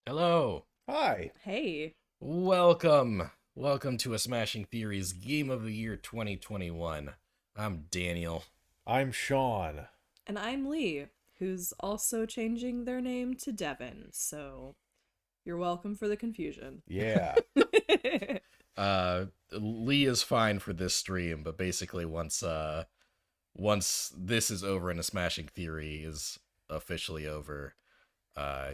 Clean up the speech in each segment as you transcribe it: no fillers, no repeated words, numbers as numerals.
Hello. Hi. Hey, Welcome to a Smashing Theories Game of the Year 2021. I'm Daniel. I'm Sean. and I'm Lee, who's also changing their name to Devin, so you're welcome for the confusion. Yeah. Lee is fine for this stream, but basically once this is over and a Smashing Theory is officially over,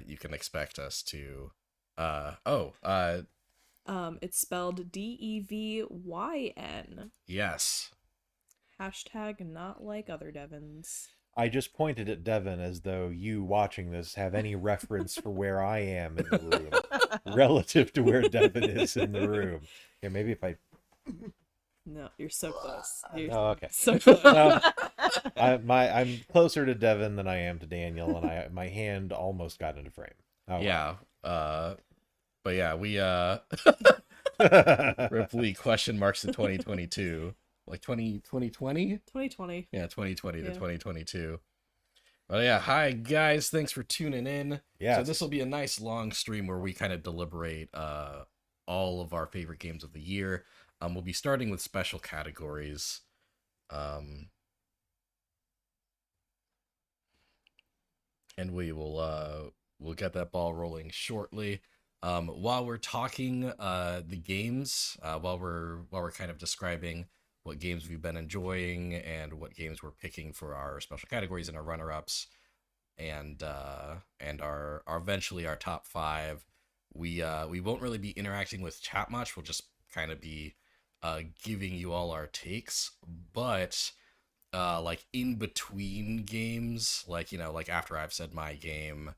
you can expect us to uh oh, uh It's spelled Devyn. yes. Hashtag not like other Devons. I just pointed at Devin as though you watching this have any reference for where I am in the room relative to where Devin is in the room. Yeah, maybe if I. No, you're so close. You're Oh, okay. so close. No, I'm closer to Devin than I am to Daniel, and my hand almost got into frame. Oh, Yeah. But yeah, we well. Ripley question marks in 2022. Like 2020? 2020. Yeah, 2020 to Yeah. 2022. But yeah, hi guys, thanks for tuning in. So Yes. this will be a nice long stream where we kind of deliberate all of our favorite games of the year. We'll be starting with special categories. And we'll get that ball rolling shortly. While we're talking the games, while we're kind of describing what games we've been enjoying and what games we're picking for our special categories and our runner-ups, and our eventually our top five, we won't really be interacting with chat much. We'll just kind of be giving you all our takes, but like in between games, like like after I've said my game,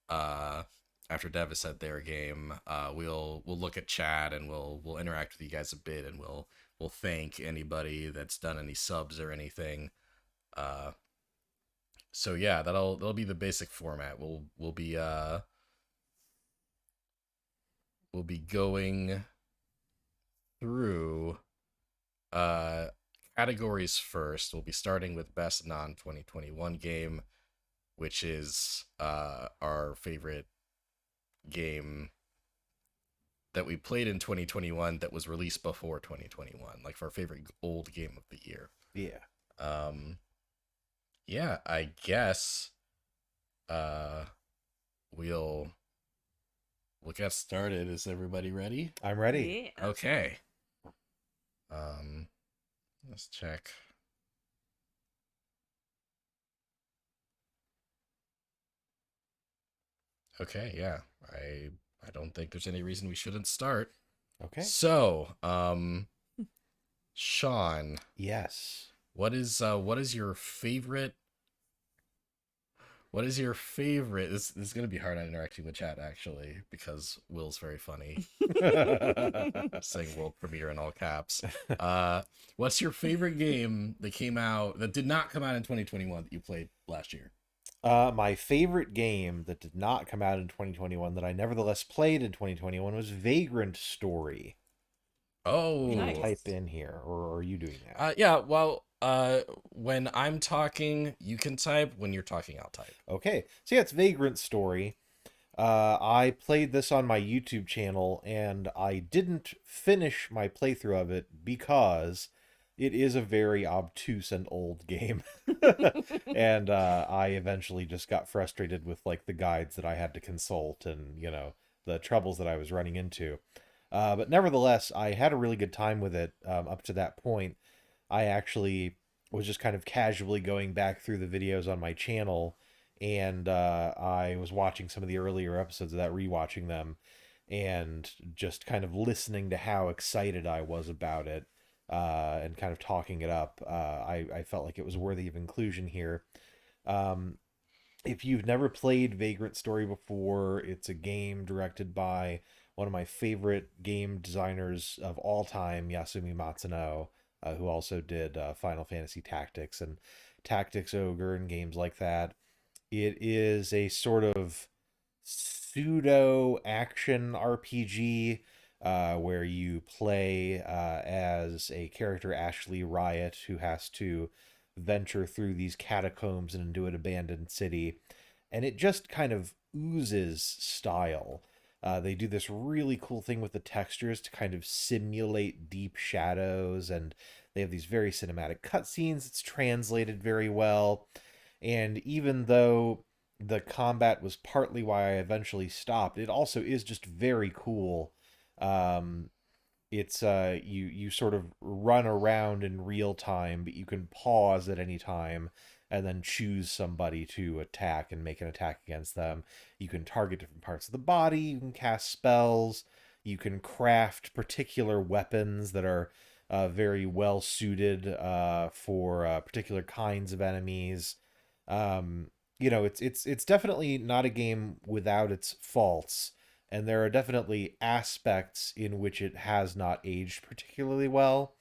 uh after Dev has said their game, we'll look at chat and we'll interact with you guys a bit, and we'll thank anybody that's done any subs or anything. uh so yeah, that'll be the basic format. We'll be going through uh categories first. We'll be starting with best non 2021 game, which is our favorite game that we played in 2021 that was released before 2021, like for our favorite old game of the year. Yeah. Um, yeah, I guess uh, we'll get started. Is everybody ready? I'm ready. Yeah. Okay. Um, let's check. Okay, yeah. I don't think there's any reason we shouldn't start. Okay. So, Sean, Yes. what is your favorite? What is your favorite? This is gonna be hard on interacting with chat actually, because Will's very funny, saying world premiere in all caps. What's your favorite game that did not come out in 2021 that you played last year? My favorite game that did not come out in 2021 that I nevertheless played in 2021 was Vagrant Story. Oh, Nice. Type in here, or are you doing that? yeah. Well, when I'm talking, you can type. When you're talking, I'll type. Okay, so yeah, it's Vagrant Story. I played this on my YouTube channel, and I didn't finish my playthrough of it because it is a very obtuse and old game. And I eventually just got frustrated with like the guides that I had to consult and, the troubles that I was running into. But nevertheless, I had a really good time with it up to that point. I actually was just kind of casually going back through the videos on my channel, and I was watching some of the earlier episodes of that, rewatching them, and just kind of listening to how excited I was about it, and kind of talking it up. I felt like it was worthy of inclusion here. Um, if you've never played Vagrant Story before, it's a game directed by one of my favorite game designers of all time, Yasumi Matsuno, who also did Final Fantasy Tactics and Tactics Ogre and games like that. It is a sort of pseudo action RPG, where you play as a character, Ashley Riot, who has to venture through these catacombs and into an abandoned city. And it just kind of oozes style. They do this really cool thing with the textures to kind of simulate deep shadows, and they have these very cinematic cutscenes. It's translated very well. And even though the combat was partly why I eventually stopped, it also is just very cool. It's you sort of run around in real time, but you can pause at any time and then choose somebody to attack and make an attack against them. You can target different parts of the body, you can cast spells, you can craft particular weapons that are very well suited for particular kinds of enemies. It's definitely not a game without its faults, and there are definitely aspects in which it has not aged particularly well.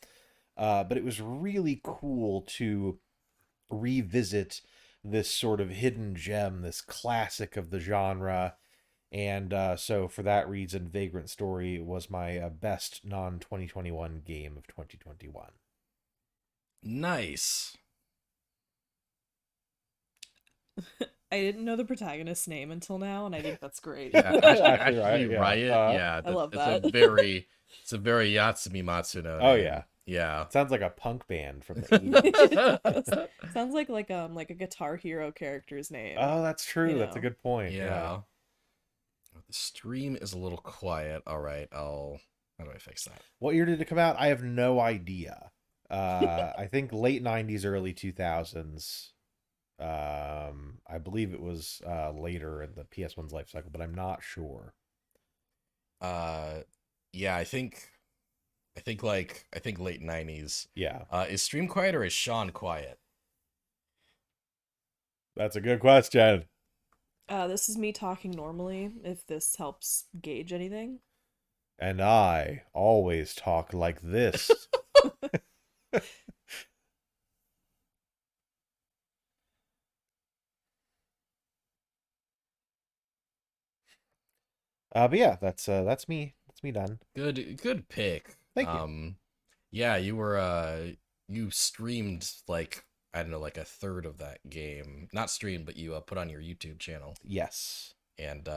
But it was really cool to revisit this sort of hidden gem, this classic of the genre. And so for that reason, Vagrant Story was my best non-2021 game of 2021. Nice. I didn't know the protagonist's name until now, and I think that's great. Yeah, Actually, actually, right, Riot. yeah. Yeah, I love it's that. a very Yatsumi Matsuno. Oh, name. yeah. Yeah. Sounds like a punk band from the 80s. Sounds like a Guitar Hero character's name. Oh, that's true. You That's a know. good point. Yeah. The stream is a little quiet. All right, how do I fix that? What year did it come out? I have no idea. I think late 90s, early 2000s. I believe it was later in the PS1's life cycle, but I'm not sure. Yeah, I think late 90s. Yeah, Is Stream quiet or is Sean quiet? that's a good question. This is me talking normally, if this helps gauge anything. And I always talk like this. But yeah, that's me. That's me done. Good pick. Thank you. Yeah, you streamed like, I don't know, like a third of that game. Not streamed, but you put on your YouTube channel. Yes. And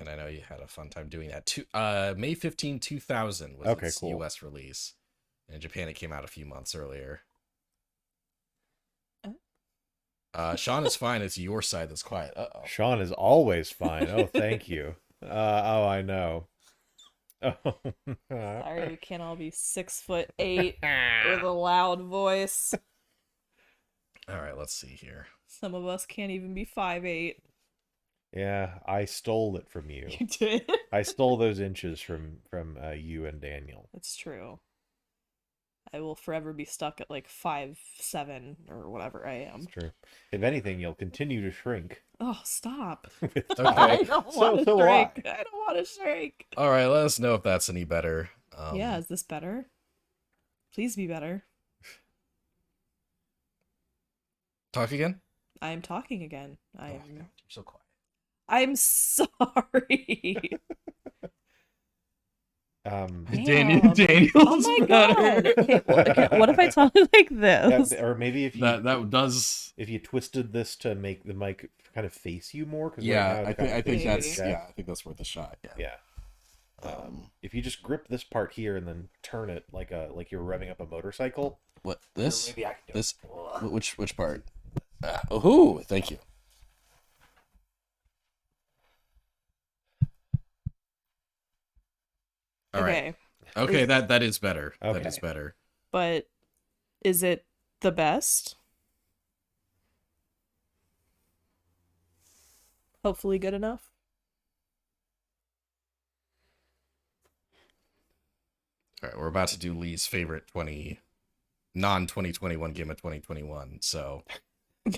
I know you had a fun time doing that too. May 15, 2000 was Okay, its cool. US release. In Japan it came out a few months earlier. Sean is fine. It's your side that's quiet. Uh-oh. Sean is always fine. Oh, thank you. Oh, I know. Oh. Sorry, we can't all be 6'8" with a loud voice. All right, let's see here. Some of us can't even be 5'8". Yeah, I stole it from you. You did. I stole those inches from you and Daniel. That's true. I will forever be stuck at like 5'7" or whatever I am. That's true. If anything, you'll continue to shrink. Oh, stop. with Okay. time. I don't want to so shrink. I. I don't want to shrink. All right, let us know if that's any better. Yeah, is this better? Please be better. Talk again? I'm talking again. Oh, God, you're so quiet. I'm sorry. Um, Damn. Daniel's Oh my god. Okay, what if I talk like this? or maybe if you that does. if you twisted this to make the mic kind of face you more. Cause right Yeah, now it's I kind of think Maybe. that's facing I think that's worth a shot. Yeah. Yeah. If you just grip this part here and then turn it like you're revving up a motorcycle. What or this? maybe I can do This? it. Which part? Oh, thank you. All right. Okay, Okay, that is better. That Okay. is better. but is it the best? Hopefully good enough. All right, we're about to do Lee's favorite non-2021 game of 2021. So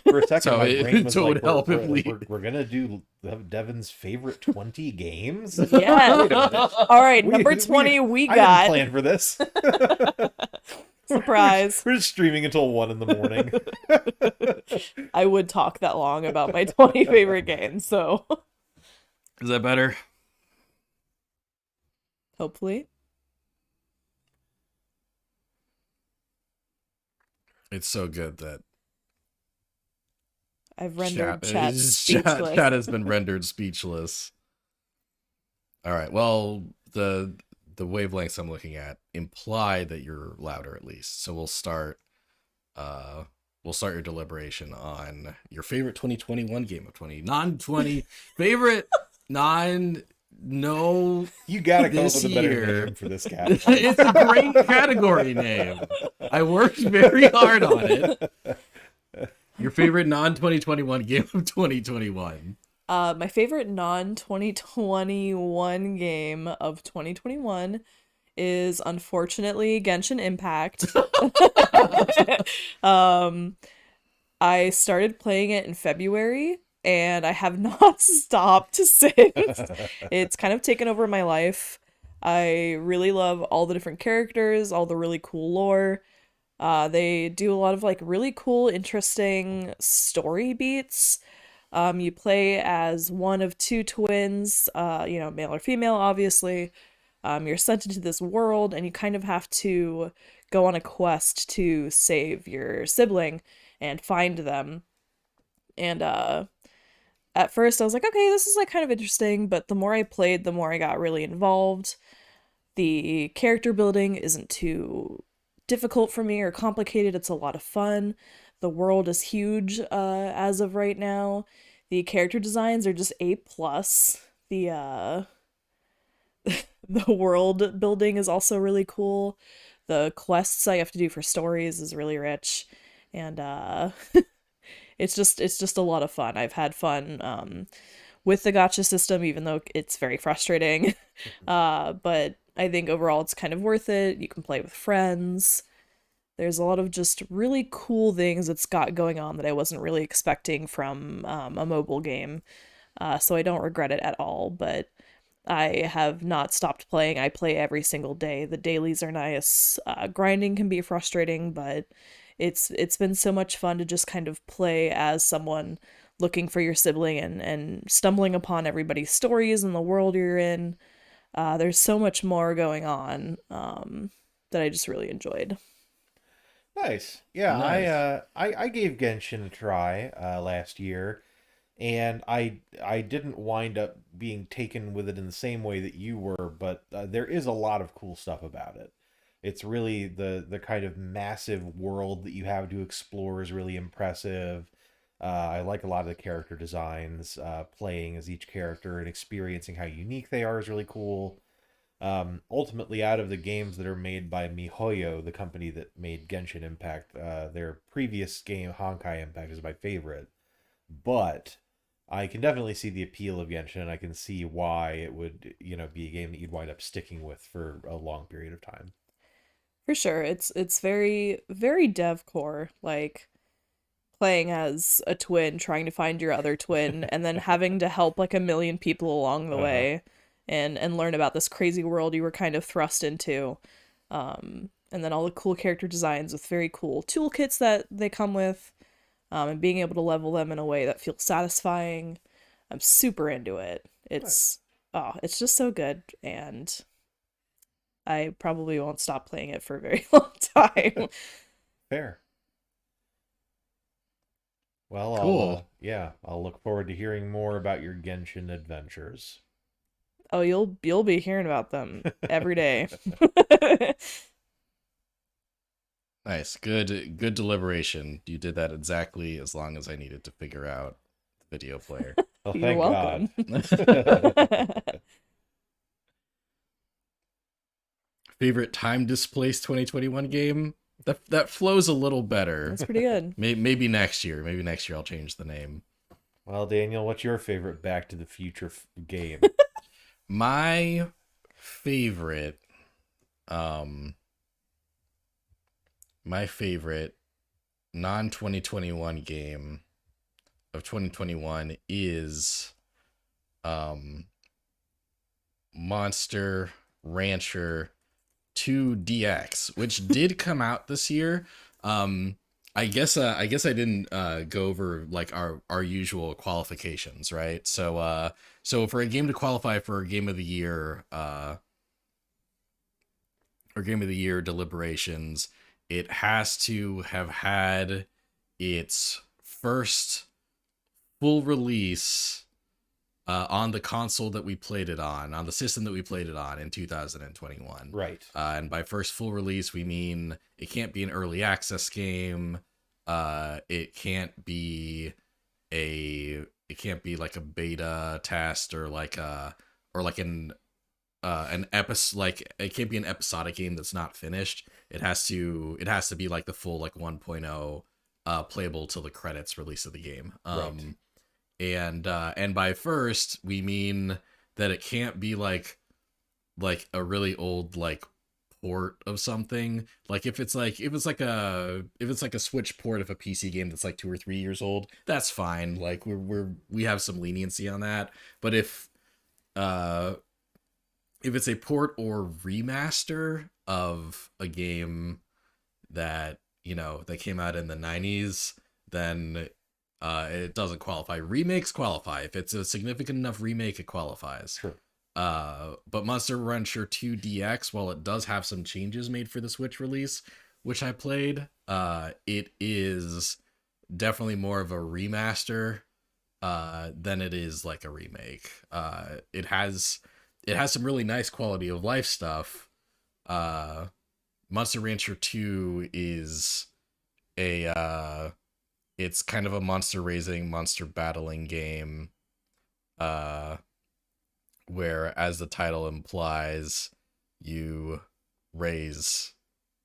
For a second, So my it- brain was so it like, would help if we're gonna do Devin's favorite 20 games. Yeah. Wait a minute. All right, We- number we- 20 we I didn't got. plan for this. Surprise. We're just streaming until 1 in the morning. I would talk that long about my 20 favorite games, so is that better? hopefully. It's so good that I've rendered chat chat speechless. chat has been rendered speechless. All right. Well, the wavelengths I'm looking at imply that you're louder at least. So we'll start your deliberation on your favorite 2021 game of 20 favorite non no You gotta come up this with a better year. name for this category. It's a great category name. I worked very hard on it. Your favorite non-2021 game of 2021. My favorite non-2021 game of 2021 is unfortunately Genshin Impact. I started playing it in February and I have not stopped since. It's kind of taken over my life. I really love all the different characters, all the really cool lore. They do a lot of like really cool, interesting story beats. You play as one of two twins, male or female, obviously. You're sent into this world and you kind of have to go on a quest to save your sibling and find them. And at first I was like, okay, this is like kind of interesting, but the more I played, the more I got really involved. The character building isn't too difficult for me or complicated. It's a lot of fun. The world is huge as of right now. The character designs are just A+. The the world building is also really cool. The quests I have to do for stories is really rich. And it's just a lot of fun. I've had fun with the gacha system, even though it's very frustrating. But I think overall it's kind of worth it. You can play with friends. There's a lot of just really cool things it's got going on that I wasn't really expecting from a mobile game. So I don't regret it at all, but I have not stopped playing. I play every single day. The dailies are nice. Grinding can be frustrating, but it's been so much fun to just kind of play as someone looking for your sibling and stumbling upon everybody's stories and the world you're in. There's so much more going on that I just really enjoyed. Nice. Yeah, Nice. I gave Genshin a try last year, and I didn't wind up being taken with it in the same way that you were, but there is a lot of cool stuff about it. It's really the kind of massive world that you have to explore is really impressive. I like a lot of the character designs. Playing as each character and experiencing how unique they are is really cool. Ultimately, out of the games that are made by MiHoYo, the company that made Genshin Impact, their previous game, Honkai Impact, is my favorite. But I can definitely see the appeal of Genshin, and I can see why it would, be a game that you'd wind up sticking with for a long period of time. For sure. It's very, very dev core, like playing as a twin, trying to find your other twin, and then having to help like a million people along the Uh-huh. way and learn about this crazy world you were kind of thrust into. And then all the cool character designs with very cool toolkits that they come with, and being able to level them in a way that feels satisfying. I'm super into it. Nice. It's just so good, and I probably won't stop playing it for a very long time. Fair. Well, Cool. I'll look forward to hearing more about your Genshin adventures. Oh, you'll be hearing about them every day. Nice. Good deliberation. You did that exactly as long as I needed to figure out the video player. Well, You're thank God. welcome. Favorite time displaced 2021 game? That flows a little better. That's pretty good. Maybe next year. Maybe next year I'll change the name. Well, Daniel, what's your favorite Back to the Future game? My favorite um my favorite non 2021 game of 2021 is um Monster Rancher 2DX, which did come out this year. I guess I didn't go over like our usual qualifications, right? So for a game to qualify for a game of the year or game of the year deliberations, it has to have had its first full release on the console that we played it on the system that we played it on in 2021. Right. And by first full release, we mean it can't be an early access game. It can't be like a beta test or like an episode, like it can't be an episodic game that's not finished. It has to be like the full like 1.0 playable till the credits release of the game. Right. And by first we mean that it can't be like a really old like port of something. Like if it's like a Switch port of a PC game that's like 2 or 3 years old, that's fine. Like we have some leniency on that. But if it's a port or remaster of a game that, you know, that came out in the 90s, then it doesn't qualify. Remakes qualify. If it's a significant enough remake, it qualifies. Sure. But Monster Rancher 2 DX, while it does have some changes made for the Switch release, which I played, it is definitely more of a remaster than it is like a remake. It has some really nice quality of life stuff. Monster Rancher 2 is it's kind of a monster raising, monster battling game, where, as the title implies, you raise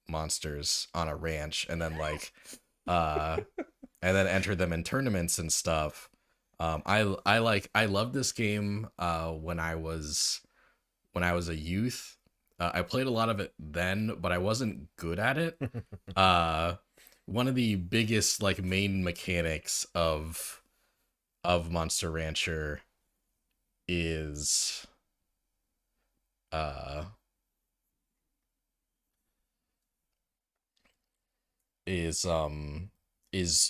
monsters on a ranch and then enter them in tournaments and stuff. I loved this game when I was a youth. I played a lot of it then, but I wasn't good at it. One of the biggest like main mechanics of Monster Rancher is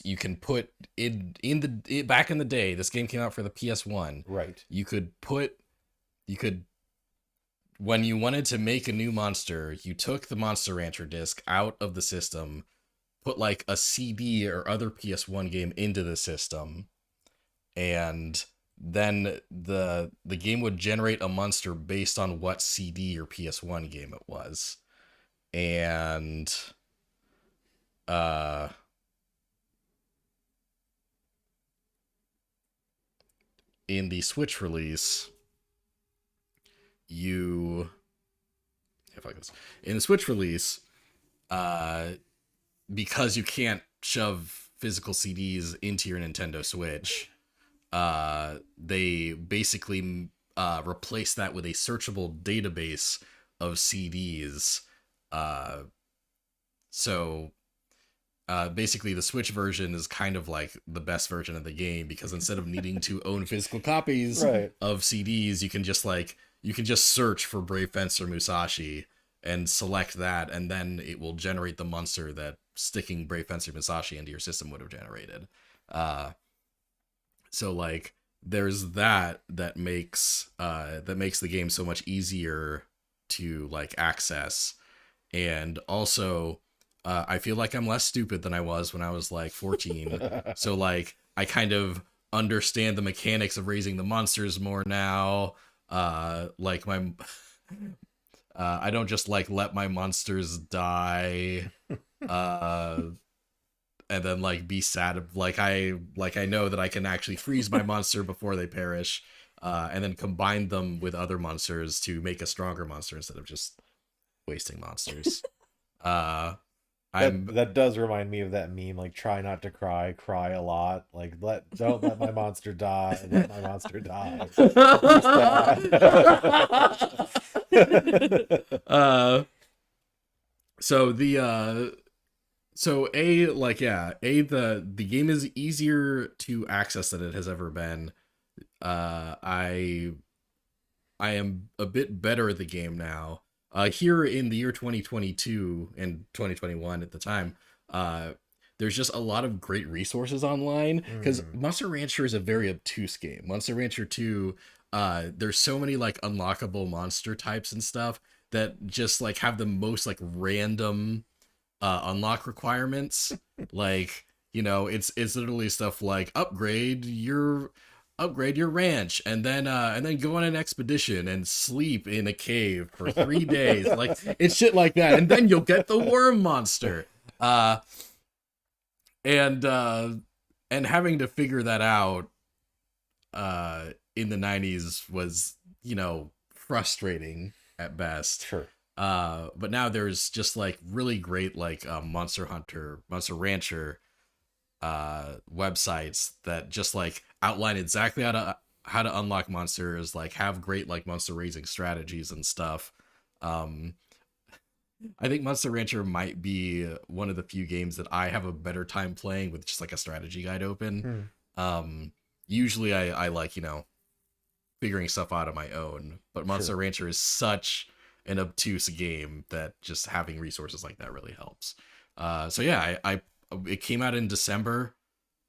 you can put back in the day, this game came out for the PS1. Right. You could when you wanted to make a new monster, you took the Monster Rancher disc out of the system, put like a CD or other PS1 game into the system, and then the game would generate a monster based on what CD or PS1 game it was. And in the Switch release, in the Switch release, because you can't shove physical CDs into your Nintendo Switch, they basically replaced that with a searchable database of CDs. So basically the Switch version is kind of like the best version of the game, because instead of needing to own physical copies Right. of CDs, you can just search for Brave Fencer Musashi and select that, and then it will generate the monster that sticking Brave Fencer Musashi into your system would have generated. So like there's that makes the game so much easier to like access. And also I feel like I'm less stupid than I was when I was like 14. So like I kind of understand the mechanics of raising the monsters more now. Like my I don't just like let my monsters die and then like be sad. Like I know that I can actually freeze my monster before they perish, and then combine them with other monsters to make a stronger monster instead of just wasting monsters. That does remind me of that meme, like try not to cry, cry a lot. Like don't let my monster die, let my monster die. The game is easier to access than it has ever been. I am a bit better at the game now. Here in the year 2022 and 2021 at the time, there's just a lot of great resources online, because Monster Rancher is a very obtuse game. Monster Rancher 2, there's so many like unlockable monster types and stuff that just like have the most like random unlock requirements. Like, you know, it's literally stuff like upgrade your ranch and then go on an expedition and sleep in a cave for 3 days. Like, it's shit like that, and then you'll get the worm monster. And having to figure that out in the 90s was, you know, frustrating at best. Sure. But now there's just like really great like Monster Rancher websites that just like outline exactly how to unlock monsters, like have great like monster raising strategies and stuff. I think Monster Rancher might be one of the few games that I have a better time playing with just like a strategy guide open. Usually I like, you know, figuring stuff out on my own, but Monster Rancher is such an obtuse game that just having resources like that really helps. So yeah, it came out in December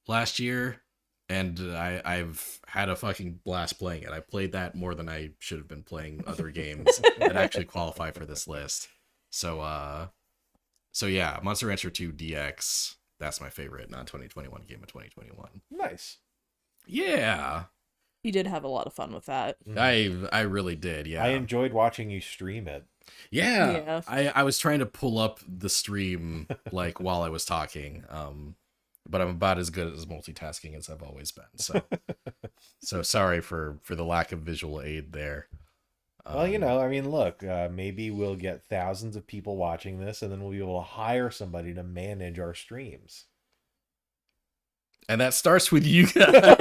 last year, and I've had a fucking blast playing it. I played that more than I should have been playing other games that actually qualify for this list. So yeah, Monster Rancher 2 DX, that's my favorite non-2021 game of 2021. Nice. Yeah. You did have a lot of fun with that. I really did, yeah. I enjoyed watching you stream it. Yeah. I was trying to pull up the stream like while I was talking. But I'm about as good as multitasking as I've always been. So sorry for the lack of visual aid there. Well, you know, I mean, look, maybe we'll get thousands of people watching this, and then we'll be able to hire somebody to manage our streams. And that starts with you guys.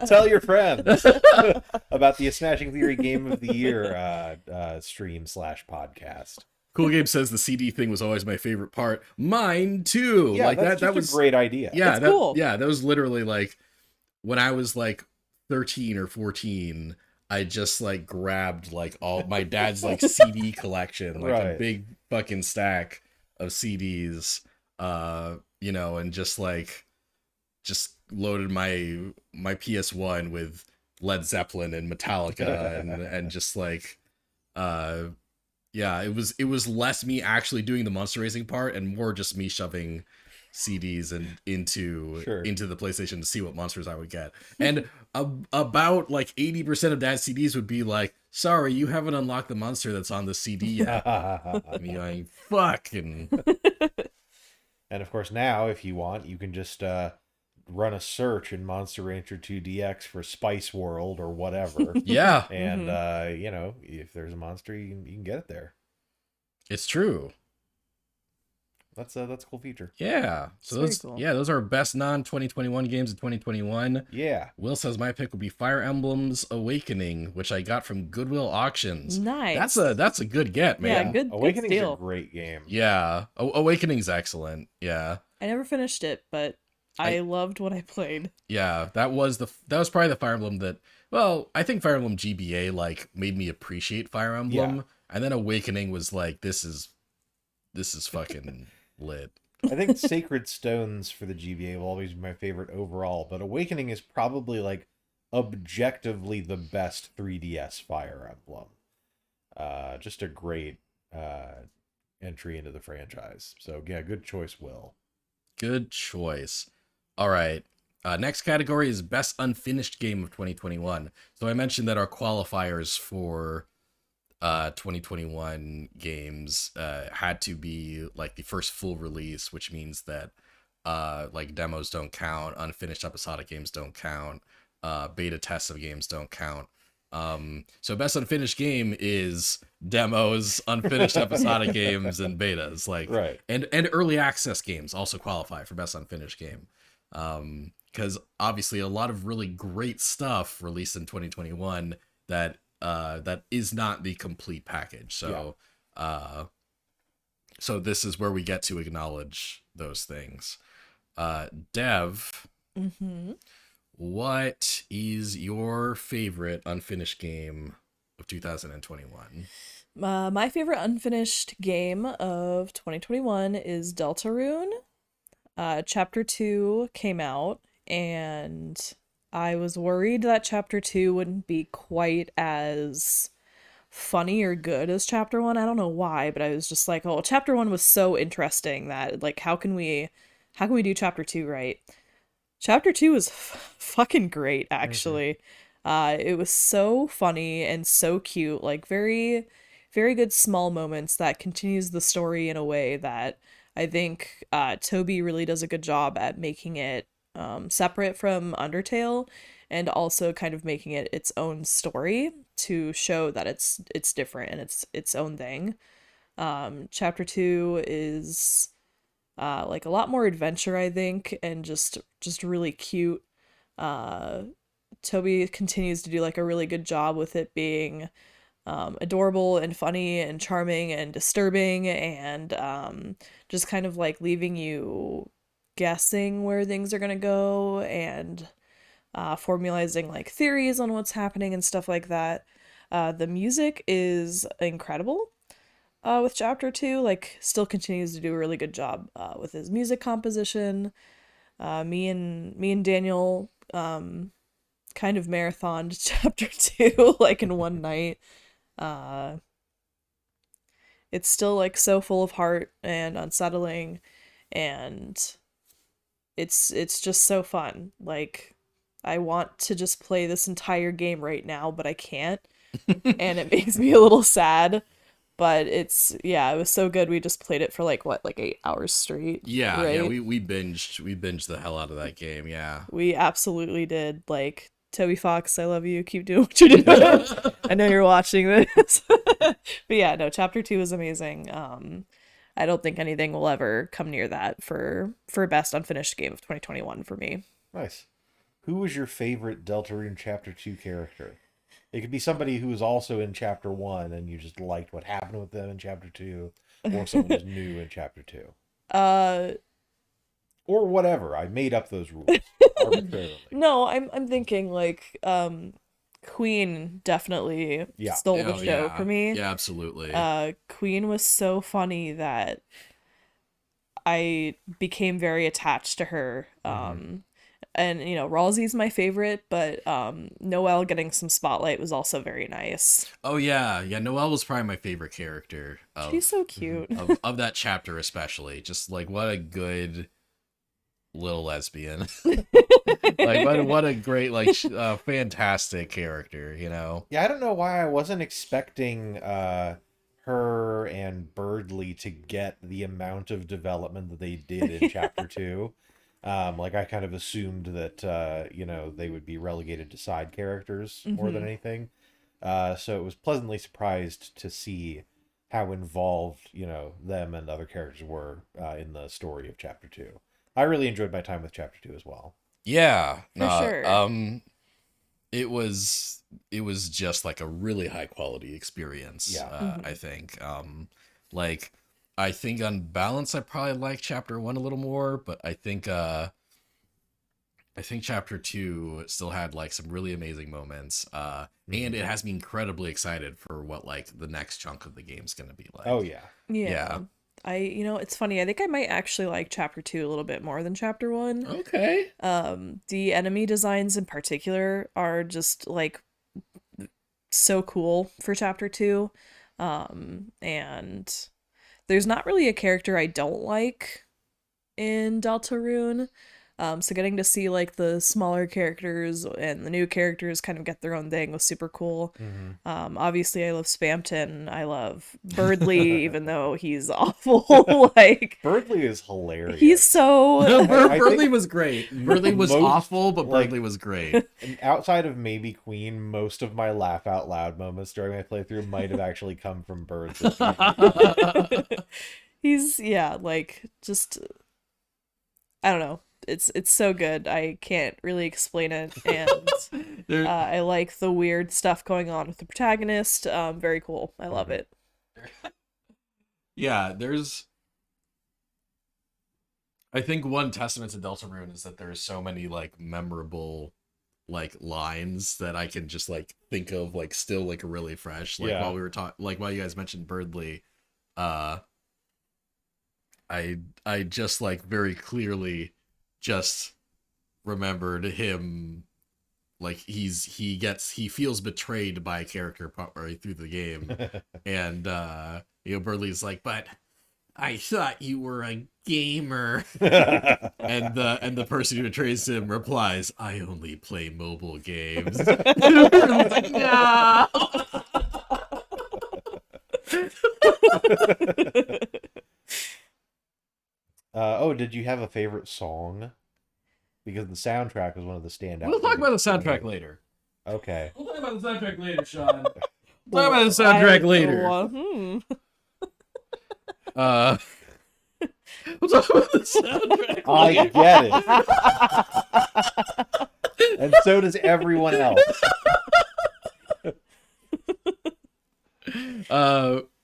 Tell your friends about the Smashing Theory Game of the Year stream / podcast. Cool Game says the CD thing was always my favorite part. Mine too. Yeah, like that was a great idea. Yeah, It's cool. Yeah, that was literally like when I was like 13 or 14. I just like grabbed like all my dad's like CD collection, like a big fucking stack of CDs, you know, and just loaded my PS1 with Led Zeppelin and Metallica and just like yeah, it was less me actually doing the monster racing part and more just me shoving CDs and into the PlayStation to see what monsters I would get. And about like 80% of that CDs would be like, sorry, you haven't unlocked the monster that's on the CD yet. I mean, like, fucking. And of course, now if you want, you can just run a search in Monster Rancher 2 DX for Spice World or whatever. Yeah. And you know, if there's a monster, you can get it there. It's true. That's a cool feature. Yeah. So those are best non-2021 games of 2021. Yeah. Will says my pick would be Fire Emblem's Awakening, which I got from Goodwill Auctions. Nice. That's a good get, man. Yeah, good Awakening's deal. a great game. Yeah. Awakening's excellent. Yeah. I never finished it, but I loved what I played. Yeah, that was probably the Fire Emblem that, well, I think Fire Emblem GBA like made me appreciate Fire Emblem, and then Awakening was like, this is fucking lit. I think Sacred Stones for the GBA will always be my favorite overall, but Awakening is probably like objectively the best 3DS Fire Emblem. Just a great entry into the franchise. So yeah, good choice, Will. Good choice. All right. Next category is best unfinished game of 2021. So I mentioned that our qualifiers for 2021 games had to be like the first full release, which means that like demos don't count, unfinished episodic games don't count, beta tests of games don't count. So best unfinished game is demos, unfinished episodic games, and betas, like and early access games also qualify for best unfinished game. Because obviously a lot of really great stuff released in 2021 that is not the complete package. So so this is where we get to acknowledge those things. Dev, what is your favorite unfinished game of 2021? My favorite unfinished game of 2021 is Deltarune. Chapter 2 came out, and I was worried that Chapter 2 wouldn't be quite as funny or good as chapter 1. I don't know why, but I was just like, oh, chapter 1 was so interesting that like how can we do chapter 2 right? Chapter 2 was fucking great Hmm. actually. It was so funny and so cute, like very good small moments that continues the story in a way that I think Toby really does a good job at making it separate from Undertale and also kind of making it its own story to show that it's different and it's its own thing. Chapter 2 is like a lot more adventure, I think, and just really cute. uh Toby continues to do like a really good job with it being adorable and funny and charming and disturbing and just kind of like leaving you guessing where things are gonna go and formalizing like theories on what's happening and stuff like that. The music is incredible with chapter 2, like still continues to do a really good job with his music composition. Me and Daniel kind of marathoned chapter 2 like in one night. uh it's still like so full of heart and unsettling, and it's just so fun. Like I want to just play this entire game right now, but I can't, and it makes me a little sad. But it's, yeah, it was so good. We just played it for like what, like 8 hours straight, Yeah, right? we binged the hell out of that game. Yeah. We absolutely did. Like, Toby Fox, I love you. Keep doing what you're doing. I know you're watching this. But yeah, no, chapter 2 is amazing. I don't think anything will ever come near that for best unfinished game of 2021 for me. Nice. Who was your favorite Deltarune Chapter 2 character? It could be somebody who was also in Chapter 1 and you just liked what happened with them in Chapter 2, or someone who's new in Chapter 2. uh Or whatever. I made up those rules arbitrarily. no, I'm thinking like Queen definitely Yeah. stole the Oh show for yeah. me. Yeah, absolutely. Queen was so funny that I became very attached to her. Hmm. And you know, Ralsei's my favorite, but Noelle getting some spotlight was also very nice. Oh yeah. Yeah, Noelle was probably my favorite character She's of so Hmm. cute. of that chapter especially. Just like what a good little lesbian. Like what a great like fantastic character, you know. Yeah, I don't know why I wasn't expecting her and Birdley to get the amount of development that they did in Chapter 2. Like I kind of assumed that they would be relegated to side characters more than Hmm. anything. So it was pleasantly surprised to see how involved, them and other characters were in the story of Chapter 2. I really enjoyed my time with Chapter 2 as well. Yeah. For sure. It was just like a really high quality experience, Yeah. I Hmm. think. Like I think on balance I probably like chapter 1 a little more, but I think chapter 2 still had like some really amazing moments. And Hmm. it has me incredibly excited for what like the next chunk of the game's going to be Oh, like. yeah. Yeah. Yeah. It's funny. I think I might actually like chapter 2 a little bit more than chapter 1. Okay. The enemy designs in particular are just like so cool for chapter 2. And there's not really a character I don't like in Deltarune. So getting to see like the smaller characters and the new characters kind of get their own thing was super cool. Hmm. Obviously I love Spamton. I love Birdley, even though he's awful. Like Birdley is he's hilarious. so I Burley think was great. Burley was most awful, but like Burley was great. outside of maybe Queen, most of my laugh out loud moments during my playthrough might have actually come from Birdley. he's, yeah, like just I don't know. It's so good. I can't really explain it, and there, I like the weird stuff going on with the protagonist. Very cool. I love Mhm. it. yeah, there's I think one testament to Deltarune is that there's so many like memorable like lines that I can just like think of like still like really fresh. Like Yeah. while we were talking, like while you guys mentioned Birdley, uh, I just like very clearly just remembered him like he feels betrayed by a character partway through the game, and Burley's like, but I thought you were a gamer. And the person who betrays him replies, I only play mobile games. Like, no. Did you have a favorite song? Because the soundtrack was one of the standouts. We'll talk about the soundtrack later. Okay. We'll talk about the soundtrack later, Sean. We'll talk about the soundtrack later. We'll talk about the soundtrack later. I get it. And so does everyone else.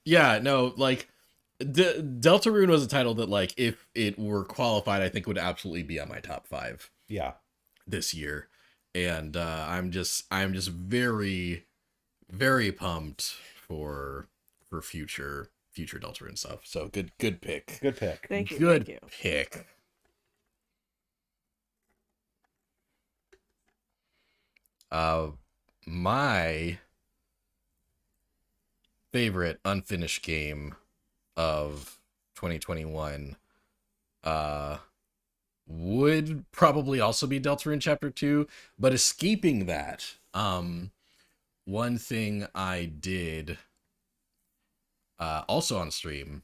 Yeah, no, like Deltarune was a title that, like, if it were qualified, I think would absolutely be on my top 5. Yeah. This year. And I'm just very, very pumped for future Deltarune stuff. So good pick. Good pick. Thank you. Good thank you. pick. My favorite unfinished game of 2021 would probably also be Deltarune Chapter 2, but escaping that, one thing I did also on stream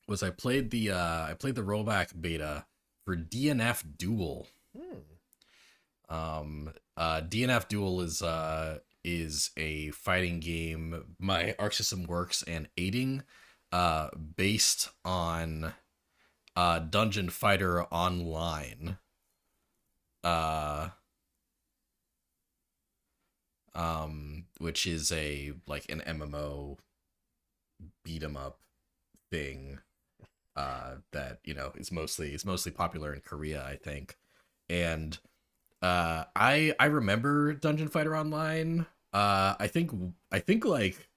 was I played the rollback beta for DNF Duel. DNF Duel is a fighting game by Arc System Works and Aiding, based on Dungeon Fighter Online. Which is an MMO beat 'em up thing that is mostly popular in Korea, I think. And I remember Dungeon Fighter Online. I think like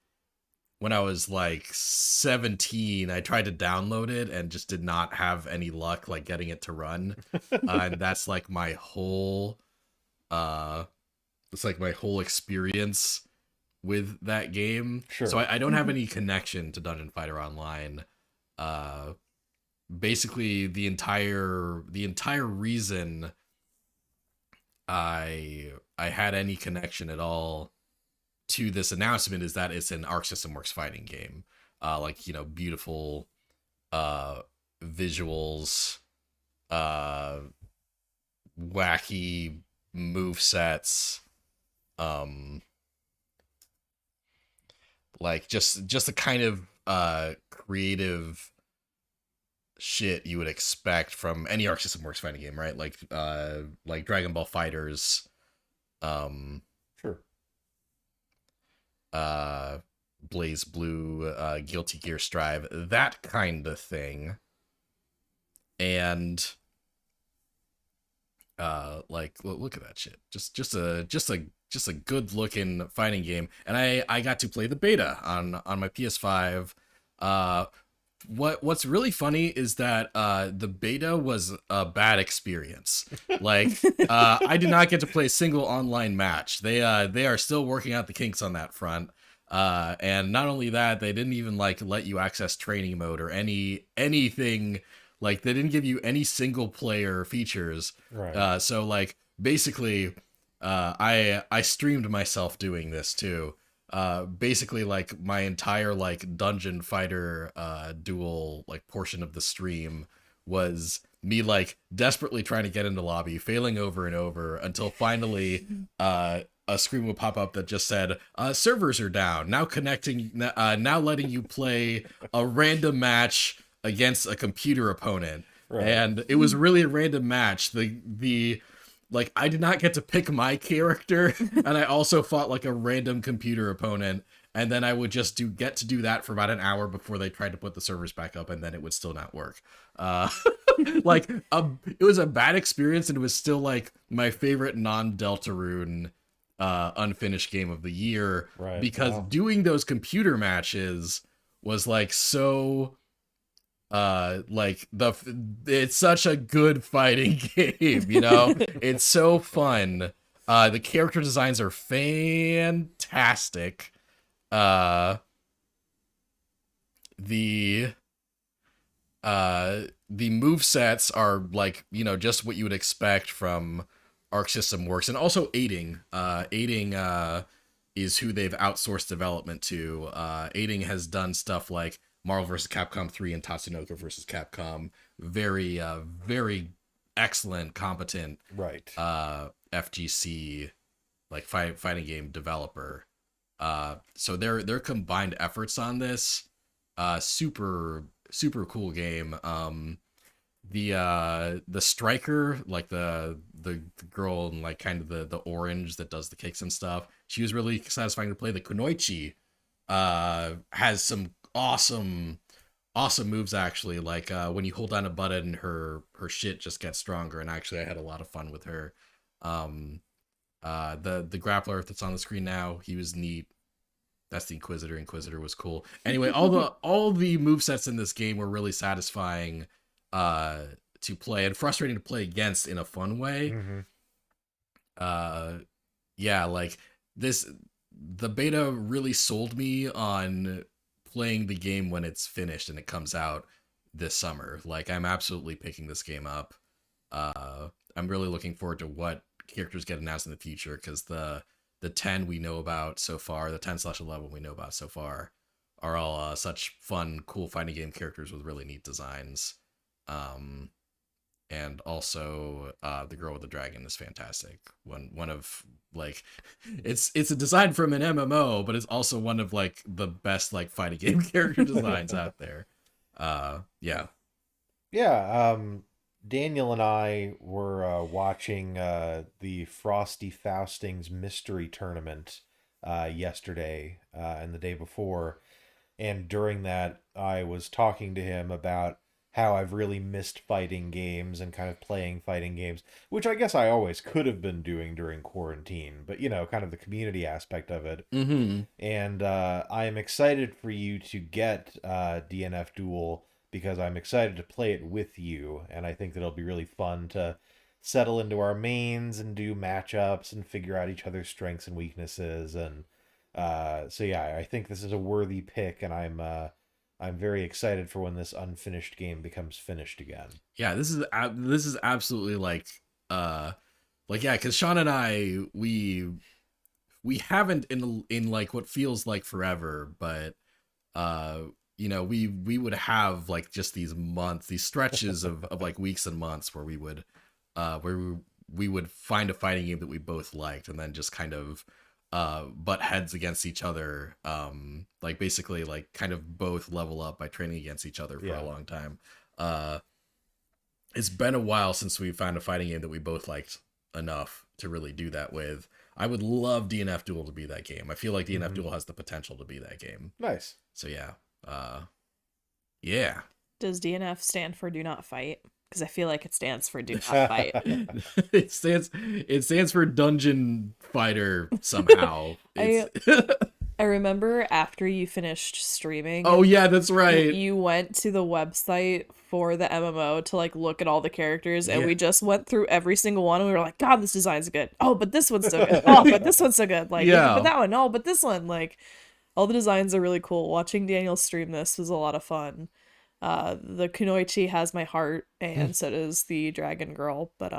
when I was like 17, I tried to download it and just did not have any luck like getting it to run. And that's like my whole experience with that game. Sure. So I don't have any connection to Dungeon Fighter Online. Basically the entire reason I had any connection at all to this announcement is that it's an Arc System Works fighting game. Beautiful visuals, wacky move sets, just the kind of creative shit you would expect from any Arc System Works fighting game, right? Like Dragon Ball Fighters, Sure. Blaze Blue, Guilty Gear Strive, that kind of thing. And look at that shit. Just a good looking fighting game. And I got to play the beta on my PS5. What's really funny is that the beta was a bad experience. I did not get to play a single online match. They are still working out the kinks on that front. And not only that, they didn't even let you access training mode or anything. They didn't give you any single player features. Right. So basically, I streamed myself doing this too. Basically my entire Dungeon Fighter duel portion of the stream was me desperately trying to get into lobby, failing over and over until finally a screen would pop up that just said servers are down, now connecting, now letting you play a random match against a computer opponent. Right. And it was really a random match. The I did not get to pick my character, and I also fought a random computer opponent, and then I would just get to do that for about an hour before they tried to put the servers back up, and then it would still not work. It was a bad experience, and it was still my favorite non-Deltarune unfinished game of the year. Right. Because Wow. doing those computer matches was so it's such a good fighting game, it's so fun. The character designs are fantastic. The move sets are like, just what you would expect from Arc System Works, and also aiding is who they've outsourced development to. Aiding has done stuff like Marvel vs. Capcom 3 and Tatsunoko vs. Capcom. Very very excellent, competent Right. FGC like fighting game developer. So their combined efforts on this, super cool game. The striker, like the girl in like kind of the orange that does the kicks and stuff, she was really satisfying to play. The Kunoichi has some awesome moves actually, like when you hold down a button, her shit just gets stronger, and actually I had a lot of fun with her. The grappler that's on the screen now, he was neat. That's the Inquisitor. Inquisitor was cool. Anyway, all the movesets in this game were really satisfying to play, and frustrating to play against in a fun way. Yeah, like the beta really sold me on playing the game when it's finished and it comes out this summer. Like, I'm absolutely picking this game up. I'm really looking forward to what characters get announced in the future, because the 10 we know about so far, the 10/11 we know about so far, are all such fun, cool fighting game characters with really neat designs. And also the girl with the dragon is fantastic. One of like, it's a design from an MMO, but it's also one of like the best like fighting game character designs out there. Yeah. Daniel and I were watching the Frosty Faustings Mystery Tournament yesterday and the day before, and during that I was talking to him about how I've really missed fighting games and kind of playing fighting games, which I guess I always could have been doing during quarantine, but kind of the community aspect of it. Mm-hmm. And I am excited for you to get DNF Duel, because I'm excited to play it with you, and I think that it'll be really fun to settle into our mains and do matchups and figure out each other's strengths and weaknesses. And so yeah, I think this is a worthy pick, and I'm very excited for when this unfinished game becomes finished again. Yeah, this is absolutely like yeah, because Sean and I, we haven't in like what feels like forever, but we would have like just these stretches of like weeks and months where we would find a fighting game that we both liked, and then just kind of butt heads against each other, like basically like kind of both level up by training against each other for a long time. It's been a while since we found a fighting game that we both liked enough to really do that with. I would love DNF Duel to be that game. I feel like DNF Duel has the potential to be that game. Nice. So yeah. Yeah. Does DNF stand for Do Not Fight? Because I feel like it stands for Do Not Fight. It stands for Dungeon Fighter somehow. I remember after you finished streaming. Oh yeah, that's right. You went to the website for the MMO to like look at all the characters, and we just went through every single one, and we were like, God, this design's good. Oh, but this one's so good. Oh, but this one's so good. Like, but that one. Oh, but this one. Like, all the designs are really cool. Watching Daniel stream this was a lot of fun. The Kunoichi has my heart, and so does the Dragon Girl, but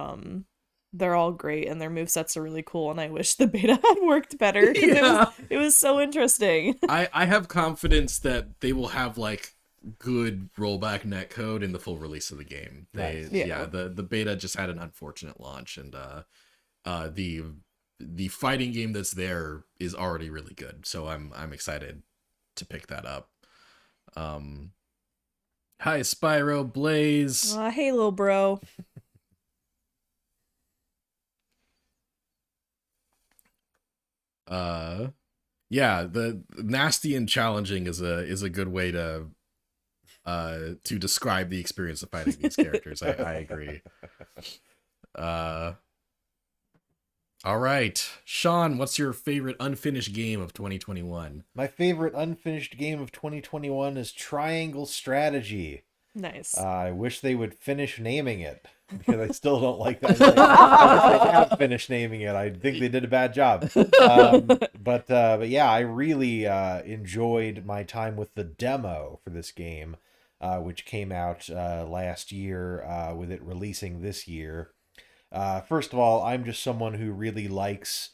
they're all great, and their movesets are really cool, and I wish the beta had worked better, because it was so interesting. I have confidence that they will have like good rollback netcode in the full release of the game. The beta just had an unfortunate launch, and the fighting game that's there is already really good, so I'm excited to pick that up. Hi Spyro, Blaze. Hey little bro. Yeah, the nasty and challenging is a good way to describe the experience of fighting these characters. I agree. All right, Sean, what's your favorite unfinished game of 2021? My favorite unfinished game of 2021 is Triangle Strategy. Nice. I wish they would finish naming it. because I still don't like that name. I haven't finished naming it. I think they did a bad job. But yeah, I really enjoyed my time with the demo for this game, which came out last year, with it releasing this year. First of all, I'm just someone who really likes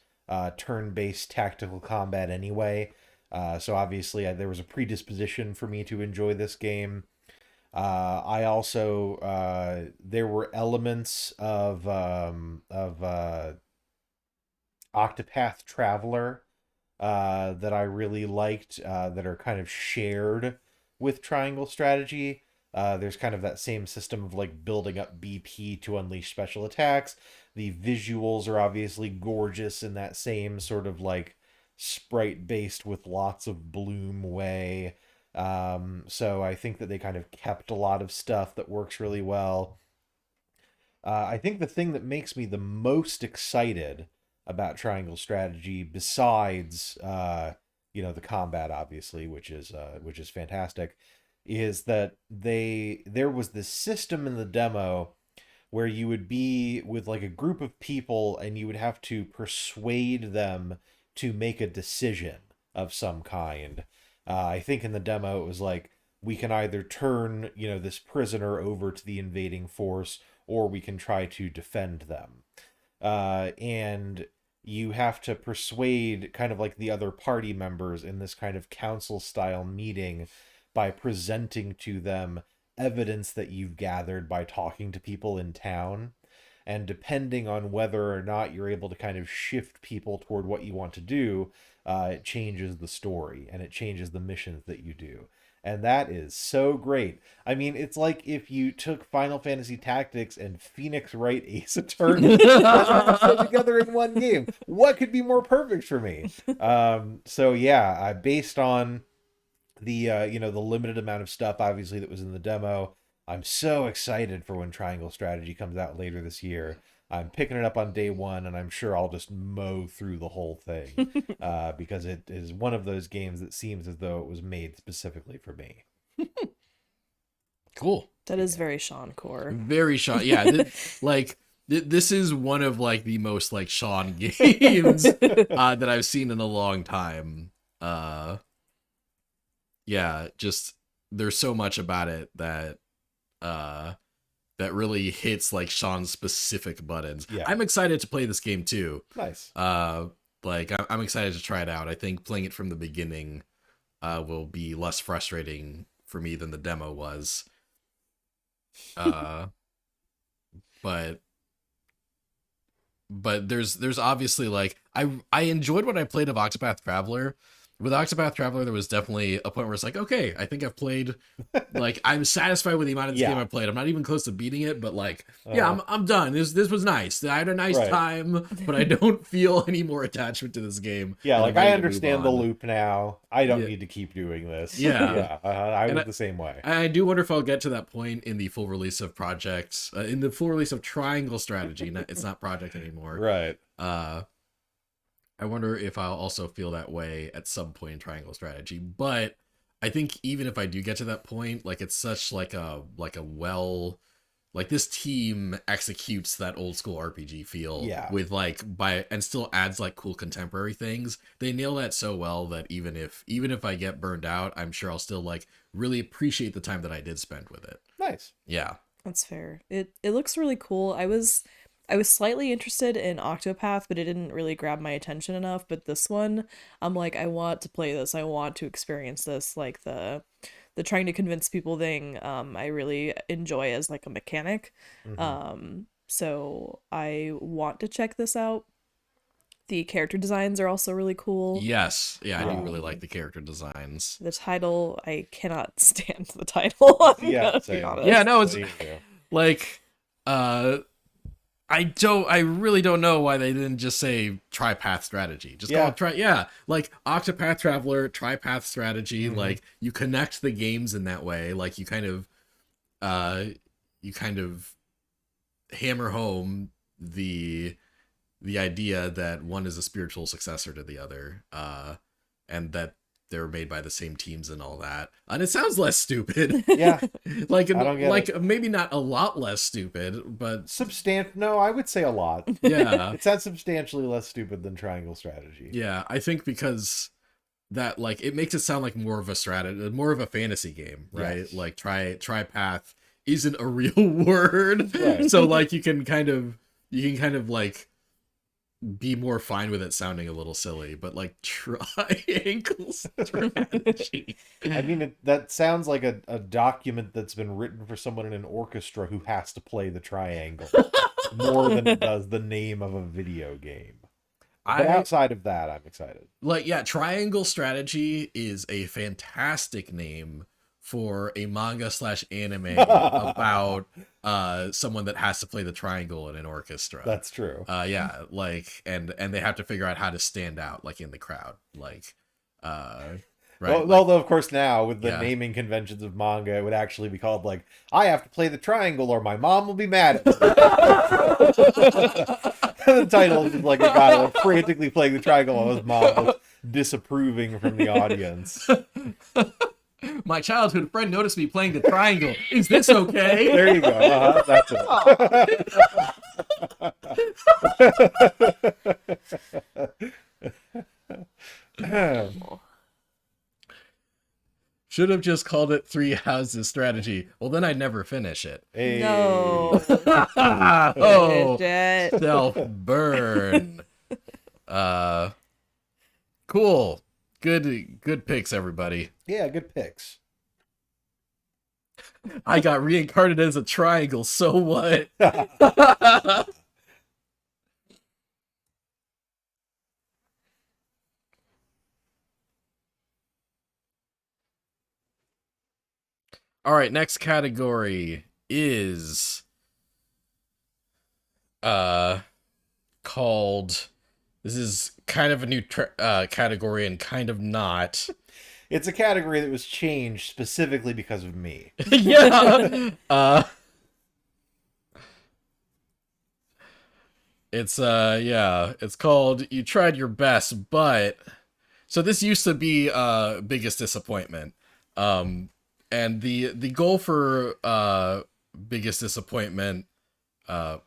turn-based tactical combat anyway. So obviously there was a predisposition for me to enjoy this game. I also there were elements of Octopath Traveler that I really liked, that are kind of shared with Triangle Strategy. There's kind of that same system of like building up BP to unleash special attacks. The visuals are obviously gorgeous in that same sort of like sprite based with lots of bloom way. So I think that they kind of kept a lot of stuff that works really well. I think the thing that makes me the most excited about Triangle Strategy, besides the combat obviously, which is fantastic, is that there was this system in the demo where you would be with like a group of people and you would have to persuade them to make a decision of some kind. I think in the demo it was like, we can either turn, this prisoner over to the invading force, or we can try to defend them. And you have to persuade kind of like the other party members in this kind of council style meeting by presenting to them evidence that you've gathered by talking to people in town. And depending on whether or not you're able to kind of shift people toward what you want to do, it changes the story and it changes the missions that you do. And that is so great. I mean, it's like if you took Final Fantasy Tactics and Phoenix Wright Ace Attorney together in one game. What could be more perfect for me? So yeah, based on the the limited amount of stuff obviously that was in the demo, I'm so excited for when Triangle Strategy comes out later this year. I'm picking it up on day one, and I'm sure I'll just mow through the whole thing, because it is one of those games that seems as though it was made specifically for me. Cool. That is very Sean core. Very Sean. Yeah, this is one of like the most like Sean games that I've seen in a long time. Yeah, just there's so much about it that really hits like Sean's specific buttons. Yeah. I'm excited to play this game too. Nice. Like I'm excited to try it out. I think playing it from the beginning will be less frustrating for me than the demo was. But there's obviously like I enjoyed what I played of Octopath Traveler. With Octopath Traveler, there was definitely a point where it's like, okay, I think I've played, like, I'm satisfied with the amount of this game I played. I'm not even close to beating it, but like, yeah, I'm done. This was nice. I had a nice time, but I don't feel any more attachment to this game. Yeah, like I understand the loop now. I don't need to keep doing this. Yeah, I was the same way. I do wonder if I'll get to that point in the full release of Project, in the full release of Triangle Strategy. It's not Project anymore, right? I wonder if I'll also feel that way at some point in Triangle Strategy. But I think even if I do get to that point, like it's such like a this team executes that old school RPG feel with like and still adds like cool contemporary things. They nail that so well that even if I get burned out, I'm sure I'll still like really appreciate the time that I did spend with it. Nice. Yeah. That's fair. It looks really cool. I was slightly interested in Octopath, but it didn't really grab my attention enough. But this one, I'm like, I want to play this. I want to experience this. Like the trying to convince people thing, I really enjoy as like a mechanic. Mm-hmm. So I want to check this out. The character designs are also really cool. Yes. Yeah, I do really like the character designs. The title, I cannot stand the title. I'm gonna be honest. Yeah, no, it's like I really don't know why they didn't just say Tripath Strategy. Just call it like Octopath Traveler, Tripath Strategy. Mm-hmm. Like you connect the games in that way. Like you kind of hammer home the idea that one is a spiritual successor to the other, and that they were made by the same teams and all that. And it sounds less stupid. Yeah. like I don't get like maybe not a lot less stupid, but No, I would say a lot. yeah. It sounds substantially less stupid than Triangle Strategy. Yeah, I think because that like it makes it sound like more of a strategy, more of a fantasy game, right? Yes. Like tripath isn't a real word. Right. So like you can kind of like be more fine with it sounding a little silly, but like triangle strategy. I mean, that sounds like a document that's been written for someone in an orchestra who has to play the triangle more than it does the name of a video game. But outside of that, I'm excited. Like, yeah, Triangle Strategy is a fantastic name for a manga/anime about someone that has to play the triangle in an orchestra. That's true. Yeah, like and they have to figure out how to stand out like in the crowd. Like right. Well, like, although, of course, now with the Yeah. naming conventions of manga, it would actually be called like, I have to play the triangle or my mom will be mad at me. The title is just like a guy like, frantically playing the triangle while his mom was disapproving from the audience. my childhood friend noticed me playing the triangle. Is this okay? There you go. That's it. Should have just called it Three Houses Strategy. Well, then I'd never finish it. Hey. No. Oh, Shit. self burn. Cool. Good picks, everybody. Yeah, good picks. I got reincarnated as a triangle, so what? All right, next category is called, this is kind of a new category and kind of not. It's a category that was changed specifically because of me. Yeah. It's called You Tried Your Best, but so this used to be biggest disappointment. And the goal for biggest disappointment by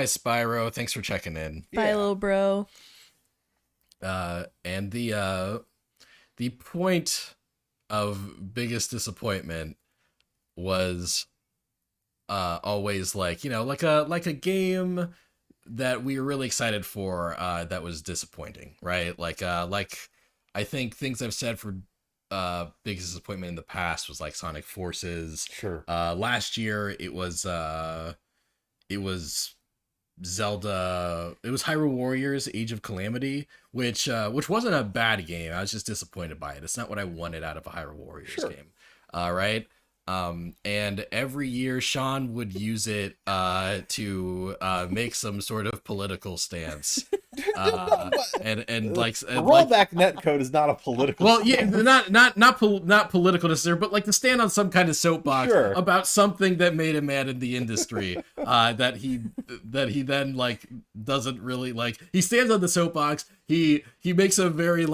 Spyro, thanks for checking in. Bye, little bro. And the point of biggest disappointment was always like, you know, like a game that we were really excited for that was disappointing, right? Like I think things I've said for biggest disappointment in the past was like Sonic Forces. Sure. Last year it was Zelda, it was Hyrule Warriors Age of Calamity, which wasn't a bad game. I was just disappointed by it. It's not what I wanted out of a Hyrule Warriors game. Right? And every year Sean would use it to make some sort of political stance. And like Rollback netcode is not a political. well, yeah, not political necessarily, but like to stand on some kind of soapbox Sure. about something that made him mad in the industry. that he then like doesn't really like. He stands on the soapbox. He makes a very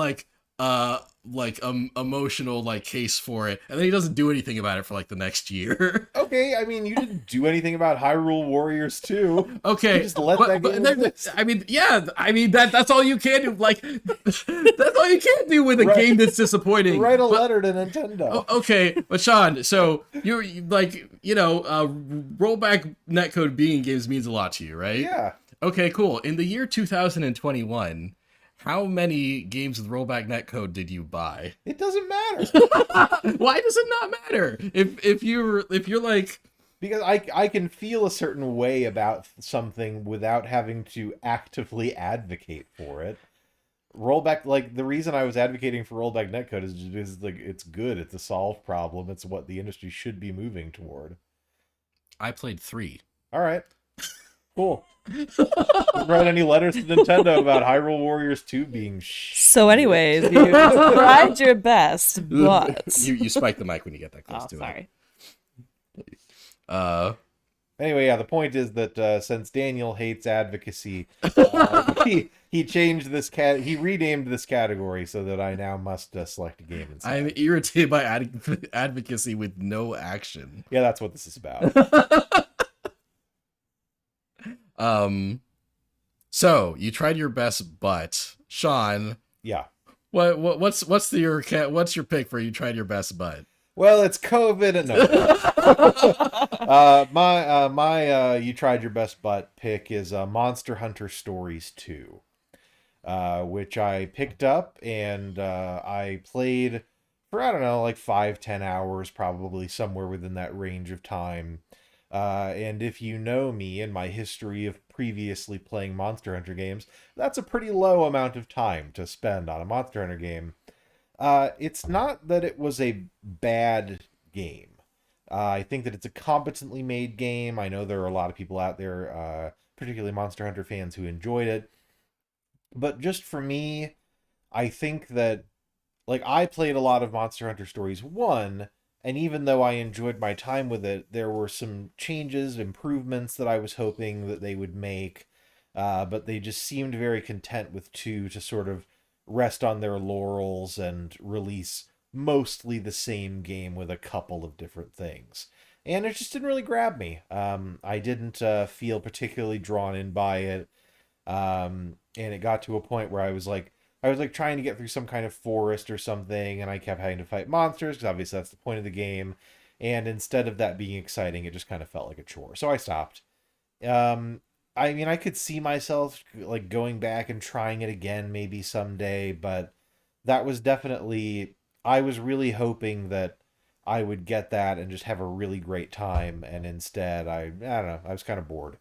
emotional like case for it, and then he doesn't do anything about it for like the next year. Okay, I mean, you didn't do anything about Hyrule Warriors 2. Okay, You just let that game exist. I mean, yeah, I mean that's all you can do. Like, that's all you can do with a Right. game that's disappointing. Write a But- letter to Nintendo. Okay, but Sean, so you're like, you know, rollback netcode being games means a lot to you, right? Yeah. Okay, cool. In the year 2021, how many games with rollback netcode did you buy? It doesn't matter. Why does it not matter? If you're like, Because I can feel a certain way about something without having to actively advocate for it. Rollback, like, the reason I was advocating for rollback netcode is just because, like, it's good. It's a solved problem. It's what the industry should be moving toward. I played 3. All right. Cool. Didn't write any letters to Nintendo about Hyrule Warriors 2 being So, anyways, you tried your best, but You spike the mic when you get that close oh, to sorry. it. Anyway, yeah, the point is that since Daniel hates advocacy, he changed this he renamed this category so that I now must select a game I'm instead. irritated by advocacy with no action. Yeah, that's what this is about. So you tried your best, but Sean, Yeah. what's your pick for you tried your best, but? Well, it's COVID and no. My you tried your best butt pick is Monster Hunter Stories 2, which I picked up and I played for, I don't know, like 5-10 hours, probably somewhere within that range of time. And if you know me and my history of previously playing Monster Hunter games, that's a pretty low amount of time to spend on a Monster Hunter game. It's not that it was a bad game. I think that it's a competently made game. I know there are a lot of people out there, particularly Monster Hunter fans, who enjoyed it. But just for me, I think that, like, I played a lot of Monster Hunter Stories 1, and even though I enjoyed my time with it, there were some changes, improvements that I was hoping that they would make, but they just seemed very content with 2 to sort of rest on their laurels and release mostly the same game with a couple of different things. And it just didn't really grab me. I didn't feel particularly drawn in by it. And it got to a point where I was like trying to get through some kind of forest or something, and I kept having to fight monsters because obviously that's the point of the game. And instead of that being exciting, it just kind of felt like a chore. So I stopped. I mean, I could see myself like going back and trying it again maybe someday, but that was definitely, I was really hoping that I would get that and just have a really great time, and instead I don't know, I was kind of bored.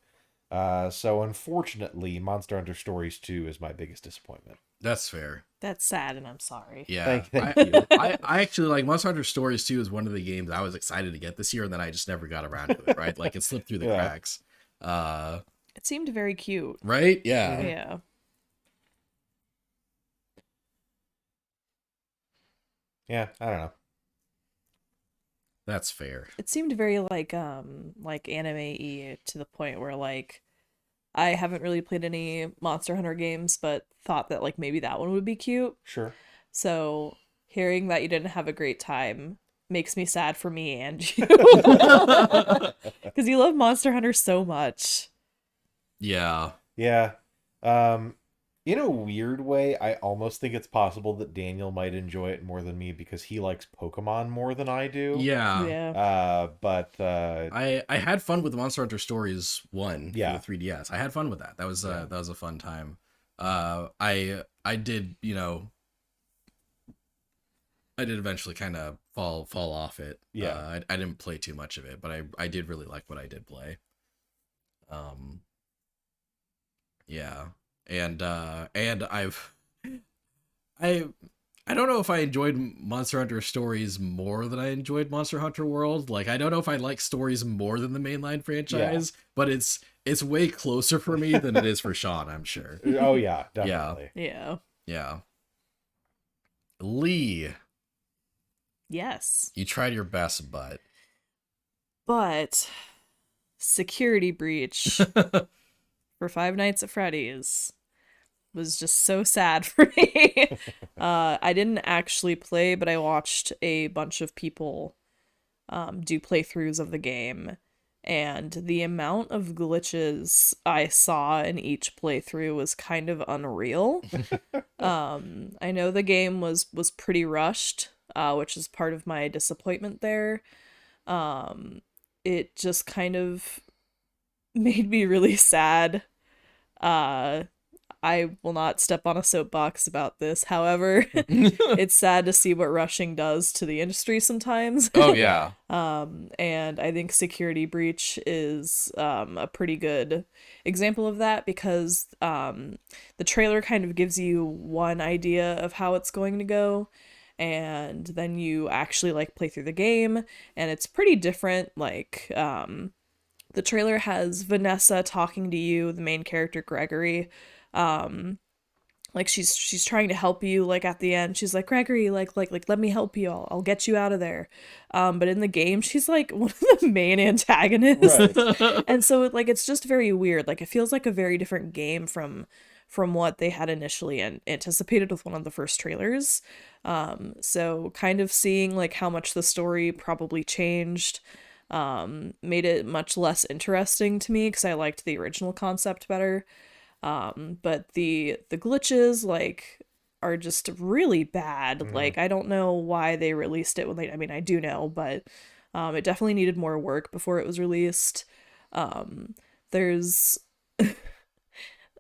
So unfortunately, Monster Hunter Stories 2 is my biggest disappointment. That's fair. That's sad, and I'm sorry. Yeah. Thank you. I actually like Monster Hunter Stories 2 is one of the games I was excited to get this year, and then I just never got around to it, right? Like it slipped through the Yeah. cracks. It seemed very cute. Right? Yeah. Yeah. Yeah, I don't know. That's fair. It seemed very like anime-y to the point where like I haven't really played any Monster Hunter games, but thought that like maybe that one would be cute. Sure. So hearing that you didn't have a great time makes me sad for me and you. Because you love Monster Hunter so much. Yeah. Yeah. In a weird way, I almost think it's possible that Daniel might enjoy it more than me because he likes Pokemon more than I do. Yeah. Yeah. But I had fun with Monster Hunter Stories 1 Yeah. for the 3DS. I had fun with that. That was Yeah. that was a fun time. I did, I did eventually kind of fall off it. Yeah. I didn't play too much of it, but I did really like what I did play. Yeah. And I don't know if I enjoyed Monster Hunter Stories more than I enjoyed Monster Hunter World. Like I don't know if I like Stories more than the mainline franchise, but it's way closer for me than it is for Sean, I'm sure. oh yeah, definitely. Yeah. Yeah. Lee, Yes. you tried your best, but But Security Breach for Five Nights at Freddy's was just so sad for me. I didn't actually play, but I watched a bunch of people do playthroughs of the game, and the amount of glitches I saw in each playthrough was kind of unreal. I know the game was pretty rushed, which is part of my disappointment there. It just kind of made me really sad. I will not step on a soapbox about this. However, it's sad to see what rushing does to the industry sometimes. Oh yeah. And I think Security Breach is a pretty good example of that because the trailer kind of gives you one idea of how it's going to go, and then you actually like play through the game, and it's pretty different. Like the trailer has Vanessa talking to you, the main character Gregory, like she's trying to help you, like at the end she's like, Gregory, like let me help you, I'll get you out of there. But in the game she's like one of the main antagonists. Right. And so like it's just very weird, like it feels like a very different game from what they had initially anticipated with one of the first trailers. So kind of seeing like how much the story probably changed made it much less interesting to me because I liked the original concept better. But the glitches like are just really bad. Mhm. Like I don't know why they released it when they, I mean I do know, but it definitely needed more work before it was released. There's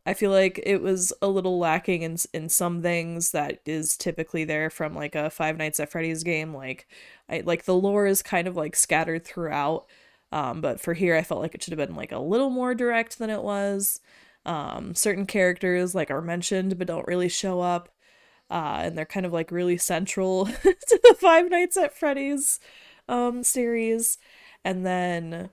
I feel like it was a little lacking in some things that is typically there from like a Five Nights at Freddy's game. Like I like the lore is kind of like scattered throughout. But for here I felt like it should have been like a little more direct than it was. Certain characters like are mentioned but don't really show up. And they're kind of like really central to the Five Nights at Freddy's series. And then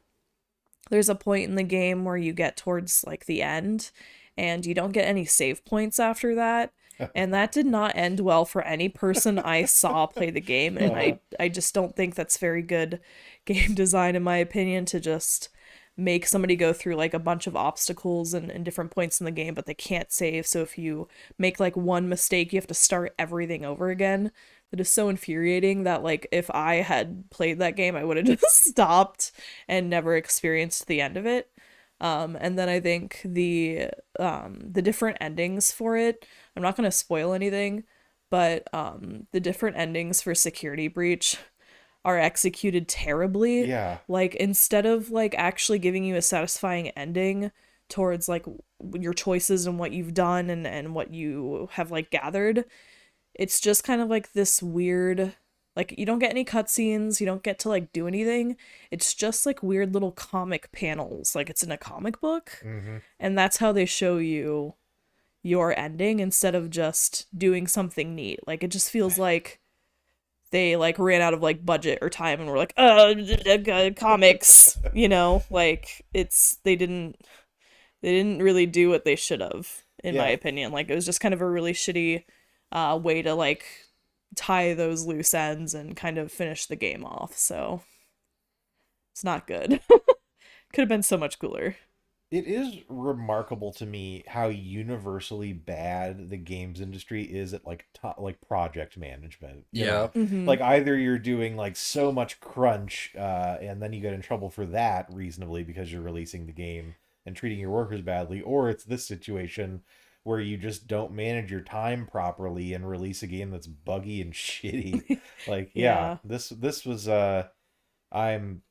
there's a point in the game where you get towards like the end and you don't get any save points after that. And that did not end well for any person I saw play the game. And I just don't think that's very good game design, in my opinion, to just make somebody go through like a bunch of obstacles and different points in the game, but they can't save. So if you make like one mistake, you have to start everything over again. That is so infuriating that like if I had played that game, I would have just stopped and never experienced the end of it. And then I think the different endings for it, I'm not gonna spoil anything, but the different endings for Security Breach are executed terribly. Yeah. Like instead of like actually giving you a satisfying ending towards like your choices and what you've done and what you have like gathered, it's just kind of like this weird, like you don't get any cutscenes, you don't get to like do anything. It's just like weird little comic panels, like it's in a comic book, Hmm. and that's how they show you your ending instead of just doing something neat. Like it just feels like they like ran out of like budget or time and were like, comics, you know, like it's they didn't really do what they should have, in my Yeah. opinion. Like it was just kind of a really shitty way to like tie those loose ends and kind of finish the game off. So it's not good. Could have been so much cooler. It is remarkable to me how universally bad the games industry is at like like project management. You Yeah. know, Mm-hmm. like either you're doing like so much crunch, and then you get in trouble for that reasonably because you're releasing the game and treating your workers badly, or it's this situation where you just don't manage your time properly and release a game that's buggy and shitty. Like, yeah, Yeah. this was I'm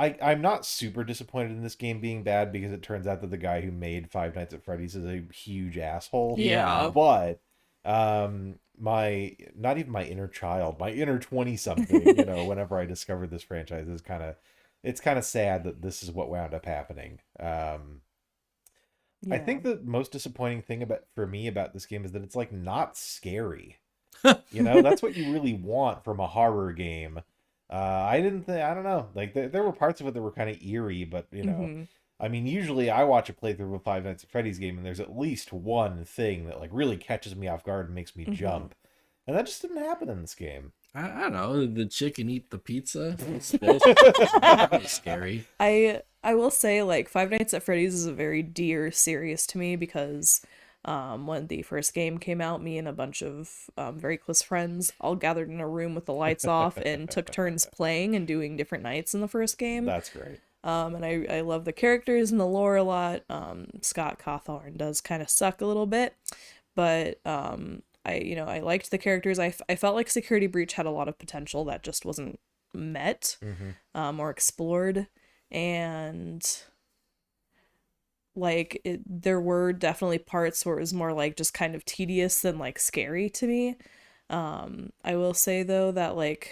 I'm not super disappointed in this game being bad because it turns out that the guy who made Five Nights at Freddy's is a huge asshole. Yeah. But my not even my inner child, my inner 20 something, you know, whenever I discovered this franchise is kind of it's kind of sad that this is what wound up happening. I Yeah. think the most disappointing thing about for me about this game is that it's like not scary. You know, that's what you really want from a horror game. I didn't think, I don't know, like there were parts of it that were kind of eerie, but you know, Mm-hmm. I mean, usually I watch a playthrough of a Five Nights at Freddy's game and there's at least one thing that like really catches me off guard and makes me Mm-hmm. jump. And that just didn't happen in this game. I don't know. The chicken eat the pizza. It's supposed to be scary. I will say like Five Nights at Freddy's is a very dear series to me because when the first game came out, me and a bunch of very close friends all gathered in a room with the lights off and took turns playing and doing different nights in the first game. That's great. And I love the characters and the lore a lot. Scott Cawthorn does kind of suck a little bit, but I liked the characters. I felt like Security Breach had a lot of potential that just wasn't met Hmm. or explored, and like there were definitely parts where it was more like just kind of tedious than like scary to me. I will say though that like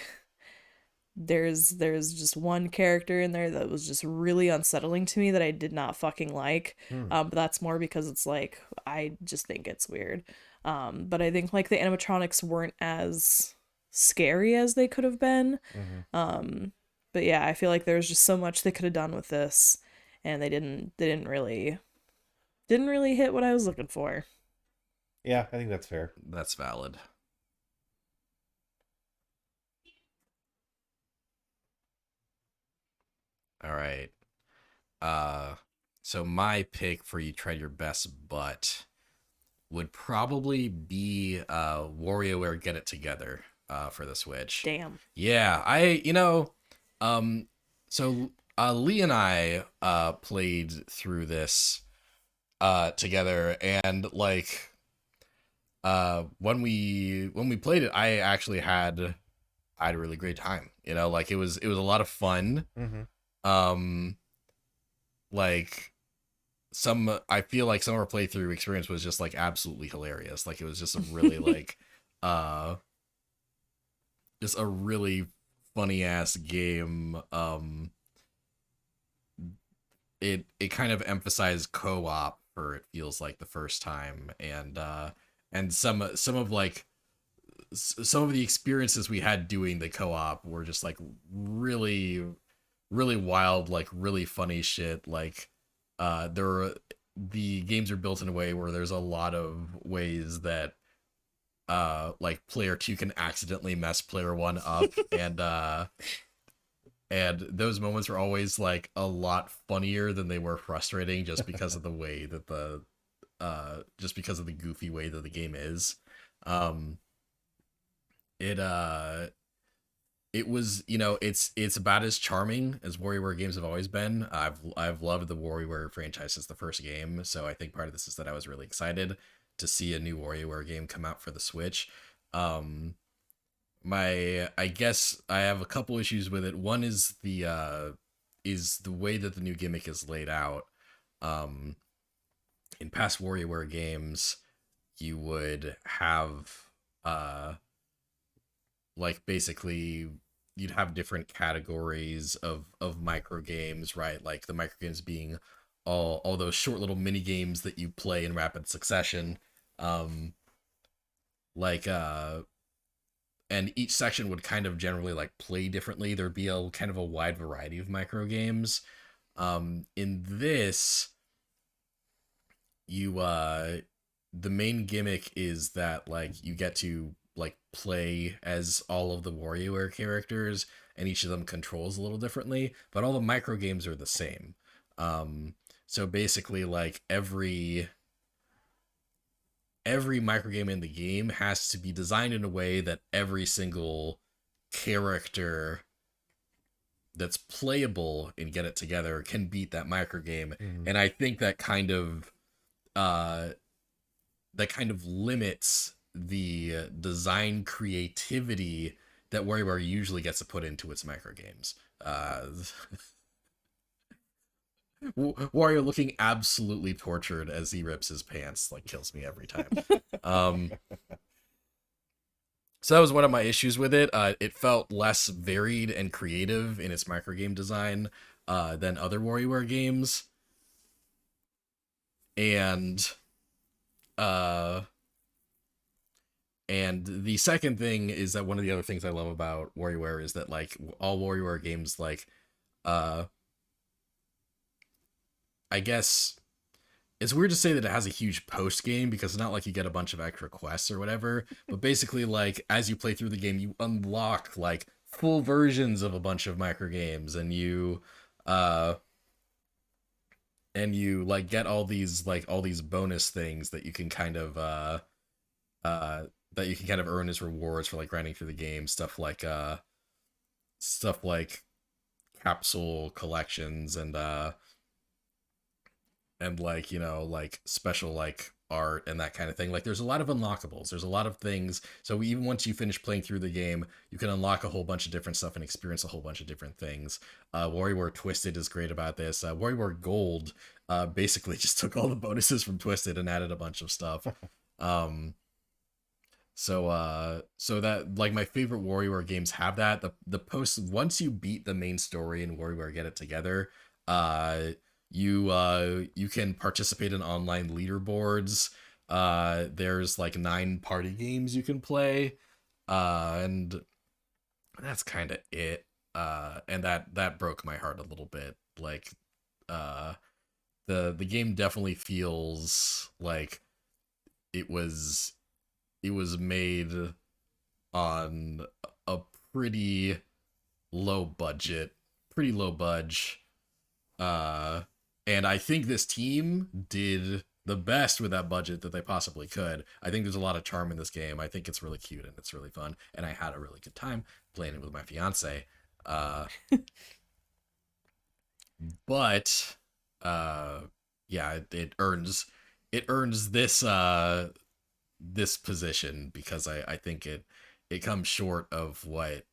there's just one character in there that was just really unsettling to me that I did not fucking like. Hmm. But that's more because it's like I just think it's weird. But I think like the animatronics weren't as scary as they could have been. Hmm. But yeah, I feel like there's just so much they could have done with this, and they didn't really hit what I was looking for. Yeah, I think that's fair. That's valid. All right. Uh, so my pick for you try your best, but would probably be WarioWare Get It Together for the Switch. Damn. Yeah, um so Lee and I played through this together, and like when we played it, I had a really great time. Like it was a lot of fun. Mm-hmm. Um like I feel like some of our playthrough experience was just like absolutely hilarious. Like it was just a really like uh just a really funny ass game. It kind of emphasized co-op for it feels like the first time, and some of like some of the experiences we had doing the co-op were just like really really wild, like really funny shit. Like the games are built in a way where there's a lot of ways that like player 2 can accidentally mess player 1 up, and those moments were always like a lot funnier than they were frustrating, just because of the way that the just because of the goofy way that the game is. um it it was, it's about as charming as WarioWare games have always been. I've loved the WarioWare franchise since the first game, so I think part of this is that I was really excited to see a new WarioWare game come out for the Switch. um I guess I have a couple issues with it. One is the way that the new gimmick is laid out. Um, in past WarioWare games, you would have like basically you'd have different categories of micro games, right? Like the micro games being all those short little mini games that you play in rapid succession. Um, like and each section would kind of generally like play differently. There'd be a kind of a wide variety of micro games. In this, you the main gimmick is that like you get to like play as all of the WarioWare characters, and each of them controls a little differently, but all the micro games are the same. So basically, like every micro game in the game has to be designed in a way that every single character that's playable and Get It Together can beat that micro game. Mm-hmm. And I think uh that kind of limits the design creativity that WarioWare usually gets to put into its micro games. Wario looking absolutely tortured as he rips his pants like kills me every time. um So that was one of my issues with it. It felt less varied and creative in its micro game design than other WarioWare games. And uh, and the second thing is that one of the other things I love about WarioWare is that like all WarioWare games, like uh, I guess it's weird to say that it has a huge post game because it's not like you get a bunch of extra quests or whatever, but basically like as you play through the game, you unlock like full versions of a bunch of micro games, uh and you like get all these bonus things that you can kind of uh that you can kind of earn as rewards for like grinding through the game, stuff like capsule collections, and like like special like art and that kind of thing. Like there's a lot of unlockables, there's a lot of things, so even once you finish playing through the game, you can unlock a whole bunch of different stuff and experience a whole bunch of different things. WarioWare Twisted is great about this. WarioWare Gold basically just took all the bonuses from Twisted and added a bunch of stuff. um so that like my favorite WarioWare games have that. The post, once you beat the main story in WarioWare Get It Together, uh you can participate in online leaderboards. There's like 9 party games you can play. And that's kind of it. And that broke my heart a little bit. Like uh the game definitely feels like it was made on a pretty low budget, pretty low budge. And I think this team did the best with that budget that they possibly could. I think there's a lot of charm in this game. I think it's really cute and it's really fun, and I had a really good time playing it with my fiance. But yeah, it earns this this position because I think it comes short of what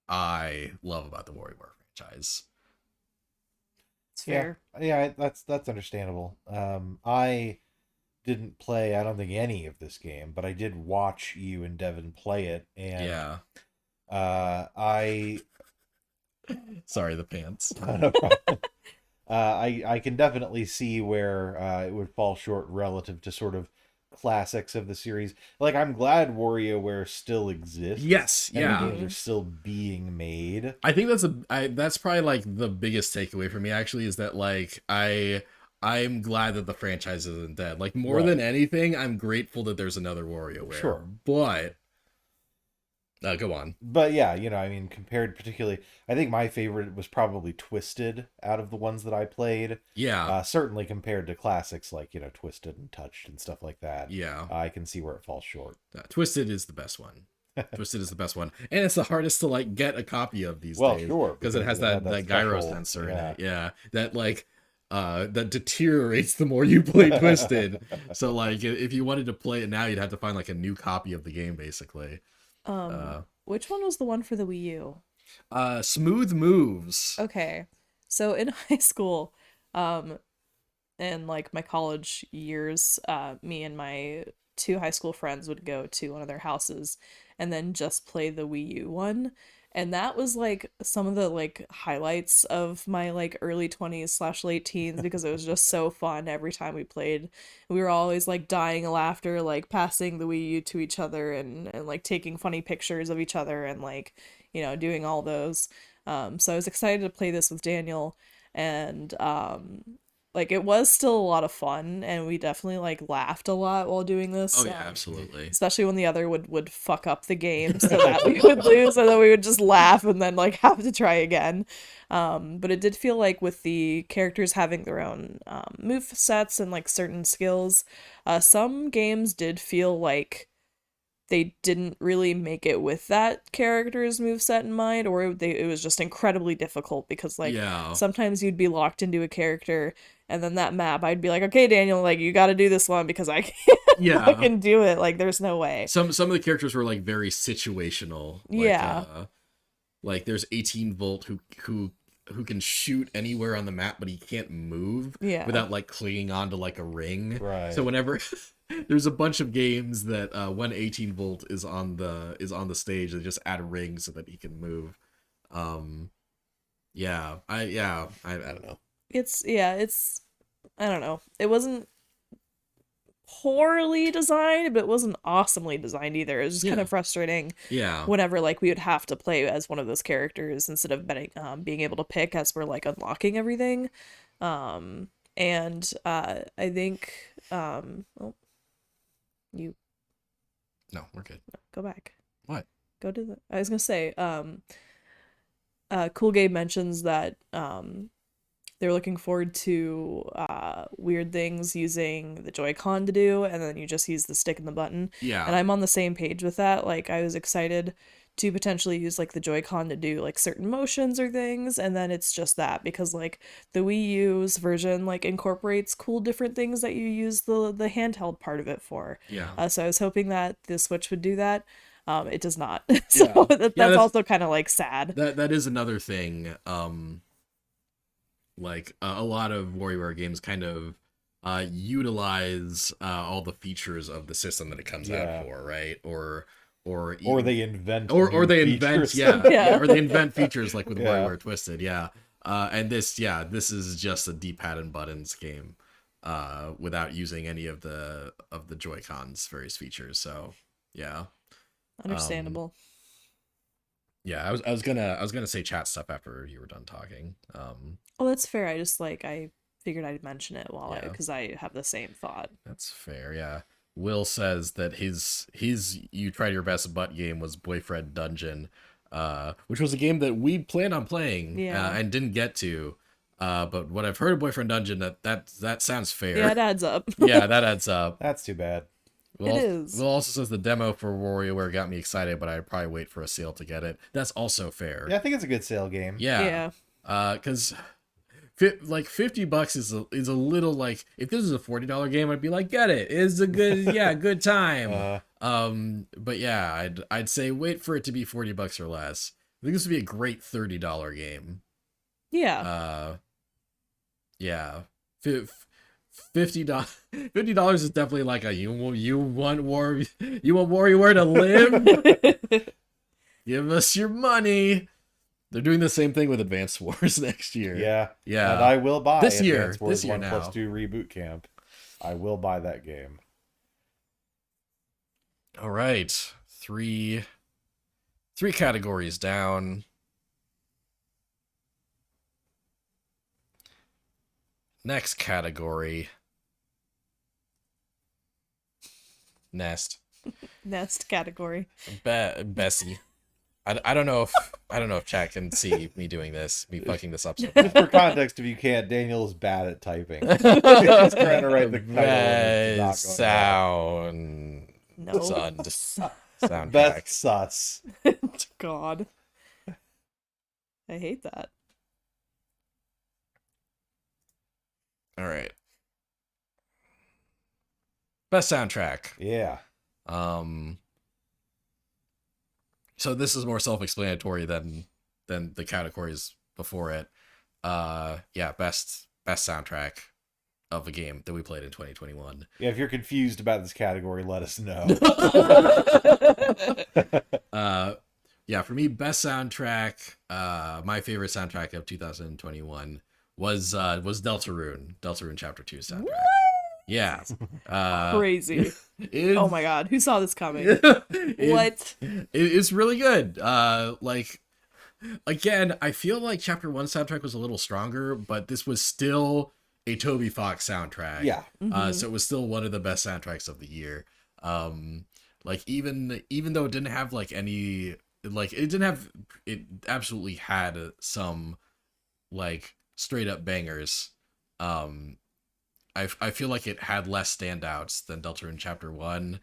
I love about the WarioWare franchise. It's fair. Yeah, that's understandable. I didn't play, I don't think, any of this game, but I did watch you and Devin play it, and Yeah. I Sorry, the pants. no problem. I can definitely see where it would fall short relative to sort of classics of the series. Like, I'm glad WarioWare still exists. Yes, And yeah. the games are still being made. I think that's probably like the biggest takeaway for me actually, is that like I'm glad that the franchise isn't dead. Like, more Right. than anything, I'm grateful that there's another WarioWare. Sure. But go on. But yeah, I mean, compared particularly, I think my favorite was probably Twisted out of the ones that I played. Yeah. Certainly compared to classics like, Twisted and Touched and stuff like that. Yeah. I can see where it falls short. Twisted is the best one. Twisted is the best one, and it's the hardest to like get a copy of these Well, days. sure, because it has that gyro special- sensor yeah. in it. Yeah, that like that deteriorates the more you play Twisted. So like if you wanted to play it now, you'd have to find like a new copy of the game basically. Which one was the one for the Wii U? Smooth Moves. Okay. So in high school, and like my college years, me and my two high school friends would go to one of their houses and then just play the Wii U one. And that was like some of the like highlights of my like early 20s / late teens, because it was just so fun every time we played. We were always like dying of laughter, like passing the Wii U to each other and like taking funny pictures of each other and like, doing all those. So I was excited to play this with Daniel, and like it was still a lot of fun, and we definitely like laughed a lot while doing this. Oh yeah, absolutely. Especially when the other would fuck up the game so that we would lose, and then we would just laugh and then like have to try again. But it did feel like with the characters having their own move sets and like certain skills, some games did feel like they didn't really make it with that character's moveset in mind, or it was just incredibly difficult because like Yeah. sometimes you'd be locked into a character, and then that map I'd be like, okay, Daniel, like you got to do this one because I can't Yeah. fucking do it. Like there's no way. Some of the characters were like very situational. Like, Yeah. Like there's 18 Volt who can shoot anywhere on the map, but he can't move Yeah. without like clinging onto like a ring. Right. So whenever there's a bunch of games that when 18 Volt is on the stage, they just add a ring so that he can move. Yeah. I don't know. It's I don't know. It wasn't poorly designed, but it wasn't awesomely designed either. It was just kind Yeah. of frustrating Yeah. whenever like we would have to play as one of those characters instead of being able to pick as we're like unlocking everything. And I think you No, we're good. go back. What? Go to the I was gonna say, Cool Gabe mentions that they're looking forward to weird things using the Joy-Con to do, and then you just use the stick and the button. Yeah. And I'm on the same page with that. Like, I was excited to potentially use like the Joy-Con to do like certain motions or things, and then it's just that because like the Wii U's version like incorporates cool different things that you use the handheld part of it for. Yeah. So I was hoping that the Switch would do that. It does not. So Yeah. that's that's- also kind of like sad. That is another thing. Like a lot of WarioWare games kind of utilize all the features of the system that it comes Yeah. out for, right? Or They invent or new they invent features. Yeah. or they invent features like with Yeah. WarioWare Twisted, yeah. And this is just a D-pad and buttons game, without using any of the Joy-Cons various features. So yeah. Understandable. Yeah, I was gonna say chat stuff after you were done talking. Oh, that's fair. I just like I figured I'd mention it Yeah. because I have the same thought. That's fair, yeah. Will says that his You Tried Your Best butt game was Boyfriend Dungeon, which was a game that we planned on playing and didn't get to. But what I've heard of Boyfriend Dungeon, that sounds fair. Yeah, it adds up. Yeah, that adds up. That's too bad. It is. Will also says the demo for WarioWare got me excited, but I'd probably wait for a sale to get it. That's also fair. Yeah, I think it's a good sale game. Yeah. Because like $50 is a little like, if this is a $40 game, I'd be like, get it. It's a good good time. But yeah, I'd say wait for it to be $40 or less. I think this would be a great $30 game. Yeah. Yeah. $50 is definitely like a you want WarioWare to live. Give us your money. They're doing the same thing with Advance Wars next year. Yeah. Yeah. And I will buy This year. Advance Wars This year 1 now. + 2 Reboot Camp. I will buy that game. All right. Three categories down. Next category. Nest. Nest category. Bessie. I don't know if chat can see me doing this, me fucking this up so Just for context, if you can't, Daniel is bad at typing. He's trying to write the title and it's not going No. soundtrack. Best sus. God. I hate that. All right. Best soundtrack. Yeah. So this is more self-explanatory than the categories before it. Yeah, best soundtrack of a game that we played in 2021. Yeah, if you're confused about this category, let us know. Yeah, for me, best soundtrack, my favorite soundtrack of 2021 was Deltarune Chapter 2 soundtrack. Woo! Yeah. Crazy. Oh my god, who saw this coming? What? It's really good. Like, again, I feel like Chapter 1 soundtrack was a little stronger, but this was still a Toby Fox soundtrack. Yeah. So it was still one of the best soundtracks of the year. Like even though it didn't have like any, like it absolutely had some like straight up bangers. I feel like it had less standouts than Deltarune Chapter 1.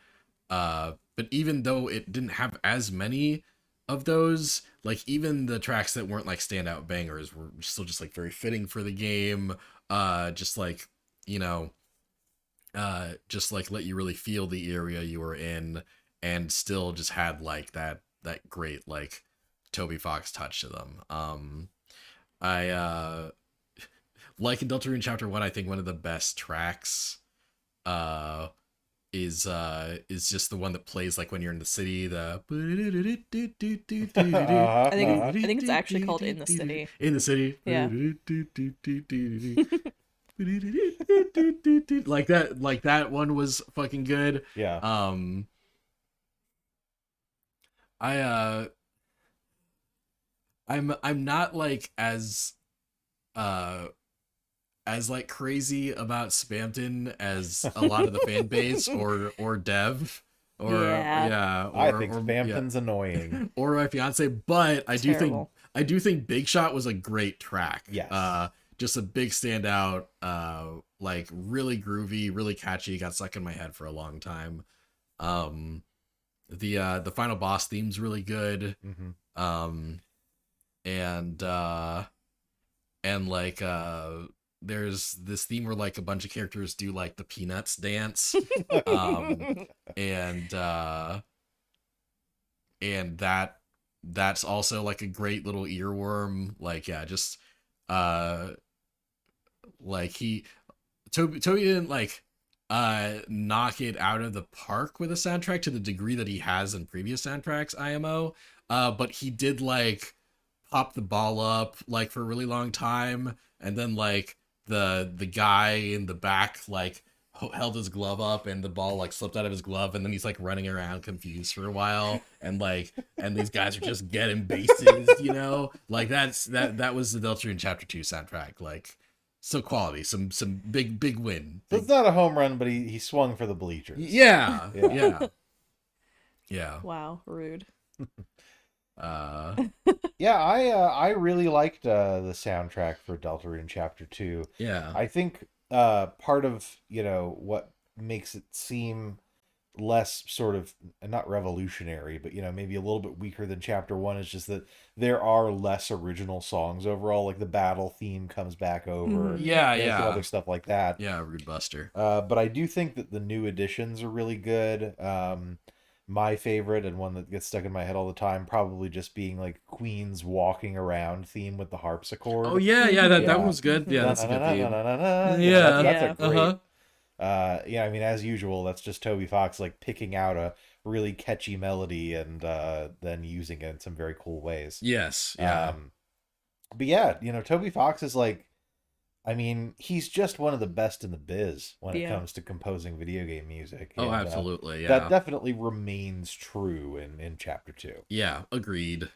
But even though it didn't have as many of those, like even the tracks that weren't like standout bangers were still just like very fitting for the game. Just like, you know, just like let you really feel the area you were in, and still just had like that great like Toby Fox touch to them. Like in Deltarune Chapter 1, I think one of the best tracks is just the one that plays like when you're in the city, the I think it's actually called In the City. In the City. Yeah. Like that one was fucking good. Yeah. I'm not like as like crazy about Spamton as a lot of the fan base or Dev or I think Spamton's annoying. Or my fiance, but I Terrible. do think Big Shot was a great track. Yes. Just a big standout, like really groovy, really catchy, got stuck in my head for a long time. The final boss theme's really good. Mm-hmm. And like there's this theme where like a bunch of characters do like the Peanuts dance. And that's also like a great little earworm. Like, yeah, just like Toby didn't like knock it out of the park with a soundtrack to the degree that he has in previous soundtracks, IMO. But he did like pop the ball up like for a really long time, and then like the guy in the back like held his glove up and the ball like slipped out of his glove, and then he's like running around confused for a while, and these guys are just getting bases, you know, like that was the Deltarune Chapter 2 soundtrack, like So quality, some big win. So it's not a home run, but he swung for the bleachers. Yeah, Yeah. yeah, yeah. Wow, rude. Uh, Yeah, I really liked the soundtrack for Deltarune Chapter 2. yeah. I think part of, what makes it seem less sort of not revolutionary, but maybe a little bit weaker than Chapter 1 is just that there are less original songs overall. Like the battle theme comes back over. Yeah, There's some yeah. other stuff like that. Yeah, Rude Buster. But I do think that the new additions are really good. My favorite and one that gets stuck in my head all the time, probably just being like Queen's walking around theme with the harpsichord. Oh yeah, that Yeah. one was good. Yeah, that's a good theme. Yeah, Yeah. that's a great. Uh-huh. I mean, as usual, that's just Toby Fox like picking out a really catchy melody and then using it in some very cool ways. Yes. Yeah. But yeah, Toby Fox is like, I mean, he's just one of the best in the biz when it Yeah. comes to composing video game music. Oh, And, absolutely. Yeah. that definitely remains true in Chapter 2. Yeah. Agreed.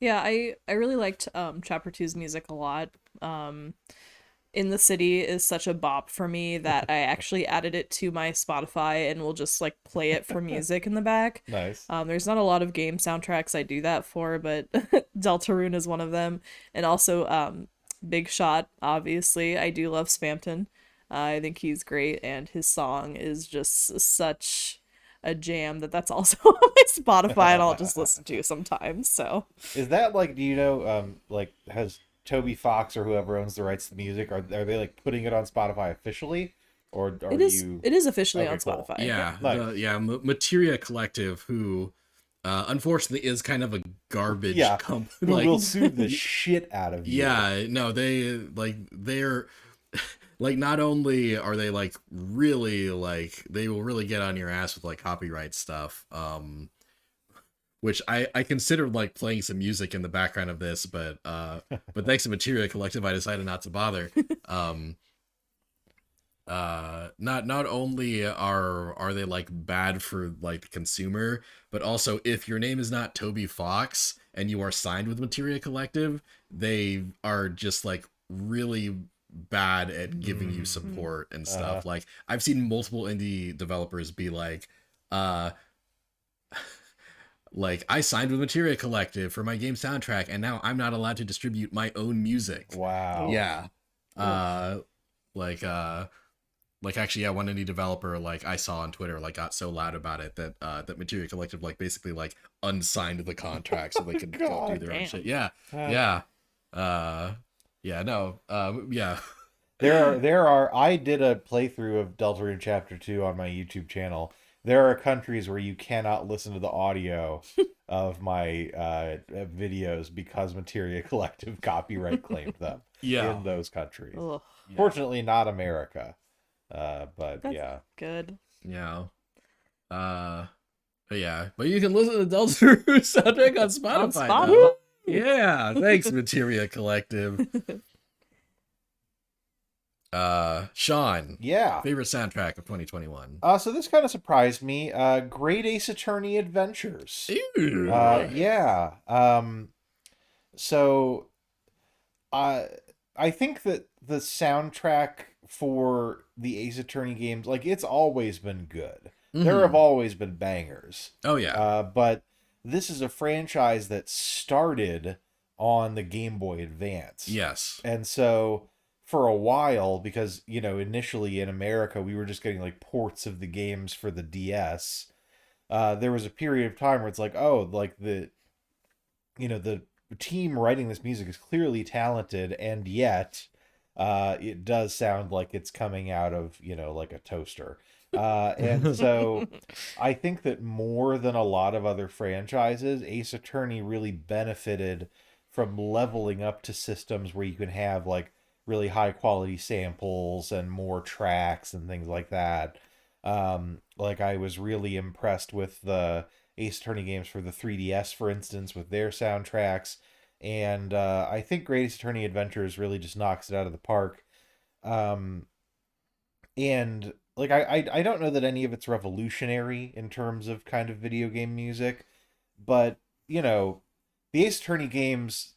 Yeah, I really liked Chapter 2's music a lot. In the City is such a bop for me that I actually added it to my Spotify and will just like play it for music in the back. Nice. There's not a lot of game soundtracks I do that for, but Deltarune is one of them. And also Big Shot, obviously. I do love Spamton. I think he's great, and his song is just such a jam that's also on my Spotify and I'll just listen to sometimes. So Is that like, do you know, like, has Toby Fox or whoever owns the rights to the music, are they like putting it on Spotify officially? Or are it is you... it is officially Okay, on cool. Spotify. Yeah. Nice. Materia Collective, who unfortunately is kind of a garbage Yeah. company. Who Like, will sue the shit out of you. yeah, no, they're like, not only are they like really like, they will really get on your ass with like copyright stuff, which I considered like playing some music in the background of this, but thanks to Materia Collective I decided not to bother. Not only are they like bad for like the consumer, but also if your name is not Toby Fox and you are signed with Materia Collective, they are just like really bad at giving you support and stuff. Like, I've seen multiple indie developers be like, like, I signed with Materia Collective for my game soundtrack and now I'm not allowed to distribute my own music. Wow. Yeah. Like actually, yeah, one indie developer like I saw on Twitter like got so loud about it that that Materia Collective like basically like unsigned the contract so they could go do their own damn. shit. Yeah. Yeah. No. Yeah. There are I did a playthrough of Deltarune Chapter 2 on my YouTube channel. There are countries where you cannot listen to the audio of my videos because Materia Collective copyright claimed them Yeah. in those countries. Ugh, Fortunately, not America. But that's yeah. good. Yeah. But yeah. But you can listen to Deltarune soundtrack on Spotify. On now. Spotify. Yeah. Thanks, Materia Collective. Sean, Yeah. favorite soundtrack of 2021. So this kind of surprised me. Great Ace Attorney Adventures. Ew. Yeah. So I think that the soundtrack for the Ace Attorney games, like, it's always been good. There have always been bangers. Oh yeah. But this is a franchise that started on the Game Boy Advance. Yes. And so for a while, because, initially in America, we were just getting like ports of the games for the DS. There was a period of time where it's like, oh, like the team writing this music is clearly talented, and yet it does sound like it's coming out of, like a toaster. And so I think that more than a lot of other franchises, Ace Attorney really benefited from leveling up to systems where you can have like really high quality samples and more tracks and things like that. Like, I was really impressed with the Ace Attorney games for the 3DS, for instance, with their soundtracks. And I think Great Ace Attorney Adventures really just knocks it out of the park. And like, I don't know that any of it's revolutionary in terms of kind of video game music, but the Ace Attorney games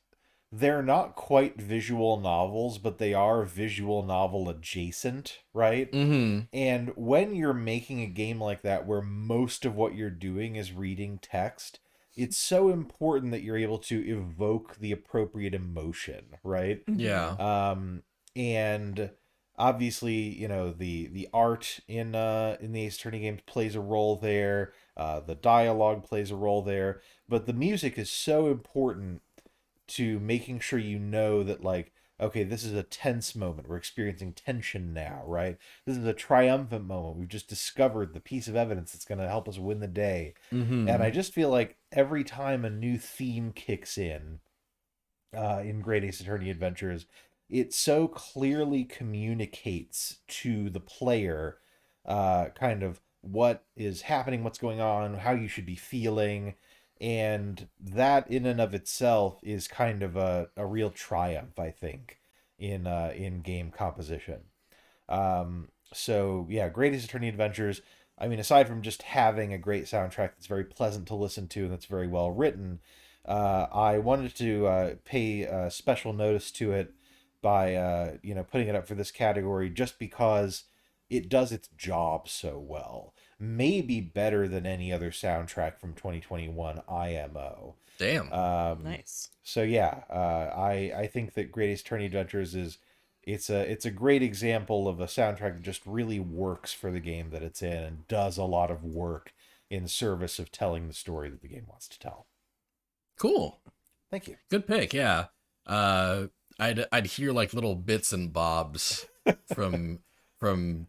they're not quite visual novels, but they are visual novel adjacent, right? Mm-hmm. And when you're making a game like that, where most of what you're doing is reading text, it's so important that you're able to evoke the appropriate emotion, right? Mhm. Yeah. And obviously, the art in the Ace Attorney games plays a role there. The dialogue plays a role there, but the music is so important to making sure you know that, like, okay, this is a tense moment. We're experiencing tension now, right? This is a triumphant moment. We've just discovered the piece of evidence that's going to help us win the day. And Mm-hmm. I just feel like every time a new theme kicks in Great Ace Attorney Adventures, it so clearly communicates to the player kind of what is happening, what's going on, how you should be feeling. And that in and of itself is kind of a real triumph, I think, in game composition. So yeah, Great Ace Attorney Adventures. I mean, aside from just having a great soundtrack that's very pleasant to listen to and that's very well written, I wanted to pay special notice to it by putting it up for this category just because it does its job so well. Maybe better than any other soundtrack from 2021 IMO. Damn. Nice. So yeah, I think that Great Ace Attorney Adventures is it's a great example of a soundtrack that just really works for the game that it's in and does a lot of work in service of telling the story that the game wants to tell. Cool. Thank you. Good pick. Yeah. Uh, I'd hear like little bits and bobs from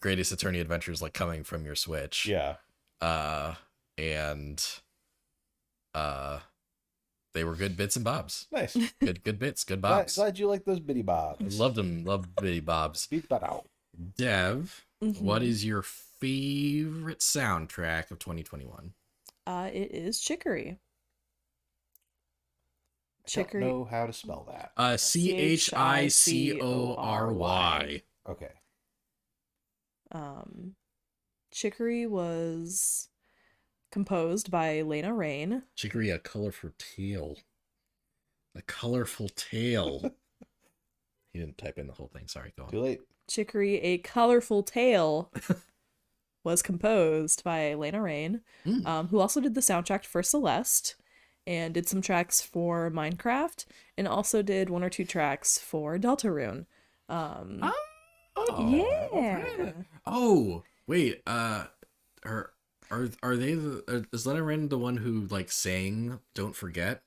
Greatest Attorney Adventures like coming from your Switch. Yeah. And uh, they were good bits and bobs. Nice. Good bits. Good glad, bobs. glad you like those bitty bobs. Loved them. Loved bitty bobs. Beat that out. Dev, what Mhm. is your favorite soundtrack of 2021? It is Chicory. I don't Chicory. know how to spell that. CHICORY. Okay. Chicory was composed by Lena Rain. Chicory, a colorful tale. A colorful tale. He didn't type in the whole thing. Sorry, go Too on. late. Chicory, a colorful tale, was composed by Lena Rain, who also did the soundtrack for Celeste and did some tracks for Minecraft, and also did one or two tracks for Deltarune. Oh, Yeah. Oh, wait. Are they is Lena Rain the one who like sang "Don't Forget,"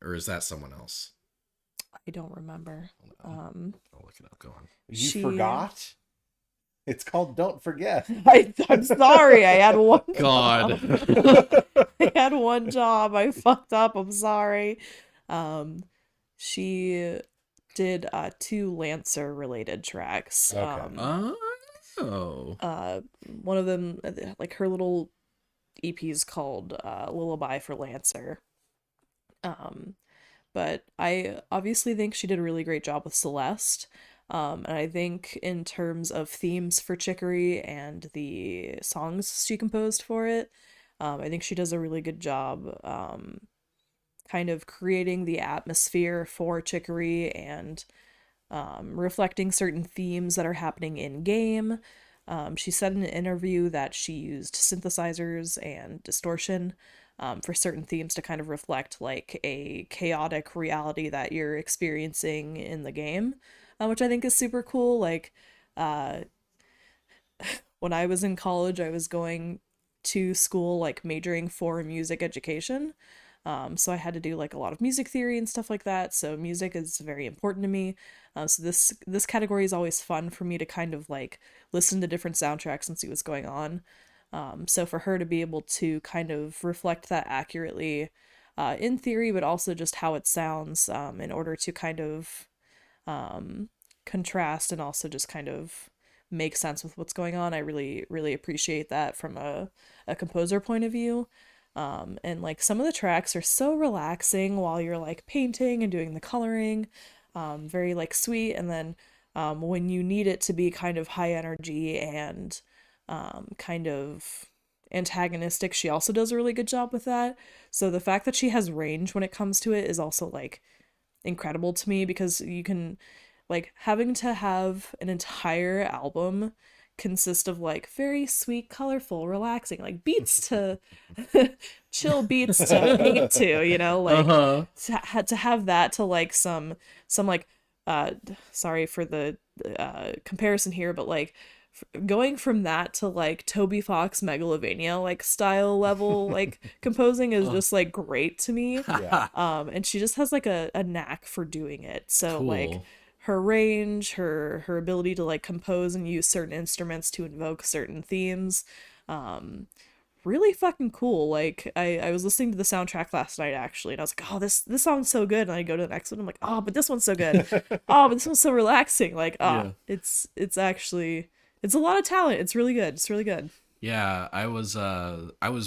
or is that someone else? I don't remember. I'll look it up. Go on. You She- forgot? It's called Don't Forget. I'm sorry. I had one God. job. I had one job. I fucked up. I'm sorry. She did two Lancer related tracks. Okay. Oh. One of them, like her little EP is called Lullaby for Lancer. But I obviously think she did a really great job with Celeste. And I think in terms of themes for Chicory and the songs she composed for it, I think she does a really good job kind of creating the atmosphere for Chicory and reflecting certain themes that are happening in game. She said in an interview that she used synthesizers and distortion for certain themes to kind of reflect like a chaotic reality that you're experiencing in the game, which I think is super cool. Like, when I was in college, I was going to school like majoring for music education. So I had to do like a lot of music theory and stuff like that. So music is very important to me. So this category is always fun for me to kind of like listen to different soundtracks and see what's going on. So for her to be able to kind of reflect that accurately in theory, but also just how it sounds in order to kind of contrast and also just kind of make sense with what's going on. I really, really appreciate that from a composer point of view. And like some of the tracks are so relaxing while you're like painting and doing the coloring, very like sweet. And then when you need it to be kind of high energy and kind of antagonistic, she also does a really good job with that. So the fact that she has range when it comes to it is also like incredible to me, because you can, like, having to have an entire album consist of like very sweet, colorful, relaxing, like beats to chill beats to paint to, you know, like Uh-huh. to have that to like some like sorry for the comparison here, but like going from that to like Toby Fox Megalovania like style level like composing is just like great to me. Yeah. And she just has like a knack for doing it. So like Cool. her range, her ability to like compose and use certain instruments to invoke certain themes, really fucking cool. Like I was listening to the soundtrack last night actually, and I was like, oh, this song's so good. And I go to the next one, I'm like, oh, but this one's so good. Oh, but this one's so relaxing. Like, Yeah. it's actually, it's a lot of talent. It's really good. It's really good. Yeah, I was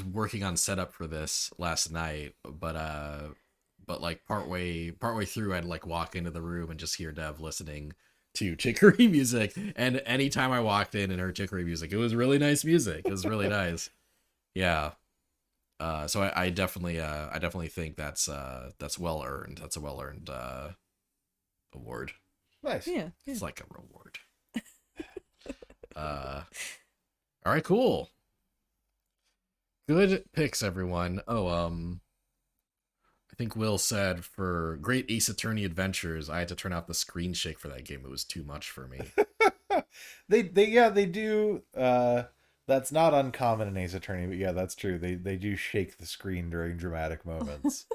working on setup for this last night, but like partway through I'd like walk into the room and just hear Dev listening to Chicory music, and anytime I walked in and heard Chicory music, it was really nice music. It was really nice. Yeah. So I definitely think that's well earned. That's a well earned award. Nice. Yeah. It's like a reward. All right, cool. Good picks, everyone. Oh, I think Will said for Great Ace Attorney Adventures, I had to turn off the screen shake for that game. It was too much for me. They do. That's not uncommon in Ace Attorney, but yeah, that's true. They do shake the screen during dramatic moments.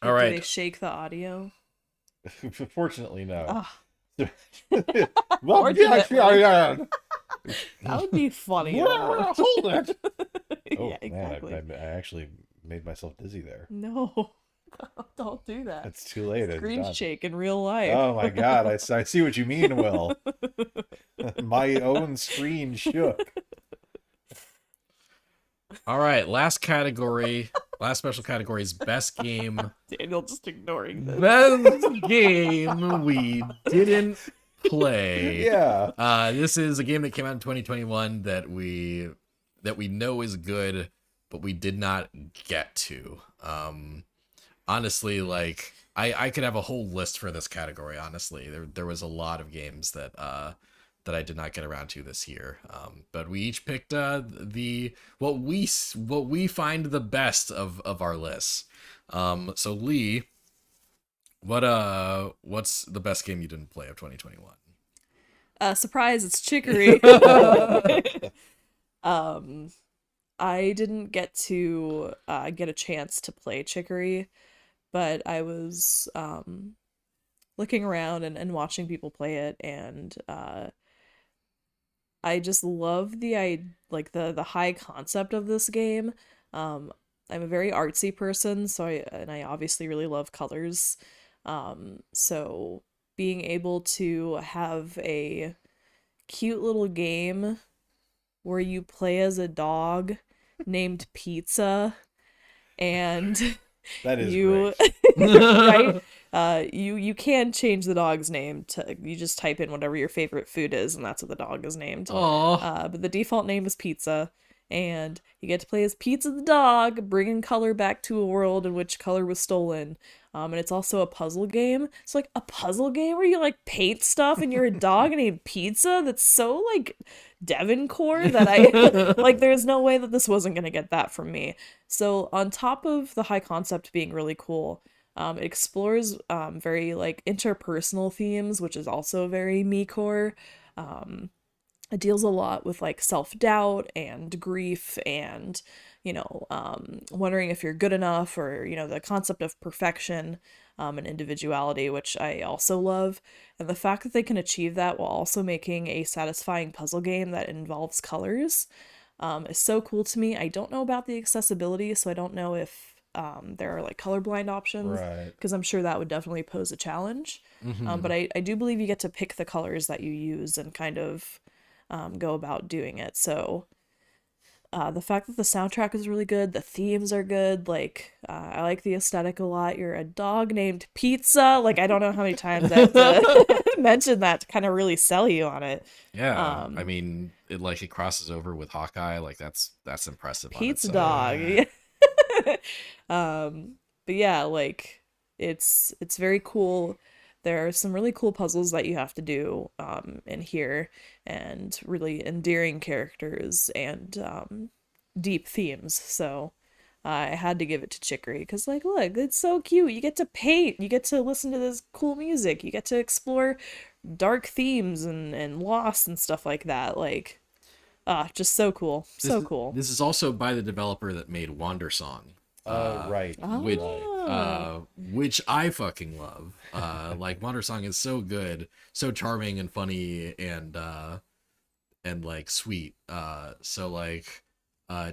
All Do right. they shake the audio? Fortunately, no. Ah, Well, yeah, Fortunately. yeah. that would be funny. Hold it. Oh Yeah, man, exactly. I actually made myself dizzy there. No, don't do that. It's too late. It's Screen done. shake in real life. Oh my god, I see what you mean, Will. My own screen shook. All right, last special category is best game. Daniel just ignoring this. Best game we didn't play. Yeah. This is a game that came out in 2021 that we know is good, but we did not get to. Honestly, like I could have a whole list for this category. Honestly, there was a lot of games that I did not get around to this year. But we each picked what we find the best of our lists. So Lee, what's the best game you didn't play of 2021? Surprise, it's Chicory. I didn't get to get a chance to play Chicory, but I was looking around and watching people play it, and I just love the high concept of this game. I'm a very artsy person, so I obviously really love colors. So being able to have a cute little game where you play as a dog named Pizza, and That is you great. right, you can change the dog's name to, you just type in whatever your favorite food is, and that's what the dog is named. Oh, But the default name is Pizza, and you get to play as Pizza the dog, bringing color back to a world in which color was stolen. And it's also a puzzle game. It's like a puzzle game where you like paint stuff and you're a dog named Pizza. That's so like Devoncore that I like, there's no way that this wasn't gonna get that from me. So on top of the high concept being really cool, it explores very like interpersonal themes, which is also very me-core. It deals a lot with like self-doubt and grief and, wondering if you're good enough, or, the concept of perfection and individuality, which I also love. And the fact that they can achieve that while also making a satisfying puzzle game that involves colors is so cool to me. I don't know about the accessibility, so I don't know if there are like colorblind options, Right. because I'm sure that would definitely pose a challenge. But I do believe you get to pick the colors that you use and kind of go about doing it. So the fact that the soundtrack is really good, the themes are good, like I like the aesthetic a lot. You're a dog named Pizza. Like, I don't know how many times I have to mention that to kind of really sell you on it. yeah. I mean, it crosses over with Hawkeye. Like that's impressive. on Pizza its own. dog. But yeah, like it's very cool. There are some really cool puzzles that you have to do in here, and really endearing characters and deep themes. So I had to give it to Chicory because, like, look, it's so cute. You get to paint, you get to listen to this cool music, you get to explore dark themes and lost and stuff like that. Like, just so cool, so cool. This is also by the developer that made Wander Song. Right. Which, Ah. which I fucking love. Like Wander Song is so good, so charming and funny and like sweet. So like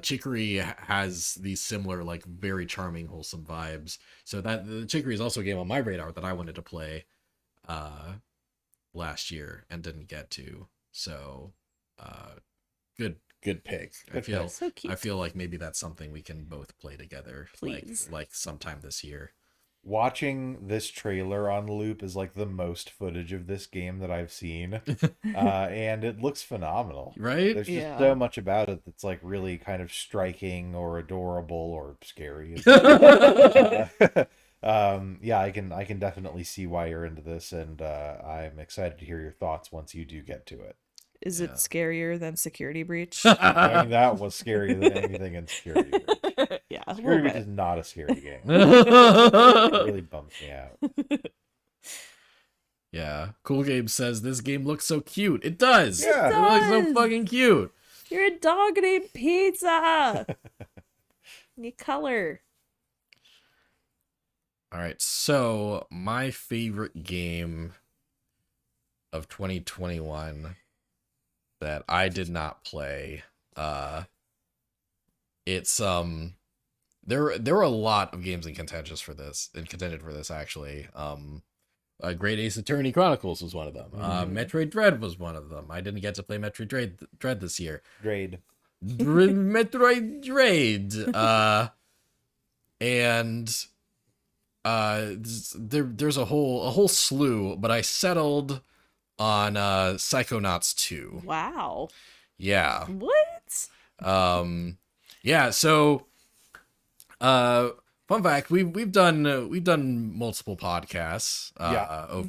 Chicory has these similar like very charming, wholesome vibes. So that the Chicory is also a game on my radar that I wanted to play last year and didn't get to. So good pick. I Good feel pick. So cute. I feel like maybe that's something we can both play together, Please. like sometime this year. Watching this trailer on loop is like the most footage of this game that I've seen. And it looks phenomenal. Right? There's just Yeah. so much about it that's like really kind of striking or adorable or scary. Yeah, I can definitely see why you're into this, and I'm excited to hear your thoughts once you do get to it. Is it Yeah. scarier than Security Breach? I mean, that was scarier than anything in Security Breach. Yeah, a Security little Breach bit. is not a scary game. It really bums me out. Yeah. Cool Game says this game looks so cute. It does. Yeah. It looks so does. fucking cute. You're a dog named Pizza. You color. All right. So, my favorite game of 2021 that I did not play, it's there were a lot of games in contended for this actually. Great Ace Attorney Chronicles was one of them. Metroid Dread was one of them. I didn't get to play Metroid Dread this year. Grade. Metroid Dread. And there's a whole slew, but I settled on Psychonauts 2. Wow. Yeah. What? Yeah, so fun fact, we've done multiple podcasts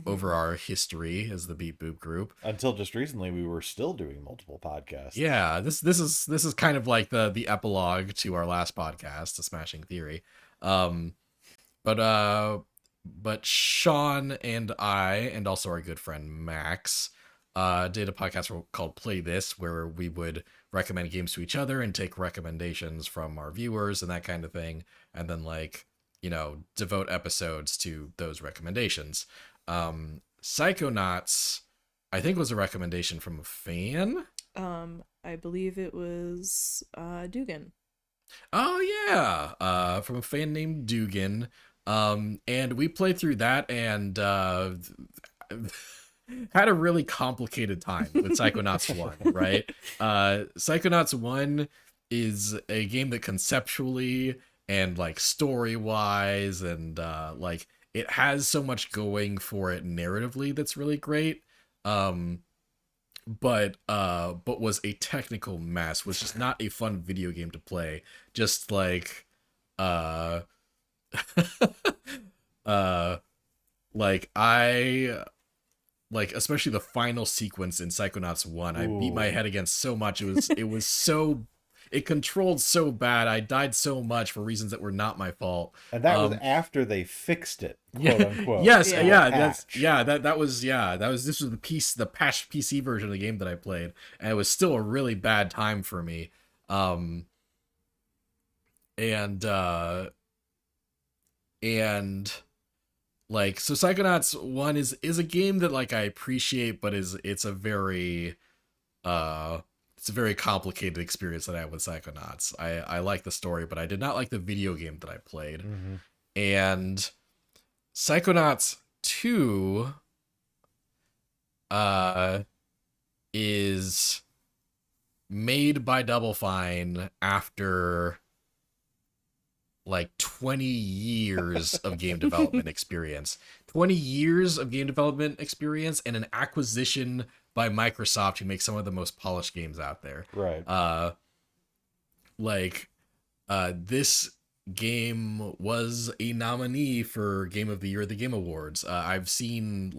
over our history as the Beat Boop group. Until just recently we were still doing multiple podcasts. Yeah, this is kind of like the epilogue to our last podcast, The Smashing Theory. But Sean and I, and also our good friend Max, did a podcast called Play This, where we would recommend games to each other and take recommendations from our viewers and that kind of thing, and then devote episodes to those recommendations. Psychonauts, I think, was a recommendation from a fan. I believe it was Dugan. Oh yeah, from a fan named Dugan. And we played through that and had a really complicated time with Psychonauts 1, right? Psychonauts 1 is a game that conceptually and like story-wise and like it has so much going for it narratively that's really great. But was a technical mess, was just not a fun video game to play. Just like especially the final sequence in Psychonauts 1, I beat my head against so much. It controlled so bad. I died so much for reasons that were not my fault. And that was after they fixed it, quote unquote. Yes, Yeah. that was the patched PC version of the game that I played, and it was still a really bad time for me. And like, so Psychonauts 1 is a game that like I appreciate, but it's a very complicated experience that I had with Psychonauts. I like the story, but I did not like the video game that I played. Mm-hmm. And Psychonauts 2 is made by Double Fine after like 20 years of game development experience. 20 years of game development experience and an acquisition by Microsoft who makes some of the most polished games out there. Right. This game was a nominee for Game of the Year at the Game Awards. I've seen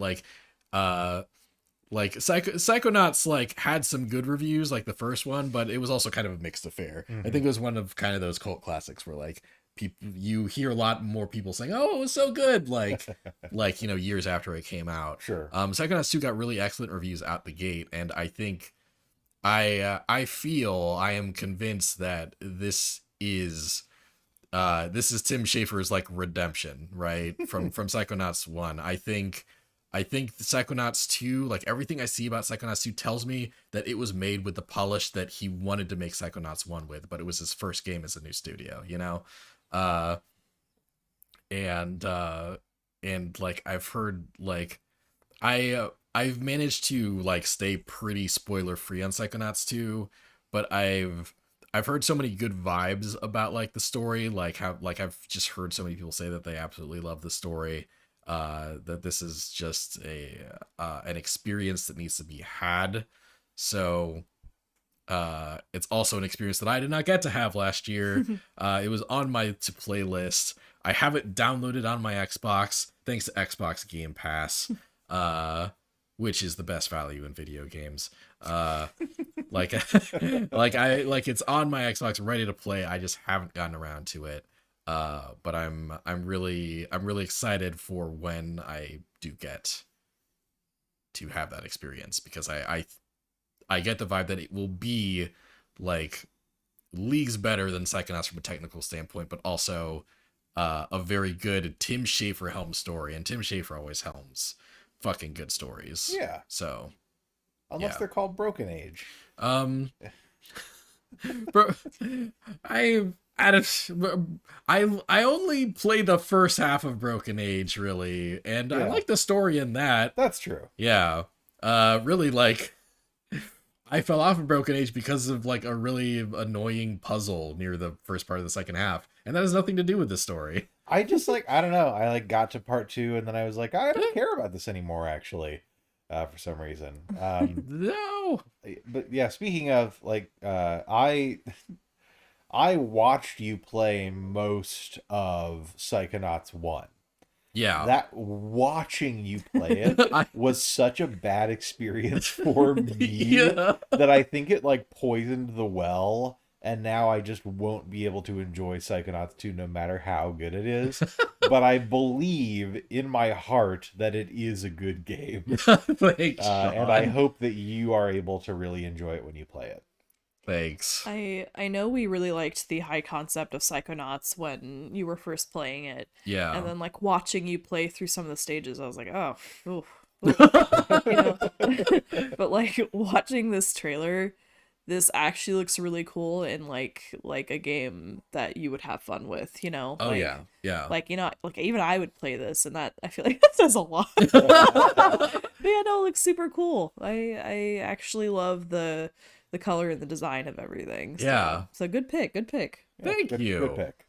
Psychonauts like had some good reviews, like the first one, but it was also kind of a mixed affair. I think it was one of kind of those cult classics where like people, you hear a lot more people saying, "Oh, it was so good," like years after it came out. Sure. Psychonauts 2 got really excellent reviews out the gate, and I think I am convinced that this is Tim Schafer's like redemption, right? From Psychonauts 1. I think the Psychonauts 2, like everything I see about Psychonauts 2 tells me that it was made with the polish that he wanted to make Psychonauts 1 with, but it was his first game as a new studio, you know? Uh and like I've heard like I've managed to like stay pretty spoiler free on Psychonauts 2, but I've heard so many good vibes about like the story, like how like I've just heard so many people say that they absolutely love the story, that this is just an experience that needs to be had. So it's also an experience that I did not get to have last year. It was on my to play list. I have it downloaded on my Xbox thanks to Xbox Game Pass, which is the best value in video games. Like like it's on my Xbox ready to play. I just haven't gotten around to it. But I'm really excited for when I do get to have that experience, because I get the vibe that it will be like leagues better than Psychonauts from a technical standpoint, but also a very good Tim Schafer helm story, and Tim Schafer always helms fucking good stories. Yeah. So Unless yeah. they're called Broken Age. Bro, I only played the first half of Broken Age, really, and I Yeah. like the story in that. That's true. Yeah. Really, like, I fell off of Broken Age because of like a really annoying puzzle near the first part of the second half, and that has nothing to do with the story. I just like, I don't know. I like got to part 2 and then I was like, I don't care about this anymore, actually, for some reason. No. But yeah, speaking of like, I watched you play most of Psychonauts 1. Yeah. That watching you play it was such a bad experience for me Yeah. that I think it like poisoned the well, and now I just won't be able to enjoy Psychonauts 2 no matter how good it is. But I believe in my heart that it is a good game. Thanks, And I Sean. hope that you are able to really enjoy it when you play it. Thanks. I know we really liked the high concept of Psychonauts when you were first playing it, Yeah. and then like watching you play through some of the stages, I was like, oh, oof, oof, you know. But like watching this trailer, this actually looks really cool in like a game that you would have fun with, you know. Oh Like, yeah. Yeah. like you know, like even I would play this, and that I feel like that says a lot. But yeah, no, it looks super cool. I actually love the color and the design of everything. Yeah. So good pick, good pick. Yeah, Thank good, you. Good pick.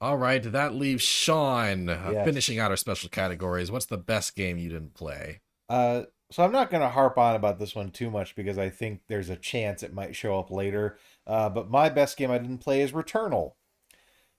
All right, that leaves Sean Yes. finishing out our special categories. What's the best game you didn't play? So I'm not going to harp on about this one too much because I think there's a chance it might show up later. But my best game I didn't play is Returnal.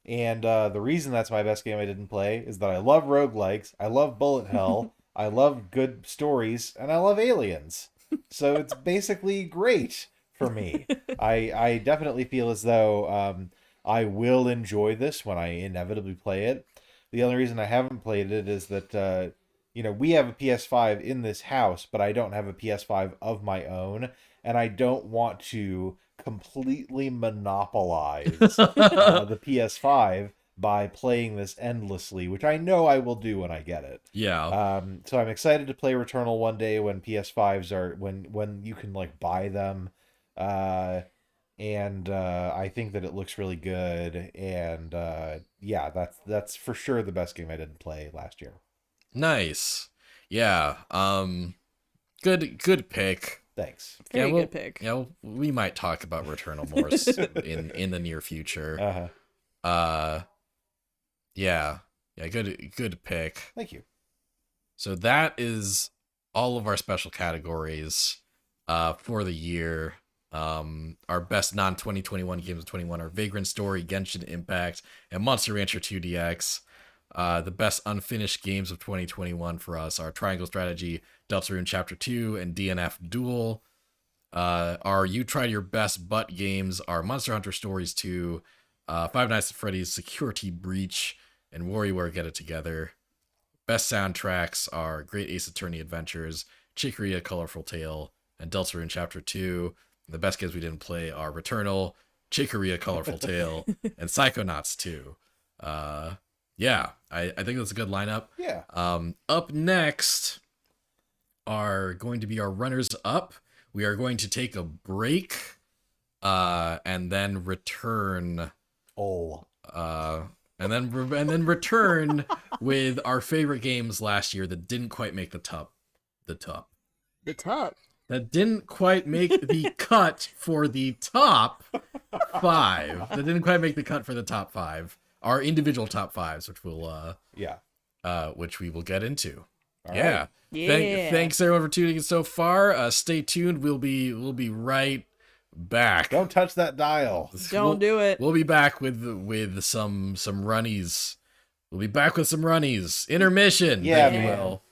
And the reason that's my best game I didn't play is that I love roguelikes, I love bullet hell, I love good stories, and I love aliens. So it's basically great for me. I definitely feel as though I will enjoy this when I inevitably play it. The only reason I haven't played it is that we have a PS5 in this house, but I don't have a PS5 of my own, and I don't want to completely monopolize the PS5 by playing this endlessly, which I know I will do when I get it. Yeah. So I'm excited to play Returnal one day when PS5s are when you can like buy them. And I think that it looks really good, and yeah, that's for sure the best game I didn't play last year. Nice. Yeah. Good pick. Thanks. Very we'll- good pick. Yeah, we might talk about Returnal more in the near future. Uh-huh. Yeah. Yeah, good pick. Thank you. So that is all of our special categories for the year. Our best non-2021 games of 21 are Vagrant Story, Genshin Impact, and Monster Rancher 2DX. The best unfinished games of 2021 for us are Triangle Strategy, Deltarune Chapter 2, and DNF Duel. Our You Tried Your Best But games are Monster Hunter Stories 2, Five Nights at Freddy's Security Breach, and WarioWare Get It Together. Best soundtracks are Great Ace Attorney Adventures, Chicory A Colorful Tale, and Deltarune Chapter 2. The best games we didn't play are Returnal, Chicory A Colorful Tale, and Psychonauts 2. Yeah, I think that's a good lineup. Yeah. Up next are going to be our runners up. We are going to take a break and then return and then return with our favorite games last year that didn't quite make the top. That didn't quite make the cut for the top 5. That didn't quite make the cut for the top 5. Our individual top 5s, which we'll which we will get into. All yeah. right. Yeah. Thanks everyone for tuning in so far. Stay tuned. We'll be right back. Don't touch that dial. Don't do it. We'll be back with some runnies. We'll be back with some runnies. Intermission. Yeah, if you man. will.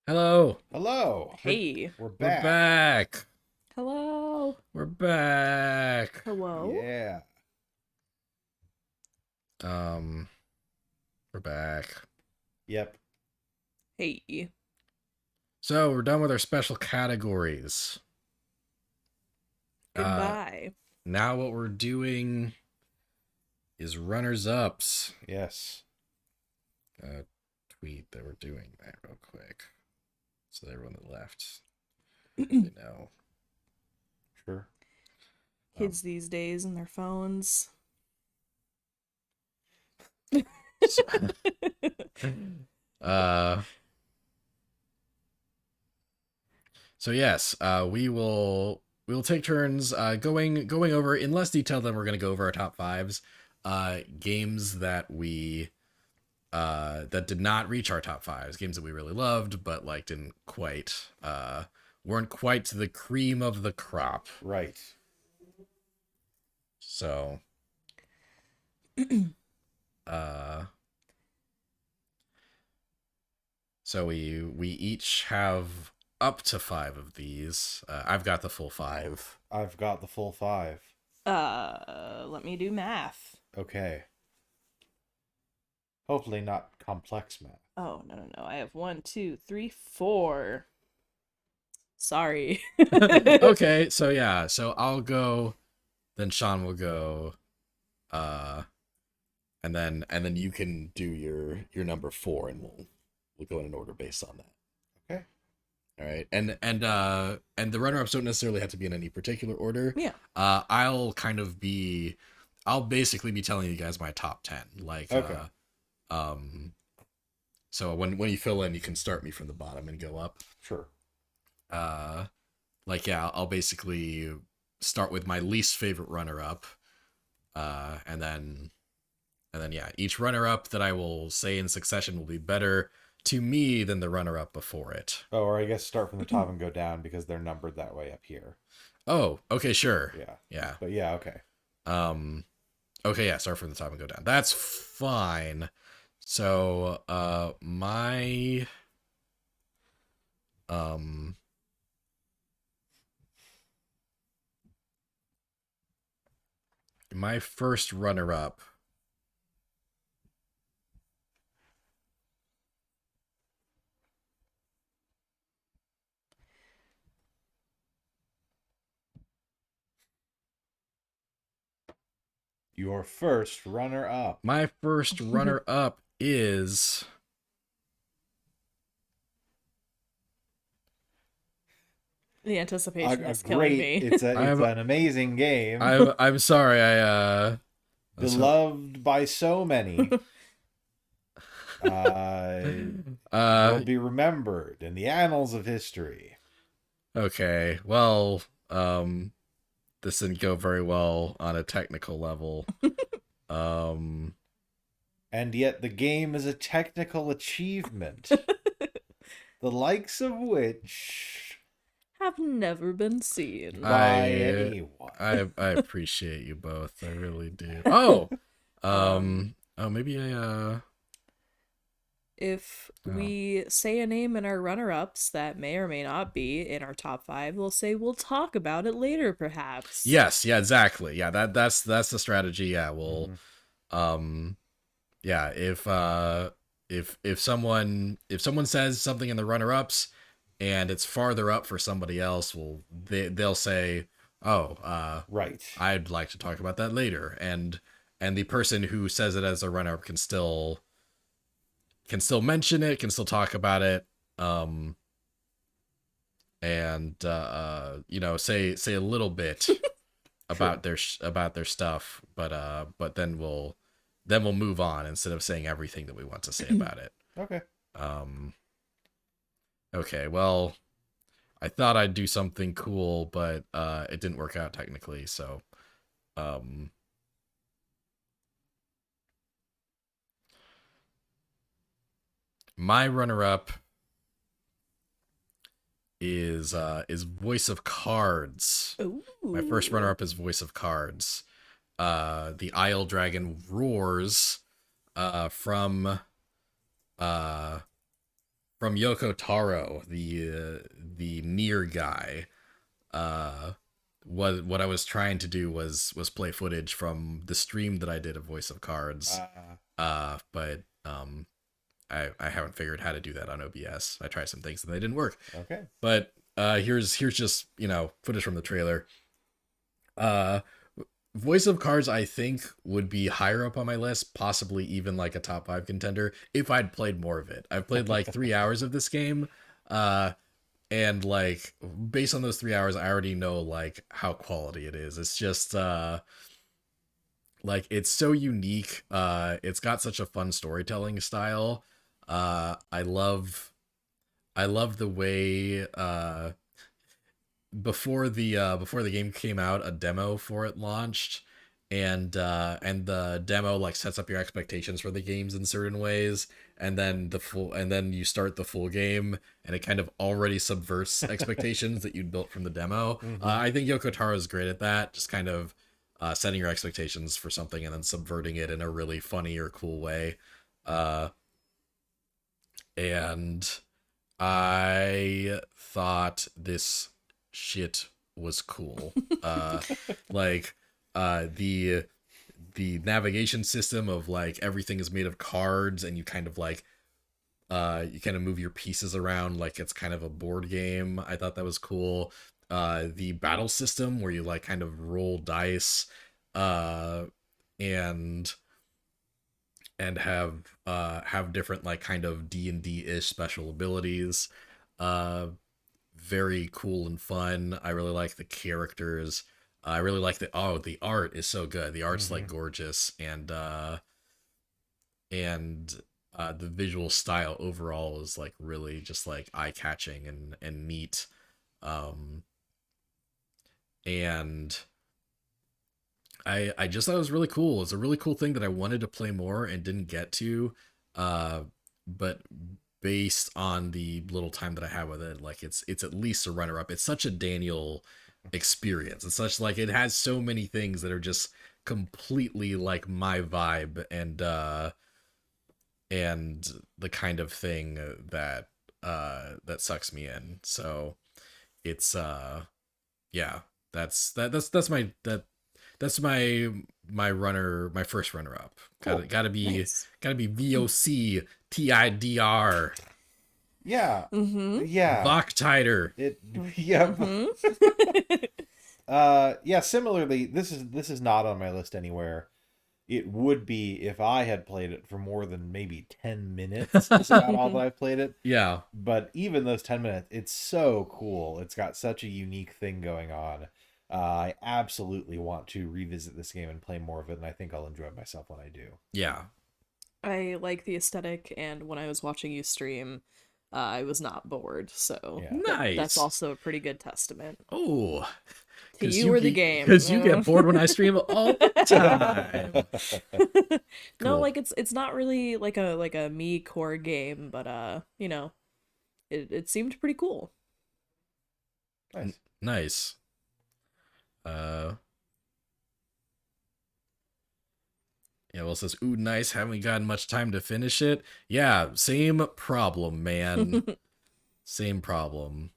Hello. Hello. Hey. We're We're back. back. Hello. We're back. Hello. Yeah. We're back. Yep. Hey. So we're done with our special categories. Goodbye. Now what we're doing is runners ups. Yes. Tweet that we're doing that real quick, so everyone that left they know. Sure. Kids these days and their phones. Uh. So yes, we will take turns going over in less detail than we're going to go over our top fives. Games that we that did not reach our top fives, games that we really loved but like didn't quite weren't quite the cream of the crop. Right. So so we each have up to 5 of these. I've got the full 5. I've got the full 5. Let me do math. Okay. Hopefully not complex math. Oh, no. I have 1, 2, 3, 4. Sorry. Okay, so yeah, so I'll go, then Sean will go, and then you can do your number 4, and we'll go in an order based on that. Okay. All right, and the runner-ups don't necessarily have to be in any particular order. Yeah. I'll basically be telling you guys my top 10. Like, Okay. So when you fill in, you can start me from the bottom and go up. Sure. Like, yeah, I'll basically start with my least favorite runner-up, and then yeah, each runner-up that I will say in succession will be better to me than the runner-up before it. Oh, or I guess start from the top and go down because they're numbered that way up here. Oh, okay, sure. Yeah. Yeah. But yeah, okay. Okay, yeah, start from the top and go down. That's fine. So, my first runner-up Your first runner-up. My first runner-up is The anticipation A is killing me. It's an amazing game. I'm sorry, I beloved by so many. Will be remembered in the annals of history. Okay, well, this didn't go very well on a technical level. And yet the game is a technical achievement, the likes of which have never been seen by anyone. I appreciate you both. I really do. Oh, maybe if we say a name in our runner-ups that may or may not be in our top 5, we'll say we'll talk about it later, perhaps. Yes, yeah, exactly. Yeah, that's the strategy. Yeah, we'll yeah, if someone says something in the runner-ups and it's farther up for somebody else, they'll say, "Oh, right. I'd like to talk about that later." And the person who says it as a runner-up can still mention it, can still talk about it, and you know, say a little bit about their stuff, but then we'll move on instead of saying everything that we want to say about it. Okay. Okay, well, I thought I'd do something cool, but it didn't work out technically, so my runner-up is Voice of Cards. Ooh. My first runner-up is Voice of Cards. The Isle Dragon Roars from from Yoko Taro, the near guy. Uh, what I was trying to do was play footage from the stream that I did of Voice of Cards. But I haven't figured how to do that on OBS. I tried some things and they didn't work. Okay. But here's just footage from the trailer. Voice of Cards, I think, would be higher up on my list, possibly even like a top 5 contender if I'd played more of it. I've played like 3 hours of this game, and like based on those 3 hours, I already know like how quality it is. It's just like it's so unique. It's got such a fun storytelling style. I love the way before the game came out, a demo for it launched, and the demo like sets up your expectations for the games in certain ways, and then you start the full game and it kind of already subverts expectations that you'd built from the demo. I think Yoko Taro is great at that, just kind of setting your expectations for something and then subverting it in a really funny or cool way. And I thought this shit was cool. Like the navigation system of like everything is made of cards and you kind of like you kind of move your pieces around like it's kind of a board game. I thought that was cool. The battle system where you like kind of roll dice and have different like kind of D&D-ish special abilities. Very cool and fun. I really like the characters. I really like the art is so good. The art's like gorgeous, and the visual style overall is like really just like eye-catching and neat. And I just thought it was really cool. It's a really cool thing that I wanted to play more and didn't get to. But based on the little time that I have with it, like it's at least a runner-up. It's such a Daniel experience. It's such like it has so many things that are just completely like my vibe and the kind of thing that sucks me in. So it's yeah, that's my first runner up. Cool. Gotta be Nice. VOC TIDR. Yeah. Yeah. Voktiter. Yeah. Mhm. Yeah, similarly, this is not on my list anywhere. It would be if I had played it for more than maybe 10 minutes. That's about all that I played it. Yeah. But even those 10 minutes, it's so cool. It's got such a unique thing going on. I absolutely want to revisit this game and play more of it, and I think I'll enjoy myself when I do. Yeah. I like the aesthetic, and when I was watching you stream, I was not bored. So Yeah. Nice. that's also a pretty good testament Oh. to you or the game. Because you get bored when I stream all the time. No, Cool. like it's not really like a me core game, but you know, it seemed pretty cool. Nice. Nice. Yeah, well, it says, ooh, nice. Haven't gotten much time to finish it. Yeah, same problem, man. Same problem.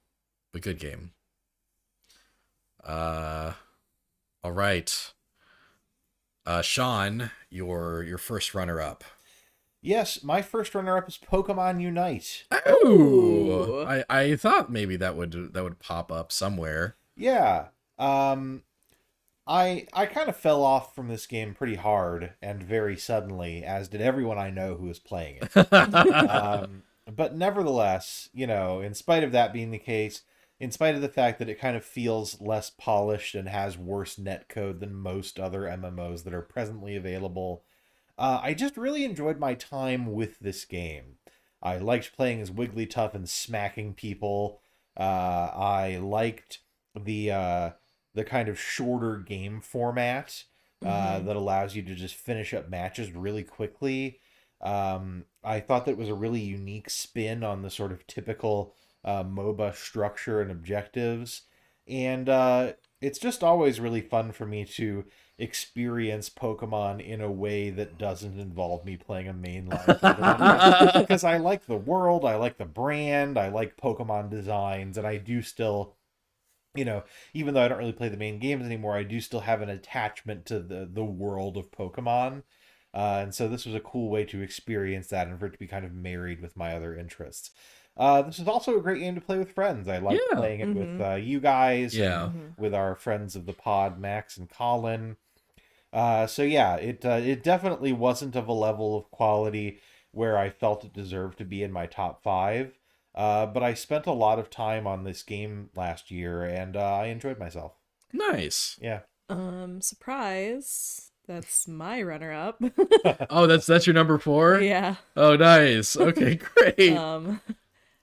But good game. All right. Sean, your first runner up. Yes, my first runner-up is Pokemon Unite. Oh, I thought maybe that would pop up somewhere. Yeah. I kind of fell off from this game pretty hard and very suddenly, as did everyone I know who was playing it. But nevertheless, in spite of that being the case, in spite of the fact that it kind of feels less polished and has worse netcode than most other MMOs that are presently available, I just really enjoyed my time with this game. I liked playing as Wigglytuff and smacking people. I liked the kind of shorter game format that allows you to just finish up matches really quickly. I thought that was a really unique spin on the sort of typical MOBA structure and objectives. And it's just always really fun for me to experience Pokemon in a way that doesn't involve me playing a mainline Pokemon. Because I like the world, I like the brand, I like Pokemon designs, and I do still, even though I don't really play the main games anymore, I do still have an attachment to the world of Pokemon. And so this was a cool way to experience that and for it to be kind of married with my other interests. This is also a great game to play with friends. I like Yeah. playing it with you guys, Yeah. and with our friends of the pod, Max and Colin. So yeah, it definitely wasn't of a level of quality where I felt it deserved to be in my top 5. But I spent a lot of time on this game last year, and I enjoyed myself. Nice. Yeah. Surprise. That's my runner-up. Oh, that's your number 4? Yeah. Oh, nice. Okay, great. Um,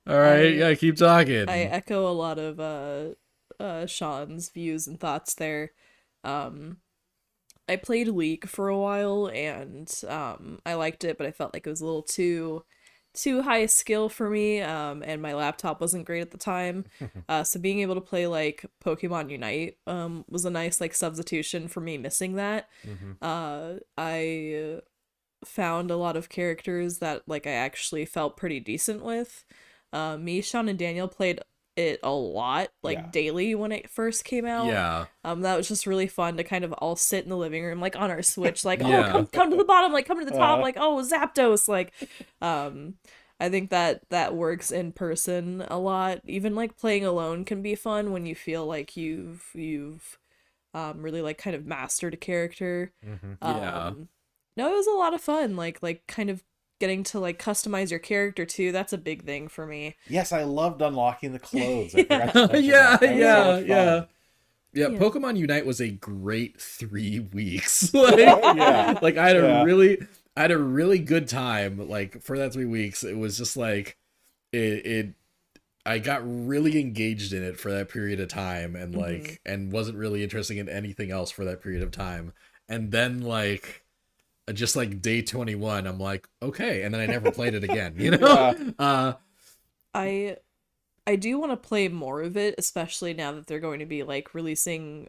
All right, yeah, keep talking. I echo a lot of Sean's views and thoughts there. I played League for a while, and I liked it, but I felt like it was a little too high skill for me, and my laptop wasn't great at the time. So being able to play like Pokemon Unite was a nice like substitution for me missing that. I found a lot of characters that like I actually felt pretty decent with. Me, Sean, and Daniel played it a lot, like Yeah. daily when it first came out. Yeah. That was just really fun to kind of all sit in the living room, like on our Switch, like, Yeah. oh, come to the bottom, like come to the top, like, oh, Zapdos, like, I think that works in person a lot. Even like playing alone can be fun when you feel like you've really like kind of mastered a character. Yeah. No, it was a lot of fun, like kind of getting to like customize your character too. That's a big thing for me. Yes, I loved unlocking the clothes. I forgot to mention Yeah, that. That was so yeah, much yeah. fun. Yeah, Yeah. Pokemon Unite was a great 3 weeks. Like, Yeah. like I had Yeah. a really good time. Like for that 3 weeks, it was just like I got really engaged in it for that period of time, and like and wasn't really interested in anything else for that period of time. And then like just like day 21, I'm like, okay, and then I never played it again. Yeah. I do want to play more of it, especially now that they're going to be like releasing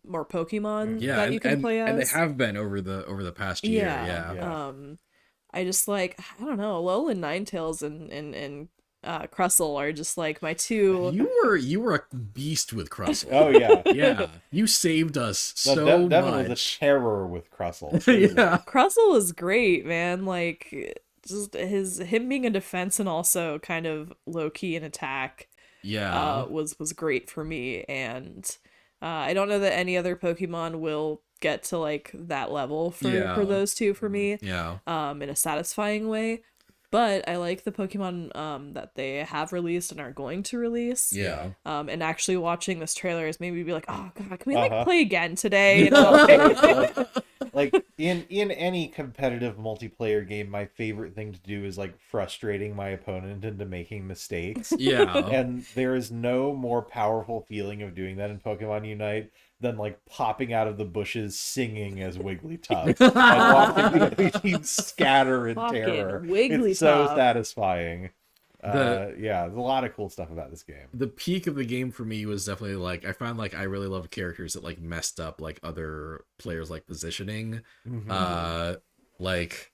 more Pokemon Yeah, that you can play as. and they have been over the past year. Yeah. Yeah. I just like, I don't know, Alolan Ninetales and Crustle are just like my two. You were a beast with Crustle. Oh yeah. Yeah, you saved us No, so Devin was a much. terror with Crustle. Yeah, Crustle was great, man. Like just him being a defense and also kind of low key an attack. yeah, Was great for me, and I don't know that any other Pokemon will get to like that level for Yeah. those two for me yeah, in a satisfying way. But I like the Pokemon that they have released and are going to release. yeah. And actually watching this trailer has made me be like, oh god, can we like Uh-huh. play again today? You know? Like in any competitive multiplayer game, my favorite thing to do is like frustrating my opponent into making mistakes. Yeah. And there is no more powerful feeling of doing that in Pokemon Unite than like popping out of the bushes singing as Wigglytuff and watching the other team scatter in Fucking terror. Wigglytuff. It's so satisfying. The- Yeah, there's a lot of cool stuff about this game. The peak of the game for me was definitely like I found like I really loved characters that like messed up like other players like positioning. Like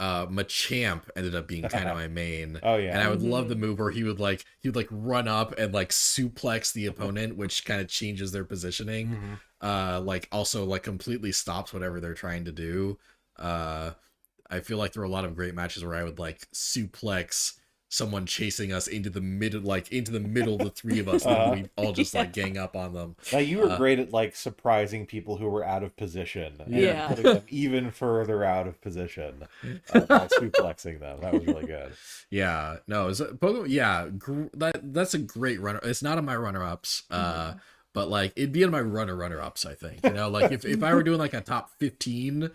Machamp ended up being kind of my main. Oh yeah. And I would love the move where he would run up and like suplex the opponent, which kind of changes their positioning. Like also like completely stops whatever they're trying to do. I feel like there were a lot of great matches where I would like suplex someone chasing us into the middle of the three of us, and then we all just like gang up on them. Now you were great at like surprising people who were out of position and Yeah. putting them even further out of position by suplexing them. That was really good. Yeah, no, it's Pokemon. Yeah, that's a great runner. It's not on my runner-ups, but like it'd be in my runner-ups. I think like if I were doing like a top 15,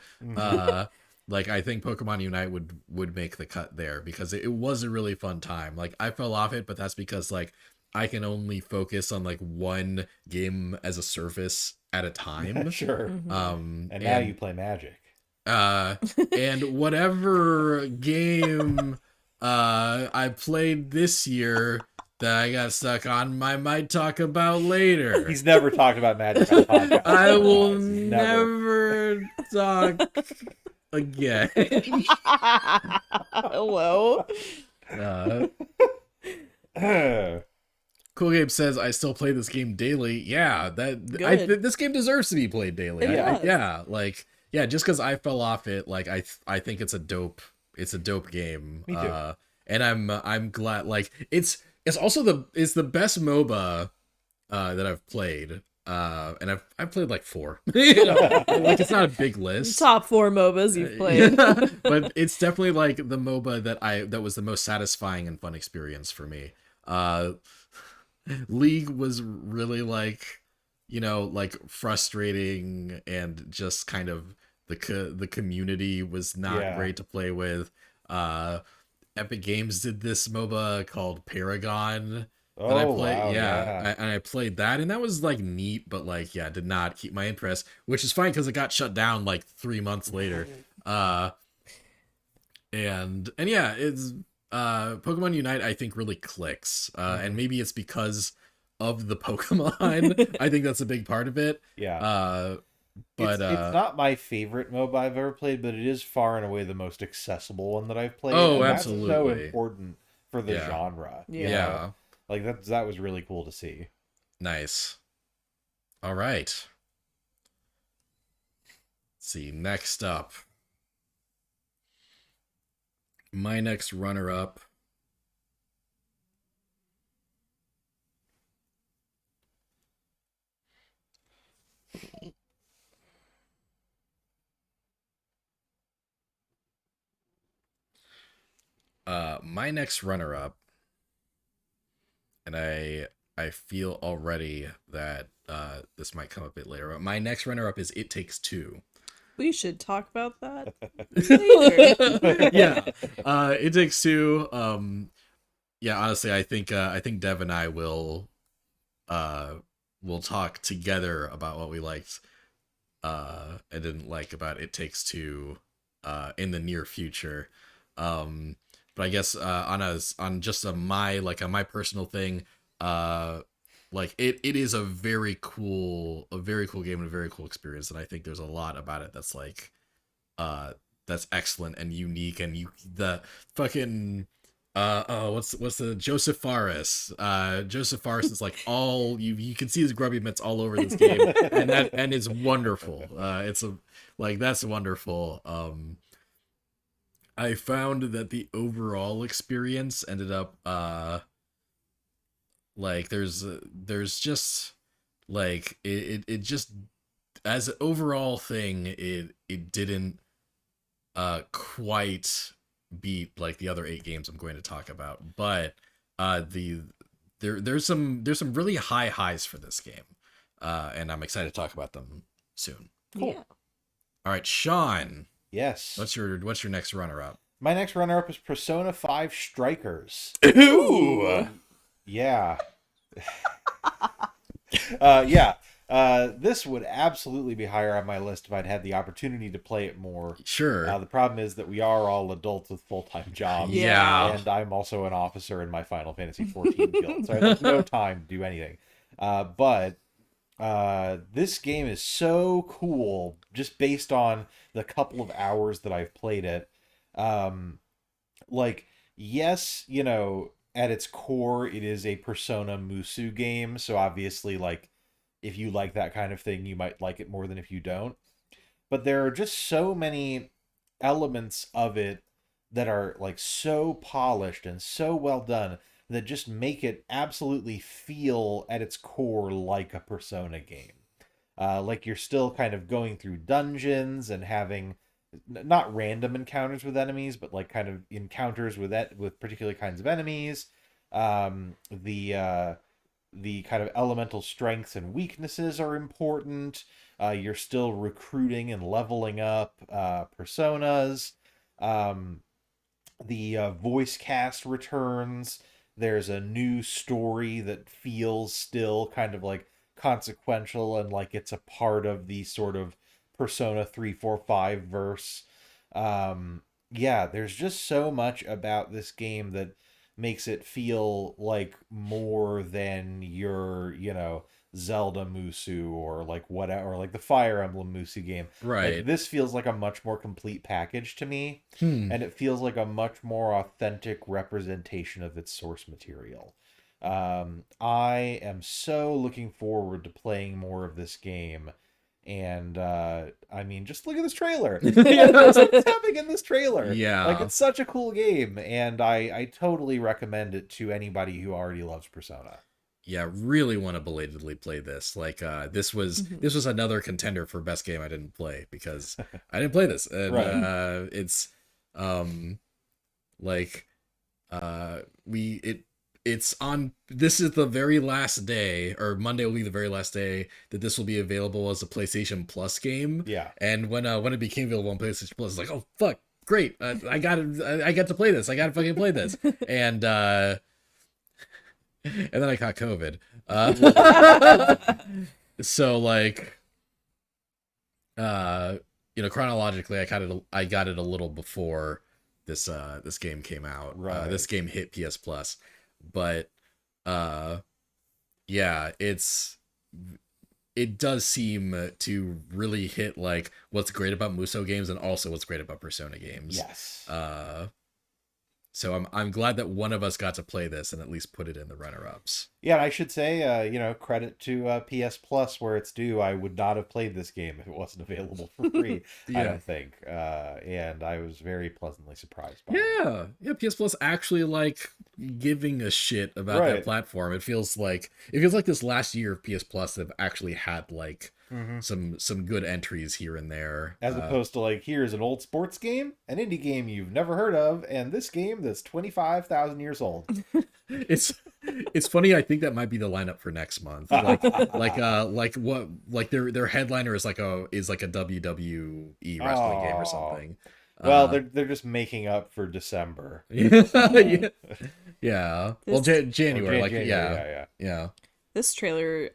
like I think Pokemon Unite would make the cut there because it was a really fun time. Like I fell off it, but that's because like I can only focus on like one game as a service at a time. Sure. And Now you play Magic. and whatever game I played this year that I got stuck on. I might talk about later. He's never talked about Magic on the podcast. I will Never. never talk again. Hello. Cool Game says I still play this game daily. Yeah, Good. this game deserves to be played daily. It does. Yeah, like just because I fell off it, like I think it's a dope game. Me too. And I'm glad. Like it's also the best MOBA that I've played. And I've played like 4. You know, like it's not a big list. Top 4 MOBAs you've played. But it's definitely like the MOBA that was the most satisfying and fun experience for me. League was really like, like frustrating, and just kind of the community was not great to play with. Epic Games did this MOBA called Paragon that I played. Wow, And I played that, and that was like neat, but like did not keep my interest, which is fine because it got shut down like 3 months later. And yeah, it's Pokemon Unite I think really clicks, and maybe it's because of the Pokemon. I think that's a big part of it. But it's not my favorite MOBA I've ever played, but it is far and away the most accessible one that I've played. Oh, and absolutely. That's so important for the genre. Yeah. You know? Like that was really cool to see. Nice. All right. Let's see, next up. My next runner-up. My next runner-up, and I feel already that this might come a bit later, but my next runner-up is It Takes Two. We should talk about that later. Yeah. It Takes Two. Honestly, I think Dev and I will talk together about what we liked and didn't like about It Takes Two in the near future. But I guess on my personal thing, like it is a very cool game and a very cool experience, and I think there's a lot about it that's like that's excellent and unique, and the fucking what's the Joseph Fares? Joseph Fares is like all you can see his grubby mitts all over this game, and it's wonderful. That's wonderful. I found that the overall experience ended up like there's just like it just, as an overall thing, it didn't quite beat like the other 8 games I'm going to talk about, but there's some really high highs for this game, and I'm excited to talk about them soon. Cool. Yeah. All right, Sean. Yes. What's your next runner-up? My next runner-up is Persona 5 Strikers. Ooh. Yeah. This would absolutely be higher on my list if I'd had the opportunity to play it more. Sure. The problem is that we are all adults with full-time jobs. Yeah. And I'm also an officer in my Final Fantasy 14 guild, so I have no time to do anything. But this game is so cool just based on the couple of hours that I've played it. Yes, at its core, it is a Persona Musu game, so obviously, like, if you like that kind of thing, you might like it more than if you don't. But there are just so many elements of it that are, like, so polished and so well done that just make it absolutely feel, at its core, like a Persona game. Like, you're still kind of going through dungeons and having not random encounters with enemies, but like kind of encounters with particular kinds of enemies. The kind of elemental strengths and weaknesses are important. You're still recruiting and leveling up personas. The voice cast returns. There's a new story that feels still kind of like consequential and like it's a part of the sort of Persona 3, 4, 5 verse. There's just so much about this game that makes it feel like more than your, Zelda Musu or like whatever, or like the Fire Emblem Musu game. Like Right. this feels like a much more complete package to me, Hmm. and it feels like a much more authentic representation of its source material. I am so looking forward to playing more of this game. And I mean, just look at this trailer. What's happening in this trailer? Like, Yeah. it's such a cool game, and I totally recommend it to anybody who already loves Persona. Yeah, really want to belatedly play this. Like this was Mhm. this was another contender for best game I didn't play because I didn't play this. And Right. it's like it's on, this is the very last day, or Monday will be the very last day that this will be available as a PlayStation Plus game. Yeah. And when it became available on PlayStation Plus, it's like, oh fuck, great, I got it, I got to play this, I got to fucking play this. And then I caught COVID. So like, chronologically, I got it a little before this game came out. Right. This game hit PS Plus, but yeah, it does seem to really hit like what's great about Muso games and also what's great about Persona games. Yes. So I'm glad that one of us got to play this and at least put it in the runner-ups. Yeah, and I should say, credit to PS Plus where it's due. I would not have played this game if it wasn't available for free. I Yeah. don't think. And I was very pleasantly surprised by it. Yeah, PS Plus actually like giving a shit about Right. that platform. It feels like this last year of PS Plus have actually had like some good entries here and there. As opposed to like, here's an old sports game, an indie game you've never heard of, and this game that's 25,000 years old. It's funny. I think that might be the lineup for next month. Like their headliner is like a WWE wrestling game or something. Well, they're just making up for December. yeah. Yeah. Well, January, Or like January, yeah. Yeah. This trailer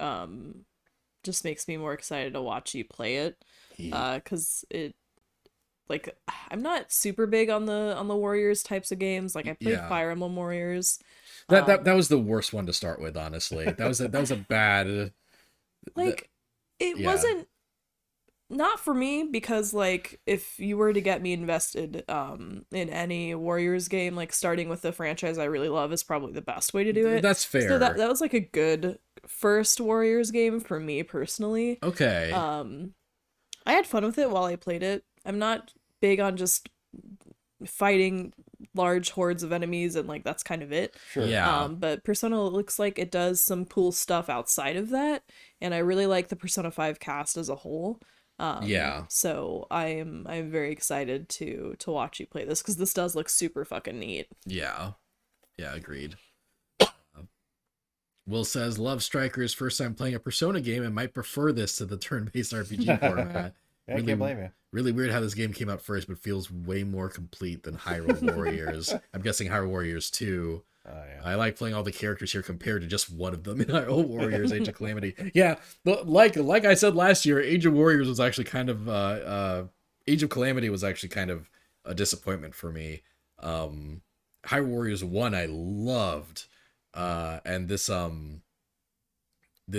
just makes me more excited to watch you play it. Because it, like, I'm not super big on the Warriors types of games. Like, I played Yeah. Fire Emblem Warriors. That was the worst one to start with, honestly. That was a bad. Like, it yeah. wasn't, not for me, because like if you were to get me invested in any Warriors game, like starting with the franchise I really love is probably the best way to do it. That's fair. So that was like a good first Warriors game for me personally. Okay. I had fun with it while I played it. I'm not big on just fighting large hordes of enemies and like that's kind of it. Sure. Yeah. But Persona looks like it does some cool stuff outside of that, and I really like the Persona 5 cast as a whole. Yeah. So I'm very excited to watch you play this because this does look super fucking neat. Yeah. Yeah, agreed. Will says, love Strikers, first time playing a Persona game and might prefer this to the turn-based RPG format. I can't blame you. Really weird how this game came out first, but feels way more complete than Hyrule Warriors. I'm guessing Hyrule Warriors 2. Oh, yeah. I like playing all the characters here compared to just one of them in Hyrule Warriors, Age of Calamity. Yeah, but like I said last year, Age of Warriors was actually kind of Age of Calamity was actually kind of a disappointment for me. Hyrule Warriors 1 I loved, and this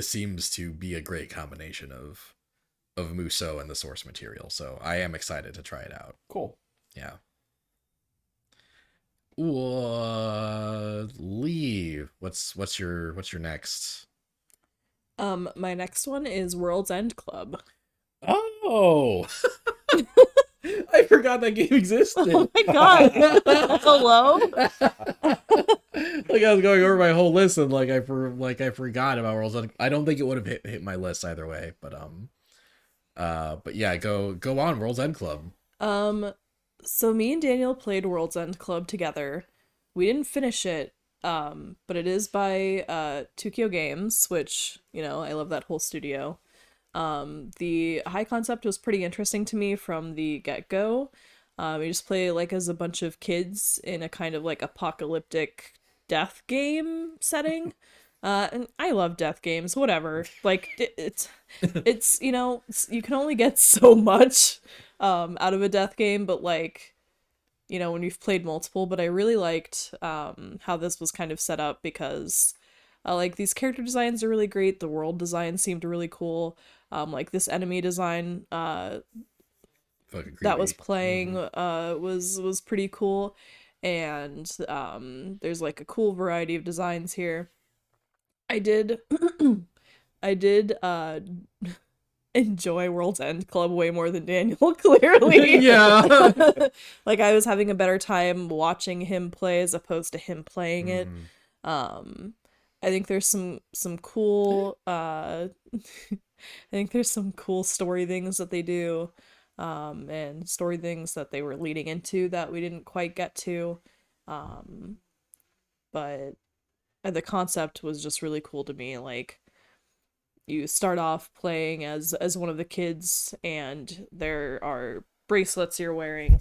seems to be a great combination of Muso and the source material. So I am excited to try it out. Cool. Yeah. Lee, what's your next? My next one is World's End Club. Oh, I forgot that game existed. Oh my god. Hello? Like I was going over my whole list and I forgot about World's End. I don't think it would have hit my list either way, but yeah, go on, World's End Club. So me and Daniel played World's End Club together. We didn't finish it, but it is by Tokyo Games, which, I love that whole studio. The high concept was pretty interesting to me from the get-go. You just play as a bunch of kids in a kind of apocalyptic death game setting. And I love death games, whatever. It's you can only get so much out of a death game, but you know, when you've played multiple, but I really liked how this was kind of set up because like these character designs are really great. The world design seemed really cool. Like this enemy design Fucking that was creepy. playing was pretty cool. And there's like a cool variety of designs here. I did I did enjoy World's End Club way more than Daniel, clearly. Yeah. Like I was having a better time watching him play as opposed to him playing it. Mhm. I think there's some cool I think there's some cool story things that they do, and story things that they were leading into that we didn't quite get to. Um, but the concept was just really cool to me. Like you start off playing as one of the kids, and there are bracelets you're wearing,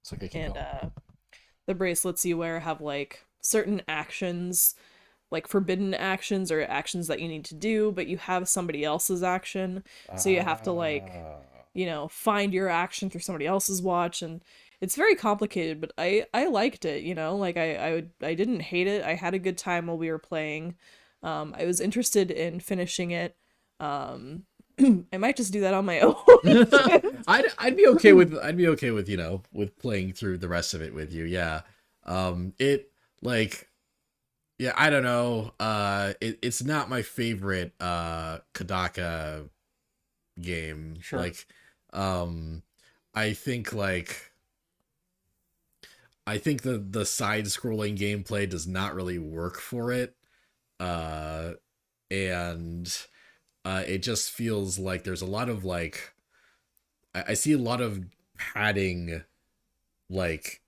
It's like I keep and going. the bracelets you wear have like certain actions, like forbidden actions or actions that you need to do, but you have somebody else's action. So you have to like, Ah. you know, find your action through somebody else's watch, and it's very complicated, but I liked it, you know? Like I didn't hate it. I had a good time while we were playing. I was interested in finishing it. Um I might just do that on my own. I'd be okay with you know with playing through the rest of it with you. Yeah. It like yeah, I don't know. It's not my favorite Kadaka game. Sure. Like um I think like I think the side scrolling gameplay does not really work for it. Uh and it just feels like there's a lot of like I see a lot of padding like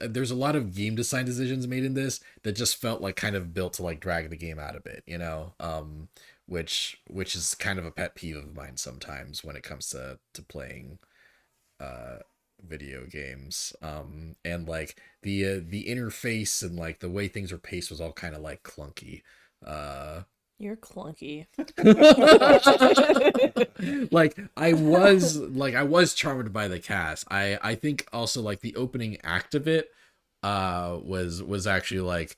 there's a lot of game design decisions made in this that just felt like kind of built to like drag the game out a bit, you know, which is kind of a pet peeve of mine sometimes when it comes to playing uh video games. And like the interface and like the way things were paced was all kind of like clunky. uh You're clunky. like I was charmed by the cast. I think also like the opening act of it was actually like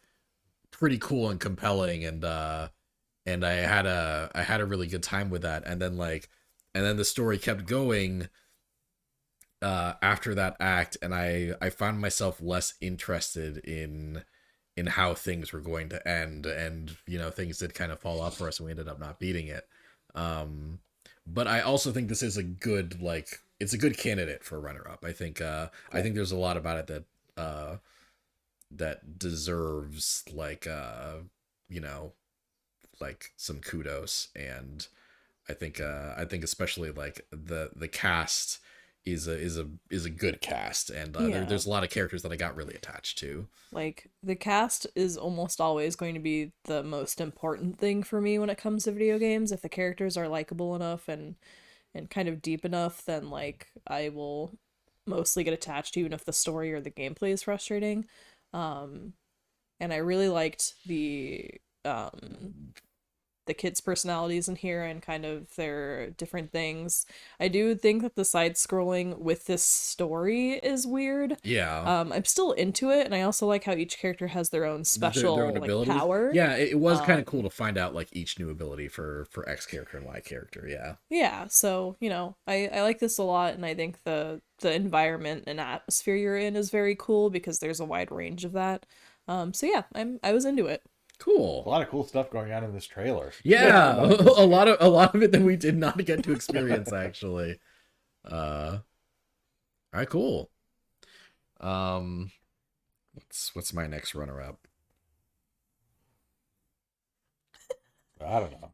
pretty cool and compelling, and I had a really good time with that. And then the story kept going after that act, and I found myself less interested in how things were going to end, and you know things did kind of fall off for us and we ended up not beating it. But I also think this is a good like it's a good candidate for runner up. I think there's a lot about it that deserves like you know like some kudos. And I think especially like the cast is a good cast, and Yeah. there's a lot of characters that I got really attached to. Like, the cast is almost always going to be the most important thing for me when it comes to video games. If the characters are likable enough and kind of deep enough, then, like, I will mostly get attached, even if the story or the gameplay is frustrating. Um, and I really liked the kids' personalities in here and kind of their different things. I do think that the side scrolling with this story is weird. Yeah. I'm still into it, and I also like how each character has their own Their special own like abilities. power. Yeah, it was kind of cool Um, to find out like each new ability for X character and Y character. Yeah. yeah, so you know, I like this a lot, and I think the environment and atmosphere you're in is very cool because there's a wide range of that. So yeah, I was into it. A Cool. lot of cool stuff going on in this trailer. Yeah, a lot of it that we did not get to experience actually. All right, cool. Um, what's my next runner up? I don't know.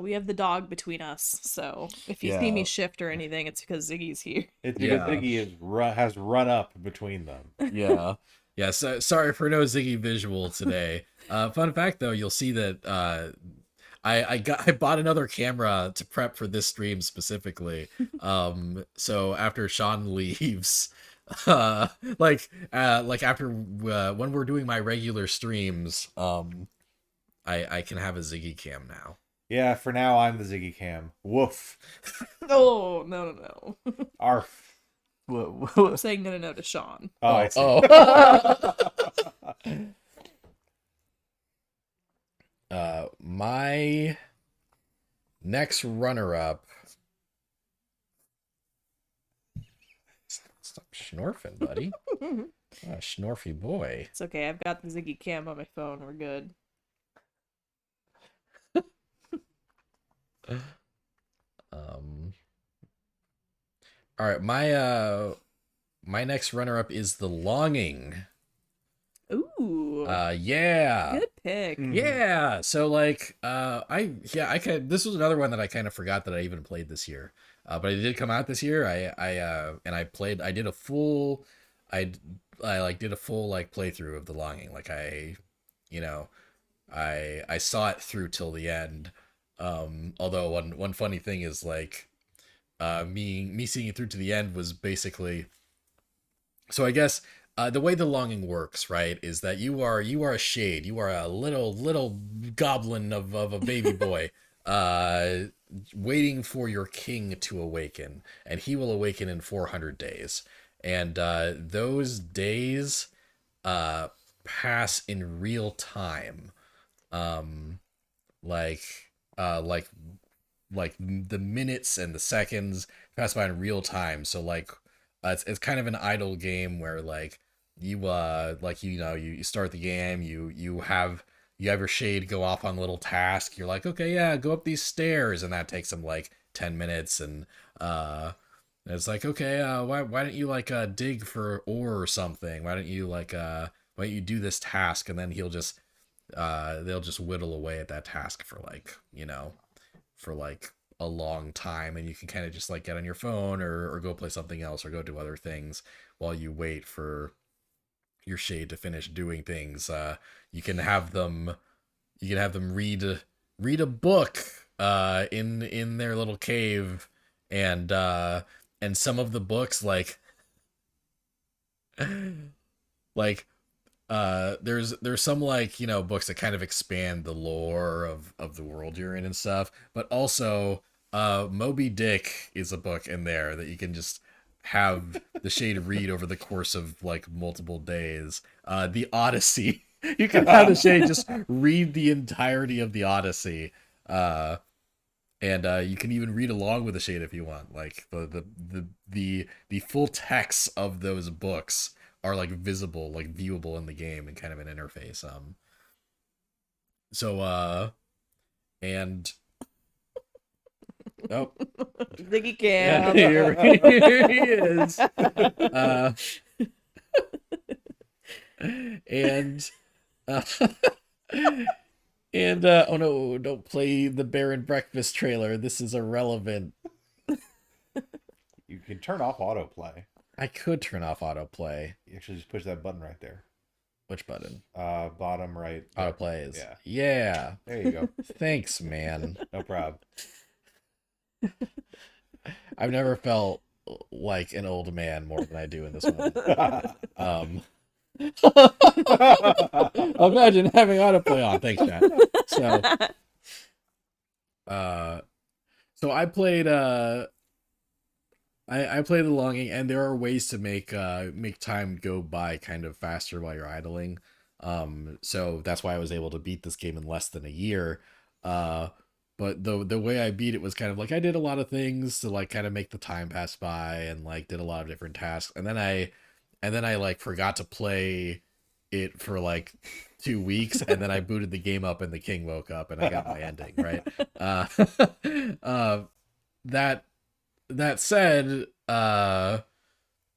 We have the dog between us, so if you see Yeah. me shift or anything, it's because Ziggy's here. It's because Yeah. Ziggy has run up between them. Yeah. Yeah, so sorry for no Ziggy visual today. Fun fact though, you'll see that I bought another camera to prep for this stream specifically. So after Sean leaves, like after when we're doing my regular streams, I can have a Ziggy cam now. Yeah, for now I'm the Ziggy Cam. Woof. Oh no. Arf. I'm saying no to Sean. Oh, I see. My next runner-up. Stop schnorfing, buddy. Schnorfy boy. It's okay. I've got the Ziggy cam on my phone. We're good. All right, my next runner-up is The Longing. Ooh. Yeah. Good pick. Yeah. So like I this was another one that I kind of forgot that I even played this year. But it did come out this year. I did a full like playthrough of The Longing. Like I saw it through till the end. Although one funny thing is like me seeing it through to the end was basically, so I guess the way The Longing works, right, is that you are a shade. You are a little goblin of a baby boy, waiting for your king to awaken, and he will awaken in 400 days. And those days pass in real time, like the minutes and the seconds pass by in real time. So like it's kind of an idle game where like you start the game, you have your shade go off on a little task. You're like, okay, yeah, go up these stairs, and that takes them like 10 minutes. And it's like, okay, why don't you like dig for ore or something? Why don't you do this task? And then they'll just whittle away at that task for like, for like a long time, and you can kind of just like get on your phone or go play something else or go do other things while you wait for your shade to finish doing things. You can have them read a book in their little cave, and some of the books like there's some like books that kind of expand the lore of the world you're in and stuff, but also Moby Dick is a book in there that you can just have the shade read over the course of like multiple days. The Odyssey, you can have the shade just read the entirety of the Odyssey, and you can even read along with the shade if you want. Like the full texts of those books are like visible, like viewable in the game in kind of an interface. And oh, Ziggy yeah, cam. here he is. And oh no, don't play the Bear and Breakfast trailer. This is irrelevant. You can turn off autoplay. I could turn off autoplay. You actually just push that button right there. Which button? Bottom right. Autoplay is. Yeah. Yeah. There you go. Thanks, man. No problem. I've never felt like an old man more than I do in this one. Imagine having autoplay on. Thanks, Chat. So I played I played The Longing, and there are ways to make time go by kind of faster while you're idling. So that's why I was able to beat this game in less than a year. But the way I beat it was kind of like I did a lot of things to like kind of make the time pass by, and like did a lot of different tasks. And then I like forgot to play it for like 2 weeks, and then I booted the game up and the king woke up and I got my ending, right? That said,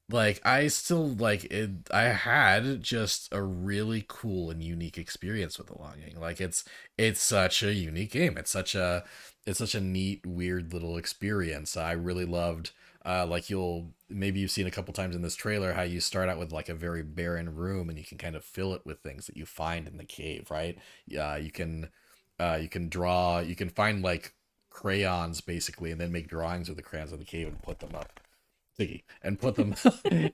like I still like it. I had just a really cool and unique experience with The Longing. Like it's such a unique game. It's such a neat, weird little experience. I really loved. Like you've seen a couple times in this trailer how you start out with like a very barren room, and you can kind of fill it with things that you find in the cave, right? Yeah, you can draw. You can find like crayons basically, and then make drawings with the crayons in the cave and put them up. And put them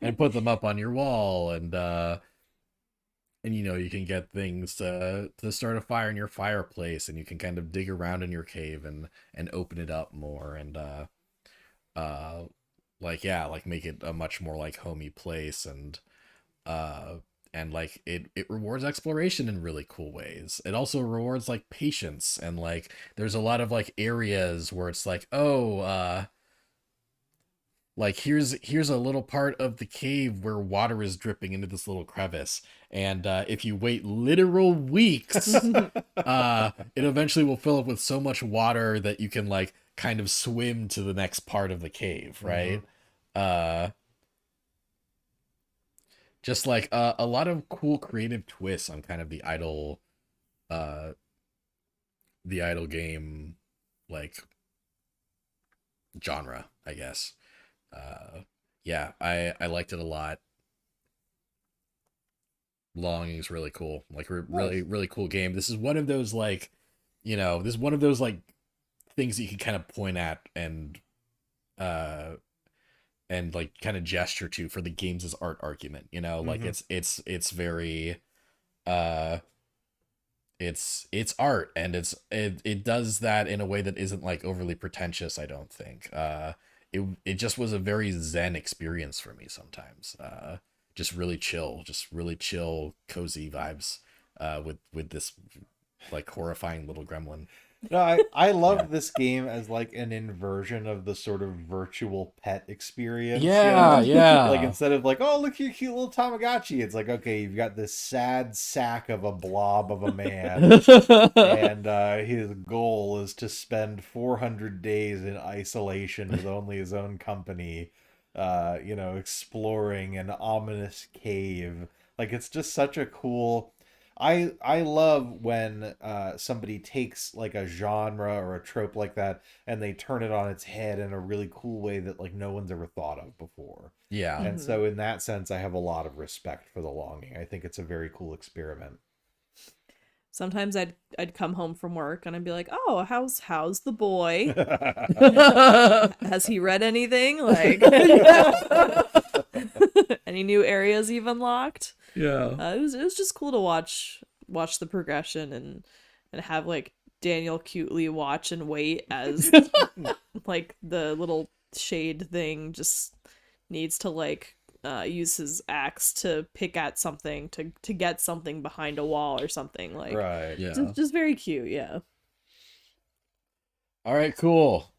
and put them up on your wall, and you can get things to start a fire in your fireplace, and you can kind of dig around in your cave and open it up more, and like yeah, like make it a much more like homey place, uh and like it rewards exploration in really cool ways. It also rewards like patience, and like there's a lot of like areas where it's like, oh, like here's a little part of the cave where water is dripping into this little crevice, and if you wait literal weeks, it eventually will fill up with so much water that you can like kind of swim to the next part of the cave, right? uh just like a lot of cool creative twists on kind of uh the idle game like genre, I guess. Yeah, I liked it a lot. Longing's really cool. Like really Nice. really cool game. This is one of those like, this is one of those like things that you can kind of point at uh and like kind of gesture to for the games as art argument, like Hmm. it's very uh it's art, and it does that in a way that isn't like overly pretentious, I don't think. It just was a very zen experience for me sometimes. Just really chill cozy vibes with this like horrifying little gremlin. No, I Yeah. love this game as like an inversion of the sort of virtual pet experience, Yeah, Like yeah. instead of like, oh, look your cute little Tamagotchi, it's like, okay, you've got this sad sack of a blob of a man, and his goal is to spend 400 days in isolation with only his own company, exploring an ominous cave. Like it's just such a cool. I love when somebody takes like a genre or a trope like that and they turn it on its head in a really cool way that like no one's ever thought of before. Yeah. And Mhm. so in that sense, I have a lot of respect for The Longing. I think it's a very cool experiment. Sometimes I'd come home from work and I'd be like, "Oh, how's the boy? Has he read anything? Like any new areas you've unlocked?" Yeah. It was just cool to watch the progression and have like Daniel cutely watch and wait as like the little shade thing just needs to like use his axe to pick at something to get something behind a wall or something like Right. Yeah. just very cute, yeah. All right, cool.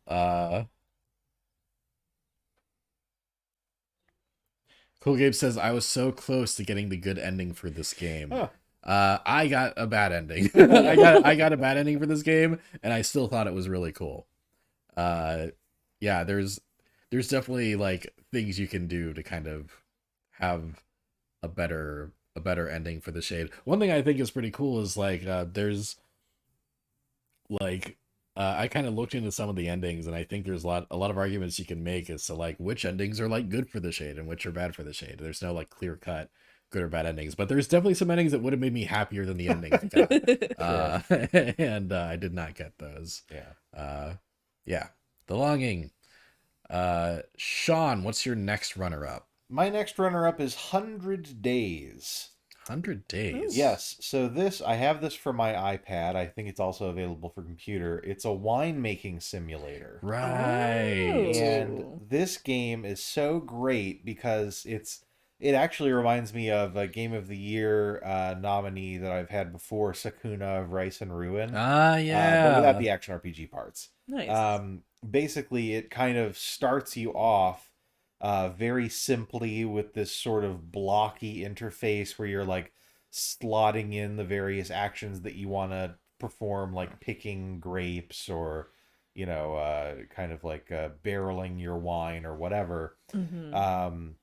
Cool Gabe says I was so close to getting the good ending for this game. Huh. I got a bad ending. I got a bad ending for this game, and I still thought it was really cool. Uh, yeah, there's definitely like things you can do to kind of have a better ending for the shade. One thing I think is pretty cool is like there's like I kind of looked into some of the endings, and I think there's a lot of arguments you can make as to like which endings are like good for the shade and which are bad for the shade. There's no like clear cut good or bad endings, but there's definitely some endings that would have made me happier than the ending I got. Sure. And I did not get those. Yeah. Uh, yeah, The Longing. Sean, what's your next runner up? My next runner up is 100 Days. 100 Ooh. Days. Yes, so I have this for my iPad. I think it's also available for computer. It's a winemaking simulator. Right. And Oh. this game is so great because it actually reminds me of a Game of the Year nominee that I've had before, Sakuna of Rice and Ruin, Ah, but without yeah. the action RPG parts. Nice. Basically, it kind of starts you off very simply with this sort of blocky interface where you're like slotting in the various actions that you want to perform, like picking grapes or, kind of like barreling your wine or whatever. Mm-hmm. Um,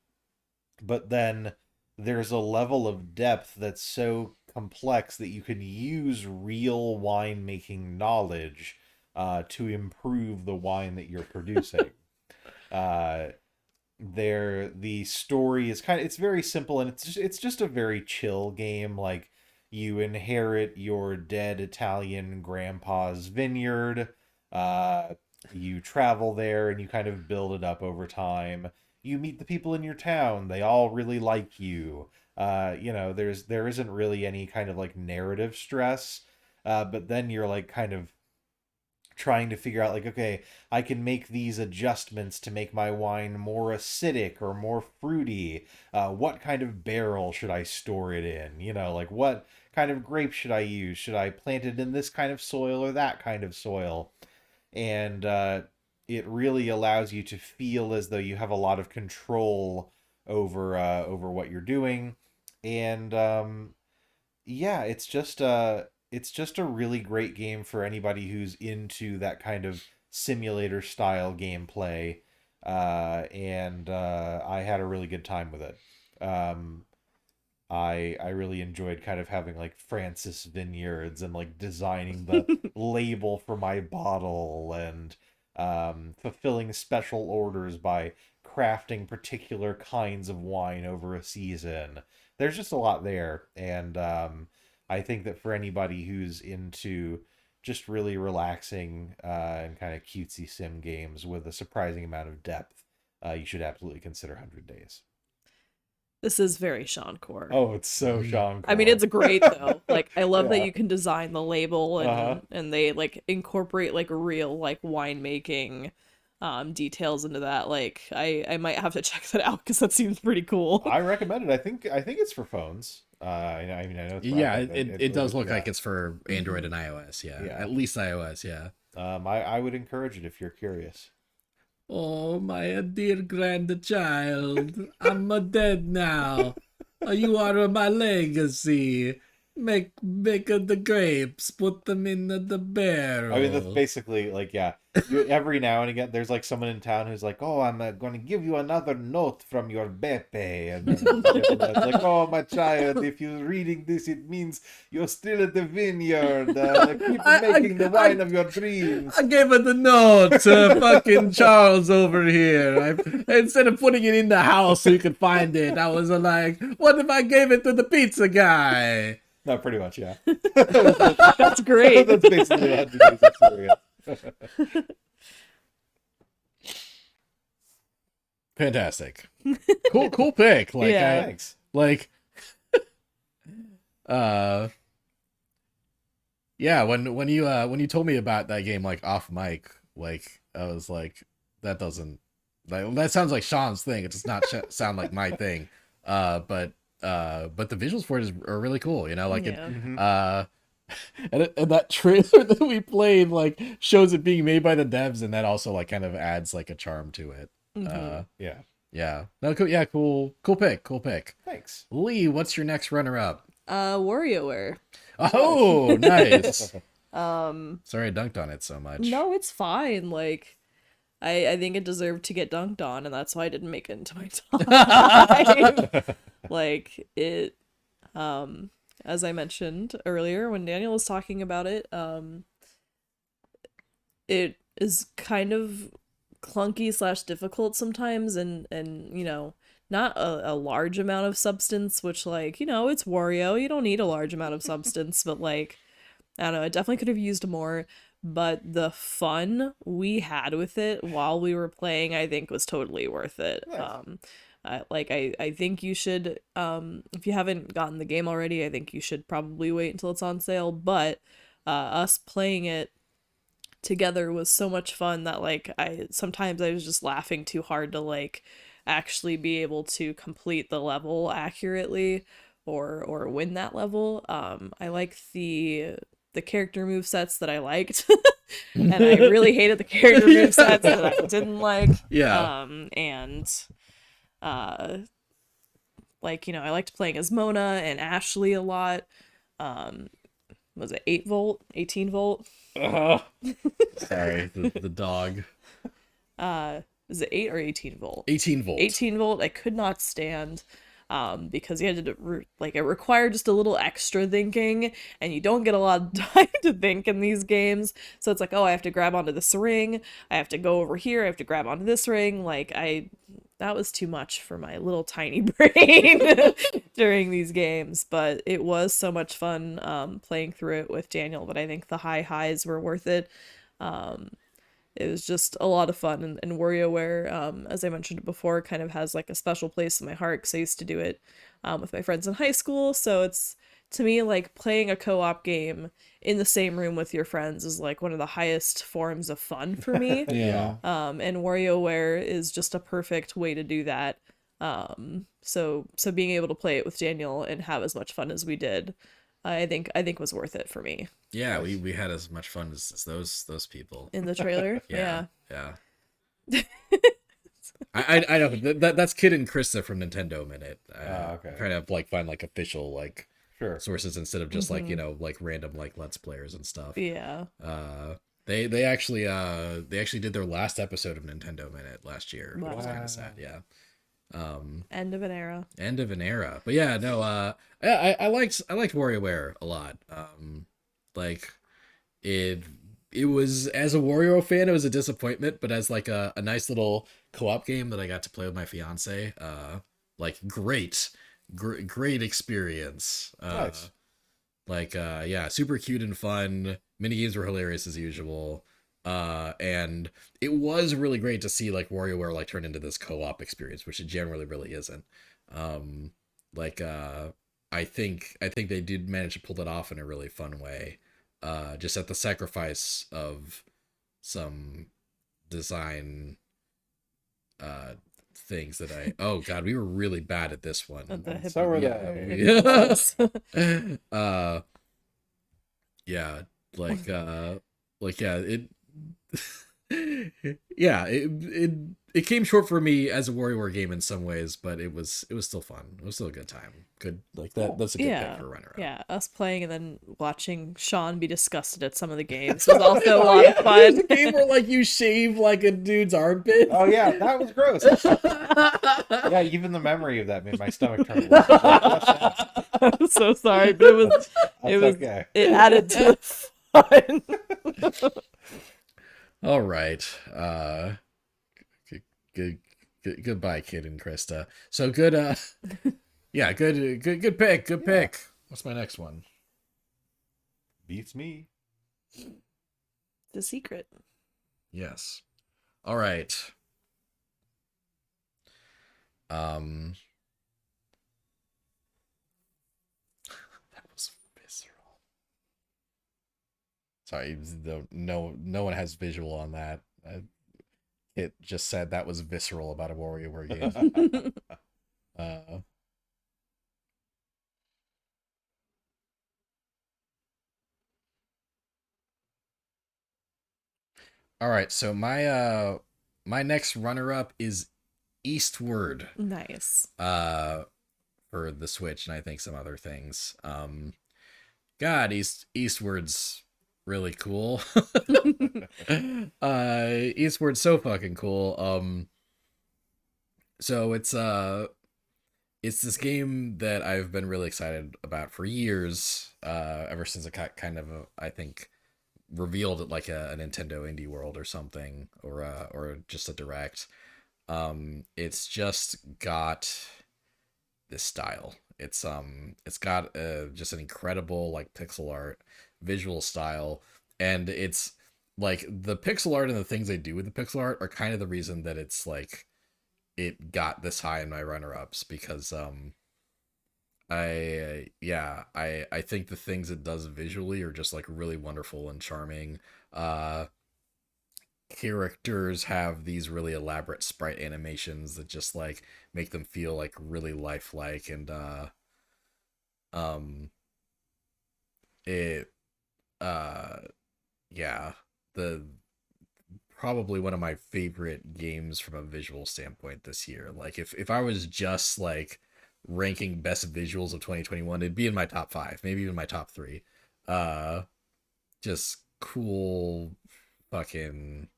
but then there's a level of depth that's so complex that you can use real winemaking knowledge to improve the wine that you're producing. uh, the story is it's very simple, and it's just a very chill game. Like you inherit your dead Italian grandpa's vineyard. uh you travel there and you kind of build it up over time. You meet the people in your town, they all really like you. There isn't really any kind of like narrative stress. But then you're like kind of trying to figure out like, okay, I can make these adjustments to make my wine more acidic or more fruity. What kind of barrel should I store it in? Like what kind of grape should I use? Should I plant it in this kind of soil or that kind of soil? And it really allows you to feel as though you have a lot of control over what you're doing. And yeah, it's just a really great game for anybody who's into that kind of simulator style gameplay. And I had a really good time with it. I really enjoyed kind of having like Francis Vineyards and like designing the label for my bottle and fulfilling special orders by crafting particular kinds of wine over a season. There's just a lot there, and I think that for anybody who's into just really relaxing and kind of cutesy sim games with a surprising amount of depth, you should absolutely consider 100 Days. This is very Sean Core. Oh, it's so Sean I mean, Core. it's great though. Like, I love Yeah. that you can design the label and Uh-huh. and they like incorporate like real like winemaking details into that. Like, I might have to check that out because that seems pretty cool. I recommend it. I think it's for phones. I mean, I know it's for Yeah, iPad, it does look yeah. like it's for Android and iOS. Yeah, Yeah. at least iOS. Yeah. I would encourage it if you're curious. Oh, my dear grandchild, I'm dead now. You are my legacy. Make the grapes, put them in the barrel. I mean, that's basically like, yeah. Every now and again, there's like someone in town who's like, "Oh, I'm going to give you another note from your Beppe," and then it's like, "Oh, my child, if you're reading this, it means you're still at the vineyard. Keep making the wine of your dreams." I gave it the note to fucking Charles over here. Instead of putting it in the house so you could find it, I was like, what if I gave it to the pizza guy? No, pretty much, yeah. That's great. That's basically 100 Days experience. Fantastic. Cool pick. Like, Yeah. Thanks. Yeah, when you told me about that game like off mic, like I was like, that doesn't that sounds like Sean's thing. It does not sound like my thing. But the visuals for it are really cool. Like Yeah. Mhm. and that trailer that we played like shows it being made by the devs, and that also like kind of adds like a charm to it. Mhm. Yeah. Yeah. No, cool. Yeah, cool pick. Thanks. Lee, what's your next runner up? WarioWare. Oh, nice. Um, Sorry I dunked on it so much. no, it's fine. Like, I think it deserved to get dunked on, and that's why I didn't make it into my top 5. Like, it, as I mentioned earlier when Daniel was talking about it, it is kind of clunky / difficult sometimes, and not a large amount of substance, which, like, it's Wario, you don't need a large amount of substance, but like, I don't know, it definitely could have used more. But the fun we had with it while we were playing, I think, was totally worth it. Nice. I think you should, if you haven't gotten the game already, I think you should probably wait until it's on sale. But us playing it together was so much fun that like sometimes I was just laughing too hard to like actually be able to complete the level accurately or win that level. I like the character move sets that I liked, and I really hated the character move sets that I didn't like. Yeah. And like, I liked playing as Mona and Ashley a lot. Was it 8 volt, 18 volt? Sorry, the dog. Was it 8 or 18 volt? 18 volt. 18 volt I could not stand, because you had to it required just a little extra thinking, and you don't get a lot of time to think in these games. So it's like, oh, I have to grab onto this ring, I have to go over here, I have to grab onto this ring. Like, that was too much for my little tiny brain during these games. But it was so much fun playing through it with Daniel that I think the highs were worth it. It was just a lot of fun, and WarioWare, as I mentioned before, kind of has like a special place in my heart because I used to do it with my friends in high school. So it's to me, like playing a co-op game in the same room with your friends is like one of the highest forms of fun for me. Yeah. And WarioWare is just a perfect way to do that. So being able to play it with Daniel and have as much fun as we did, I think was worth it for me. Yeah, we had as much fun as those people. In the trailer. Yeah. I know that's Kid and Krista from Nintendo Minute. Okay. Trying to like find like official like Sure. sources instead of just like, you know, like random like Let's Players and stuff. Yeah. They actually did their last episode of Nintendo Minute last year, which was kind Wow. of sad. Yeah. End of an era. End of an era. But yeah, no, I liked WarioWare a lot. Like it was, as a Wario fan, it was a disappointment, but as like a nice little co-op game that I got to play with my fiance, like great experience. Nice. Like yeah, super cute and fun. Mini games were hilarious as usual. And it was really great to see like WarioWare like turn into this co-op experience, which it generally really isn't. Like I think they did manage to pull that off in a really fun way. Just at the sacrifice of some design things that oh god, we were really bad at this one. So were Yeah. Yeah, like yeah, it came short for me as a WarioWare game in some ways, but it was still fun. It was still a good time. Good, like that's a good pick for a runner up. Yeah, us playing and then watching Sean be disgusted at some of the games was also a lot of fun. There's a game where like you shave like a dude's armpit. Oh yeah, that was gross. Yeah, even the memory of that made my stomach turn. What's that? I'm so sorry, but That's was okay. it added to the fun. All right. Goodbye, Kid and Krista. So good. Yeah, good pick. Good pick. What's my next one? Beats me. The Secret. Yes. All right. That was visceral. Sorry, no one has visual on that. It just said that was visceral about a WarioWare game. All right, so my next runner up is Eastward. Nice. For the Switch, and I think some other things. God, Eastward's really cool. Eastward's so fucking cool. So it's this game that I've been really excited about for years. Ever since it got kind of I think revealed at like a Nintendo Indie World or something, or just a direct. It's just got this style. It's got just an incredible like pixel art visual style, and it's like the pixel art and the things they do with the pixel art are kind of the reason that it's like it got this high in my runner-ups, because I think the things it does visually are just like really wonderful and charming. Characters have these really elaborate sprite animations that just like make them feel like really lifelike, and yeah, the probably one of my favorite games from a visual standpoint this year. Like if I was just like ranking best visuals of 2021, it'd be in my top 5, maybe even my top 3. Just cool fucking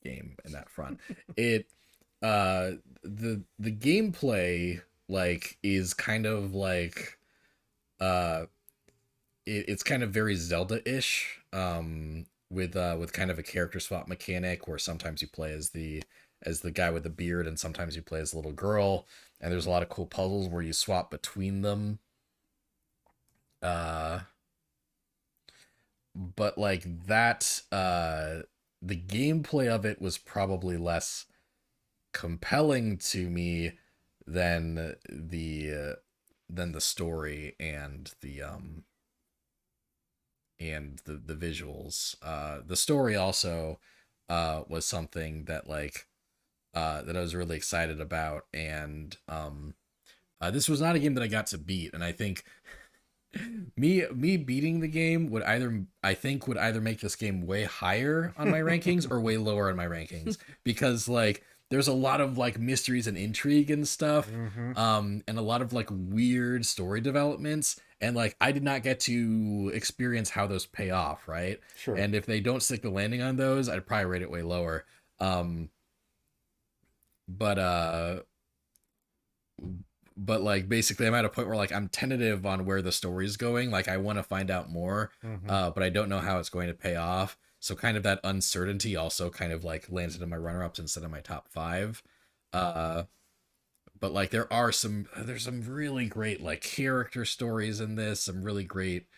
game in that front. It the gameplay like is kind of like it's kind of very Zelda-ish, with kind of a character swap mechanic where sometimes you play as the guy with the beard and sometimes you play as a little girl, and there's a lot of cool puzzles where you swap between them. But like that, the gameplay of it was probably less compelling to me than the the story and the visuals. The story also was something that that I was really excited about, and this was not a game that I got to beat, and I think me beating the game would either make this game way higher on my rankings or way lower on my rankings, because there's a lot of mysteries and intrigue and stuff, and a lot of weird story developments, and I did not get to experience how those pay off, right? Sure. And if they don't stick the landing on those, I'd probably rate it way lower. But basically I'm at a point where I'm tentative on where the story's going. I want to find out more, but I don't know how it's going to pay off. So kind of that uncertainty also kind of lands into my runner-ups instead of my top 5. But there's some really great character stories in this, some really great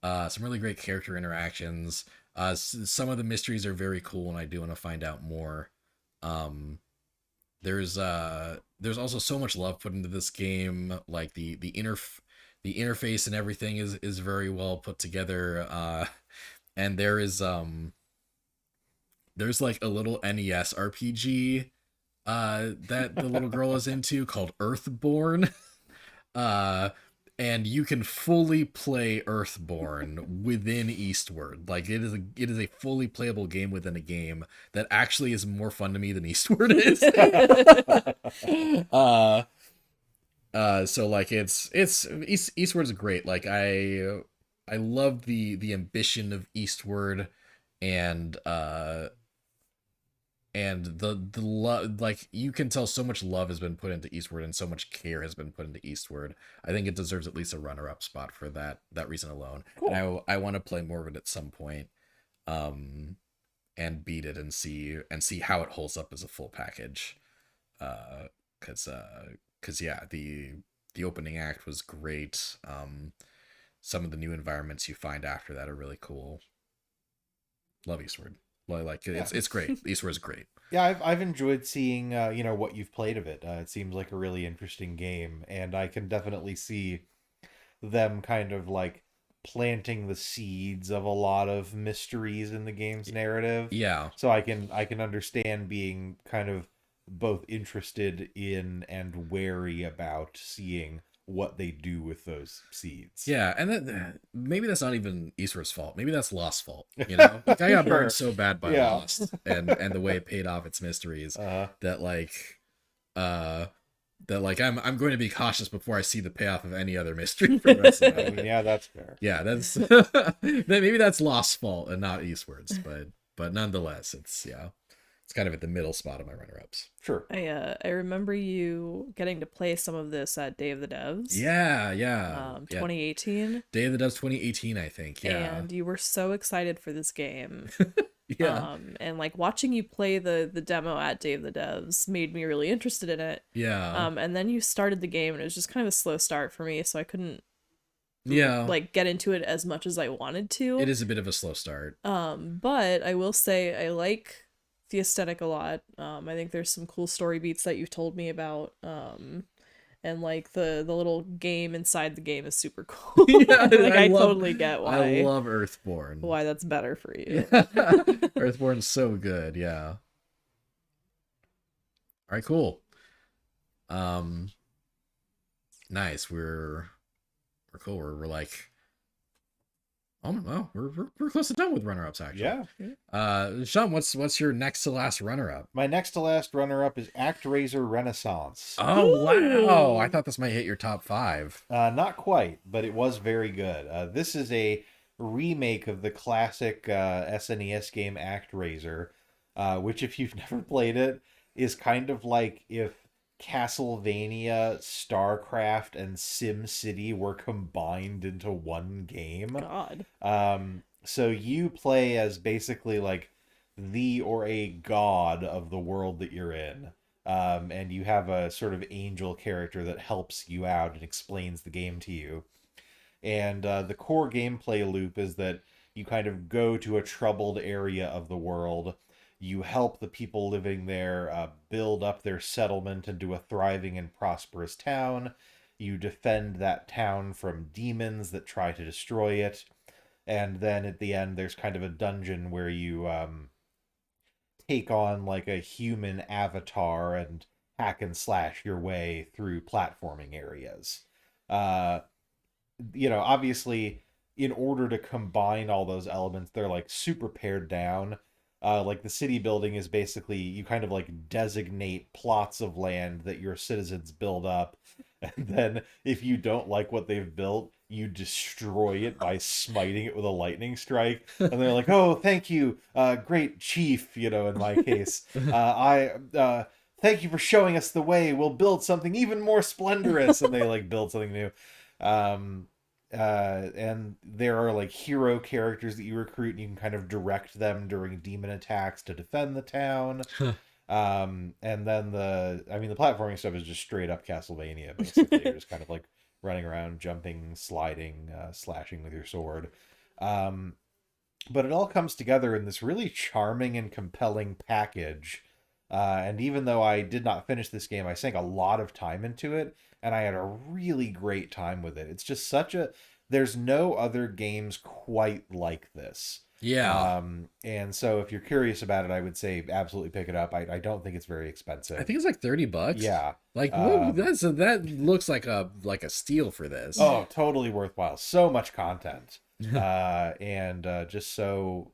character interactions. Some of the mysteries are very cool, and I do want to find out more. There's also so much love put into this game. The interface and everything is very well put together. And there's a little NES RPG that the little girl is into called Earthborn. And you can fully play Earthborn within Eastward. It is a fully playable game within a game that actually is more fun to me than Eastward is. So Eastward's great. I love the ambition of Eastward, and the love, you can tell so much love has been put into Eastward and so much care has been put into Eastward. I think it deserves at least a runner-up spot for that reason alone. Cool. And I want to play more of it at some point, and beat it and see how it holds up as a full package. Cause yeah, the opening act was great. Some of the new environments you find after that are really cool. Love Eastward. It's great. Eastward's great. Yeah, I've enjoyed seeing what you've played of it. It seems like a really interesting game, and I can definitely see them kind of planting the seeds of a lot of mysteries in the game's narrative. Yeah. So I can understand being kind of both interested in and wary about seeing what they do with those seeds. Yeah, and maybe that's not even Eastward's fault. Maybe that's Lost's fault. I got Sure. burned so bad by Lost and the way it paid off its mysteries that I'm going to be cautious before I see the payoff of any other mystery for the rest of it. Yeah, that's fair. Yeah, that's maybe that's Lost's fault and not Eastward's, but nonetheless, it's kind of at the middle spot of my runner-ups. Sure. I remember you getting to play some of this at Day of the Devs. Yeah. 2018. Day of the Devs 2018, I think. Yeah. And you were so excited for this game. Yeah. And watching you play the demo at Day of the Devs made me really interested in it. Yeah. And then you started the game, and it was just kind of a slow start for me, so I couldn't get into it as much as I wanted to. It is a bit of a slow start. But I will say I like the aesthetic a lot. I think there's some cool story beats that you've told me about. And the little game inside the game is super cool. Yeah, I totally get why. I love Earthborn. Why that's better for you. Earthborn's so good, yeah. All right, cool. Nice. We're cool. We're we're close to done with runner-ups, actually. Yeah. Sean, what's your next to last runner-up? My next to last runner-up is ActRaiser Renaissance. Oh, wow. I thought this might hit your top 5. Not quite, but it was very good. This is a remake of the classic SNES game ActRaiser, which, if you've never played it, is kind of like if Castlevania, StarCraft, and SimCity were combined into one game. God. So you play as basically the or a god of the world that you're in. And you have a sort of angel character that helps you out and explains the game to you. And the core gameplay loop is that you kind of go to a troubled area of the world. You help the people living there build up their settlement into a thriving and prosperous town. You defend that town from demons that try to destroy it. And then at the end, there's kind of a dungeon where you take on like a human avatar and hack and slash your way through platforming areas. Uh, Obviously, in order to combine all those elements, they're like super pared down. Like the city building is basically you kind of like designate plots of land that your citizens build up, and then if you don't like what they've built, you destroy it by smiting it with a lightning strike. And they're like, "Oh, thank you, great chief." In my case, I thank you for showing us the way. We'll build something even more splendorous, and they like build something new. Um, and there are like hero characters that you recruit, and you can kind of direct them during demon attacks to defend the town. And then the platforming stuff is just straight up Castlevania. Basically, you're just kind of like running around, jumping, sliding, slashing with your sword. But it all comes together in this really charming and compelling package. And even though I did not finish this game, I sank a lot of time into it, and I had a really great time with it. It's just there's no other games quite like this. Yeah. And so if you're curious about it, I would say absolutely pick it up. I don't think it's very expensive. I think it's like $30. Yeah. Like that looks like a steal for this. Oh, totally worthwhile. So much content. And just so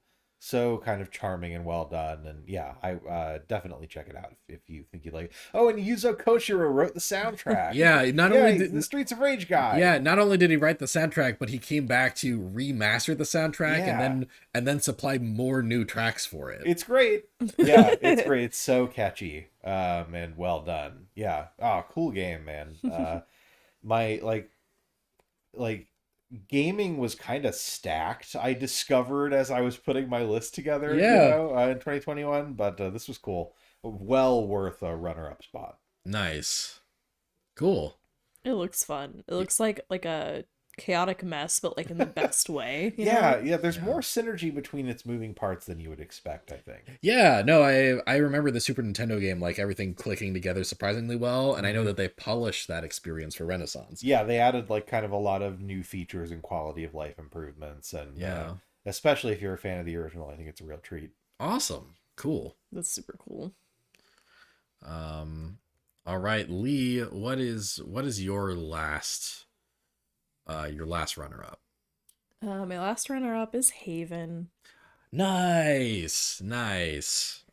kind of charming and well done. And yeah, I definitely check it out if you think you like it. Oh, and Yuzo Koshiro wrote the soundtrack. Yeah, He's the Streets of Rage guy. Yeah, not only did he write the soundtrack, but he came back to remaster the soundtrack and then supply more new tracks for it. It's great. Yeah, it's great. It's so catchy. And well done. Yeah. Oh, cool game, man. My like gaming was kind of stacked, I discovered as I was putting my list together, in 2021, but this was cool. Well worth a runner-up spot. Nice. Cool. It looks fun. It looks like a chaotic mess, but like in the best way. Yeah, there's more synergy between its moving parts than you would expect, I think. Yeah, no, I remember the Super Nintendo game, like everything clicking together surprisingly well, and I know that they polished that experience for Renaissance. Yeah, they added like kind of a lot of new features and quality of life improvements, and especially if you're a fan of the original, I think it's a real treat. Awesome. Cool. That's super cool. All right, Lee, what is your last runner-up? My last runner-up is Haven. Nice.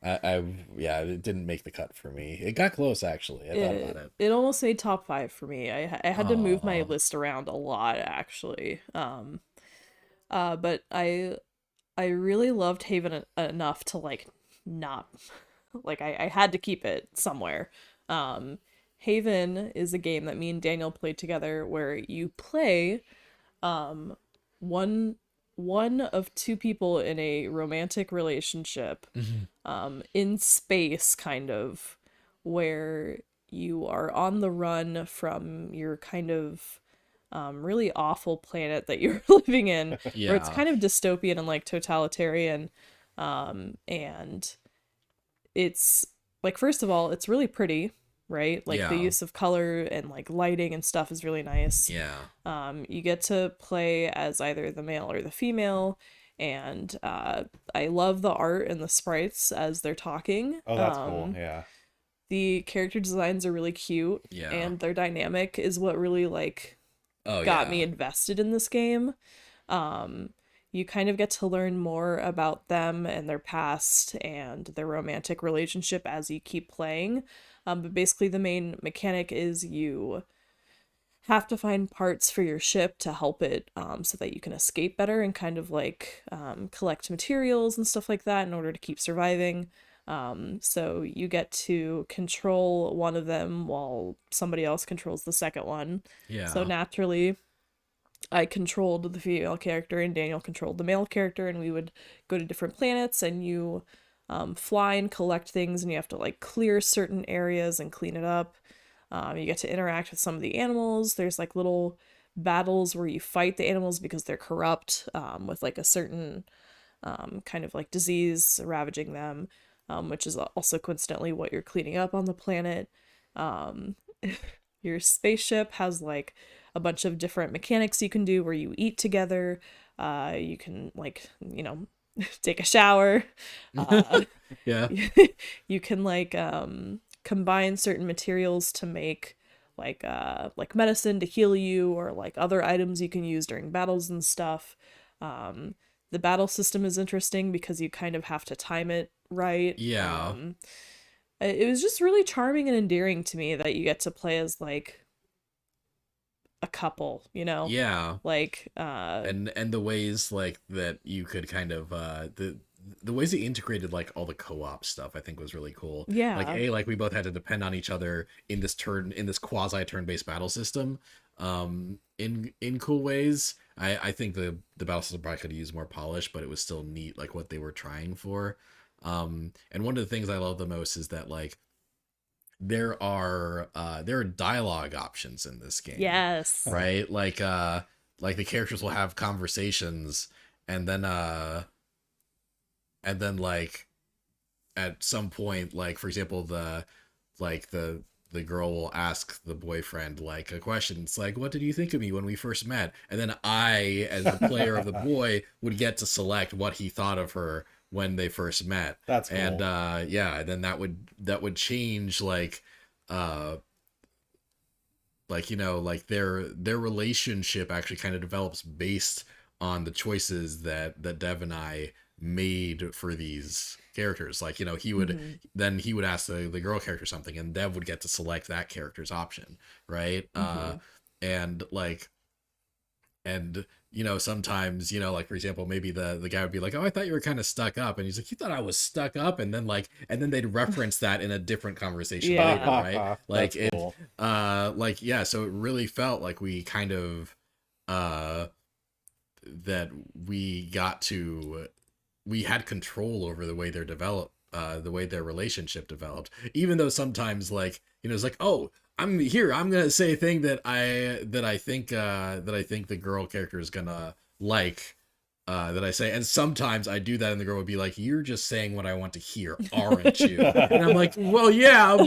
It didn't make the cut for me. It got close, actually. I thought about it. It almost made top 5 for me. I had to move my list around a lot, actually. But I really loved Haven enough to like not like I had to keep it somewhere. Haven is a game that me and Daniel played together where you play one of two people in a romantic relationship in space, kind of, where you are on the run from your kind of really awful planet that you're living in, where it's kind of dystopian and like totalitarian, and it's like, first of all, it's really pretty, right? Like the use of color and like lighting and stuff is really nice. You get to play as either the male or the female, and I love the art and the sprites as they're talking. Oh, that's cool. Yeah. The character designs are really cute, and their dynamic is what really like got me invested in this game. You kind of get to learn more about them and their past and their romantic relationship as you keep playing. But basically the main mechanic is you have to find parts for your ship to help it so that you can escape better, and kind of like collect materials and stuff like that in order to keep surviving. So you get to control one of them while somebody else controls the second one. So naturally, I controlled the female character and Daniel controlled the male character, and we would go to different planets, and you fly and collect things, and you have to like clear certain areas and clean it up. You get to interact with some of the animals. There's like little battles where you fight the animals because they're corrupt, with like a certain kind of like disease ravaging them, which is also coincidentally what you're cleaning up on the planet. Your spaceship has like a bunch of different mechanics you can do where you eat together. You can like, take a shower. Uh, Yeah. you can like combine certain materials to make like medicine to heal you, or like other items you can use during battles and stuff. The battle system is interesting because you kind of have to time it right. Yeah. It was just really charming and endearing to me that you get to play as like a couple, Yeah. like And the ways like that you could kind of the ways they integrated like all the co-op stuff I think was really cool. Like yeah. like we both had to depend on each other in this quasi turn-based battle system in cool ways. I think the battle system probably could use more polish, but it was still neat like what they were trying for. And one of the things I love the most is that like there are dialogue options in this game, Yes. right? Like the characters will have conversations, and then like at some point, like for example the girl will ask the boyfriend like a question. It's like, what did you think of me when we first met? And then I, as the player of the boy, would get to select what he thought of her when they first met. That's cool. And yeah, then that would change uh like like their relationship actually kind of develops based on the choices that Dev and I made for these characters. Like he would Mhm. then he would ask the girl character something, and Dev would get to select that character's option, right? And like and sometimes like for example maybe the guy would be like, oh, I thought you were kind of stuck up, and he's like, you thought I was stuck up, and then they'd reference that in a different conversation Yeah. later, right? Like That's cool. like yeah, so it really felt like we kind of that we had control over the way they're developed, the way their relationship developed, even though sometimes like it's like, oh, I'm gonna say a thing that I think the girl character is gonna like, that I say, and sometimes I do that and the girl would be like, you're just saying what I want to hear, aren't you? And I'm like, well, yeah.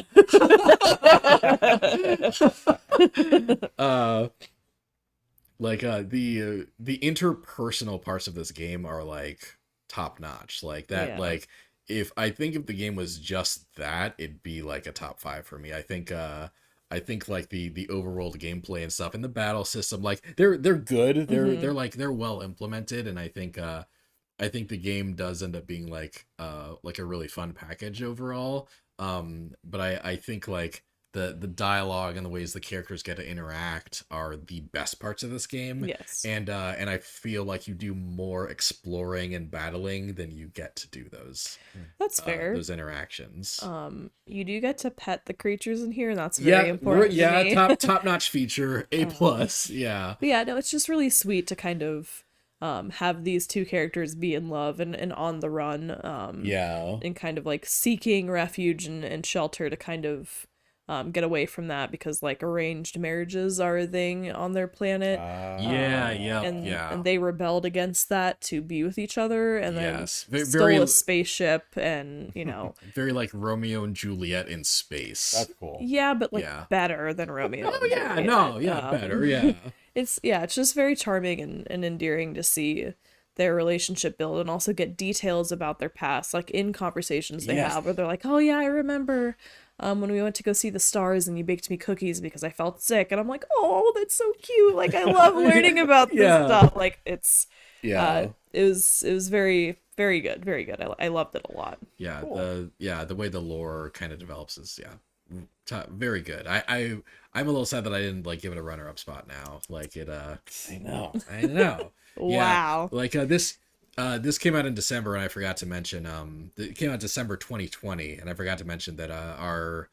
The interpersonal parts of this game are like top notch, like that. Yeah. Like if the game was just that, it'd be like a top 5 for me. I think like the overworld gameplay and stuff and the battle system, like they're good, they're well implemented, and I think the game does end up being like a really fun package overall. But I think like the dialogue and the ways the characters get to interact are the best parts of this game. Yes. And I feel like you do more exploring and battling than you get to do That's fair. those interactions. You do get to pet the creatures in here, and that's very important. Yeah, to me. top notch feature, A plus. Yeah. But yeah, no, it's just really sweet to kind of have these two characters be in love and on the run. Yeah. And kind of like seeking refuge and shelter to kind of get away from that, because like arranged marriages are a thing on their planet. And they rebelled against that to be with each other, and then Yes. stole a spaceship, and very like Romeo and Juliet in space. That's cool. yeah, but like Yeah. better than Romeo. Oh and yeah, Juliet. no, yeah, better, yeah. It's just very charming and endearing to see their relationship build, and also get details about their past, like in conversations they Yes. have, where they're like, oh yeah, I remember when we went to go see the stars and you baked me cookies because I felt sick, and I'm like, oh, that's so cute, like I love learning about this Yeah. stuff. Like it's Yeah. it was very, very good, very good. I loved it a lot. Yeah, Cool. the way the lore kind of develops is very good. I'm a little sad that I didn't like give it a runner-up spot now. Like it I know. I know. Wow. Like this came out in December, and I forgot to mention it came out December 2020, and I forgot to mention that our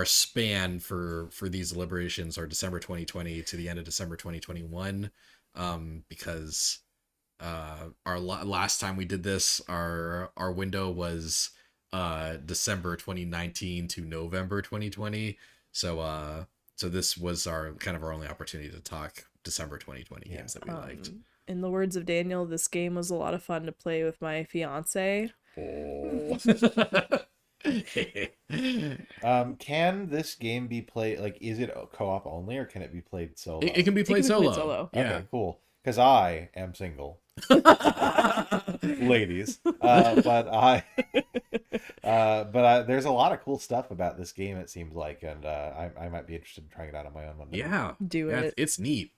span for these deliberations are December 2020 to the end of December 2021, because our last time we did this, our window was December 2019 to November 2020. So this was our kind of our only opportunity to talk December 2020 games that we liked. In the words of Daniel, this game was a lot of fun to play with my fiance. Oh. Can this game be played, like, is it co-op only, or can it be played solo? It can be It can played be solo. played solo. Yeah. Okay, cool. Because I am single, ladies. There's a lot of cool stuff about this game, it seems like, and I might be interested in trying it out on my own one day. Yeah. Do Yeah, it. it's neat.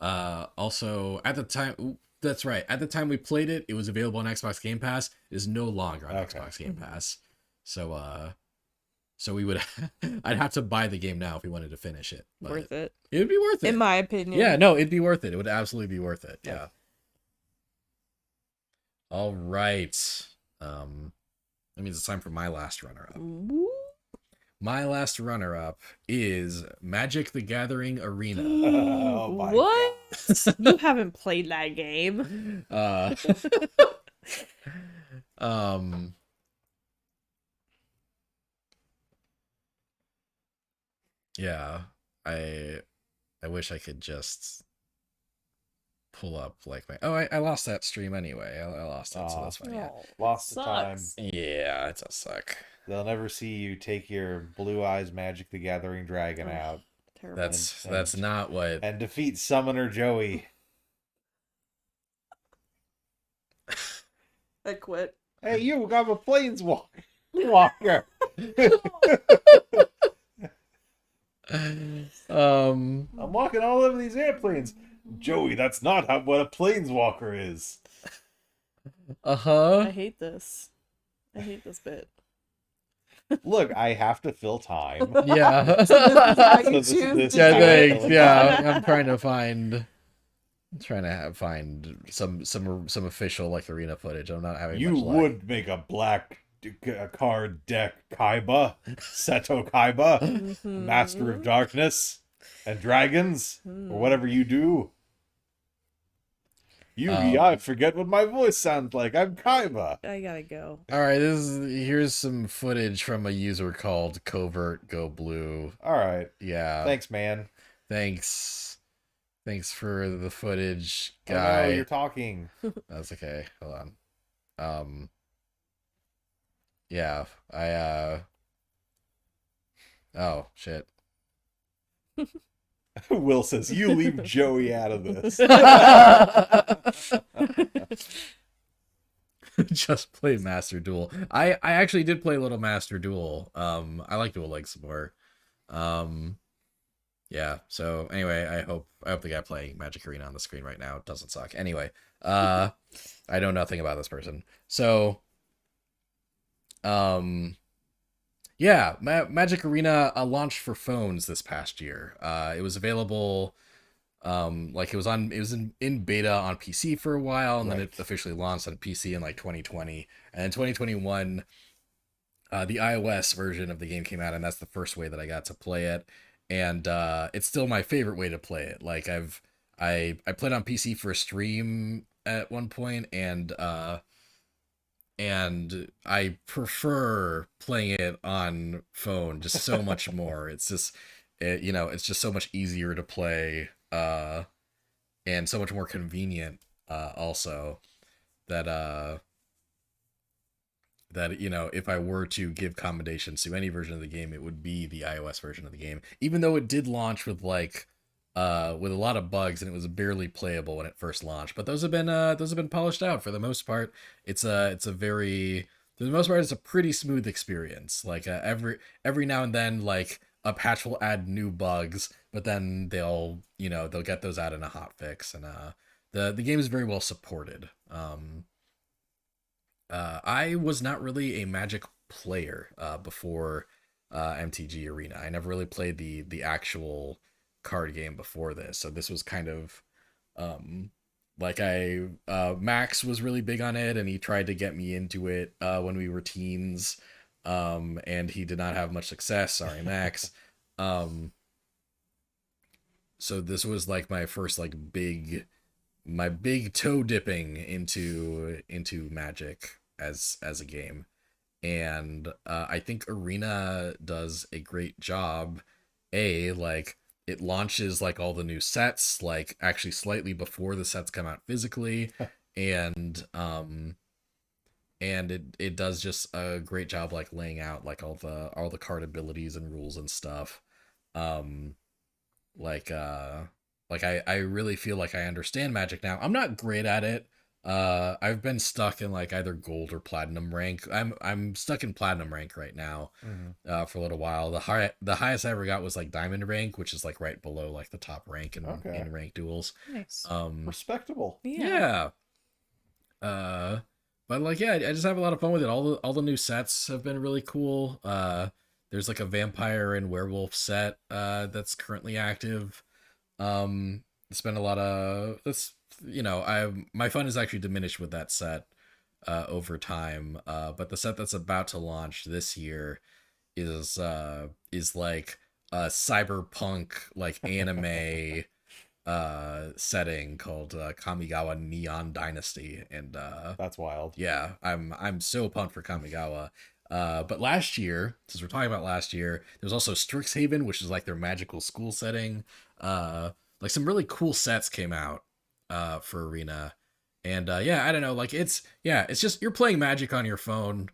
Also at the time, that's right. At the time we played it, it was available on Xbox Game Pass. It is no longer on Okay. Xbox Game Pass. So we would I'd have to buy the game now if we wanted to finish it. But Worth it. it would be worth it. In my opinion. Yeah, no, it'd be worth it. It would absolutely be worth it. Yeah. Yeah. All right. That means it's time for my last runner-up. Ooh. My last runner-up is Magic the Gathering Arena. Oh my What? You haven't played that game. Um yeah, I wish I could just pull up like my I lost that stream anyway. I lost it, so that's fine. Yeah. Oh, Lost the time. sucks. Yeah, it does suck. They'll never see you take your Blue Eyes Magic the Gathering dragon Ugh. out Terrible. That's not what and defeat Summoner Joey. I quit. Hey, you got a planeswalker. Walker. I'm walking all over these airplanes. Joey, that's not what a planeswalker is. I hate this. I hate this bit. Look, I have to fill time. Yeah. So this is how you So choose this to Yeah, is how do I it? thanks. feel. Yeah, I'm trying to find some official like arena footage. I'm not having You much luck. would make a black card deck Kaiba, Seto Kaiba, Master of Darkness, and Dragons, or whatever you do. Yugi, I forget what my voice sounds like. I'm Kaiba. I gotta go. All right, here's some footage from a user called Covert Go Blue. All right. Yeah. Thanks, man. Thanks for the footage, Oh, no, guy. you're talking. That's okay. Hold on. Yeah, oh, shit. Will says, you leave Joey out of this. Just play Master Duel. I actually did play a little Master Duel. I like Duel Links more. Yeah, so anyway, I hope the guy playing Magic Arena on the screen right now doesn't suck. Anyway, I know nothing about this person. So yeah, Magic Arena launched for phones this past year. It was available like it was in beta on PC for a while, and then it officially launched on PC in like 2020. And in 2021 the iOS version of the game came out, and that's the first way that I got to play it. And it's still my favorite way to play it. Like I played on PC for a stream at one point, and I prefer playing it on phone just so much more. It's just it's just so much easier to play, and so much more convenient also, that if I were to give commendations to any version of the game, it would be the iOS version of the game, even though it did launch with with a lot of bugs, and it was barely playable when it first launched. But those have been polished out for the most part. It's a pretty smooth experience. Like every now and then, like a patch will add new bugs, but then they'll get those out in a hot fix, and the game is very well supported. I was not really a Magic player before MTG Arena. I never really played the actual card game before this, so this was kind of Max was really big on it, and he tried to get me into it when we were teens, and he did not have much success. Sorry, Max. So this was like my first big toe dipping into Magic as a game, and I think Arena does a great job. It launches all the new sets actually slightly before the sets come out physically, and and it does just a great job like laying out like all the card abilities and rules and stuff. Um, like I really feel like I understand Magic now. I'm not great at it. I've been stuck in like either gold or platinum rank. I'm stuck in platinum rank right now. For a little while. The highest I ever got was like diamond rank, which is like right below like the top rank Okay. in rank duels. Nice. Respectable. Yeah. Yeah. But like yeah, I just have a lot of fun with it. All the new sets have been really cool. There's like a vampire and werewolf set that's currently active. It's been a lot of that's my fun is actually diminished with that set over time. But the set that's about to launch this year is like a cyberpunk like anime setting called Kamigawa Neon Dynasty, and That's wild. yeah, I'm so pumped for Kamigawa. But last year, since we're talking about last year, there's also Strixhaven, which is like their magical school setting. Like some really cool sets came out for Arena. And yeah, I don't know, like it's just you're playing Magic on your phone.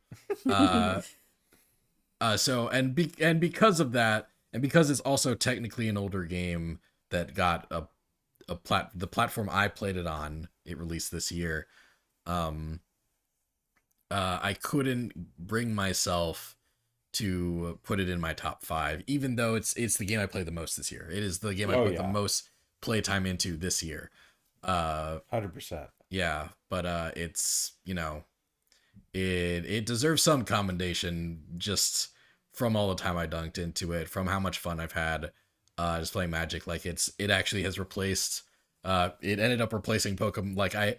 So and because of that, and because it's also technically an older game that got the platform I played it on, it released this year. I couldn't bring myself to put it in my top 5, even though it's the game I played the most this year. It is the game I put the most playtime into this year. 100%. Yeah, but it's it deserves some commendation just from all the time I dunked into it, from how much fun I've had just playing Magic. Like it actually has replaced. It ended up replacing Pokemon.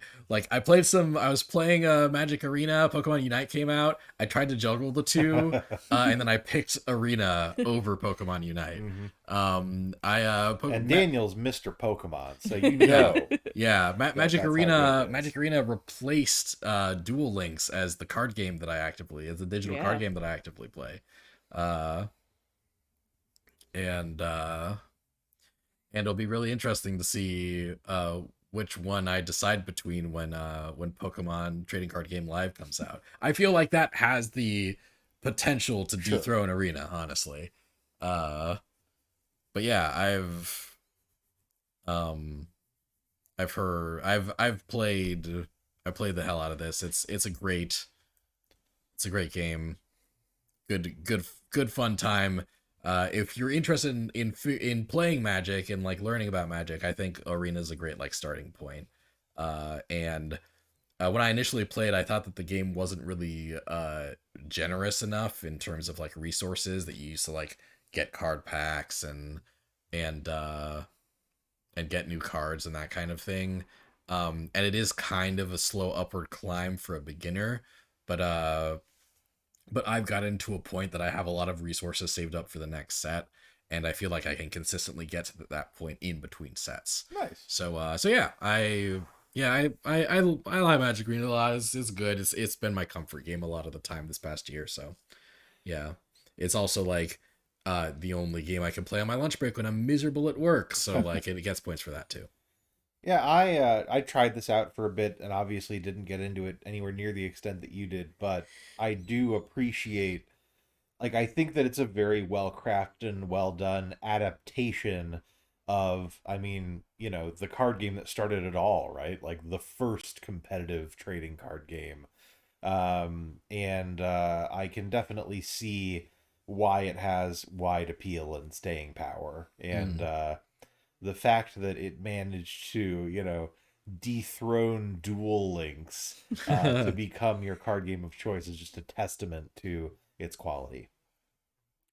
I played some. I was playing Magic Arena. Pokemon Unite came out. I tried to juggle the two, and then I picked Arena over Pokemon Unite. And Daniel's Mr. Pokemon, so you know. Yeah, Magic that's how Arena. good it is. Magic Arena replaced Duel Links as the card game that I actively, as the digital card game that I actively play. And it'll be really interesting to see which one I decide between when Pokemon Trading Card Game Live comes out. I feel like that has the potential to dethrone Arena, honestly. But yeah, I've played the hell out of this. It's a great game. Good fun time. If you're interested in playing Magic and like learning about Magic, I think Arena is a great like starting point. And when I initially played, I thought that the game wasn't really generous enough in terms of like resources that you used to like get card packs and get new cards and that kind of thing. And it is kind of a slow upward climb for a beginner, but I've gotten to a point that I have a lot of resources saved up for the next set, and I feel like I can consistently get to that point in between sets. Nice. So yeah, I like Magic Arena a lot. It's good. It's been my comfort game a lot of the time this past year. So yeah, it's also like the only game I can play on my lunch break when I'm miserable at work. So like it gets points for that too. Yeah, I tried this out for a bit and obviously didn't get into it anywhere near the extent that you did, but I do appreciate, like, I think that it's a very well crafted and well done adaptation of, I mean, the card game that started it all, right? Like the first competitive trading card game. And I can definitely see why it has wide appeal and staying power. And the fact that it managed to, dethrone Duel Links to become your card game of choice is just a testament to its quality.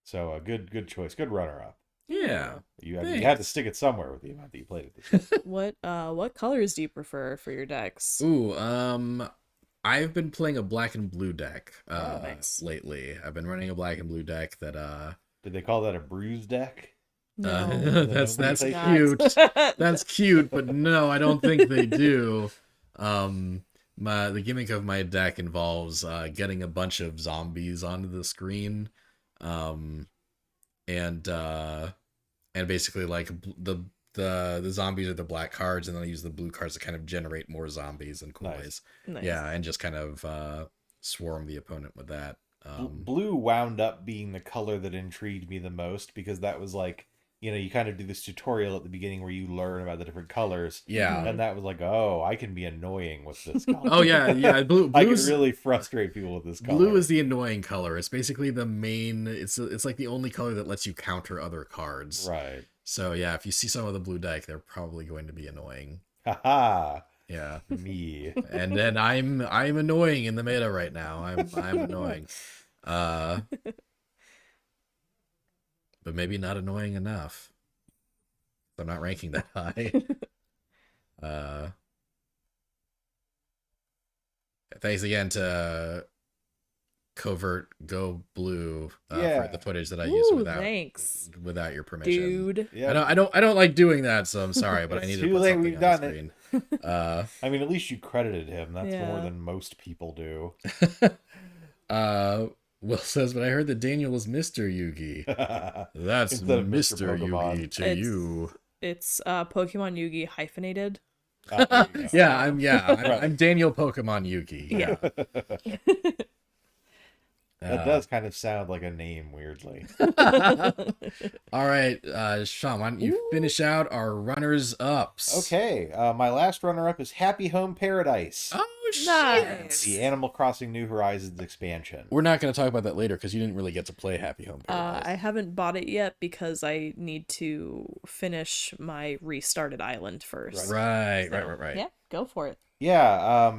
So a good choice, good runner up. Yeah, You had to stick it somewhere with the amount that you played it this year. What colors do you prefer for your decks? Ooh, I've been playing a black and blue deck Nice. lately. I've been running a black and blue deck that Did they call that a bruise deck? No. that's Not. cute. That's cute, but no, I don't think they do. The gimmick of my deck involves getting a bunch of zombies onto the screen, and basically like the zombies are the black cards, and then I use the blue cards to kind of generate more zombies in cool Nice. ways. Nice. Yeah, and just kind of swarm the opponent with that. Blue wound up being the color that intrigued me the most because that was like, you kind of do this tutorial at the beginning where you learn about the different colors. Yeah. And that was like, oh, I can be annoying with this color. Oh yeah. I can Blue's really frustrate people with this color. Blue is the annoying color. It's basically the main. It's like the only color that lets you counter other cards. Right. So yeah, if you see some of the blue deck, they're probably going to be annoying. Haha. Yeah. Me. And then I'm annoying in the meta right now. I'm annoying. But maybe not annoying enough. I'm not ranking that high. Thanks again to Covert Go Blue for the footage that I used thanks. without your permission. Dude. Yeah. I don't like doing that, so I'm sorry, but I It's need too to put late, something we've on the done screen. I mean, at least you credited him. That's more Yeah. than most people do. Will says, but I heard that Daniel is Mr. Yugi. That's Instead of Mr. Mr. Pokemon. Yugi to It's- you. It's Pokemon Yugi hyphenated. There you go. Yeah, I'm Daniel Pokemon Yugi. Yeah. That does kind of sound like a name weirdly. All right, Sean, why don't you finish out our runners ups? Okay, my last runner-up is Happy Home Paradise, Oh shit! Nice. the Animal Crossing New Horizons expansion. We're not going to talk about that later because you didn't really get to play Happy Home Paradise. I haven't bought it yet because I need to finish my restarted island first. Right. Yeah, go for it. Yeah,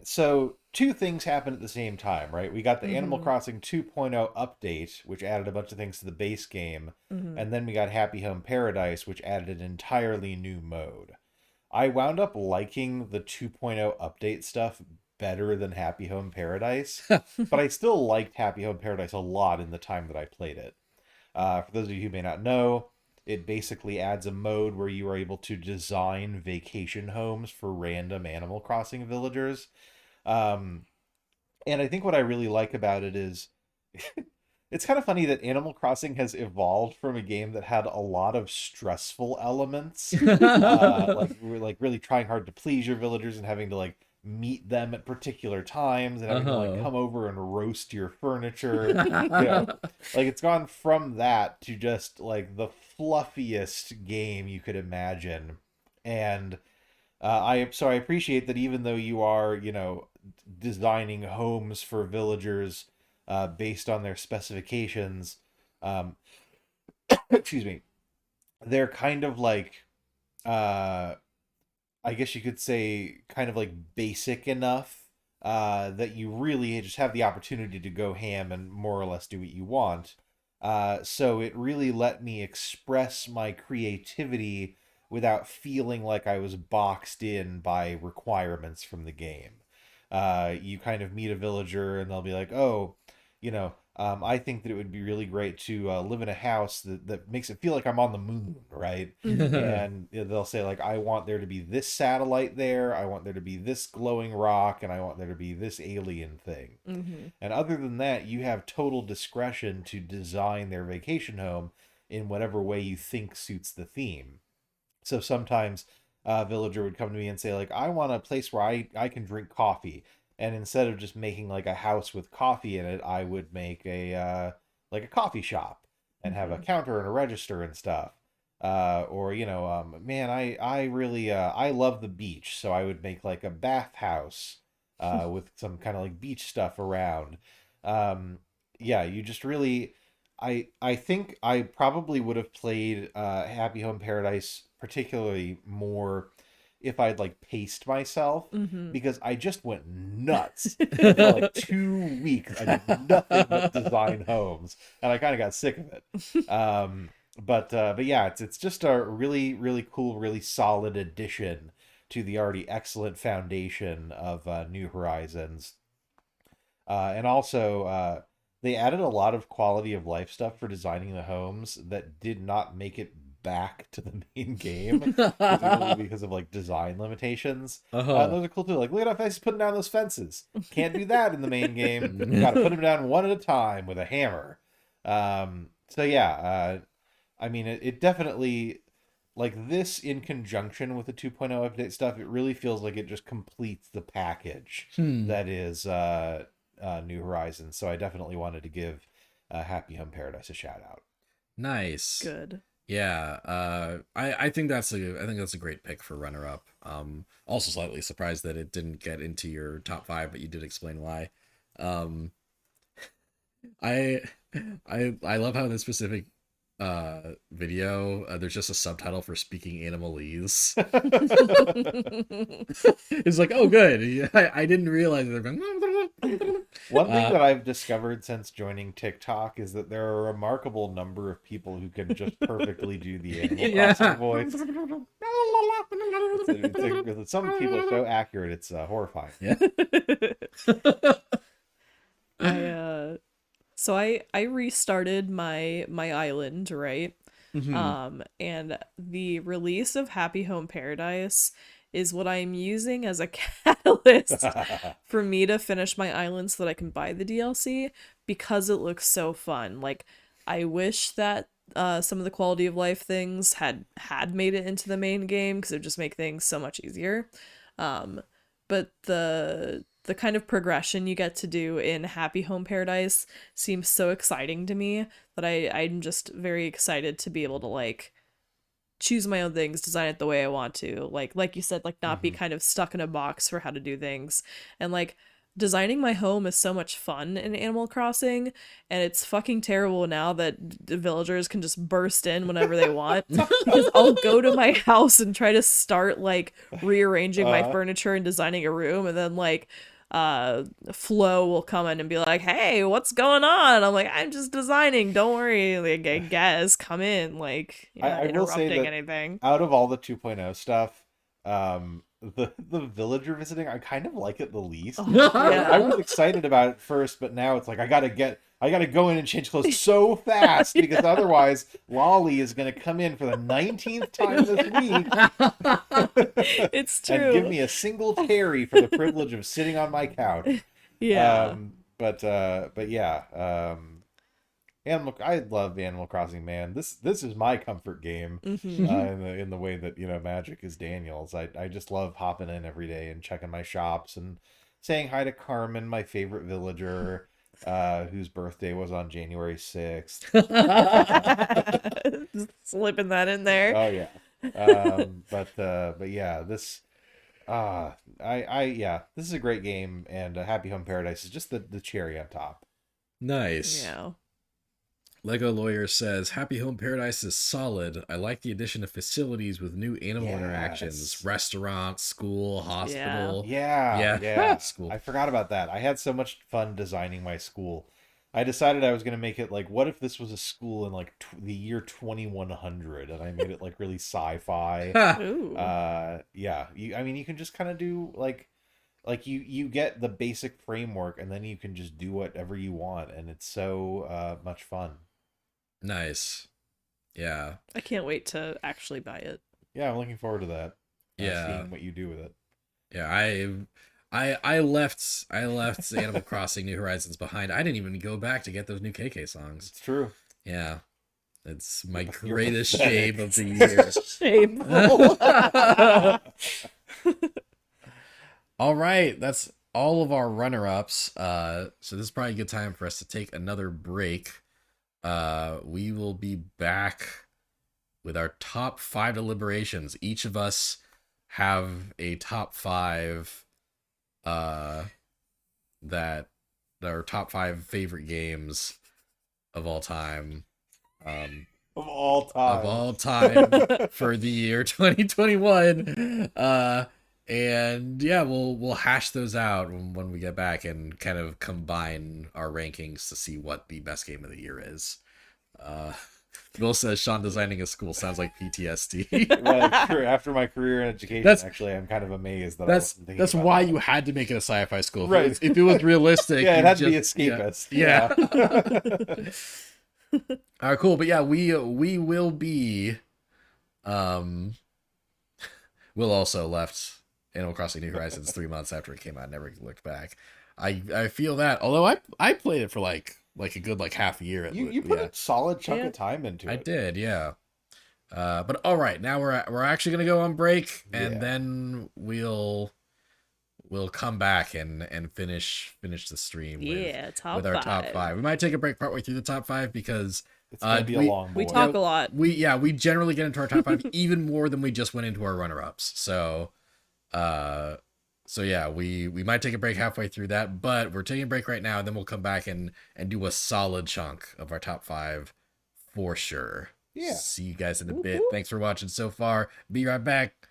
so two things happened at the same time, right? We got the Animal Crossing 2.0 update, which added a bunch of things to the base game, and then we got Happy Home Paradise, which added an entirely new mode. I wound up liking the 2.0 update stuff better than Happy Home Paradise, but I still liked Happy Home Paradise a lot in the time that I played it. For those of you who may not know, it basically adds a mode where you are able to design vacation homes for random Animal Crossing villagers. And I think what I really like about it is it's kind of funny that Animal Crossing has evolved from a game that had a lot of stressful elements. Like we're like really trying hard to please your villagers and having to like meet them at particular times and having to like come over and roast your furniture. Like it's gone from that to just like the fluffiest game you could imagine. And I appreciate that even though you are, designing homes for villagers based on their specifications, excuse me, they're kind of like I guess you could say kind of like basic enough that you really just have the opportunity to go ham and more or less do what you want. So it really let me express my creativity without feeling like I was boxed in by requirements from the game. You kind of meet a villager and they'll be like, oh, I think that it would be really great to live in a house that makes it feel like I'm on the moon, right? And they'll say, like, I want there to be this satellite there, I want there to be this glowing rock, and I want there to be this alien thing. And other than that, you have total discretion to design their vacation home in whatever way you think suits the theme. So sometimes a villager would come to me and say, like, I want a place where I can drink coffee. And instead of just making like a house with coffee in it, I would make a like a coffee shop and have a counter and a register and stuff. Or man, I really I love the beach, so I would make like a bathhouse with some kind of like beach stuff around. Yeah, you just really I think I probably would have played Happy Home Paradise particularly more if I'd like paced myself, because I just went nuts for like 2 weeks. I did nothing but design homes, and I kind of got sick of it. But yeah, it's just a really, really cool, really solid addition to the already excellent foundation of New Horizons. And also, they added a lot of quality of life stuff for designing the homes that did not make it back to the main game because of like design limitations. Those are cool too. Like, look at how fast he's putting down those fences. Can't do that in the main game. You gotta put them down one at a time with a hammer. So yeah, I mean, it definitely like this in conjunction with the 2.0 update stuff, it really feels like it just completes the package that is New Horizons. So I definitely wanted to give Happy Home Paradise a shout out. Nice. Good. Yeah, I think that's a great pick for runner up. Also slightly surprised that it didn't get into your top 5, but you did explain why. I I love how this specific video there's just a subtitle for speaking animalese. It's like, oh good, I didn't realize they're going. One thing that I've discovered since joining TikTok is that there are a remarkable number of people who can just perfectly do the Animal Crossing voice. Some people are so accurate, it's horrifying. Yeah. So I restarted my island, right? And the release of Happy Home Paradise is what I'm using as a catalyst for me to finish my island so that I can buy the DLC, because it looks so fun. Like, I wish that some of the quality of life things had made it into the main game, because it would just make things so much easier. But the kind of progression you get to do in Happy Home Paradise seems so exciting to me that I'm just very excited to be able to, like, choose my own things, design it the way I want to. Like you said, like, not be kind of stuck in a box for how to do things. And, like, designing my home is so much fun in Animal Crossing, and it's fucking terrible now that the villagers can just burst in whenever they want. Because I'll go to my house and try to start, like, rearranging my furniture and designing a room, and then, like, Flo will come in and be like, hey, what's going on? I'm like, I'm just designing, don't worry. Like, I guess come in, like, you're not I will say interrupting that anything. out of all the 2.0 stuff, the villager visiting, I kind of like it the least. Yeah. I was excited about it first, but now it's like I gotta go in and change clothes so fast, because otherwise Lolly is gonna come in for the 19th time this week. It's true. And give me a single Terry for the privilege of sitting on my couch. Yeah. But yeah. I love Animal Crossing, man. This is my comfort game. In the way that, Magic is Daniel's. I just love hopping in every day and checking my shops and saying hi to Carmen, my favorite villager, whose birthday was on January 6th. Slipping that in there. Oh yeah. But yeah, this this is a great game, and Happy Home Paradise is just the cherry on top. Nice. Yeah. Lego Lawyer says, Happy Home Paradise is solid. I like the addition of facilities with new animal interactions. Restaurant, school, hospital. Yeah. School. I forgot about that. I had so much fun designing my school. I decided I was going to make it like, what if this was a school in like the year 2100, and I made it like really sci-fi. Ooh. Yeah. You can just kind of do like you get the basic framework, and then you can just do whatever you want, and it's so much fun. Nice. Yeah. I can't wait to actually buy it. Yeah, I'm looking forward to that. Yeah. Seeing what you do with it. Yeah, I left Animal Crossing New Horizons behind. I didn't even go back to get those new KK songs. It's true. Yeah. It's my You're greatest pathetic. shame of the year. Shameful. All right, that's all of our runner-ups. So this is probably a good time for us to take another break. We will be back with our top 5 deliberations. Each of us have a top 5 that are top 5 favorite games of all time. Of all time. For the year 2021. And yeah, we'll hash those out when we get back and kind of combine our rankings to see what the best game of the year is. Bill says Sean designing a school sounds like PTSD. Well, after my career in education, actually, I'm kind of amazed that I wasn't thinking that's about why that. you had to make it a sci-fi school. Right. If it was realistic, Yeah, it you had to be just- escapist. Yeah. All right, cool. But yeah, we will be. Will also left Animal Crossing New Horizons 3 months after it came out. Never looked back. I feel that. Although I played it for like a good half a year. You put yeah. a solid chunk of time into it. I did, yeah. But all right, now we're actually gonna go on break, and Yeah. then we'll come back and finish the stream Yeah, top with our top five. five. We might take a break partway through the top five because It's gonna be a we- long We boy. talk a lot. we generally get into our top five even more than we just went into our runner-ups. So yeah, we might take a break halfway through that, but we're taking a break right now, and then we'll come back and do a solid chunk of our top five for sure. Yeah. See you guys in a Whoop, bit. whoop. Thanks for watching so far. Be right back.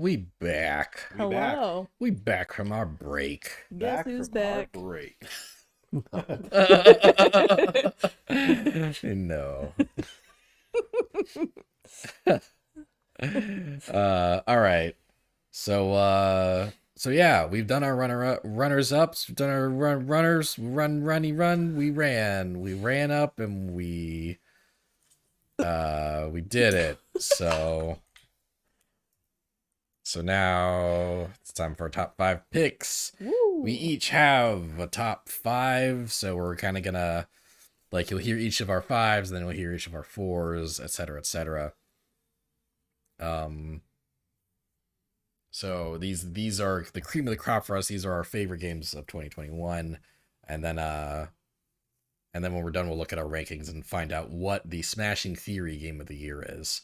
We back. We back. Hello. We back from our break. Guess who's from our back? break. No. All right. So yeah, we've done our runners ups, we've done our runners, run. We ran up and we did it. So now it's time for our top 5 picks. Woo. We each have a top 5, so we're kind of gonna, like, you'll hear each of our 5s, and then we'll hear each of our 4s, etc., etc. So these are the cream of the crop for us. These are our favorite games of 2021, and then when we're done, we'll look at our rankings and find out what the Smashing Theory game of the year is.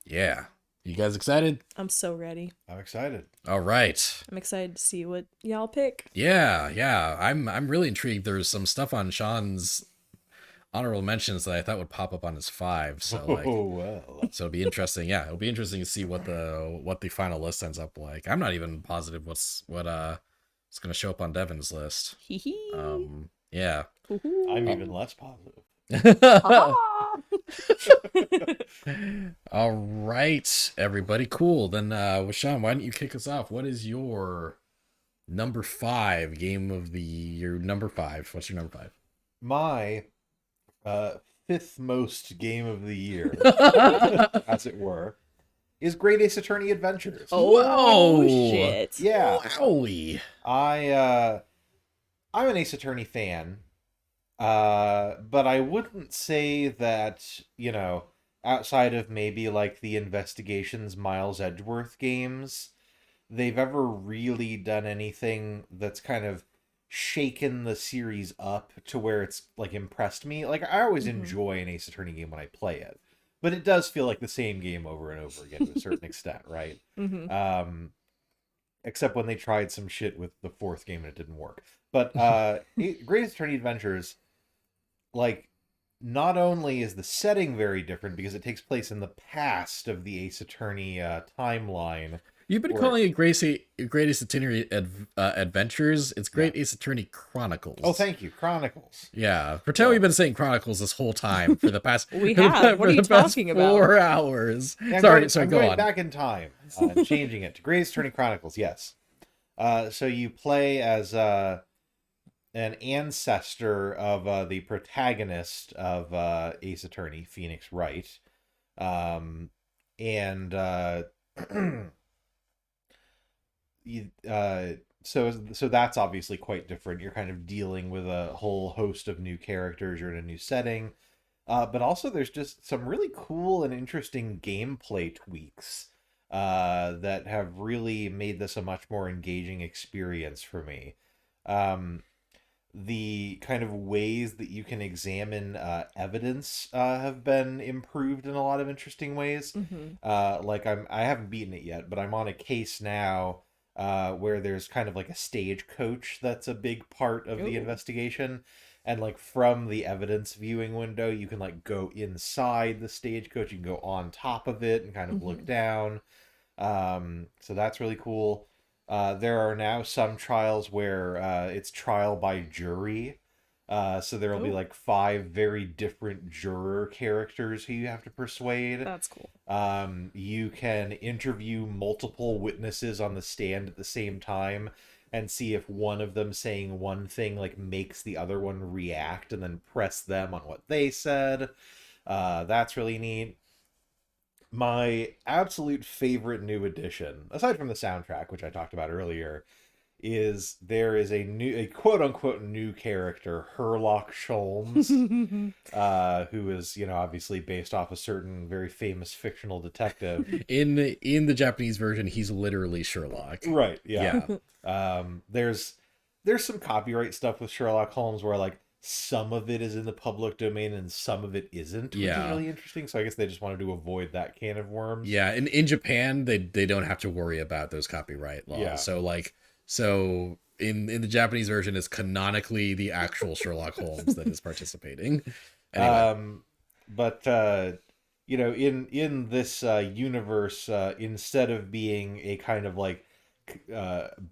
Yeah. You guys excited? I'm so ready. I'm excited. All right. I'm excited to see what y'all pick. Yeah. I'm really intrigued. There's some stuff on Sean's honorable mentions that I thought would pop up on his 5. So like, well. so it'll be interesting. Yeah, it'll be interesting to see what the final list ends up like. I'm not even positive what's gonna show up on Devin's list. Hee hee. Yeah. I'm even less positive. All right, everybody. Cool. Then, Sean, why don't you kick us off? What is your number 5 game of the year? Number 5. What's your number 5? My 5th most game of the year, as it were, is Great Ace Attorney Adventures. Oh Whoa. shit. Yeah. Wowie. I'm an Ace Attorney fan. But I wouldn't say that, outside of maybe like the Investigations Miles Edgeworth games, they've ever really done anything that's kind of shaken the series up to where it's like impressed me. Like, I always enjoy an Ace Attorney game when I play it, but it does feel like the same game over and over again to a certain extent, right? Mm-hmm. Except when they tried some shit with the 4th game and it didn't work. But Great Ace Attorney Adventures, like, not only is the setting very different because it takes place in the past of the Ace Attorney timeline. You've been calling it Great Ace Attorney Adventures. It's Great Ace Attorney Chronicles. Oh, thank you, Chronicles. Yeah, pretend we've been saying Chronicles this whole time for the past. We have. What are you talking about? 4 hours. Yeah, sorry, I'm go going on. back in time, and changing it to Great Ace Attorney Chronicles. Yes. So you play as an ancestor of the protagonist of Ace Attorney, Phoenix Wright, so that's obviously quite different. You're kind of dealing with a whole host of new characters. You're in a new setting, but also there's just some really cool and interesting gameplay tweaks that have really made this a much more engaging experience for me. The kind of ways that you can examine evidence have been improved in a lot of interesting ways. Like I haven't beaten it yet, but I'm on a case now where there's kind of like a stagecoach that's a big part of the investigation, and like from the evidence viewing window you can like go inside the stagecoach, you can go on top of it and kind of look down. So that's really cool. There are now some trials where it's trial by jury. So there will be like 5 very different juror characters who you have to persuade. That's cool. You can interview multiple witnesses on the stand at the same time and see if one of them saying one thing like makes the other one react, and then press them on what they said. That's really neat. My absolute favorite new addition, aside from the soundtrack, which I talked about earlier, is there is a quote-unquote new character, Herlock Sholmes, who is, obviously based off a certain very famous fictional detective. In the Japanese version, he's literally Sherlock. Right, yeah. There's some copyright stuff with Sherlock Holmes where, like, some of it is in the public domain and some of it isn't, which is really interesting. So I guess they just wanted to avoid that can of worms. Yeah, in Japan, they don't have to worry about those copyright laws. Yeah. So in the Japanese version, it's canonically the actual Sherlock Holmes that is participating. Anyway. But in this universe, instead of being a kind of like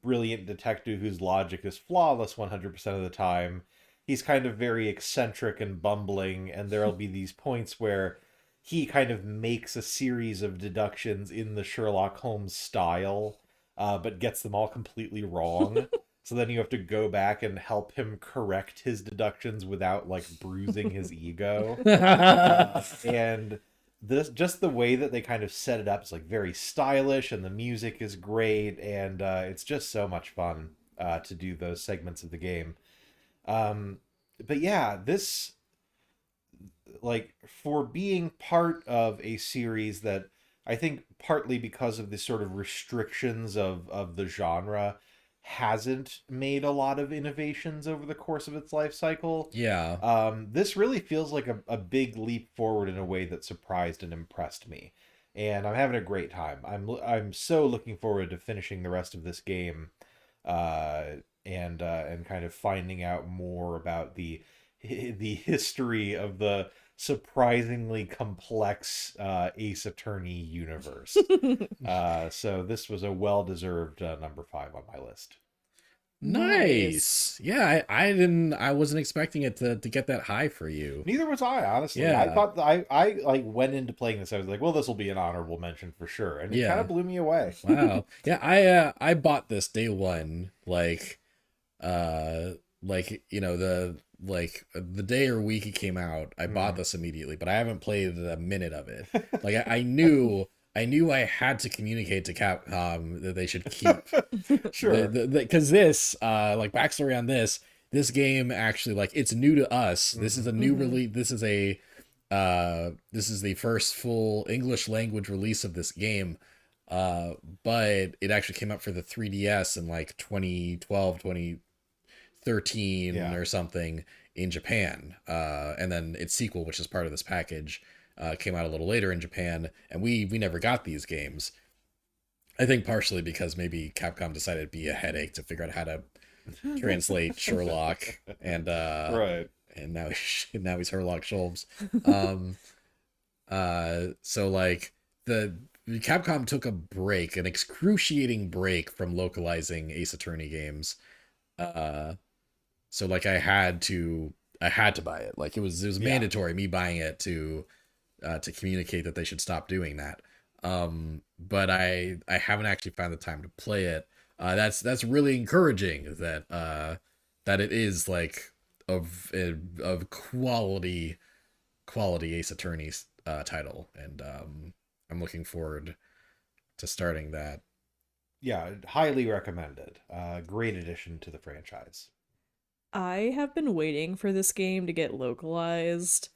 brilliant detective whose logic is flawless 100% of the time, he's kind of very eccentric and bumbling, and there'll be these points where he kind of makes a series of deductions in the Sherlock Holmes style, but gets them all completely wrong. So then you have to go back and help him correct his deductions without like bruising his ego. And this, just the way that they kind of set it up is like very stylish, and the music is great, and it's just so much fun to do those segments of the game. But yeah, this, like, for being part of a series that I think partly because of the sort of restrictions of the genre hasn't made a lot of innovations over the course of its life cycle. Yeah. This really feels like a big leap forward in a way that surprised and impressed me. And I'm having a great time. I'm so looking forward to finishing the rest of this game, and kind of finding out more about the history of the surprisingly complex Ace Attorney universe. So this was a well-deserved number 5 on my list. Nice. Yeah, I wasn't expecting it to get that high for you. Neither was I, honestly. Yeah. I thought I like went into playing this, I was like, well, this will be an honourable mention for sure, and it Yeah. kind of blew me away. Wow. Yeah, I bought this day one, like the day or week it came out. I bought this immediately, but I haven't played a minute of it. Like I knew I had to communicate to Capcom that they should keep Sure. because this like backstory on this game actually, like, it's new to us. This is a new release. This is the first full English language release of this game. But it actually came out for the 3DS in like 2012, 2013 or something in Japan. And then its sequel, which is part of this package, came out a little later in Japan, and we never got these games. I think partially because maybe Capcom decided it'd be a headache to figure out how to translate Sherlock, and Right. and now he's Sherlock Sholmes. So like the Capcom took a break, an excruciating break from localizing Ace Attorney games. So like I had to buy it. Like it was mandatory me buying it to communicate that they should stop doing that. But I haven't actually found the time to play it. That's really encouraging that it is like of quality Ace Attorney title, and I'm looking forward to starting that. Yeah, highly recommended. Great addition to the franchise. I have been waiting for this game to get localized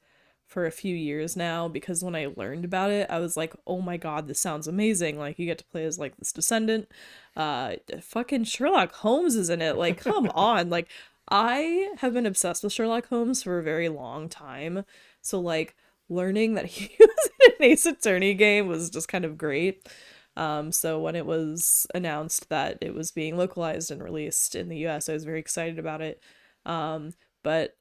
for a few years now, because when I learned about it, I was like, oh my god, this sounds amazing. Like, you get to play as like this descendant. Fucking Sherlock Holmes is in it. Like, come on. Like, I have been obsessed with Sherlock Holmes for a very long time. So like learning that he was in an Ace Attorney game was just kind of great. So when it was announced that it was being localized and released in the US, I was very excited about it. But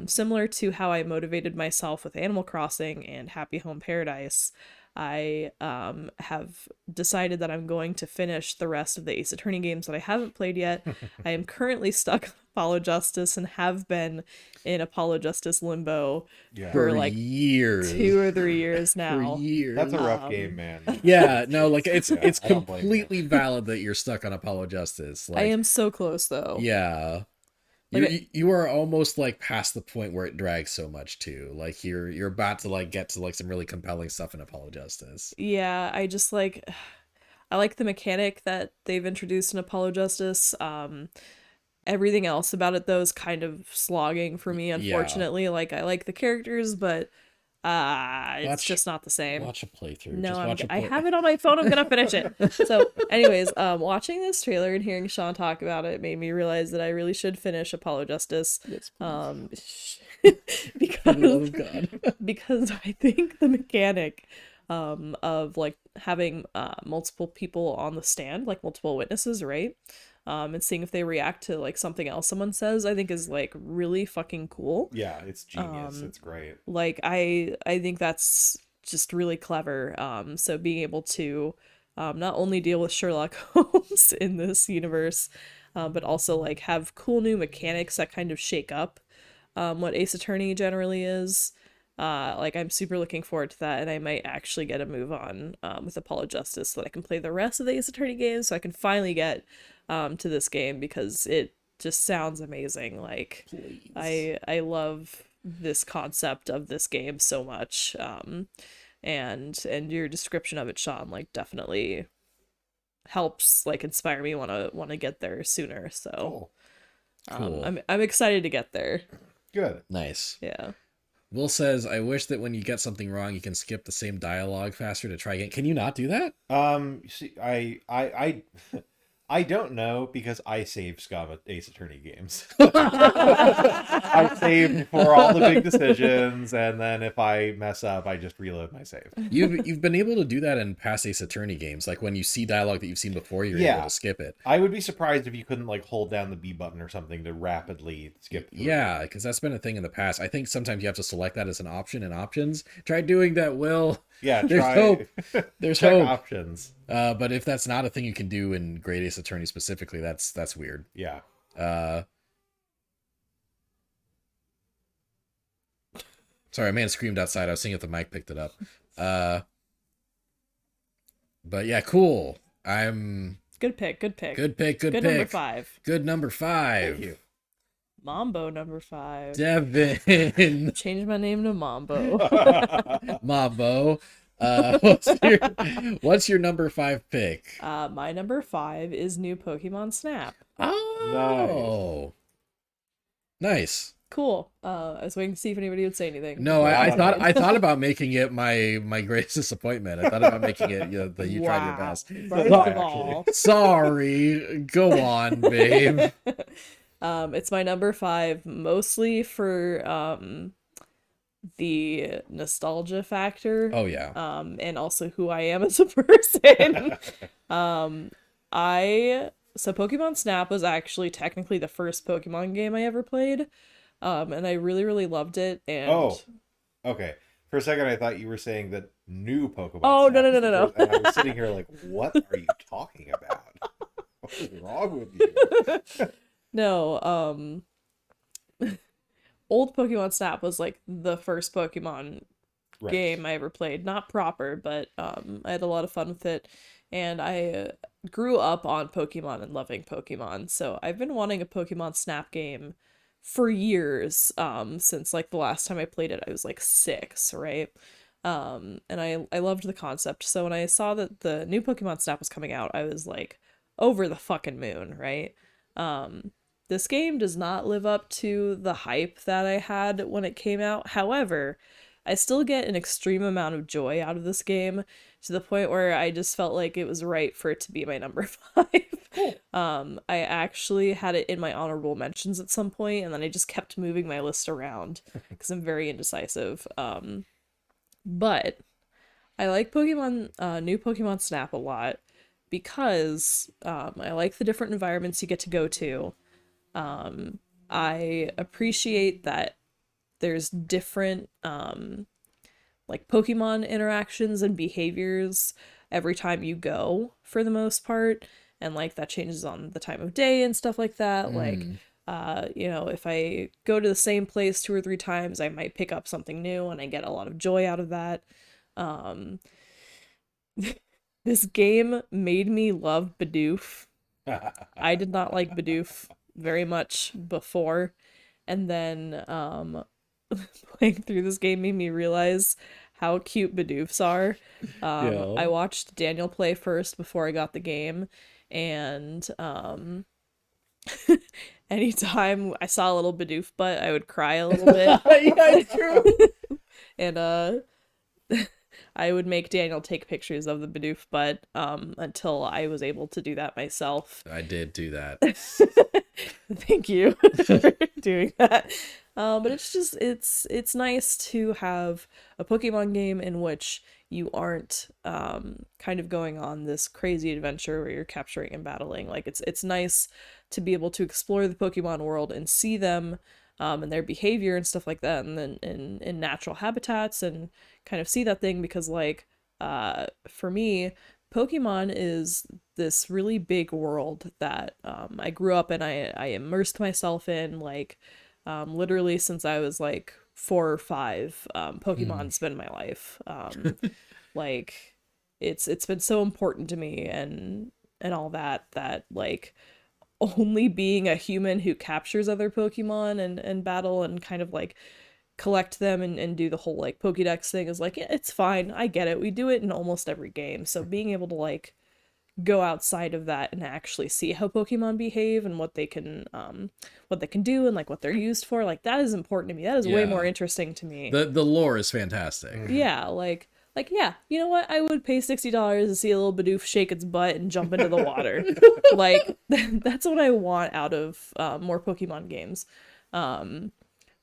similar to how I motivated myself with Animal Crossing and Happy Home Paradise, I have decided that I'm going to finish the rest of the Ace Attorney games that I haven't played yet. I am currently stuck on Apollo Justice and have been in Apollo Justice limbo for like years, 2 or 3 years now. For years. That's a rough game, man. Yeah, no, like it's I don't blame completely valid that you're stuck on Apollo Justice. Like, I am so close though. Yeah. Like, You are almost like past the point where it drags so much too. Like you're about to like get to like some really compelling stuff in Apollo Justice. Yeah, I just like I like the mechanic that they've introduced in Apollo Justice. Everything else about it though is kind of slogging for me, unfortunately. Like, I like the characters, but it's just not the same. Watch a playthrough. No, Just watch I have it on my phone. I'm gonna finish it. So, anyways, watching this trailer and hearing Sean talk about it made me realize that I really should finish Apollo Justice. Because because I think the mechanic of like having multiple people on the stand, like multiple witnesses, right? And seeing if they react to like something else someone says, I think is like really fucking cool. Yeah, it's genius. It's great. Like I think that's just really clever. So being able to not only deal with Sherlock Holmes in this universe, but also like have cool new mechanics that kind of shake up what Ace Attorney generally is. Like I'm super looking forward to that, and I might actually get a move on with Apollo Justice so that I can play the rest of the Ace Attorney games, so I can finally get to this game because it just sounds amazing. Like Please. I love this concept of this game so much. And your description of it, Sean, like definitely helps like inspire me wanna get there sooner. So Cool. Cool. I'm excited to get there. Good. Nice. Yeah. Will says, I wish that when you get something wrong, you can skip the same dialogue faster to try again. Can you not do that? See, I don't know because I saved Scum at Ace Attorney games. I saved for all the big decisions, and then if I mess up, I just reload my save. You've been able to do that in past Ace Attorney games. Like when you see dialogue that you've seen before, you're able to skip it. I would be surprised if you couldn't like hold down the B button or something to rapidly skip through. Yeah, because that's been a thing in the past. I think sometimes you have to select that as an option in options. Try doing that, Will. Yeah, There's try hope. There's check hope. options. But if that's not a thing you can do in Great Ace Attorney specifically, that's weird. Yeah. Sorry, a man screamed outside. I was seeing if the mic picked it up. But yeah, cool. I'm Good pick. Good pick. good pick. Good pick. Number 5. Good number 5. Thank you. Mambo number 5. Devin. Change my name to Mambo. Mambo. What's your number 5 pick? My number 5 is new Pokemon Snap. Oh, nice. Cool. I was waiting to see if anybody would say anything. No, I Wow. thought about making it my greatest disappointment. I thought about making it that you tried your best. First of all, Sorry, go on, babe. it's my number 5, mostly for the nostalgia factor. Oh yeah. And also who I am as a person. So Pokemon Snap was actually technically the first Pokemon game I ever played. And I really, really loved it. And Oh. Okay. For a second, I thought you were saying that new Pokemon. Oh, Snap no, was no, the no, first- And I was sitting here like, what are you talking about? What is wrong with you? No, old Pokemon Snap was like the first Pokemon Right. game I ever played. Not proper, but I had a lot of fun with it. And I grew up on Pokemon and loving Pokemon. So I've been wanting a Pokemon Snap game for years, since like the last time I played it, I was like 6, right? And I loved the concept. So when I saw that the new Pokemon Snap was coming out, I was like over the fucking moon, right? This game does not live up to the hype that I had when it came out. However, I still get an extreme amount of joy out of this game to the point where I just felt like it was right for it to be my number 5. Cool. I actually had it in my honorable mentions at some point, and then I just kept moving my list around because I'm very indecisive. But I like Pokemon, new Pokemon Snap a lot because I like the different environments you get to go to. I appreciate that there's different like Pokemon interactions and behaviors every time you go, for the most part, and like that changes on the time of day and stuff like that. Like if I go to the same place 2 or 3 times, I might pick up something new and I get a lot of joy out of that. This game made me love Bidoof. I did not like Bidoof very much before, and then playing through this game made me realize how cute Bidoofs are. Yeah. I watched Daniel play first before I got the game, and anytime I saw a little Bidoof butt, I would cry a little bit. Yeah, it's true. And I would make Daniel take pictures of the Bidoof butt until I was able to do that myself. I did do that. Thank you for doing that. But it's just it's nice to have a Pokemon game in which you aren't kind of going on this crazy adventure where you're capturing and battling. Like it's nice to be able to explore the Pokemon world and see them and their behavior and stuff like that, and then in natural habitats, and kind of see that thing, because like for me, Pokemon is this really big world that I grew up in. I immersed myself in, like literally since I was like 4 or 5. Pokemon's been my life. Like it's been so important to me, and all that, that like only being a human who captures other Pokemon and battle and kind of like collect them and do the whole like Pokédex thing is like, yeah, it's fine. I get it. We do it in almost every game. So being able to like go outside of that and actually see how Pokemon behave and what they can do and like what they're used for, like that is important to me. That is way more interesting to me. The lore is fantastic. Yeah, like yeah, you know what? I would pay $60 to see a little Bidoof shake its butt and jump into the water. Like that's what I want out of more Pokemon games.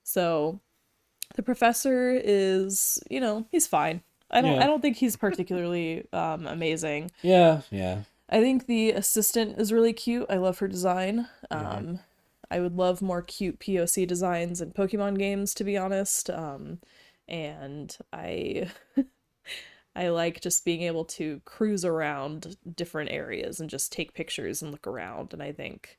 So the professor is, he's fine. I don't think he's particularly amazing. Yeah. I think the assistant is really cute. I love her design. I would love more cute POC designs in Pokemon games, to be honest. And I I like just being able to cruise around different areas and just take pictures and look around. And I think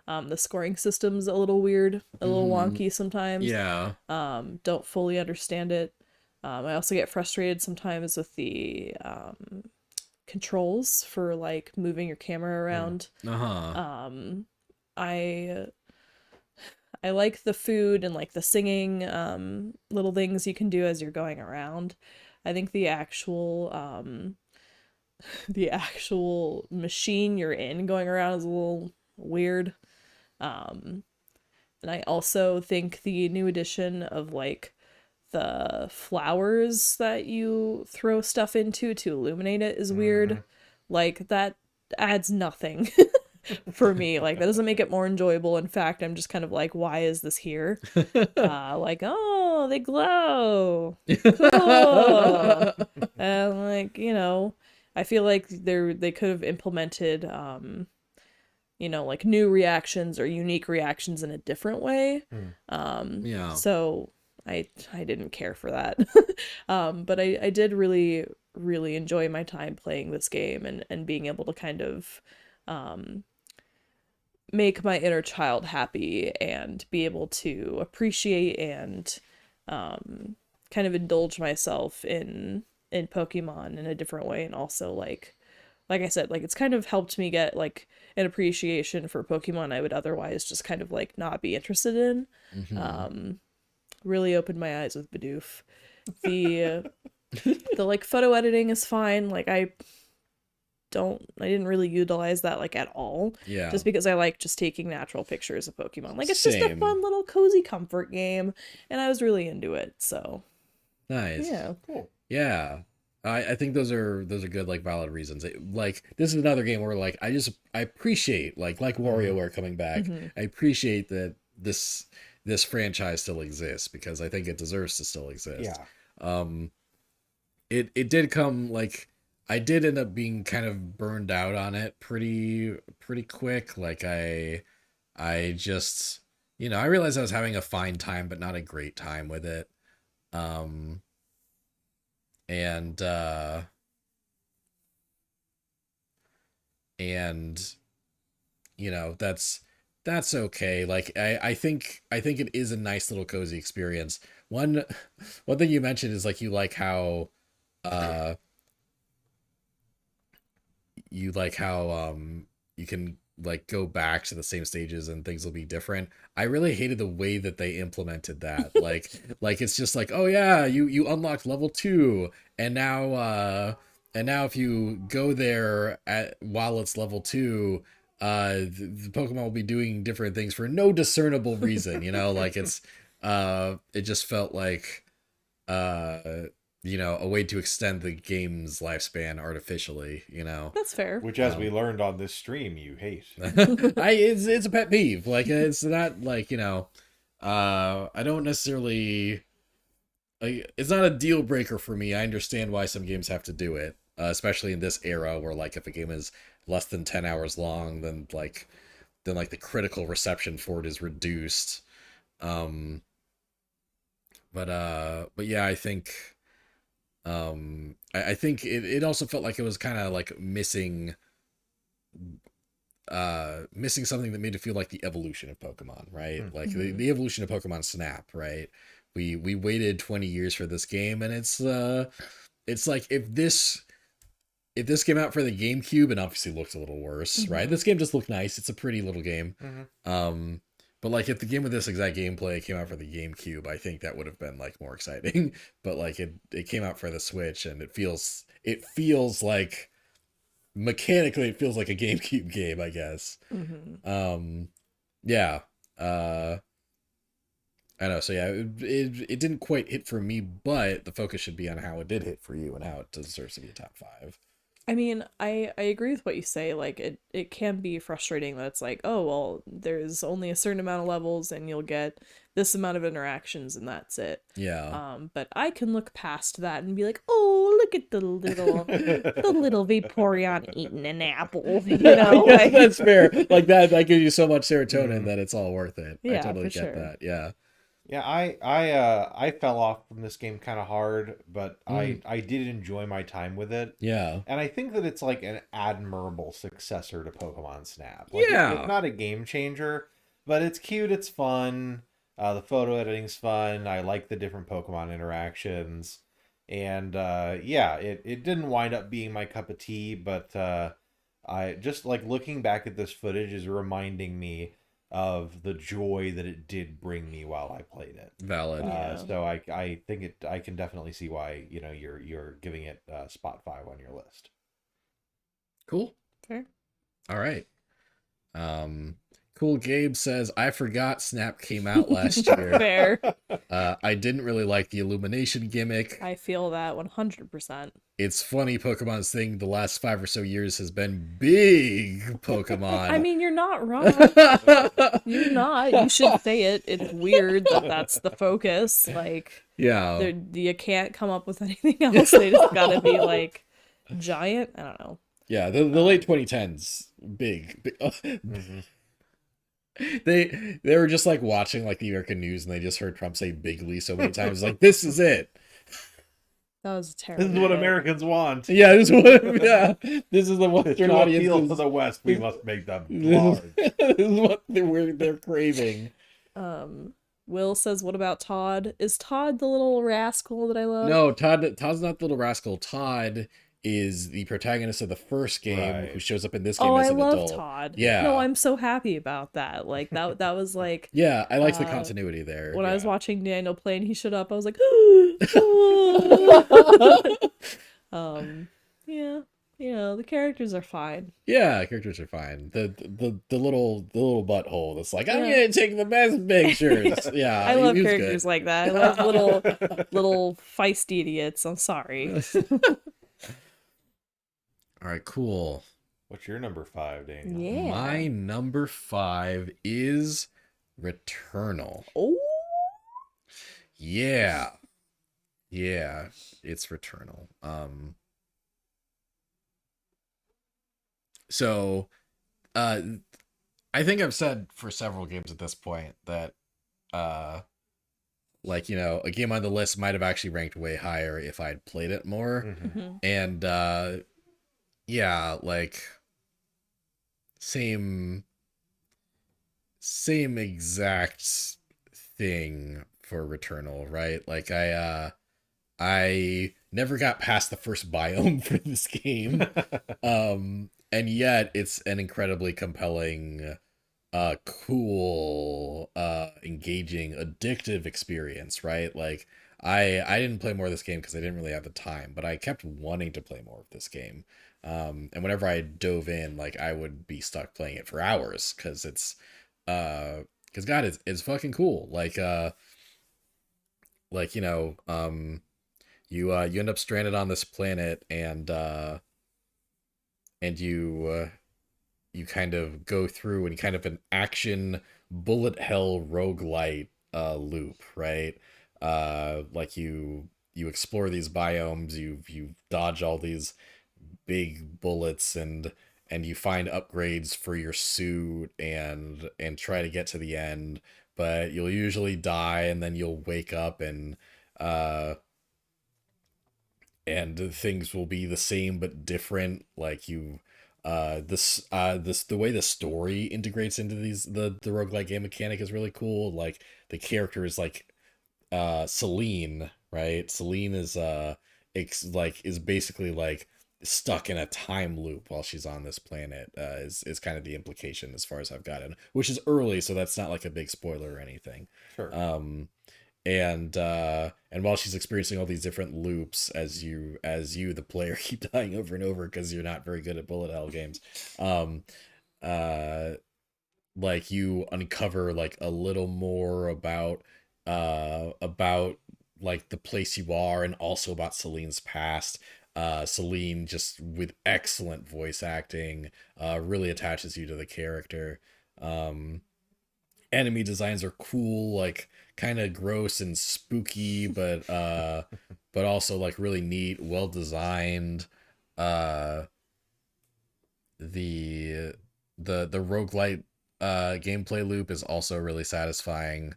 the scoring system's a little weird, a little wonky sometimes. Yeah. Don't fully understand it. I also get frustrated sometimes with the controls for like moving your camera around. I like the food and like the singing little things you can do as you're going around. I think the actual machine you're in going around is a little weird. And I also think the new addition of like the flowers that you throw stuff into to illuminate it is weird. Like that adds nothing for me. Like that doesn't make it more enjoyable. In fact, I'm just kind of like, why is this here? Like, oh, they glow. Cool. And like, I feel like they could have implemented like new reactions or unique reactions in a different way. Yeah. So I didn't care for that. But I did really, really enjoy my time playing this game and being able to kind of make my inner child happy and be able to appreciate and kind of indulge myself in Pokemon in a different way. And also like I said, like it's kind of helped me get like an appreciation for Pokemon I would otherwise just kind of like not be interested in. Really opened my eyes with Bidoof. The like photo editing is fine. Like I didn't really utilize that like at all. Yeah. Just because I like just taking natural pictures of Pokemon. Like it's just a Same. fun little cozy comfort game, and I was really into it. So Nice. yeah. Cool. Yeah. I think those are good, like, valid reasons. Like this is another game where like I appreciate like WarioWare coming back. I appreciate that this franchise still exists because I think it deserves to still exist. Yeah. It did come like I did end up being kind of burned out on it pretty quick. Like I just I realized I was having a fine time but not a great time with it. And that's okay. Like I think it is a nice little cozy experience. One thing you mentioned is like you like how you can like go back to the same stages and things will be different. I really hated the way that they implemented that. like it's just like, oh yeah, you unlocked level 2 and now if you go there while it's level 2, the Pokemon will be doing different things for no discernible reason, like it's it just felt like a way to extend the game's lifespan artificially, That's fair. Which, as we learned on this stream, you hate. It's a pet peeve. Like it's not like I don't necessarily it's not a deal breaker for me. I understand why some games have to do it, especially in this era where like if a game is less than 10 hours long, then the critical reception for it is reduced. Um, but yeah, I think I think it also felt like it was kind of like missing missing something that made it feel like the evolution of Pokemon, right? Like Mhm. the evolution of Pokemon Snap, right? We waited 20 years for this game, and it's like if this came out for the GameCube, and obviously looked a little worse, right? Mhm. This game just looked nice. It's a pretty little game. Mhm. But like if the game with this exact gameplay came out for the GameCube, I think that would have been like more exciting. But like it came out for the Switch, and it feels like mechanically it feels like a GameCube game, I guess. Mhm. Yeah. I know. So yeah, it didn't quite hit for me, but the focus should be on how it did hit for you and how it deserves to be a top 5. I mean, I agree with what you say. Like it can be frustrating that it's like, oh well, there's only a certain amount of levels and you'll get this amount of interactions and that's it. Yeah. But I can look past that and be like, oh, look at the little Vaporeon eating an apple. You know, Yeah, like, that's fair. Like that gives you so much serotonin Mhm. that it's all worth it. I Yeah, totally for get sure. that. Yeah. Yeah, I fell off from this game kind of hard, but I did enjoy my time with it. Yeah. And I think that it's like an admirable successor to Pokemon Snap. Like Yeah. it's not a game changer, but it's cute, it's fun. The photo editing's fun. I like the different Pokemon interactions. And yeah, it didn't wind up being my cup of tea, but I just like looking back at this footage is reminding me of the joy that it did bring me while I played it. Valid. Yeah. So I think I can definitely see why you're giving it spot 5 on your list. Cool. fair. All right. Cool Gabe says, I forgot Snap came out last year. Fair. I didn't really like the illumination gimmick. I feel that 100%. It's funny, Pokemon's thing the last 5 or so years has been big Pokemon. I mean, you're not wrong. You're not. You should say it. It's weird that that's the focus. Like, yeah. you can't come up with anything else. They just gotta be like giant. I don't know. Yeah, the late 2010s, big. Mhm. They were just like watching like the American news, and they just heard Trump say bigly so many times, like, this is it. That was terrible. This is what Americans want. Yeah, this is what, yeah, this is the Western To audience. appeal to the West, we must make them This large. is what they're craving. Will says, "What about Todd? Is Todd the little rascal that I love?" No, Todd's not the little rascal. Todd is the protagonist of the first game, Right. who shows up in this game Oh, as I an love adult. Todd. Yeah. No, I'm so happy about that. Like that was like Yeah, I liked the Uh, continuity there. when I was yeah. watching Daniel play and he showed up, I was like, yeah, the characters are fine. Yeah, characters are fine. The little butthole that's like, I'm Yeah. gonna take the best pictures. Yeah, I love he was characters good. like that. I love little feisty idiots. I'm sorry. All right, cool. What's your number 5, Daniel? Yeah. My number 5 is Returnal. Oh. Yeah. Yeah, it's Returnal. So I think I've said for several games at this point that like, a game on the list might have actually ranked way higher if I'd played it more. Mhm. Mhm. And yeah, like same exact thing for Returnal, right? Like I never got past the first biome for this game. And yet it's an incredibly compelling, cool, engaging, addictive experience, right? Like I didn't play more of this game because I didn't really have the time, but I kept wanting to play more of this game. And whenever I dove in, like I would be stuck playing it for hours because because God, it's fucking cool. You end up stranded on this planet, and you kind of go through and kind of an action bullet hell roguelite loop, right? Like you explore these biomes, you dodge all these big bullets, and you find upgrades for your suit and try to get to the end, but you'll usually die and then you'll wake up and things will be the same but different. Like you the way the story integrates into the roguelike game mechanic is really cool. Like the character is like Celine, right? Celine is is basically like stuck in a time loop while she's on this planet, is kind of the implication as far as I've gotten, which is early, so that's not like a big spoiler or anything. Sure. And while she's experiencing all these different loops as you the player keep dying over and over because you're not very good at bullet hell games, like you uncover like a little more about like the place you are, and also about Celine's past. Celine, just with excellent voice acting, really attaches you to the character. Enemy designs are cool, like kind of gross and spooky, but also like really neat, well designed. The roguelite gameplay loop is also really satisfying.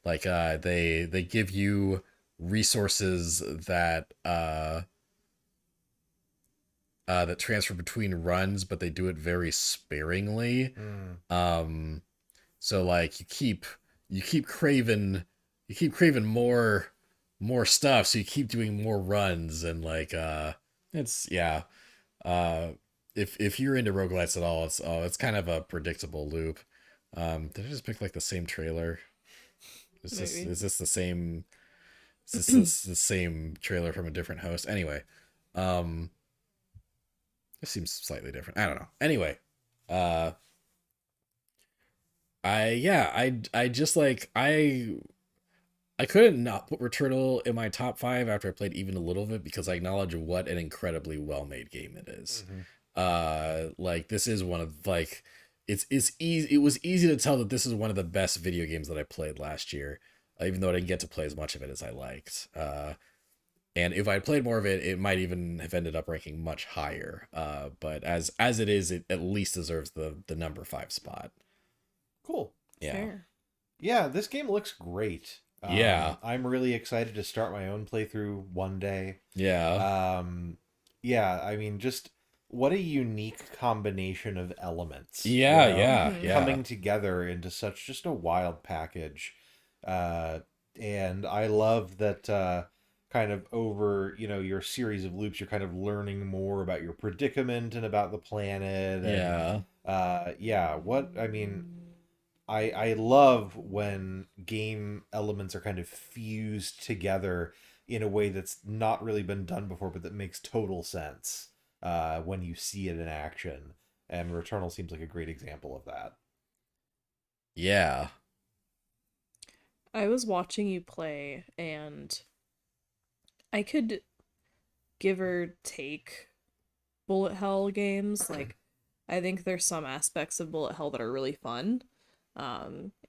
They give you resources that that transfer between runs, but they do it very sparingly. So like you keep craving more stuff, so you keep doing more runs, and like it's yeah. If you're into roguelites at all, it's kind of a predictable loop. Did I just pick like the same trailer? Is this the same? Is this the same trailer from a different host? Anyway, it seems slightly different. I don't know. Anyway, I just like I couldn't not put Returnal in my top 5 after I played even a little of it, because I acknowledge what an incredibly well-made game it is. Like this is one of like it's easy. It was easy to tell that this is one of the best video games that I played last year, even though I didn't get to play as much of it as I liked. And if I played more of it, it might even have ended up ranking much higher. But as it is, it at least deserves the number 5 spot. Cool. Yeah. Fair. Yeah, this game looks great. Yeah. I'm really excited to start my own playthrough one day. Yeah. Yeah, I mean, just what a unique combination of elements. Yeah, you know, yeah. coming together into such just a wild package. And I love that kind of over, your series of loops, you're kind of learning more about your predicament and about the planet. And, I love when game elements are kind of fused together in a way that's not really been done before, but that makes total sense when you see it in action. And Returnal seems like a great example of that. Yeah. I was watching you play, and I could give or take bullet hell games. Like, I think there's some aspects of bullet hell that are really fun.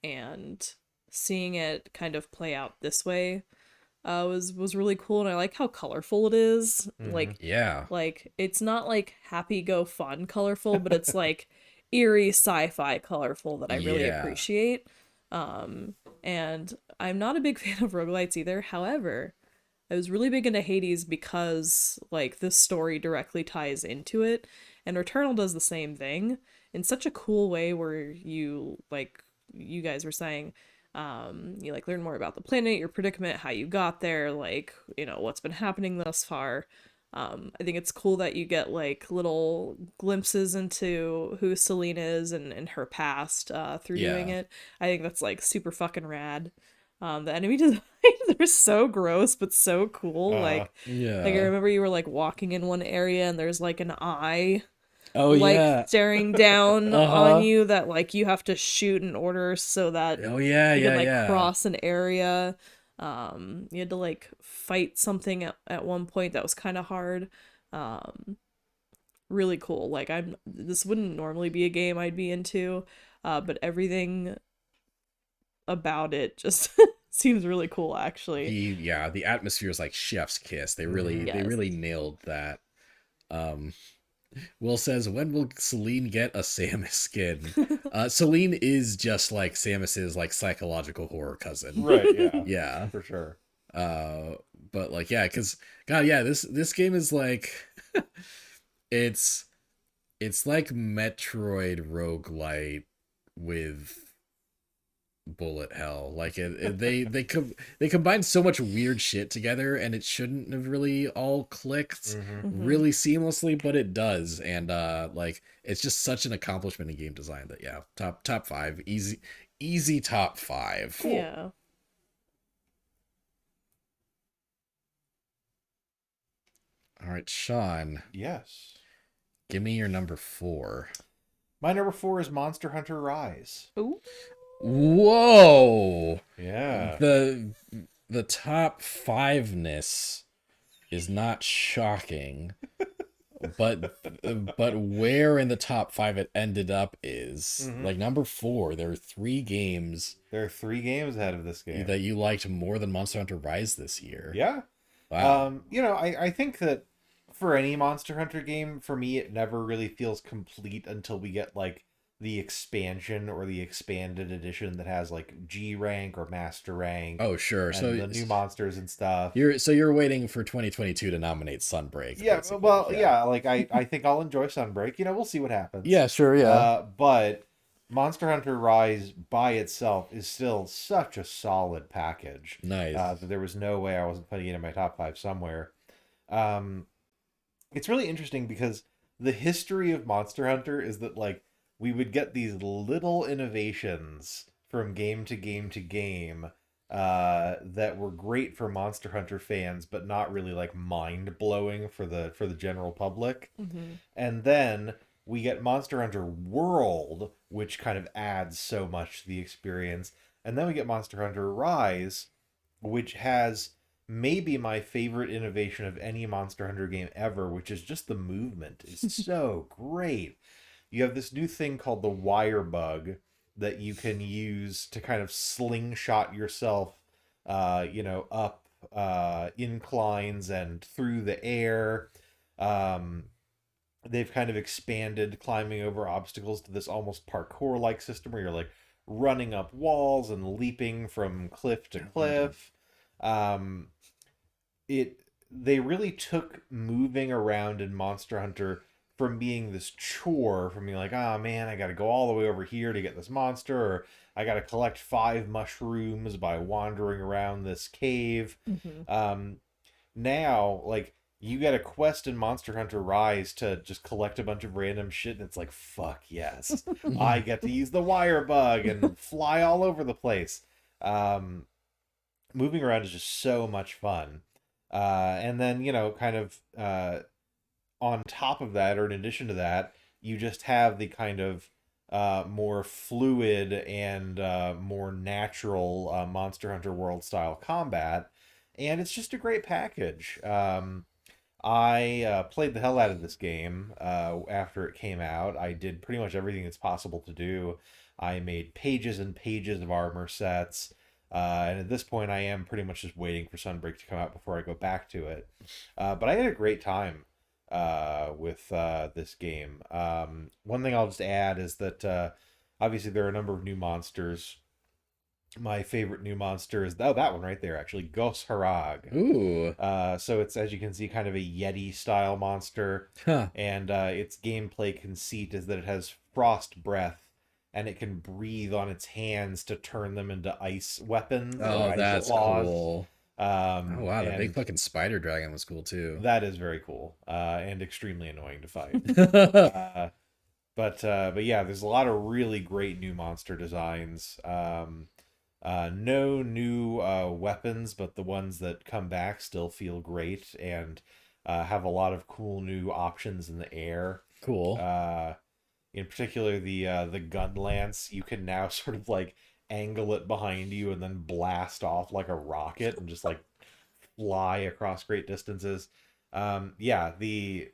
And seeing it kind of play out this way was really cool, and I like how colorful it is. Like it's not like happy go fun colorful, but it's like eerie sci-fi colorful that I really appreciate. And I'm not a big fan of roguelites either. However, I was really big into Hades because like this story directly ties into it, and Returnal does the same thing in such a cool way, where you, like you guys were saying, you like learn more about the planet, your predicament, how you got there, like, what's been happening thus far. I think it's cool that you get like little glimpses into who Celine is and her past through doing it. I think that's like super fucking rad. The enemy designs they're so gross but so cool. Like I remember you were like walking in one area and there's like an eye staring down on you that like you have to shoot in order so that you can cross an area. You had to like fight something at one point that was kind of hard. Really cool. Like this wouldn't normally be a game I'd be into, but everything about it just seems really cool, actually. The atmosphere is like chef's kiss. They really nailed that. Will says, when will Celine get a Samus skin? Celine is just like Samus's like psychological horror cousin. Right, yeah. Yeah. For sure. Uh, but like, yeah, because God, yeah, this game is like, it's like Metroid roguelite with bullet hell. Like they combine so much weird shit together, and it shouldn't have really all clicked Mm-hmm. really seamlessly, but it does. And like it's just such an accomplishment in game design that yeah, top 5, easy top 5. Cool. Yeah. All right, Sean, Yes. give me your number 4. My number 4 is Monster Hunter Rise. Ooh. Whoa. Yeah. The top 5ness is not shocking. but where in the top 5 it ended up is like number 4. There are 3 games There are 3 games ahead of this game. that you liked more than Monster Hunter Rise this year. Yeah. Wow. You know, I think that for any Monster Hunter game, for me, it never really feels complete until we get like the expansion or the expanded edition that has like G rank or master rank. Oh sure. And So the new monsters and stuff. you're waiting for 2022 to nominate Sunbreak. Yeah, basically. well, yeah, like I think I'll enjoy Sunbreak. You know, we'll see what happens. Yeah, sure, yeah. But Monster Hunter Rise by itself is still such a solid package. Nice. That there was no way I wasn't putting it in my top 5 somewhere. It's really interesting because the history of Monster Hunter is that like we would get these little innovations from game to game to game that were great for Monster Hunter fans, but not really like mind blowing for the general public. Mm-hmm. And then we get Monster Hunter World, which kind of adds so much to the experience. And then we get Monster Hunter Rise, which has maybe my favorite innovation of any Monster Hunter game ever, which is just the movement. It's so great. You have this new thing called the wire bug that you can use to kind of slingshot yourself, up inclines and through the air. They've kind of expanded climbing over obstacles to this almost parkour-like system where you're like running up walls and leaping from cliff to cliff. They really took moving around in Monster Hunter from being this chore, from being like, oh man, I gotta go all the way over here to get this monster, or I gotta collect 5 mushrooms by wandering around this cave. Mm-hmm. Now, like, you get a quest in Monster Hunter Rise to just collect a bunch of random shit, and it's like, fuck yes. I get to use the wire bug and fly all over the place. Moving around is just so much fun. And then, kind of on top of that, or in addition to that, you just have the kind of more fluid and more natural Monster Hunter World style combat. And it's just a great package. I played the hell out of this game after it came out. I did pretty much everything that's possible to do. I made pages and pages of armor sets. And at this point, I am pretty much just waiting for Sunbreak to come out before I go back to it. But I had a great time with this game. One thing I'll just add is that obviously there are a number of new monsters. My favorite new monster is that one right there, actually, Gos Harag. Ooh. So it's, as you can see, kind of a Yeti style monster, Huh. and its gameplay conceit is that it has frost breath, and it can breathe on its hands to turn them into ice weapons. Oh, ice that's claws. Cool. Oh wow, the big And fucking spider dragon was cool too. that is very cool, and extremely annoying to fight. But yeah, there's a lot of really great new monster designs. No new weapons, but the ones that come back still feel great and have a lot of cool new options in the air. Cool. In particular, the gun lance, you can now sort of like angle it behind you and then blast off like a rocket and just like fly across great distances. Yeah, the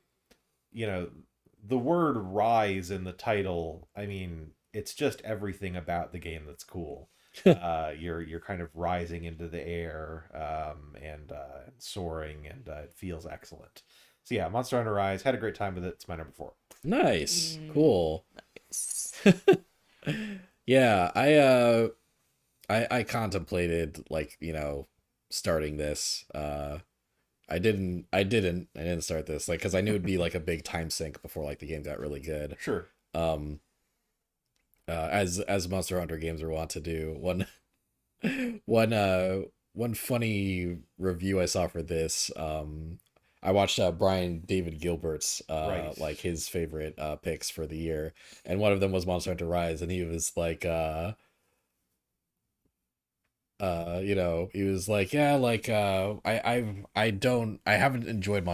word rise in the title, I mean, it's just everything about the game that's cool. You're kind of rising into the air and soaring, and it feels excellent. So yeah, Monster Hunter Rise, had a great time with it. It's my number 4. Nice. Cool. Yeah, I contemplated, like, starting this. I didn't start this, like, because I knew it'd be like a big time sink before like the game got really good. Sure. Um as Monster Hunter games are wont to do. One funny review I saw for this, I watched Brian David Gilbert's Right. like his favorite picks for the year, and one of them was Monster Hunter Rise, and he was like he was like, yeah, like I haven't enjoyed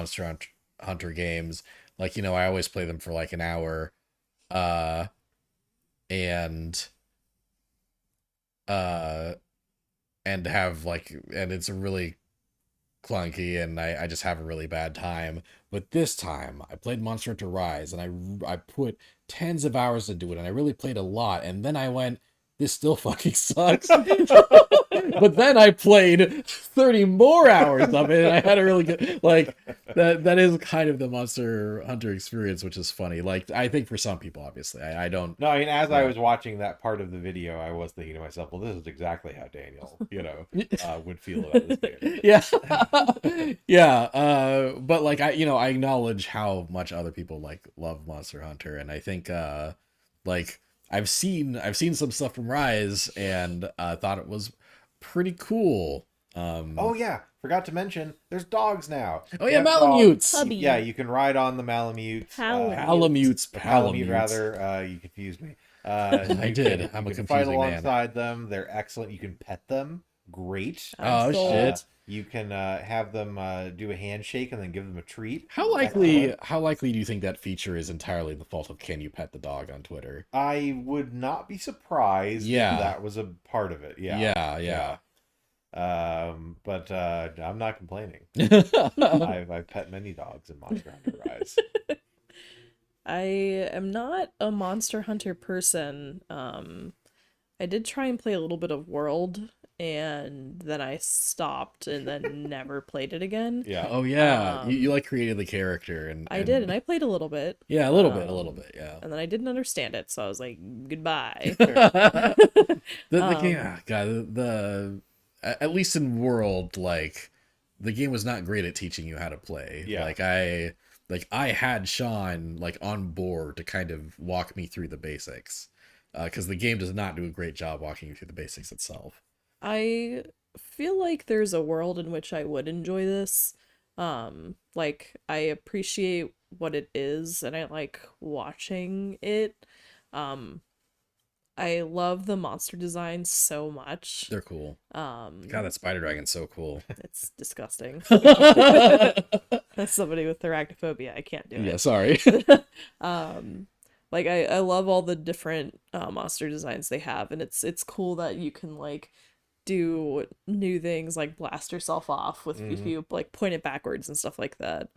Hunter games, like, I always play them for like an hour, uh and uh have like, and it's a really clunky, and I just have a really bad time. But this time I played Monster Hunter Rise, and I put tens of hours into it, and I really played a lot, and then I went, this still fucking sucks. But then I played 30 more hours of it, and I had a really good, like, that is kind of the Monster Hunter experience, which is funny. Like, I think for some people, obviously, I don't. No, I mean, as I Yeah. was watching that part of the video, I was thinking to myself, well, this is exactly how Daniel, would feel about this game. Yeah. Yeah, but like, I acknowledge how much other people like love Monster Hunter, and I think like I've seen some stuff from Rise, and thought it was pretty cool. Oh yeah, forgot to mention, there's dogs now. Oh You yeah, have dogs. Malamutes. Hubby. Yeah, you can ride on the Malamutes. Palamutes. Palamute, rather. You confused me. I did. I'm a you can fight confusing man. alongside them. They're excellent. You can pet them. Great. Oh, sold. shit. You can have them do a handshake and then give them a treat. How likely do you think that feature is entirely the fault of Can You Pet the Dog on Twitter? I would not be surprised Yeah. if that was a part of it. Yeah. Yeah. But I'm not complaining. I've pet many dogs in Monster Hunter Rise. I am not a Monster Hunter person. I did try and play a little bit of World, and then I stopped and then never played it again. Yeah. Oh yeah, you like created the character, and I did, and I played a little bit. yeah, a little bit, yeah. And then I didn't understand it, so I was like, goodbye. The game, God, at least in World, like, the game was not great at teaching you how to play. Yeah. I had Sean like on board to kind of walk me through the basics, because the game does not do a great job walking you through the basics itself. I feel like there's a world in which I would enjoy this. Like, I appreciate what it is, and I like watching it. I love the monster designs so much. They're cool. Um, God, that spider dragon's so cool. it's disgusting. As somebody with arachnophobia, I can't do it. Yeah, sorry. Like, I love all the different monster designs they have, and it's cool that you can like do new things like blast yourself off with if you like point it backwards and stuff like that.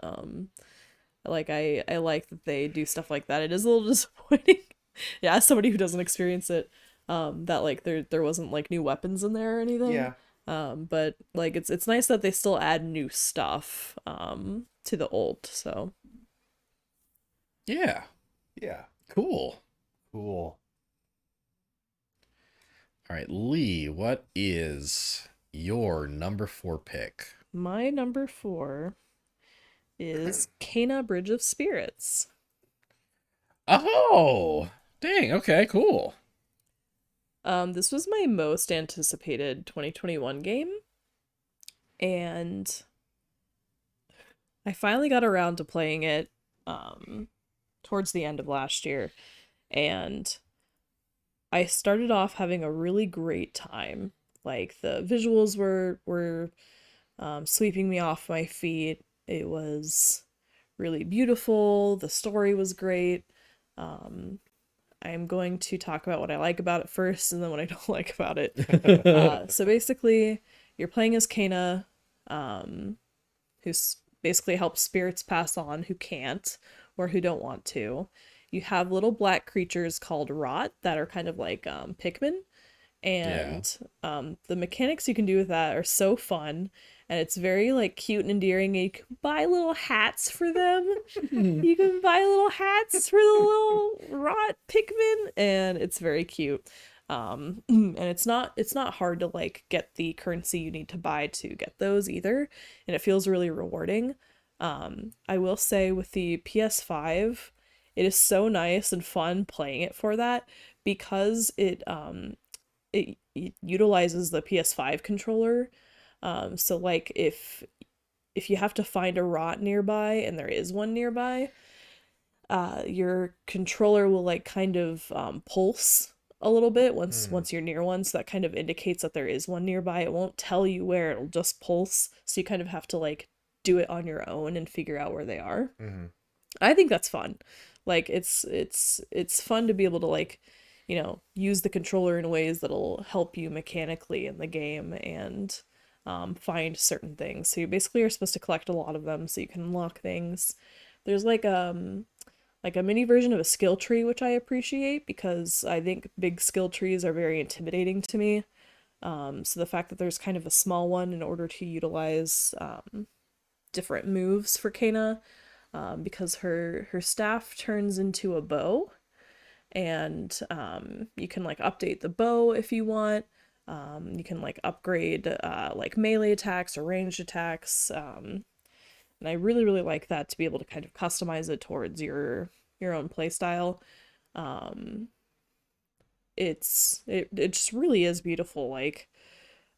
Like, I like that they do stuff like that. It is a little disappointing. Yeah, as somebody who doesn't experience it, that like there wasn't like new weapons in there or anything. Yeah. But like it's nice that they still add new stuff to the old. So Yeah, Yeah. cool. Cool. All right, Lee, what is your number 4 pick? my number 4 is Kena Bridge of Spirits. Oh, dang. Okay, cool. This was my most anticipated 2021 game, and I finally got around to playing it towards the end of last year, and I started off having a really great time. Like, the visuals were sweeping me off my feet. It was really beautiful. The story was great. I'm going to talk about what I like about it first, and then what I don't like about it. So basically, you're playing as Kena, who's basically helps spirits pass on who can't or who don't want to. You have little black creatures called Rot that are kind of like Pikmin, and the mechanics you can do with that are so fun. and it's very like cute and endearing. You can buy little hats for them. You can buy little hats for the little rot Pikmin, and it's very cute. And it's not hard to like get the currency you need to buy to get those either, and it feels really rewarding. I will say with the PS5, it is so nice and fun playing it for that, because it utilizes the PS5 controller. So like if you have to find a rot nearby, and there is one nearby, your controller will like kind of pulse a little bit once you're near one, so that kind of indicates that there is one nearby. It won't tell you where, it'll just pulse, so you kind of have to like do it on your own and figure out where they are. I think that's fun. Like it's fun to be able to like, you know, use the controller in ways that'll help you mechanically in the game and find certain things. So you basically are supposed to collect a lot of them so you can unlock things. There's like a mini version of a skill tree, which I appreciate, because I think big skill trees are very intimidating to me. So the fact that there's kind of a small one in order to utilize different moves for Kena, because her staff turns into a bow, and you can like update the bow if you want. You can like upgrade like melee attacks or ranged attacks. And I really, really like that, to be able to kind of customize it towards your own playstyle. It just really is beautiful. Like,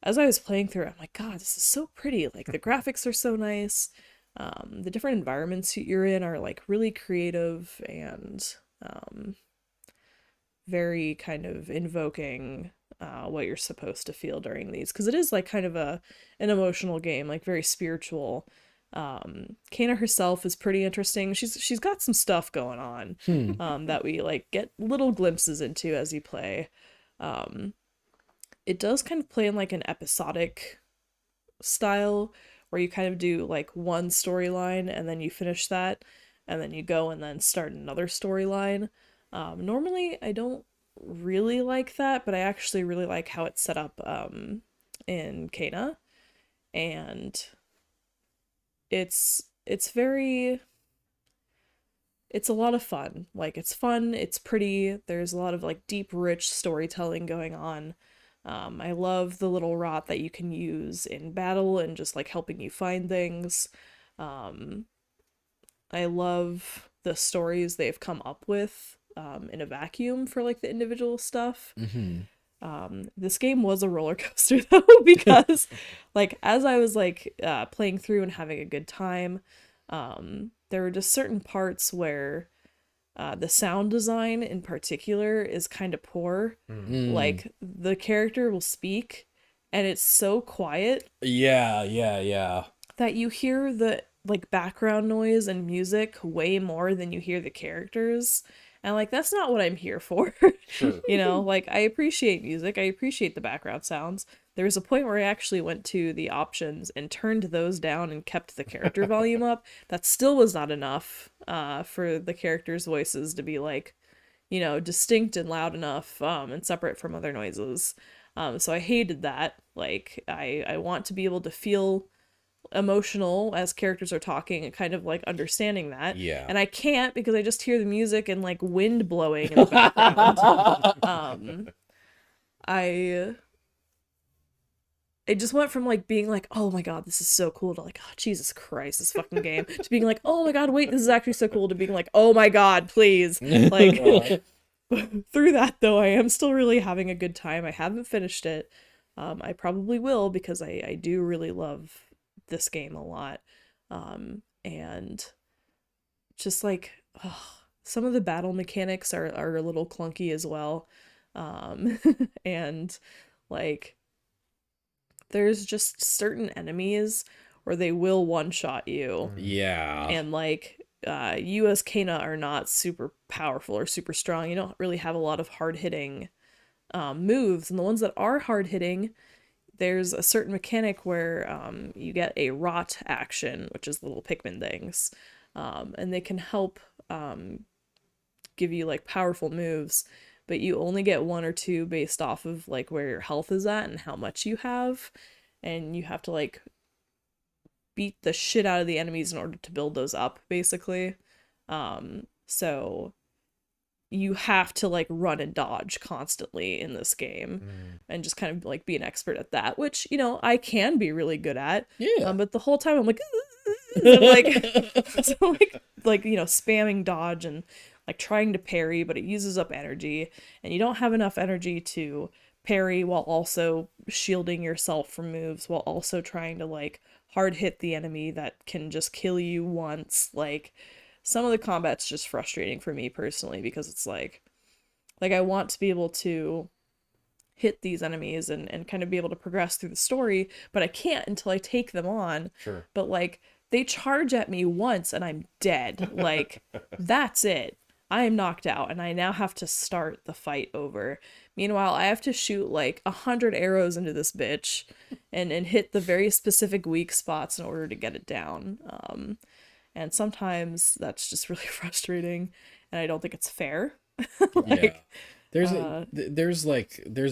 as I was playing through it, I'm like, God, this is so pretty. Like, the graphics are so nice. The different environments you're in are like really creative and very kind of invoking what you're supposed to feel during these, because it is like kind of an emotional game, like very spiritual. Kena herself is pretty interesting. She's got some stuff going on that we like get little glimpses into as you play. It does kind of play in like an episodic style, where you kind of do like one storyline and then you finish that, and then you go and then start another storyline. Normally I don't really like that, but I actually really like how it's set up in Kena, and it's a lot of fun. Like, it's fun, it's pretty, there's a lot of like deep, rich storytelling going on. I love the little rot that you can use in battle and just like helping you find things. I love the stories they've come up with in a vacuum for like the individual stuff. This game was a roller coaster though, because like as I was like playing through and having a good time, there were just certain parts where the sound design in particular is kind of poor. Like, the character will speak and it's so quiet Yeah. that you hear the like background noise and music way more than you hear the characters. And like, that's not what I'm here for. Sure. You know, like, I appreciate music, I appreciate the background sounds. There was a point where I actually went to the options and turned those down and kept the character volume up. That still was not enough for the characters' voices to be like, you know, distinct and loud enough and separate from other noises. So I hated that. Like, I want to be able to feel emotional as characters are talking and kind of like understanding that. Yeah. And I can't, because I just hear the music and like wind blowing in the background. It just went from like being like, oh my God, this is so cool, to like, oh Jesus Christ, this fucking game, to being like, oh my God, wait, this is actually so cool, to being like, oh my God, please. Like, through that though, I am still really having a good time. I haven't finished it. I probably will, because I do really love this game a lot. And just like, some of the battle mechanics are a little clunky as well. And like, there's just certain enemies where they will one-shot you. Yeah. And like, you as Kena are not super powerful or super strong. You don't really have a lot of hard-hitting moves. And the ones that are hard-hitting, there's a certain mechanic where you get a rot action, which is little Pikmin things. And they can help give you like powerful moves, but you only get one or two based off of like where your health is at and how much you have. And you have to like beat the shit out of the enemies in order to build those up, basically. So you have to like run and dodge constantly in this game and just kind of like be an expert at that, which, you know, I can be really good at. Yeah. But the whole time I'm like, so like, you know, spamming dodge and like trying to parry, but it uses up energy, and you don't have enough energy to parry while also shielding yourself from moves, while also trying to like hard hit the enemy that can just kill you once. Like, some of the combat's just frustrating for me personally, because it's like I want to be able to hit these enemies and kind of be able to progress through the story, but I can't until I take them on. Sure. But like, they charge at me once and I'm dead. Like, that's it. I am knocked out, and I now have to start the fight over. Meanwhile, I have to shoot like 100 arrows into this bitch and hit the very specific weak spots in order to get it down. And sometimes that's just really frustrating, and I don't think it's fair. Yeah. There's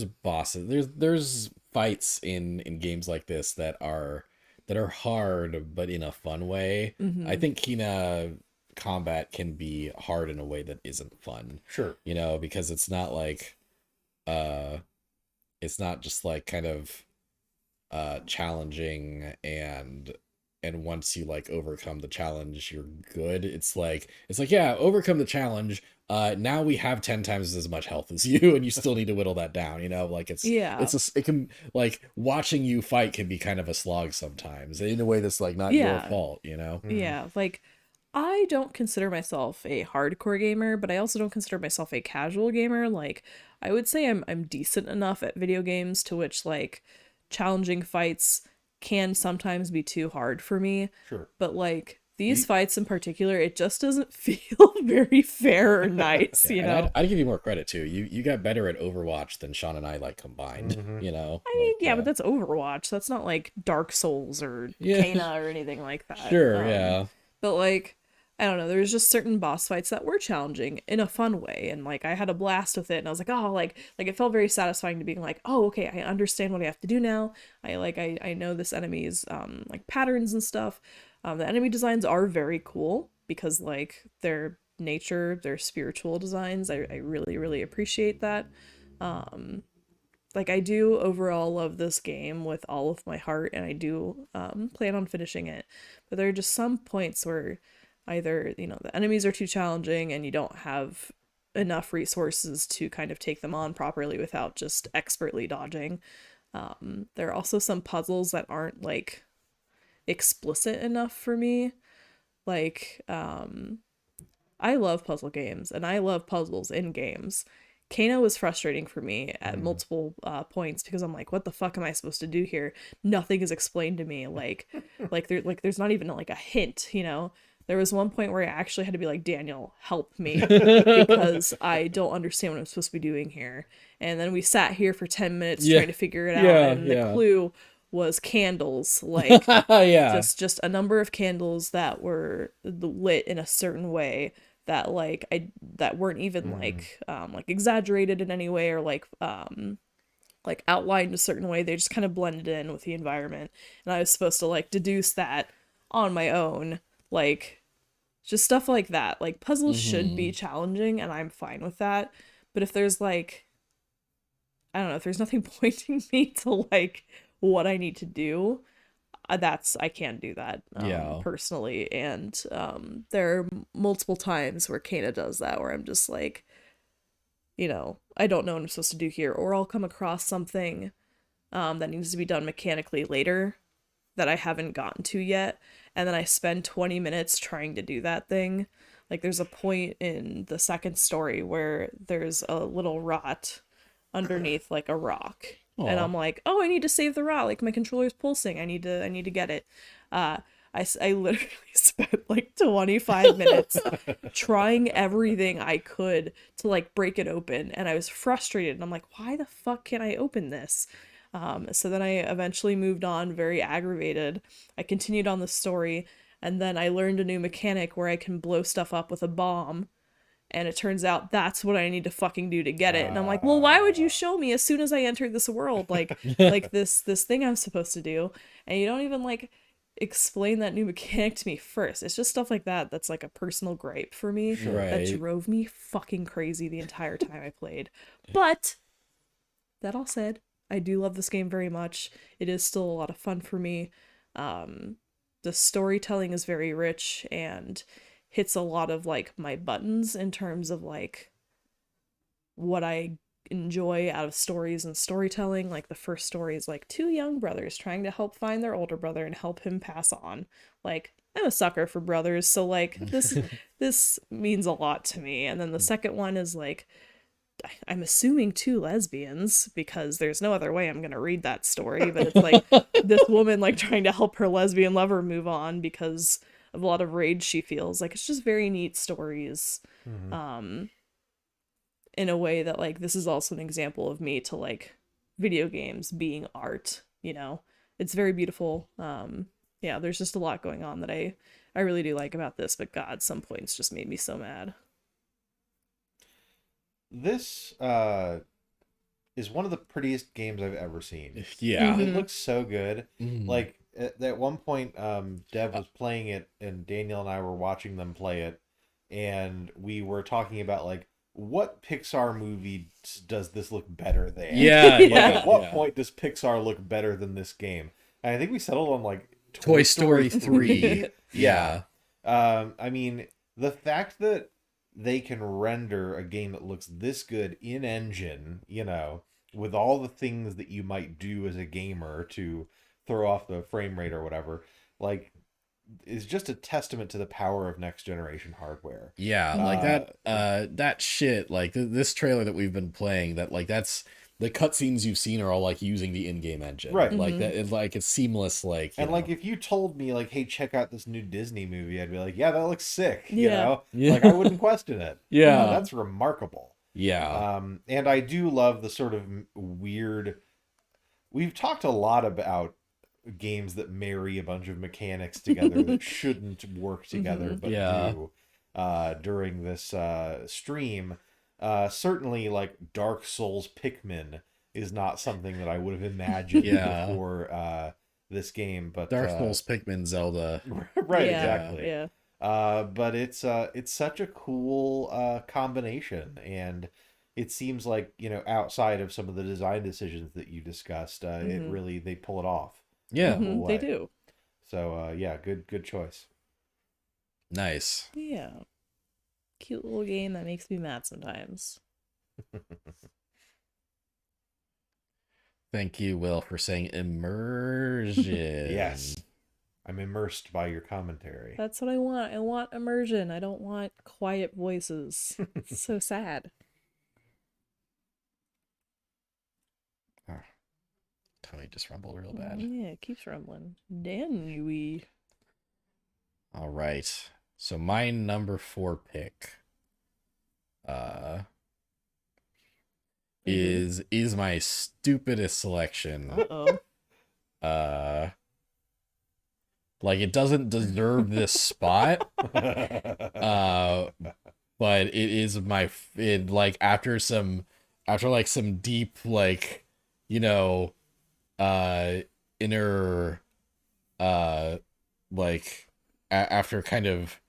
bosses. There's fights in games like this that are hard, but in a fun way. I think Kena combat can be hard in a way that isn't fun. Sure. You know, because it's not like it's not just like kind of challenging and once you like overcome the challenge you're good. It's like yeah, overcome the challenge, now we have 10 times as much health as you, and you still need to whittle that down, you know? Like, it can, like, watching you fight can be kind of a slog sometimes in a way that's like not your fault, you know? Yeah, like, I don't consider myself a hardcore gamer, but I also don't consider myself a casual gamer. Like, I would say I'm decent enough at video games to which, like, challenging fights can sometimes be too hard for me. Sure. But like, these fights in particular, it just doesn't feel very fair or nice, you know? I'd give you more credit too. You got better at Overwatch than Sean and I like combined, you know? I mean, Like, yeah, but that's Overwatch. That's not like Dark Souls or Yeah. Kena or anything like that. Sure, yeah. But like, I don't know, there's just certain boss fights that were challenging in a fun way, and like I had a blast with it, and I was like, oh, like it felt very satisfying to being like, oh, okay, I understand what I have to do now. I know this enemy's like patterns and stuff. The enemy designs are very cool because like their nature, their spiritual designs, I really, really appreciate that. Like, I do overall love this game with all of my heart, and I do plan on finishing it, but there are just some points where either, you know, the enemies are too challenging and you don't have enough resources to kind of take them on properly without just expertly dodging. There are also some puzzles that aren't like explicit enough for me. Like, I love puzzle games and I love puzzles in games. Kena was frustrating for me at multiple points because I'm like, what the fuck am I supposed to do here? Nothing is explained to me. Like there's not even like a hint, you know? There was one point where I actually had to be like, Daniel, help me, because I don't understand what I'm supposed to be doing here. And then we sat here for 10 minutes trying to figure it out, and the clue was candles, like just a number of candles that were lit in a certain way that like that weren't even like exaggerated in any way or like outlined a certain way. They just kind of blended in with the environment, and I was supposed to like deduce that on my own. Like, just stuff like that. Like, puzzles should be challenging, and I'm fine with that. But if there's, like, I don't know, if there's nothing pointing me to, like, what I need to do, I can't do that, personally. And there are multiple times where Kena does that, where I'm just like, you know, I don't know what I'm supposed to do here. Or I'll come across something that needs to be done mechanically later that I haven't gotten to yet, and then I spend 20 minutes trying to do that thing. Like, there's a point in the second story where there's a little rot underneath like a rock. Aww. And I'm like, oh, I need to save the rot, like my controller's pulsing, I need to get it. I literally spent like 25 minutes trying everything I could to like break it open, and I was frustrated, and I'm like, why the fuck can't I open this? So then I eventually moved on, very aggravated. I continued on the story, and then I learned a new mechanic where I can blow stuff up with a bomb, and it turns out that's what I need to fucking do to get it. And I'm like, well, why would you show me as soon as I entered this world, like this thing I'm supposed to do? And you don't even like explain that new mechanic to me first. It's just stuff like that that's like a personal gripe for me that Right. drove me fucking crazy the entire time I played. But that all said, I do love this game very much. It is still a lot of fun for me. The storytelling is very rich and hits a lot of like my buttons in terms of like what I enjoy out of stories and storytelling. Like the first story is like two young brothers trying to help find their older brother and help him pass on. Like I'm a sucker for brothers, so like this means a lot to me. And then the second one is like I'm assuming two lesbians because there's no other way I'm gonna read that story, but it's like this woman like trying to help her lesbian lover move on because of a lot of rage she feels. Like it's just very neat stories. In a way that like this is also an example of me to like video games being art, you know. It's very beautiful. Yeah, there's just a lot going on that I really do like about this, but God, some points just made me so mad. This is one of the prettiest games I've ever seen. Yeah. It looks so good. Mhm. Like at one point, Dev was playing it, and Daniel and I were watching them play it, and we were talking about like what Pixar movie does this look better than? Yeah, Like, yeah. at what yeah. point does Pixar look better than this game? And I think we settled on like Toy Story 3. Yeah. I mean, the fact that they can render a game that looks this good in engine, you know, with all the things that you might do as a gamer to throw off the frame rate or whatever, like, is just a testament to the power of next generation hardware. Yeah, like that shit, like this trailer that we've been playing, that like that's the cutscenes you've seen are all like using the in-game engine. Right. Like that is like it's seamless, like you And like know. if you told me like, hey, check out this new Disney movie, I'd be like, yeah, that looks sick. You Yeah. know? Yeah. Like I wouldn't question it. Yeah. That's remarkable. Yeah. And I do love the sort of weird. We've talked a lot about games that marry a bunch of mechanics together that shouldn't work together, but Yeah. do during this stream. Certainly, like Dark Souls Pikmin is not something that I would have imagined Yeah. before this game. But Dark Souls, Pikmin, Zelda. right, Yeah, exactly. Yeah. But it's such a cool combination, and it seems like, you know, outside of some of the design decisions that you discussed, it really they pull it off. Yeah. in a cool They way. do. So yeah, good choice. Nice. Yeah. Cute little game that makes me mad sometimes. Thank you, Will, for saying immersion. Yes, I'm immersed by your commentary. That's what I want. I want immersion. I don't want quiet voices. It's so sad. Tony just rumbled real bad. Yeah, it keeps rumbling. Danui. All right. So my number 4 pick is my stupidest selection. Uh-oh. Like it doesn't deserve this spot. But it is like after some deep, like, you know, inner like after kind of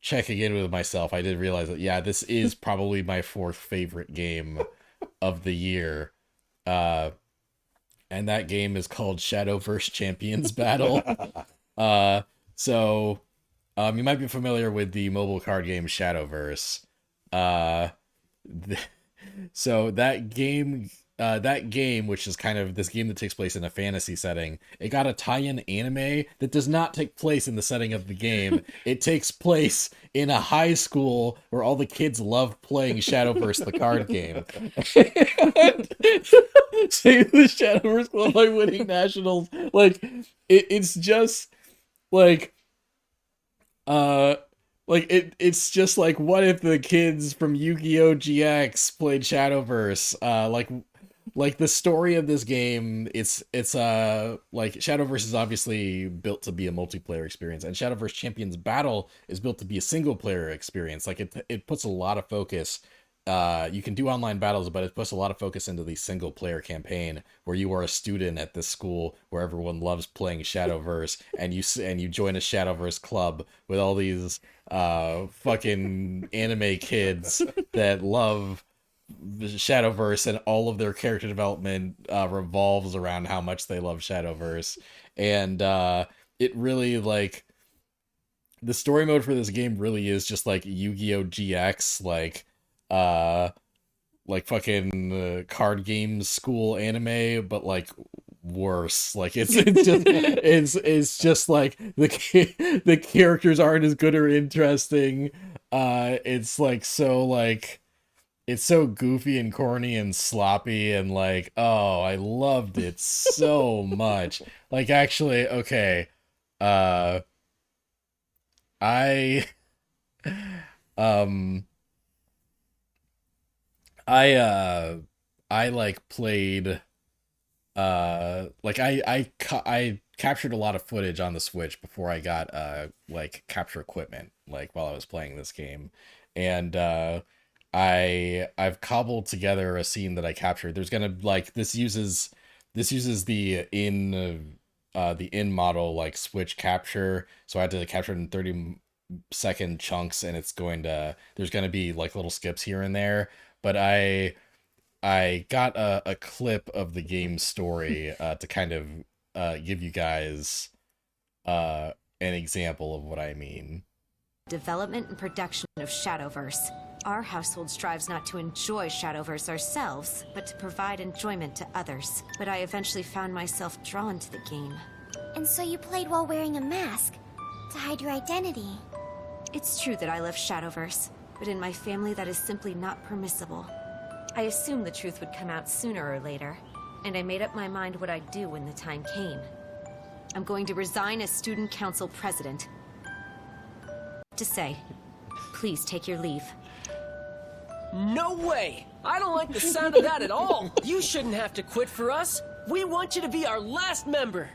checking in with myself, I did realize that yeah, this is probably my 4th favorite game of the year. And that game is called Shadowverse Champions Battle. So you might be familiar with the mobile card game Shadowverse. So that game, which is kind of this game that takes place in a fantasy setting, it got a tie-in anime that does not take place in the setting of the game. It takes place in a high school where all the kids love playing Shadowverse, the card game. Save the Shadowverse Club by winning nationals. Like it's just like it's just like, what if the kids from Yu-Gi-Oh! GX played Shadowverse? Like the story of this game, it's like Shadowverse is obviously built to be a multiplayer experience, and Shadowverse Champions Battle is built to be a single player experience. Like it puts a lot of focus you can do online battles, but it puts a lot of focus into the single player campaign where you are a student at this school where everyone loves playing Shadowverse, and you join a Shadowverse club with all these fucking anime kids that love the Shadowverse, and all of their character development revolves around how much they love Shadowverse. And it really, like, the story mode for this game really is just like Yu-Gi-Oh! GX, like fucking card game school anime, but like worse. Like it's just like the characters aren't as good or interesting. It's like so like it's so goofy and corny and sloppy, and like, oh, I loved it so much. Like, actually, okay, uh I um I like played like I captured a lot of footage on the Switch before I got like capture equipment, like while I was playing this game. And I've cobbled together a scene that I captured. There's gonna, like, this uses the in model, like, Switch capture, so I had to capture it in 30-second chunks, and there's gonna be like little skips here and there. But I got a clip of the game story to kind of give you guys an example of what I mean. Development and production of Shadowverse. Our household strives not to enjoy Shadowverse ourselves, but to provide enjoyment to others. But I eventually found myself drawn to the game. And so you played while wearing a mask to hide your identity. It's true that I love Shadowverse, but in my family that is simply not permissible. I assumed the truth would come out sooner or later, and I made up my mind what I'd do when the time came. I'm going to resign as student council president. To say, please take your leave. No way! I don't like the sound of that at all! You shouldn't have to quit for us! We want you to be our last member!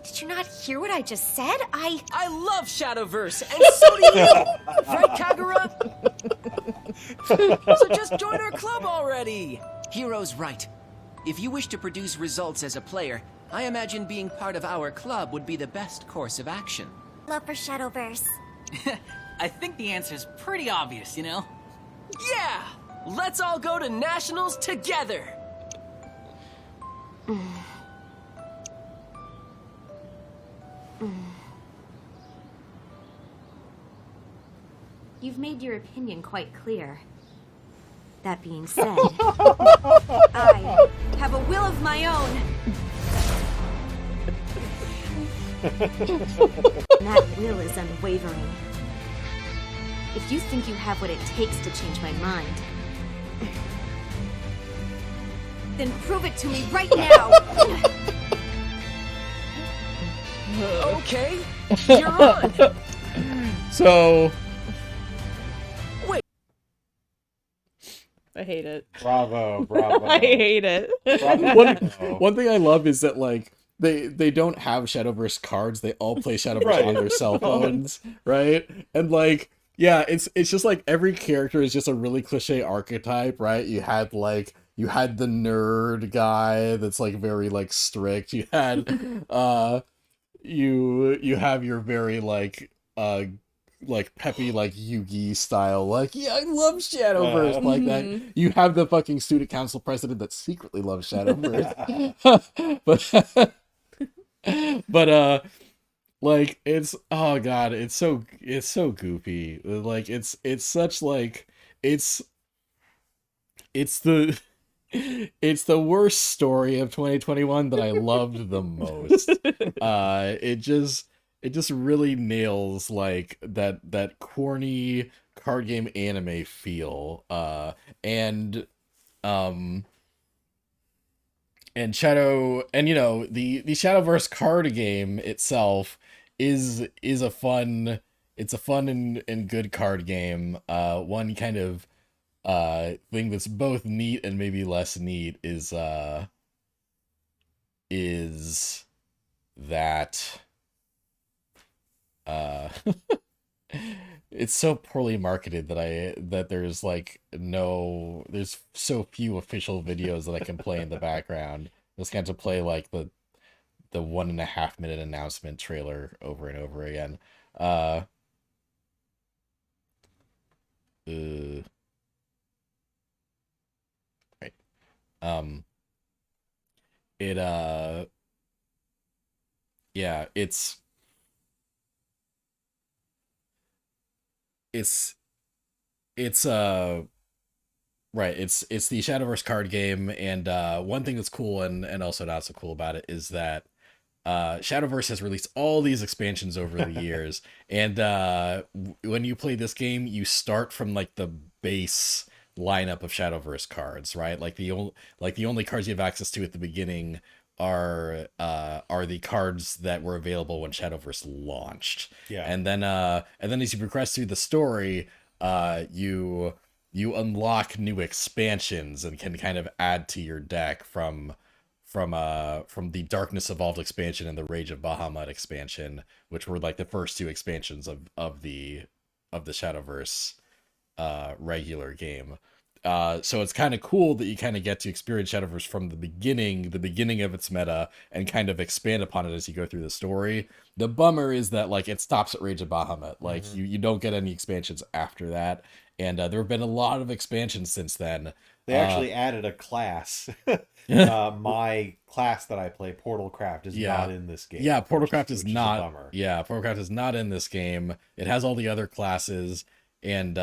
Did you not hear what I just said? I love Shadowverse, and so do you! Right, Kagura? So just join our club already! Hero's right. If you wish to produce results as a player, I imagine being part of our club would be the best course of action. Love for Shadowverse. I think the answer's pretty obvious, you know? Yeah! Let's all go to Nationals together! You've made your opinion quite clear. That being said, I have a will of my own. And that will is unwavering. If you think you have what it takes to change my mind, then prove it to me right now! Okay, you're on! So I hate it. Bravo, bravo. I hate it. one thing I love is that, like, they don't have Shadowverse cards. They all play Shadowverse Right. on their cell phones, right? And like, yeah, it's just like every character is just a really cliche archetype, right? You had the nerd guy that's like very like strict. You had you have your very like peppy, like Yugi style, like, yeah, I love Shadowverse, like that. You have the fucking student council president that secretly loves Shadowverse. but like, it's, oh god, it's so goofy. Like, it's such like it's the it's the worst story of 2021 that I loved the most. It just really nails like that corny card game anime feel. And Shadow, and you know, the Shadowverse card game itself is a fun, it's a fun and good card game. One kind of thing that's both neat and maybe less neat is that it's so poorly marketed that there's like there's so few official videos that I can play in the background. Just got to play like the 1.5 minute announcement trailer over and over again. Uh, uh right. Um, it yeah, it's it's right, it's the Shadowverse card game, and one thing that's cool and also not so cool about it is that Shadowverse has released all these expansions over the years, and when you play this game, you start from like the base lineup of Shadowverse cards, right? Like the only cards you have access to at the beginning are the cards that were available when Shadowverse launched. Yeah. And then as you progress through the story, you unlock new expansions and can kind of add to your deck from the Darkness Evolved expansion and the Rage of Bahamut expansion, which were like the first two expansions of the Shadowverse regular game. So it's kind of cool that you kind of get to experience Shadowverse from the beginning of its meta, and kind of expand upon it as you go through the story. The bummer is that like it stops at Rage of Bahamut. Like you don't get any expansions after that, and there have been a lot of expansions since then. They actually added a class. My class that I play, Portalcraft, is not in this game. Yeah, Portalcraft which is not. a bummer. Yeah, Portalcraft is not in this game. It has all the other classes, and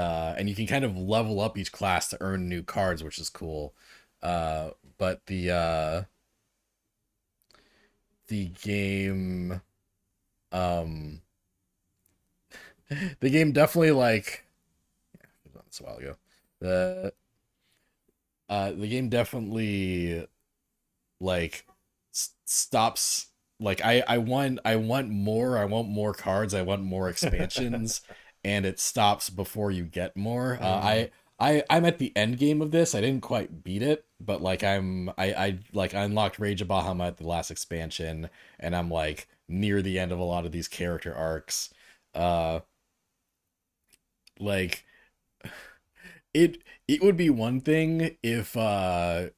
you can kind of level up each class to earn new cards, which is cool. But the game, the game definitely like. That's a while ago. The game definitely like stops. Like I want more. I want more cards. I want more expansions, and it stops before you get more. I'm at the end game of this. I didn't quite beat it, but like I unlocked Rage of Bahamut, the last expansion, and I'm like near the end of a lot of these character arcs. Like it would be one thing if I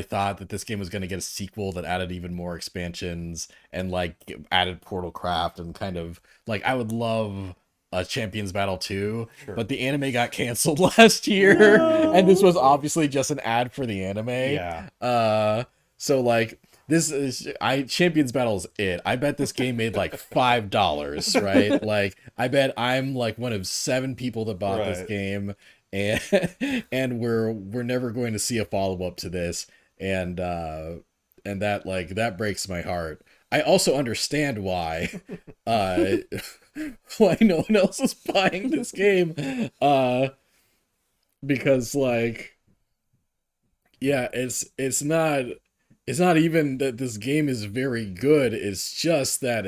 thought that this game was going to get a sequel that added even more expansions and like added Portalcraft, and kind of like I would love a Champions Battle 2, but the anime got canceled last year, and this was obviously just an ad for the anime. Yeah. So like this is Champions Battle is it. I bet this game made like $5, right? Like I bet I'm like one of 7 people that bought this game, and we're never going to see a follow-up to this, and that like that breaks my heart. I also understand why why no one else is buying this game, because like yeah, it's not even that this game is very good. It's just that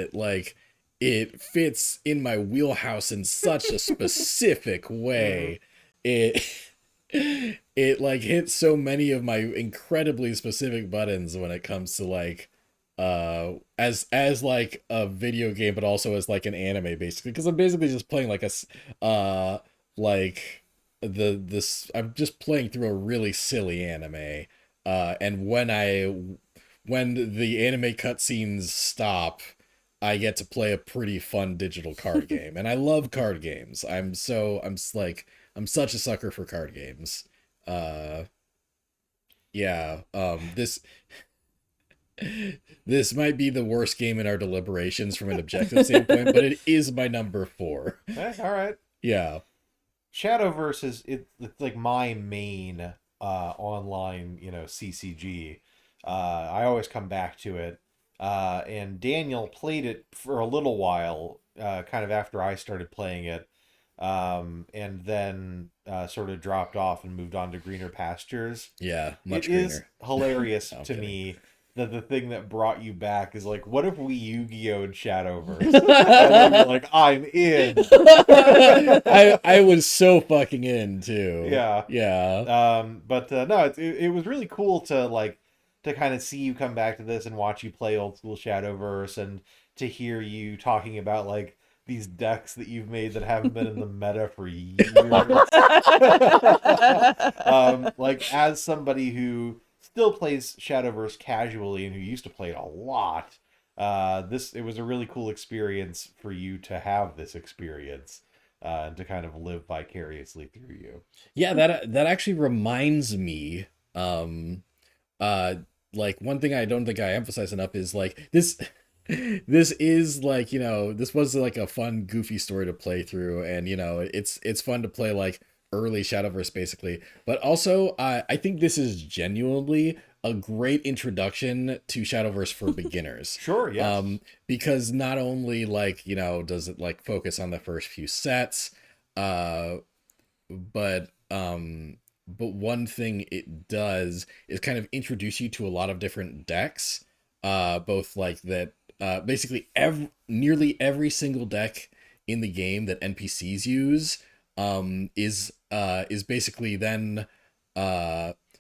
it fits in my wheelhouse in such a specific way. It like hits so many of my incredibly specific buttons when it comes to like as like a video game, but also as like an anime, basically, because I'm basically just playing like I'm just playing through a really silly anime, and when the anime cutscenes stop, I get to play a pretty fun digital card game, and I love card games. I'm such a sucker for card games. This might be the worst game in our deliberations from an objective standpoint, but it is my number 4. All right. Yeah. Shadowverse it's like my main online, CCG. I always come back to it. And Daniel played it for a little while, kind of after I started playing it, and then sort of dropped off and moved on to greener pastures. Yeah, much greener. It is hilarious no, to kidding. me that the thing that brought you back is like, what if we Yu-Gi-Oh'd Shadowverse? And then you're like, I'm in. I was so fucking in too. Yeah. But no, it was really cool to kind of see you come back to this and watch you play old school Shadowverse, and to hear you talking about like these decks that you've made that haven't been in the meta for years. Like, as somebody who still plays Shadowverse casually and who used to play it a lot, it was a really cool experience for you to have this experience and to kind of live vicariously through you. Yeah, that actually reminds me, like one thing I don't think I emphasize enough is like this is like, this was like a fun, goofy story to play through, and it's fun to play like early Shadowverse basically, but also I think this is genuinely a great introduction to Shadowverse for beginners. Sure, yes. Because not only like, does it like focus on the first few sets, but one thing it does is kind of introduce you to a lot of different decks, both like that, basically nearly every single deck in the game that NPCs use is basically then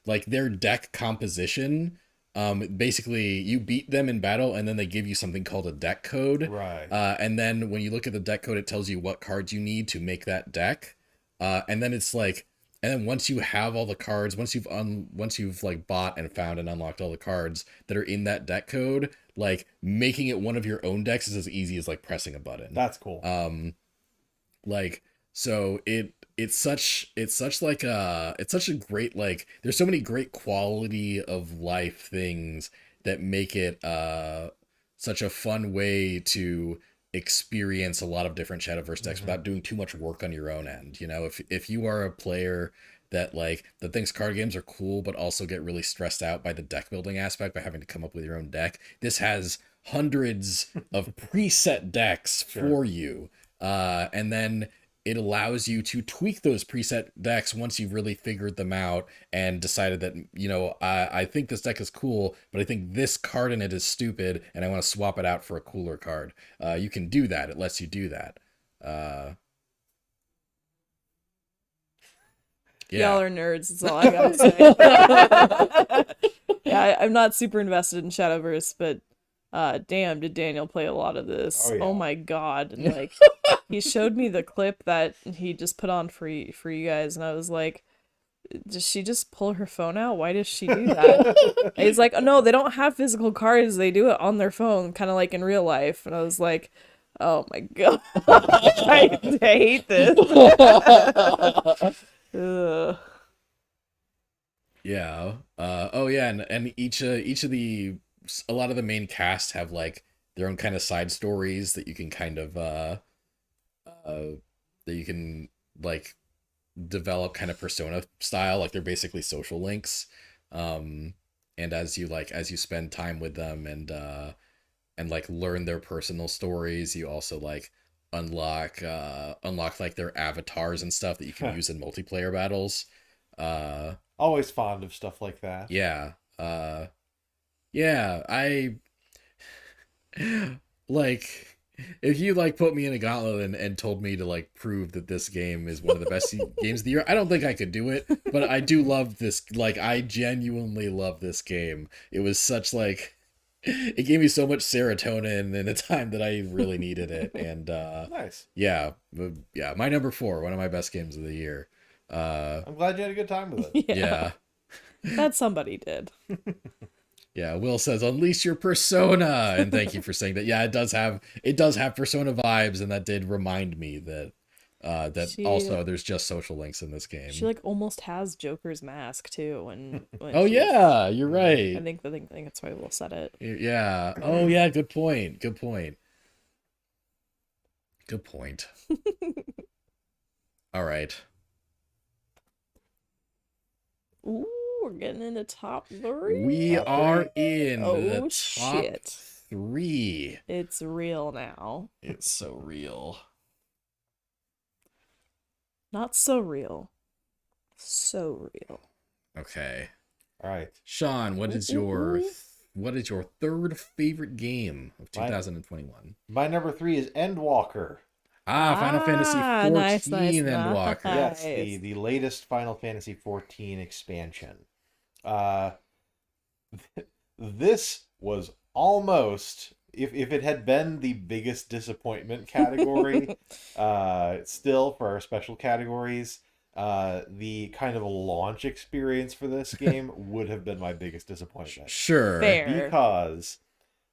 like their deck composition. Basically you beat them in battle and then they give you something called a deck code, Right. And then when you look at the deck code, it tells you what cards you need to make that deck, and then it's like, and then once you have all the cards, once you've like bought and found and unlocked all the cards that are in that deck code, like making it one of your own decks is as easy as like pressing a button. That's cool. Like, so it's such a great, like, there's so many great quality of life things that make it such a fun way to experience a lot of different Shadowverse decks without doing too much work on your own end. If you are a player that thinks card games are cool but also get really stressed out by the deck building aspect, by having to come up with your own deck, this has hundreds of preset decks for you, and then it allows you to tweak those preset decks once you've really figured them out and decided that, I think this deck is cool, but I think this card in it is stupid and I want to swap it out for a cooler card. You can do that. It lets you do that. Yeah. Y'all are nerds, that's all I gotta say. Yeah, I'm not super invested in Shadowverse, but damn, did Daniel play a lot of this. Oh, yeah. Oh my god. And like he showed me the clip that he just put on for you guys, and I was like, does she just pull her phone out? Why does she do that? And he's like, oh no, they don't have physical cards, they do it on their phone, kind of like in real life. And I was like, oh my god. I hate this. Ugh. Yeah. Oh yeah, and each of the, a lot of the main cast have like their own kind of side stories that you can kind of that you can like develop kind of persona style, like they're basically social links. And as you spend time with them and like learn their personal stories, you also like unlock like their avatars and stuff that you can use in multiplayer battles. Always fond of stuff like that. Yeah. Yeah, I like, if you like put me in a gauntlet and told me to like prove that this game is one of the best games of the year, I don't think I could do it, but I do love this. Like, I genuinely love this game. It was such like, it gave me so much serotonin in a time that I really needed it. And Nice. yeah, my number 4, one of my best games of the year. I'm glad you had a good time with it. Yeah. That somebody did. Yeah, Will says unleash your persona, and thank you for saying that. Yeah, it does have persona vibes, and that did remind me that also there's just social links in this game. She like almost has Joker's mask too, when Oh yeah, you're right. I think that's why Will said it. Yeah. Oh yeah, good point. All right. Ooh, we're getting into top 3. We are in the Oh, top shit. 3. It's real now. It's so real. Not so real. So real. Okay. All right. Sean, what is your third favorite game of 2021? My number 3 is Endwalker. Final Fantasy 14 nice, Endwalker. Yes, Nice. the latest Final Fantasy 14 expansion. This was almost if it had been the biggest disappointment category, still for our special categories, the kind of launch experience for this game would have been my biggest disappointment. Sure. Fair. Because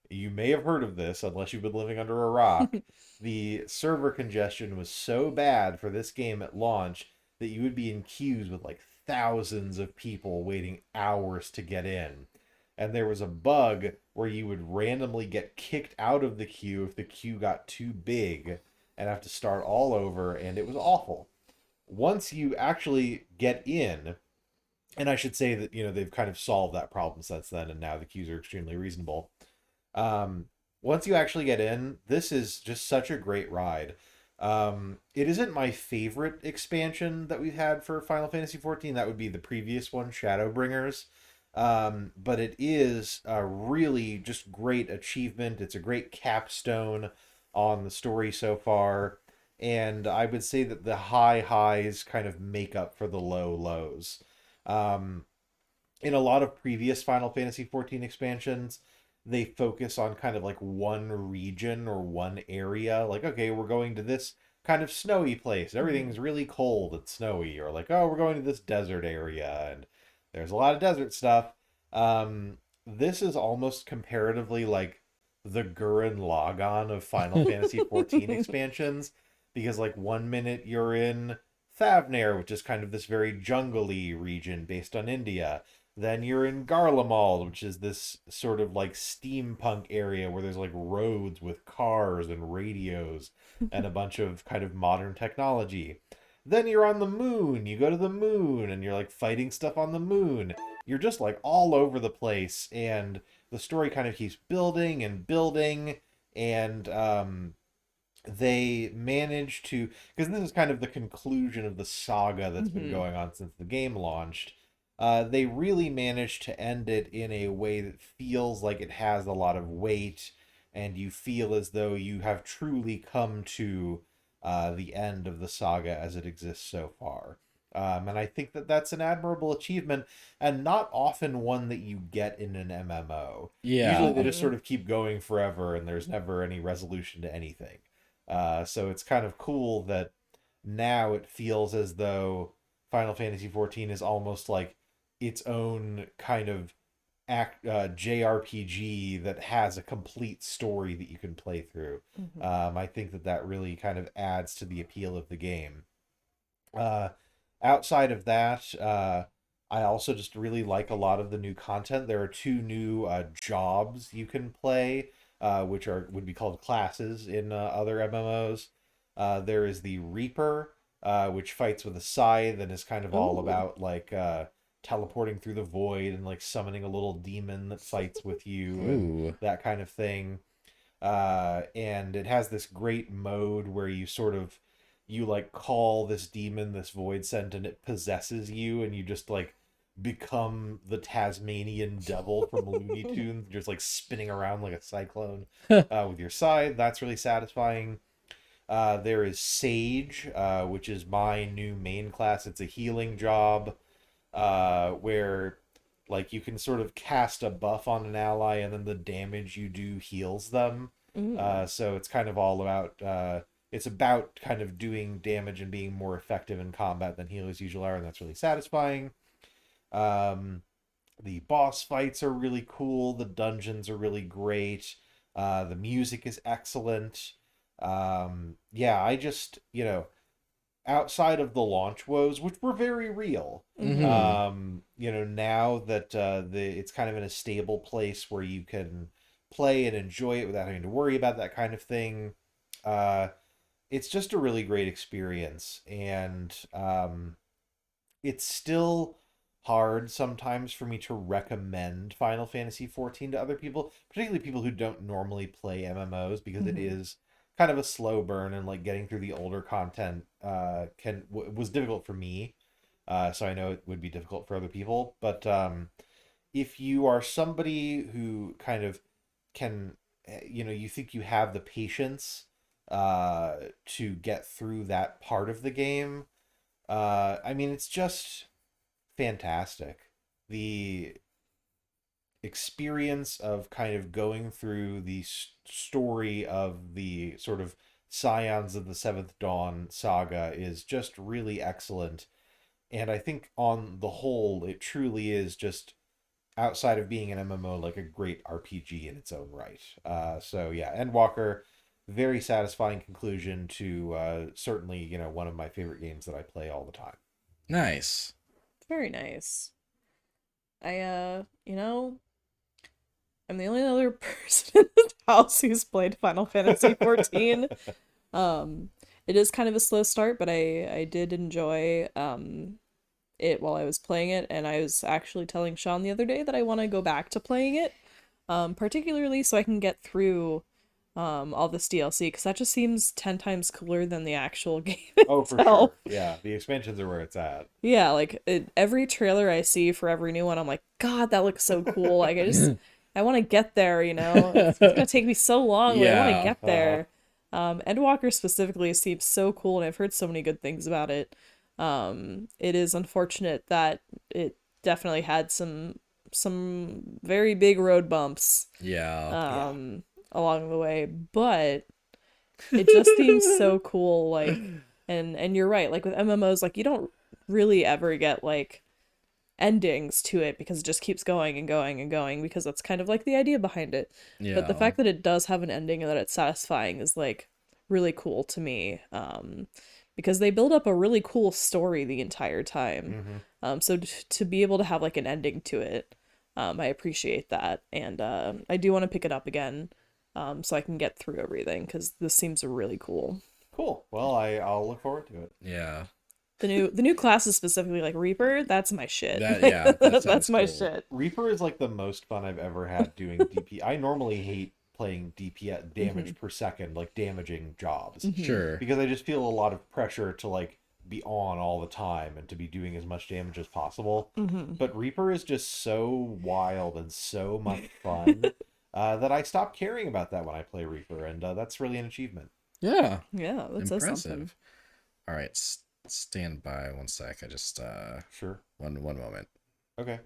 you may have heard of this, unless you've been living under a rock. The server congestion was so bad for this game at launch that you would be in queues with like thousands of people waiting hours to get in. And there was a bug where you would randomly get kicked out of the queue if the queue got too big and have to start all over, and it was awful. Once you actually get in, and I should say that, they've kind of solved that problem since then, and now the queues are extremely reasonable. Once you actually get in, this is just such a great ride. It isn't my favorite expansion that we've had for Final Fantasy XIV. That would be the previous one, Shadowbringers. But it is a really just great achievement. It's a great capstone on the story so far. And I would say that the high highs kind of make up for the low lows. In a lot of previous Final Fantasy XIV expansions, they focus on kind of like one region or one area. Like, okay, we're going to this kind of snowy place. Everything's really cold and snowy. Or like, oh, we're going to this desert area and there's a lot of desert stuff. This is almost comparatively like the Gurren Lagann of Final Fantasy XIV expansions. Because like 1 minute you're in Thavnair, which is kind of this very jungly region based on India. Then you're in Garlemald, which is this sort of like steampunk area where there's like roads with cars and radios and a bunch of kind of modern technology. Then you're on the moon. You go to the moon and you're like fighting stuff on the moon. You're just like all over the place, and the story kind of keeps building and building, and they manage to, because this is kind of the conclusion of the saga that's been going on since the game launched. They really managed to end it in a way that feels like it has a lot of weight, and you feel as though you have truly come to the end of the saga as it exists so far. And I think that that's an admirable achievement, and not often one that you get in an MMO. Yeah. Usually they just sort of keep going forever, and there's never any resolution to anything. So it's kind of cool that now it feels as though Final Fantasy XIV is almost like its own kind of JRPG that has a complete story that you can play through. I think that really kind of adds to the appeal of the game. Outside of that, I also just really like a lot of the new content. There are 2 new jobs you can play, which would be called classes in other MMOs. There is the Reaper, which fights with a scythe and is kind of all about like teleporting through the void and like summoning a little demon that fights with you and that kind of thing. And it has this great mode where you like call this demon, this void sent, and it possesses you, and you just like become the Tasmanian devil from Looney Tunes, just like spinning around like a cyclone with your scythe. That's really satisfying. There is Sage, which is my new main class. It's a healing job, where like you can sort of cast a buff on an ally and then the damage you do heals them. So it's kind of all about it's about kind of doing damage and being more effective in combat than healers usually are, and that's really satisfying. The boss fights are really cool. The dungeons are really great. The music is excellent. I just, outside of the launch woes, which were very real, now that it's kind of in a stable place where you can play and enjoy it without having to worry about that kind of thing. It's just a really great experience, and it's still hard sometimes for me to recommend Final Fantasy XIV to other people, particularly people who don't normally play MMOs, because it is kind of a slow burn, and like getting through the older content was difficult for me. So I know it would be difficult for other people, but if you are somebody who kind of can, you think you have the patience to get through that part of the game, it's just fantastic. The experience of kind of going through the story of the sort of Scions of the Seventh Dawn saga is just really excellent. And I think on the whole, it truly is just, outside of being an MMO, like a great RPG in its own right. So yeah, Endwalker, very satisfying conclusion to certainly, you know, one of my favorite games that I play all the time. Nice. Very nice. You know, I'm the only other person in this house who's played Final Fantasy 14. It is kind of a slow start, but I did enjoy it while I was playing it, and I was actually telling Sean the other day that I want to go back to playing it, particularly so I can get through all this DLC, because that just seems 10 times cooler than the actual game Oh, for itself. sure. Yeah, the expansions are where it's at. Yeah, like every trailer I see for every new one, I'm like, God, that looks so cool. Like I want to get there, you know? It's gonna take me so long, but I want Yeah, to get there. Endwalker specifically seems so cool, and I've heard so many good things about it. It is unfortunate that it definitely had some very big road bumps Yeah. along the way, but it just seems so cool. Like, and you're right. Like with MMOs, like you don't really ever get like endings to it because it just keeps going and going and going, because that's kind of like the idea behind it. Yeah. But the fact that it does have an ending and that it's satisfying is like really cool to me. Because they build up a really cool story the entire time. So to be able to have like an ending to it, I appreciate that, and I do want to pick it up again, so I can get through everything, because this seems really cool. Cool. Well, I'll look forward to it. Yeah. The new classes, specifically like Reaper, that's my shit. That That's sounds my cool. shit. Reaper is like the most fun I've ever had doing DP. I normally hate playing DPS damage per second, like damaging jobs, Sure. because I just feel a lot of pressure to like be on all the time and to be doing as much damage as possible. But Reaper is just so wild and so much fun that I stopped caring about that when I play Reaper, and that's really an achievement. Yeah. Yeah, that says something. Impressive. All right, stand by one sec. I just Sure. one moment. Okay.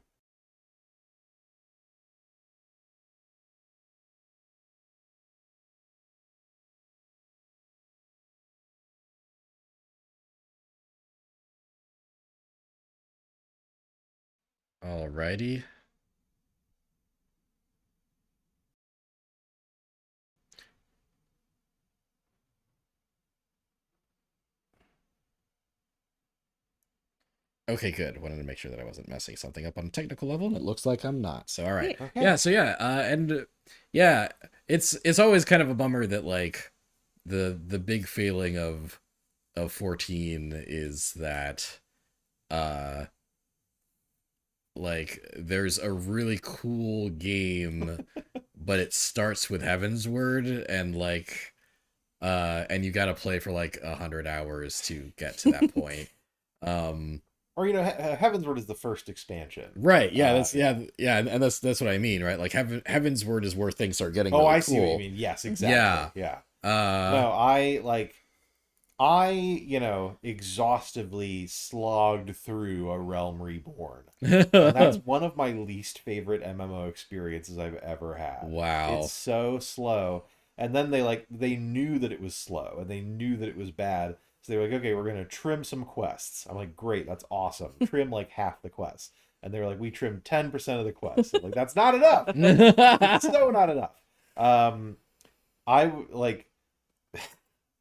Alrighty. Okay, good. Wanted to make sure that I wasn't messing something up on a technical level, and it looks like I'm not. So, all right. Okay. Yeah, so yeah, and yeah, it's always kind of a bummer that like the big failing of 14 is that like there's a really cool game but it starts with Heavensward, and like and you got to play for like 100 hours to get to that point. Or you know, Heavensward is the first expansion. Right. Yeah. That's and that's what I mean. Right. Like Heavensward is where things start getting. Oh, really I see what cool. you mean. Yes, exactly. Yeah. No, I you know, exhaustively slogged through A Realm Reborn. And that's one of my least favorite MMO experiences I've ever had. Wow. It's so slow. And then they knew that it was slow and they knew that it was bad. So they were like, okay, we're gonna trim some quests. I'm like, great, that's awesome. Trim like half the quests. And they were like, we trimmed 10% of the quests. I'm like, that's not enough. It's so not enough. I'm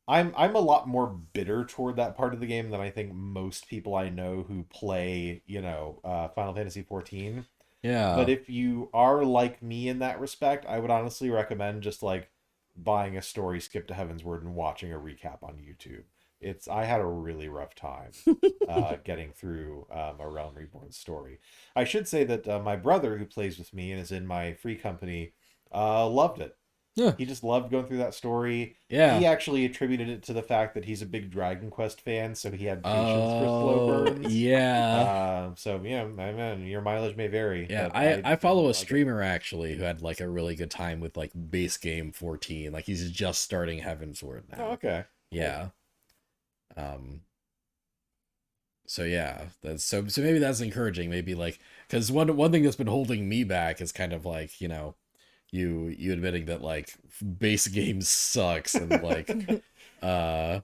a lot more bitter toward that part of the game than I think most people I know who play, you know, Final Fantasy 14. Yeah. But if you are like me in that respect, I would honestly recommend just like buying a story, skip to Heavensward, and watching a recap on YouTube. I had a really rough time getting through A Realm Reborn story. I should say that my brother, who plays with me and is in my free company, loved it. Yeah. He just loved going through that story. Yeah. He actually attributed it to the fact that he's a big Dragon Quest fan, so he had patience for slow burns. Yeah. So yeah, I mean, your mileage may vary. Yeah, but I follow a like it. streamer actually who had like a really good time with like base game 14. Like he's just starting Heavensward now. Oh, okay. Yeah. So yeah, so maybe that's encouraging. Maybe like, because one thing that's been holding me back is kind of like, you admitting that like base game sucks and like uh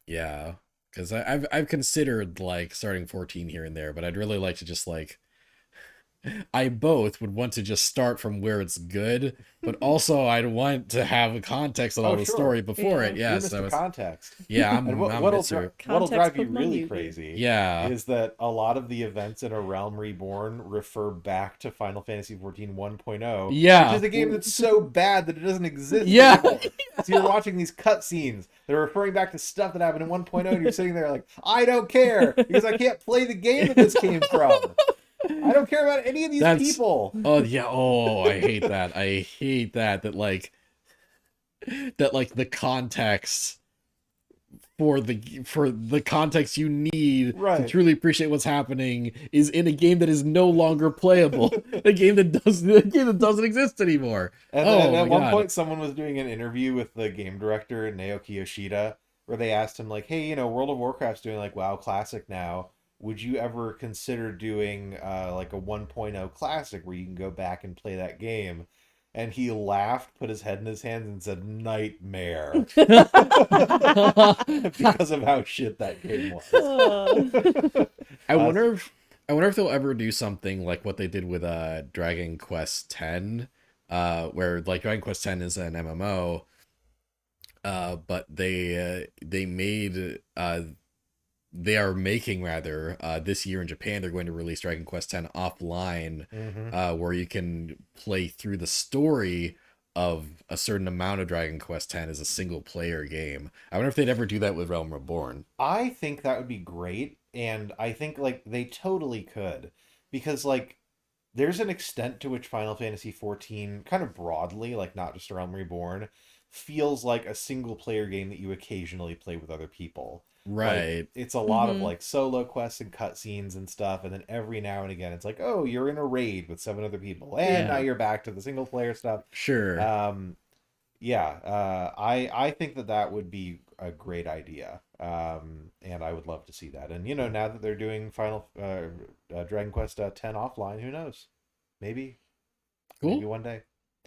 yeah, because I've considered like starting 14 here and there, but I'd really like to just like, I both would want to just start from where it's good, but also I'd want to have a context on all the sure. story before Yeah. it. You're Yeah, Mr. so Context. yeah, I'm And I'm what'll Mr. drive you Pokemon really Yugi. crazy Yeah. is that a lot of the events in A Realm Reborn refer back to Final Fantasy XIV 1.0, Yeah. which is a game that's so bad that it doesn't exist Yeah. anymore. So you're watching these cutscenes, they're referring back to stuff that happened in 1.0, and you're sitting there like, I don't care, because I can't play the game that this came from. I don't care about any of these people. Oh yeah. Oh, I hate that. I hate that like the context for the context you need to Right. truly appreciate what's happening is in a game that is no longer playable. a game that doesn't exist anymore. And Oh then my at one God. point, someone was doing an interview with the game director, Naoki Yoshida, where they asked him, like, hey, World of Warcraft's doing, like, WoW Classic now. Would you ever consider doing, like, a 1.0 Classic where you can go back and play that game? And he laughed, put his head in his hands, and said, nightmare. Because of how shit that game was. I wonder if they'll ever do something like what they did with Dragon Quest X, where like Dragon Quest X is an MMO, but they are making rather this year in Japan they're going to release Dragon Quest X offline, where you can play through the story of a certain amount of Dragon Quest X as a single player game. I wonder if they'd ever do that with Realm Reborn. I think that would be great, and I think like they totally could, because like there's an extent to which Final Fantasy XIV, kind of broadly, like not just Realm Reborn, feels like a single player game that you occasionally play with other people. Right. Like, it's a lot of like solo quests and cutscenes and stuff, and then every now and again it's like, oh, you're in a raid with 7 other people, and now you're back to the single player stuff. Sure. I think that would be a great idea, and I would love to see that. And now that they're doing Dragon Quest X offline, who knows? Maybe Cool. one day.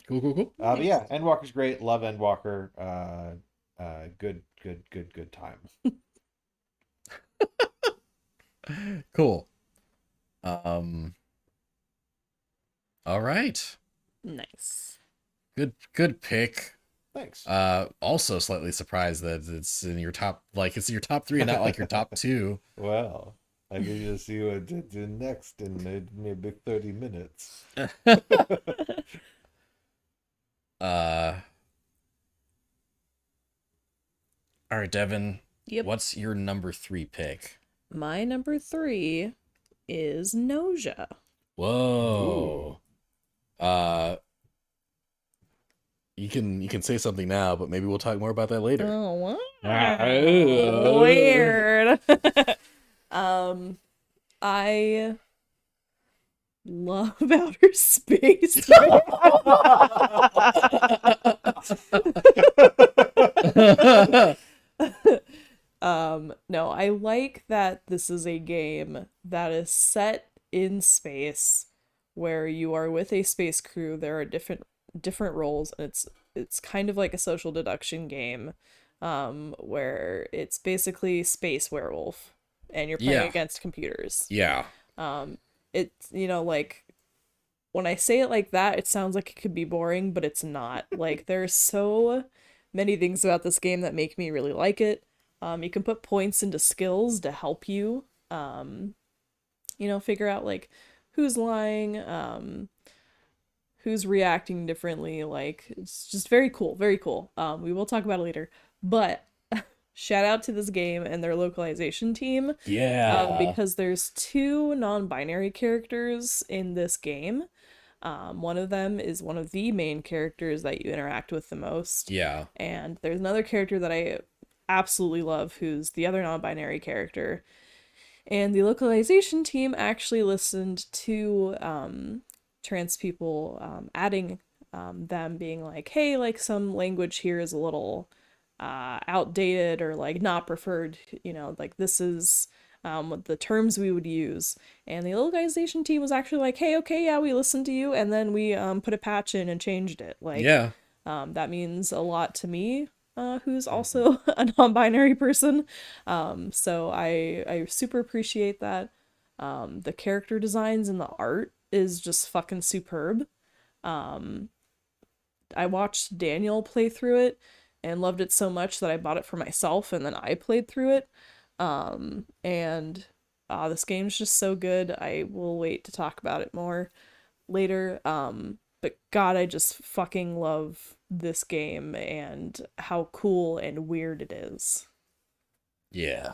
Cool. But yeah, Endwalker's great. Love Endwalker. Good time. Cool. All right. Nice. Good pick. Thanks. Also slightly surprised that it's in your top, like it's in your top 3 and not like your top 2. Well, I need to see what to do next in maybe 30 minutes. All right, Devin. Yep. What's your number 3 pick? My number 3 is Noja. Whoa. You can say something now, but maybe we'll talk more about that later. Oh, what? Weird. I love outer space. No, I like that this is a game that is set in space where you are with a space crew. There are different roles, and it's kind of like a social deduction game, where it's basically Space Werewolf and you're playing against computers. Yeah. It's, like, when I say it like that, it sounds like it could be boring, but it's not. Like, there's so many things about this game that make me really like it. You can put points into skills to help you, figure out, like, who's lying, who's reacting differently. Like, it's just very cool, very cool. We will talk about it later, but shout out to this game and their localization team. Yeah. Because there's 2 non-binary characters in this game. One of them is one of the main characters that you interact with the most. Yeah. And there's another character that I absolutely love who's the other non-binary character. And the localization team actually listened to trans people adding them being like, hey, like, some language here is a little outdated or like not preferred, like this is what the terms we would use. And the localization team was actually like, hey, okay, yeah, we listened to you, and then we put a patch in and changed it. Like, Yeah. that means a lot to me, who's also a non-binary person. So I super appreciate that. The character designs and the art is just fucking superb. I watched Daniel play through it and loved it so much that I bought it for myself, and then I played through it. And this game's just so good. I will wait to talk about it more later. But God, I just fucking love this game and how cool and weird it is. Yeah.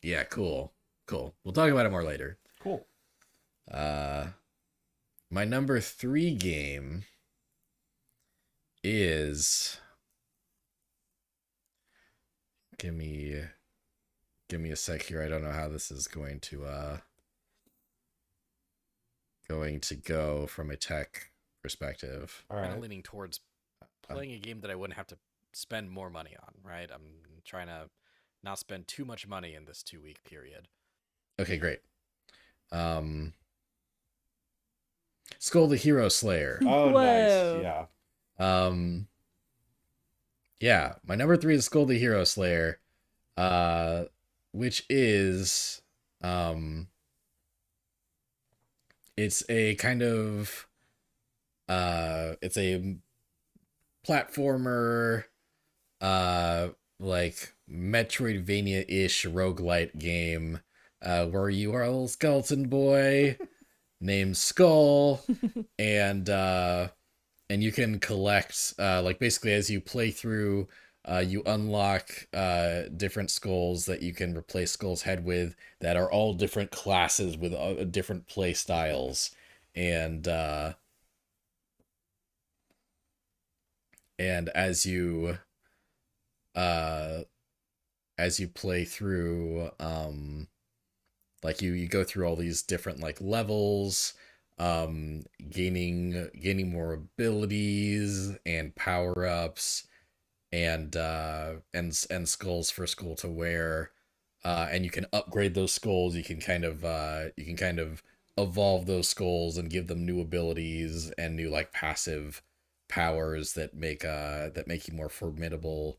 Yeah, cool. Cool. We'll talk about it more later. Cool. My number 3 game is give me a sec here. I don't know how this is going to go from a tech perspective. All Kind right. of leaning towards playing a game that I wouldn't have to spend more money on, right? I'm trying to not spend too much money in this 2-week period. Okay, great. Skull the Hero Slayer. Oh, Whoa. nice. Yeah. Yeah, my number 3 is Skull the Hero Slayer, which is, it's a kind of, it's a platformer, like Metroidvania-ish roguelite game, where you are a little skeleton boy named Skull, and you can collect, like basically as you play through, you unlock different skulls that you can replace Skull's head with that are all different classes with different play styles, and as you play through, like you go through all these different like levels, gaining more abilities and power-ups, and skulls for Skull to wear, and you can upgrade those skulls. You can kind of evolve those skulls and give them new abilities and new like passive powers that make you more formidable,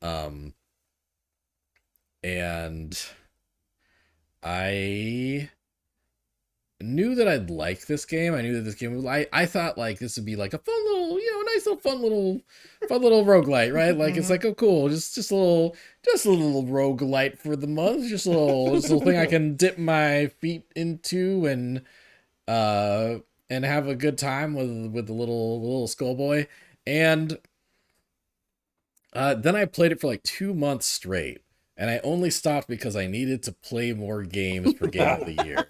and I knew that I'd like this game. I knew that this game was, I thought like this would be like a fun little, nice little fun little roguelite, right? Like it's like, oh cool, just a little roguelite for the month, just a little thing I can dip my feet into and have a good time with the little skull boy. And then I played it for like 2 months straight. And I only stopped because I needed to play more games for Game of the Year.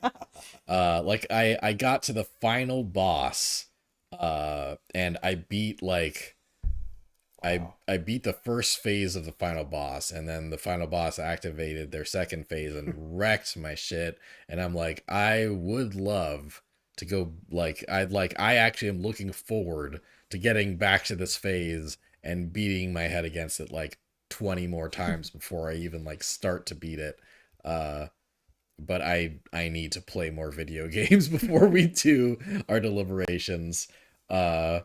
Like I got to the final boss, and I beat I beat the first phase of the final boss, and then the final boss activated their second phase and wrecked my shit. And I'm like, I would love to go, I actually am looking forward to getting back to this phase and beating my head against it like 20 more times before I even like start to beat it. But I need to play more video games before we do our deliberations. Yeah,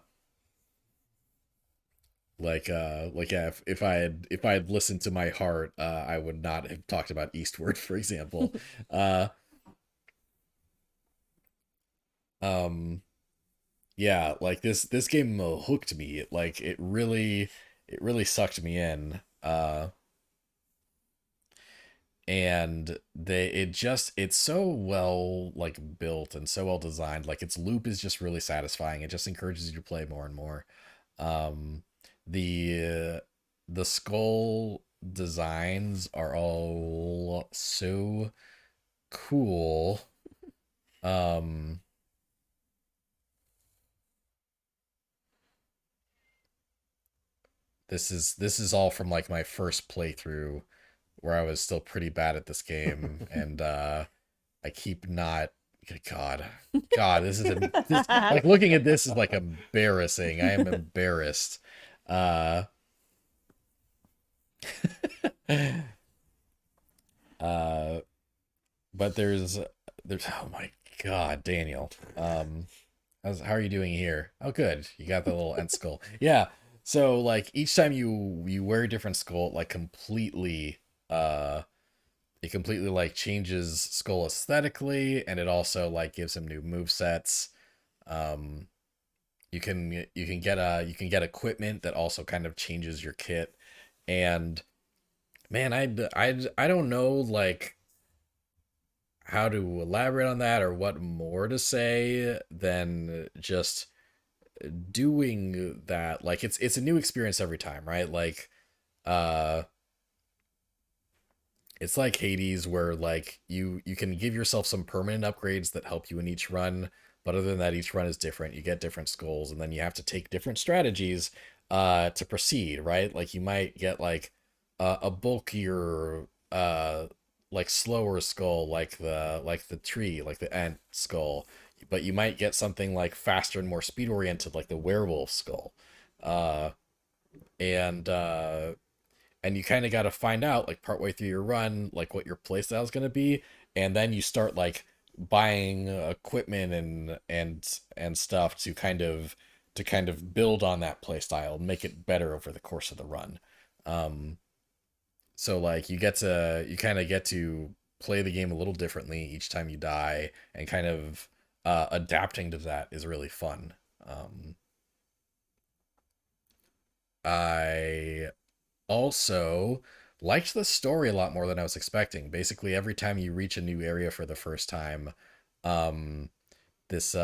if I had listened to my heart, I would not have talked about Eastward, for example. Yeah, like this game hooked me. It really sucked me in. And it's so well like built and so well designed. Like its loop is just really satisfying. It just encourages you to play more and more. The skull designs are all so cool. This is all from like my first playthrough, where I was still pretty bad at this game, and I keep not. God, this like looking at this is like embarrassing. I am embarrassed. But there's oh my god, Daniel. How are you doing here? Oh, good. You got the little end skull. Yeah. So like each time you wear a different skull, it, like completely it completely like changes skull aesthetically, and it also like gives him new move sets. Um, you can get equipment that also kind of changes your kit, and man, I don't know like how to elaborate on that or what more to say than just doing that. Like it's a new experience every time, right? Like uh it's like Hades where like you can give yourself some permanent upgrades that help you in each run, but other than that each run is different. You get different skulls and then you have to take different strategies to proceed, right? Like you might get like a bulkier like slower skull like the tree, like the ant skull, but you might get something like faster and more speed oriented like the werewolf skull. Uh and you kind of got to find out like partway through your run like what your playstyle is going to be, and then you start like buying equipment and stuff to kind of build on that playstyle and make it better over the course of the run. So like you kind of get to play the game a little differently each time you die, and kind of adapting to that is really fun. I also liked the story a lot more than I was expecting. Basically, every time you reach a new area for the first time, um, this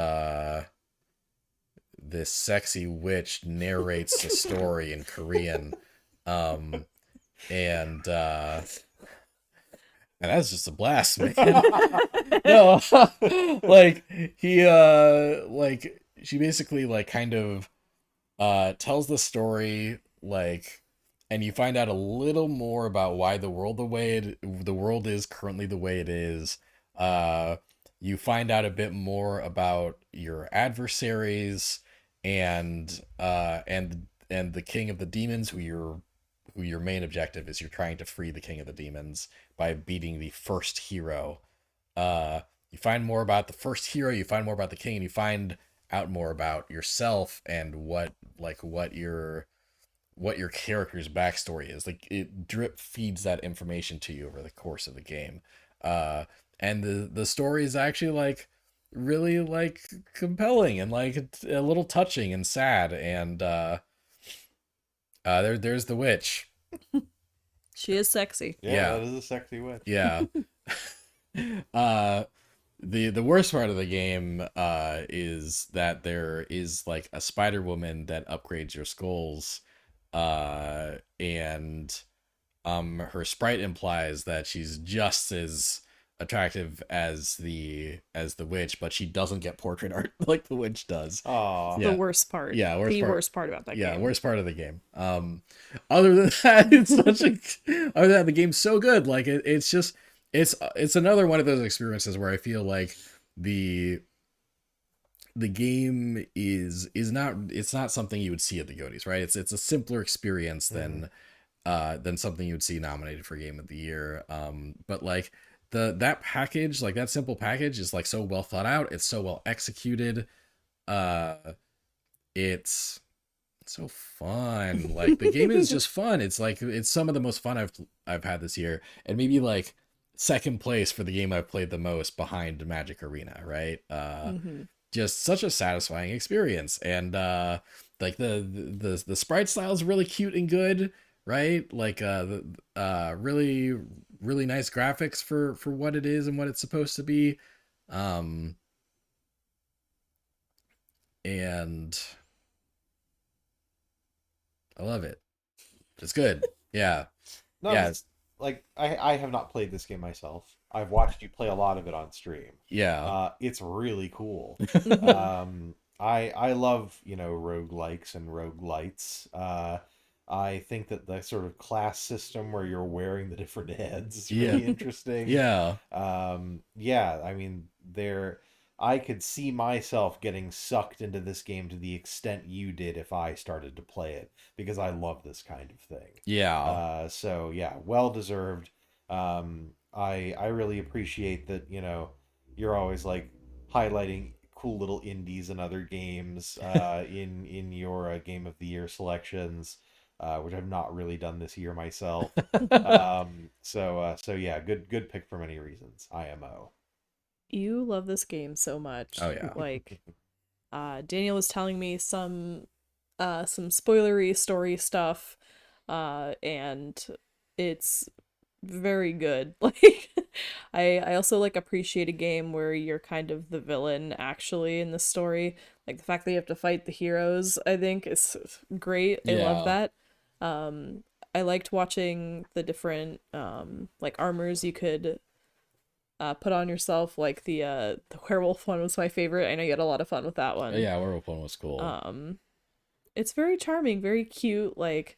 this sexy witch narrates the story in Korean, um, and that's just a blast, man. No, like like she basically like kind of tells the story like, and you find out a little more about why the world is currently the way it is. You find out a bit more about your adversaries and the king of the demons, who your main objective is. You're trying to free the king of the demons by beating the first hero. You find more about the first hero, you find more about the king, and you find out more about yourself and what your character's backstory is. Like it drip feeds that information to you over the course of the game. And the story is actually like really like compelling and like it's a little touching and sad. And there's the witch. She is sexy. Yeah, that is a sexy witch. Yeah. The worst part of the game is that there is like a Spider Woman that upgrades your skulls, and her sprite implies that she's just as attractive as the witch, but she doesn't get portrait art like the witch does. Oh, The worst part. Yeah, worst part about that game. Yeah, worst part of the game. Other than that, other than that, the game's so good. Like it's just it's another one of those experiences where I feel like the game is not, it's not something you would see at the Goaties, right? It's a simpler experience than something you would see nominated for Game of the Year. But like that package, like that simple package is like so well thought out. It's so well executed. It's so fun. Like the game is just fun. It's like it's some of the most fun I've had this year, and maybe like second place for the game I've played the most behind Magic Arena, right? Just such a satisfying experience, and like the sprite style is really cute and good, right? Like really really nice graphics for what it is and what it's supposed to be, and I love it. It's good. Yeah. No, Yeah. like I have not played this game myself. I've watched you play a lot of it on stream. Yeah. It's really cool. I love, roguelikes and roguelites. I think that the sort of class system where you're wearing the different heads is really interesting. Yeah. Yeah, I mean, I could see myself getting sucked into this game to the extent you did if I started to play it, because I love this kind of thing. Yeah. So yeah, well deserved. I really appreciate that, you're always like highlighting cool little indies and other games in your game of the year selections, which I've not really done this year myself. So yeah, good pick for many reasons. IMO. You love this game so much. Oh, yeah. Like, Daniel was telling me some spoilery story stuff, and it's very good. Like, I also like appreciate a game where you're kind of the villain actually in the story. Like the fact that you have to fight the heroes, I think is great. I love Yeah. that. I liked watching the different like armors you could put on yourself. Like the werewolf one was my favorite. I know you had a lot of fun with that one. Yeah, Werewolf one was cool. It's very charming, very cute. Like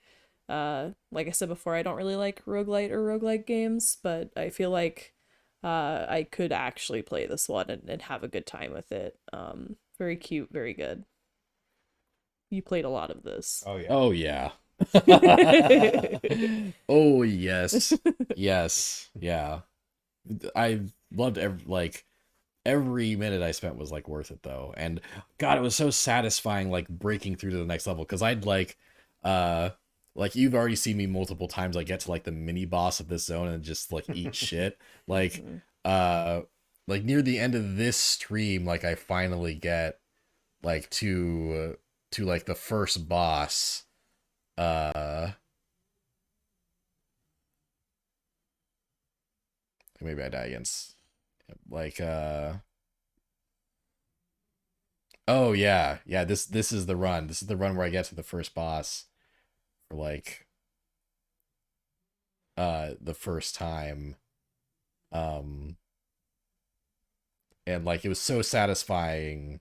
I said before, I don't really like roguelite or roguelike games, but I feel like I could actually play this one and have a good time with it. Very cute, very good. You played a lot of this. Oh yeah. Oh yeah. Oh yes. Yes. Yeah. I loved every minute I spent was like worth it though. And God, it was so satisfying like breaking through to the next level, because I'd like you've already seen me multiple times like get to like the mini boss of this zone and just like eat shit. Like like near the end of this stream, like I finally get like to like the first boss. Maybe I die against like oh yeah. Yeah, this is the run. This is the run where I get to the first boss for like the first time. And like it was so satisfying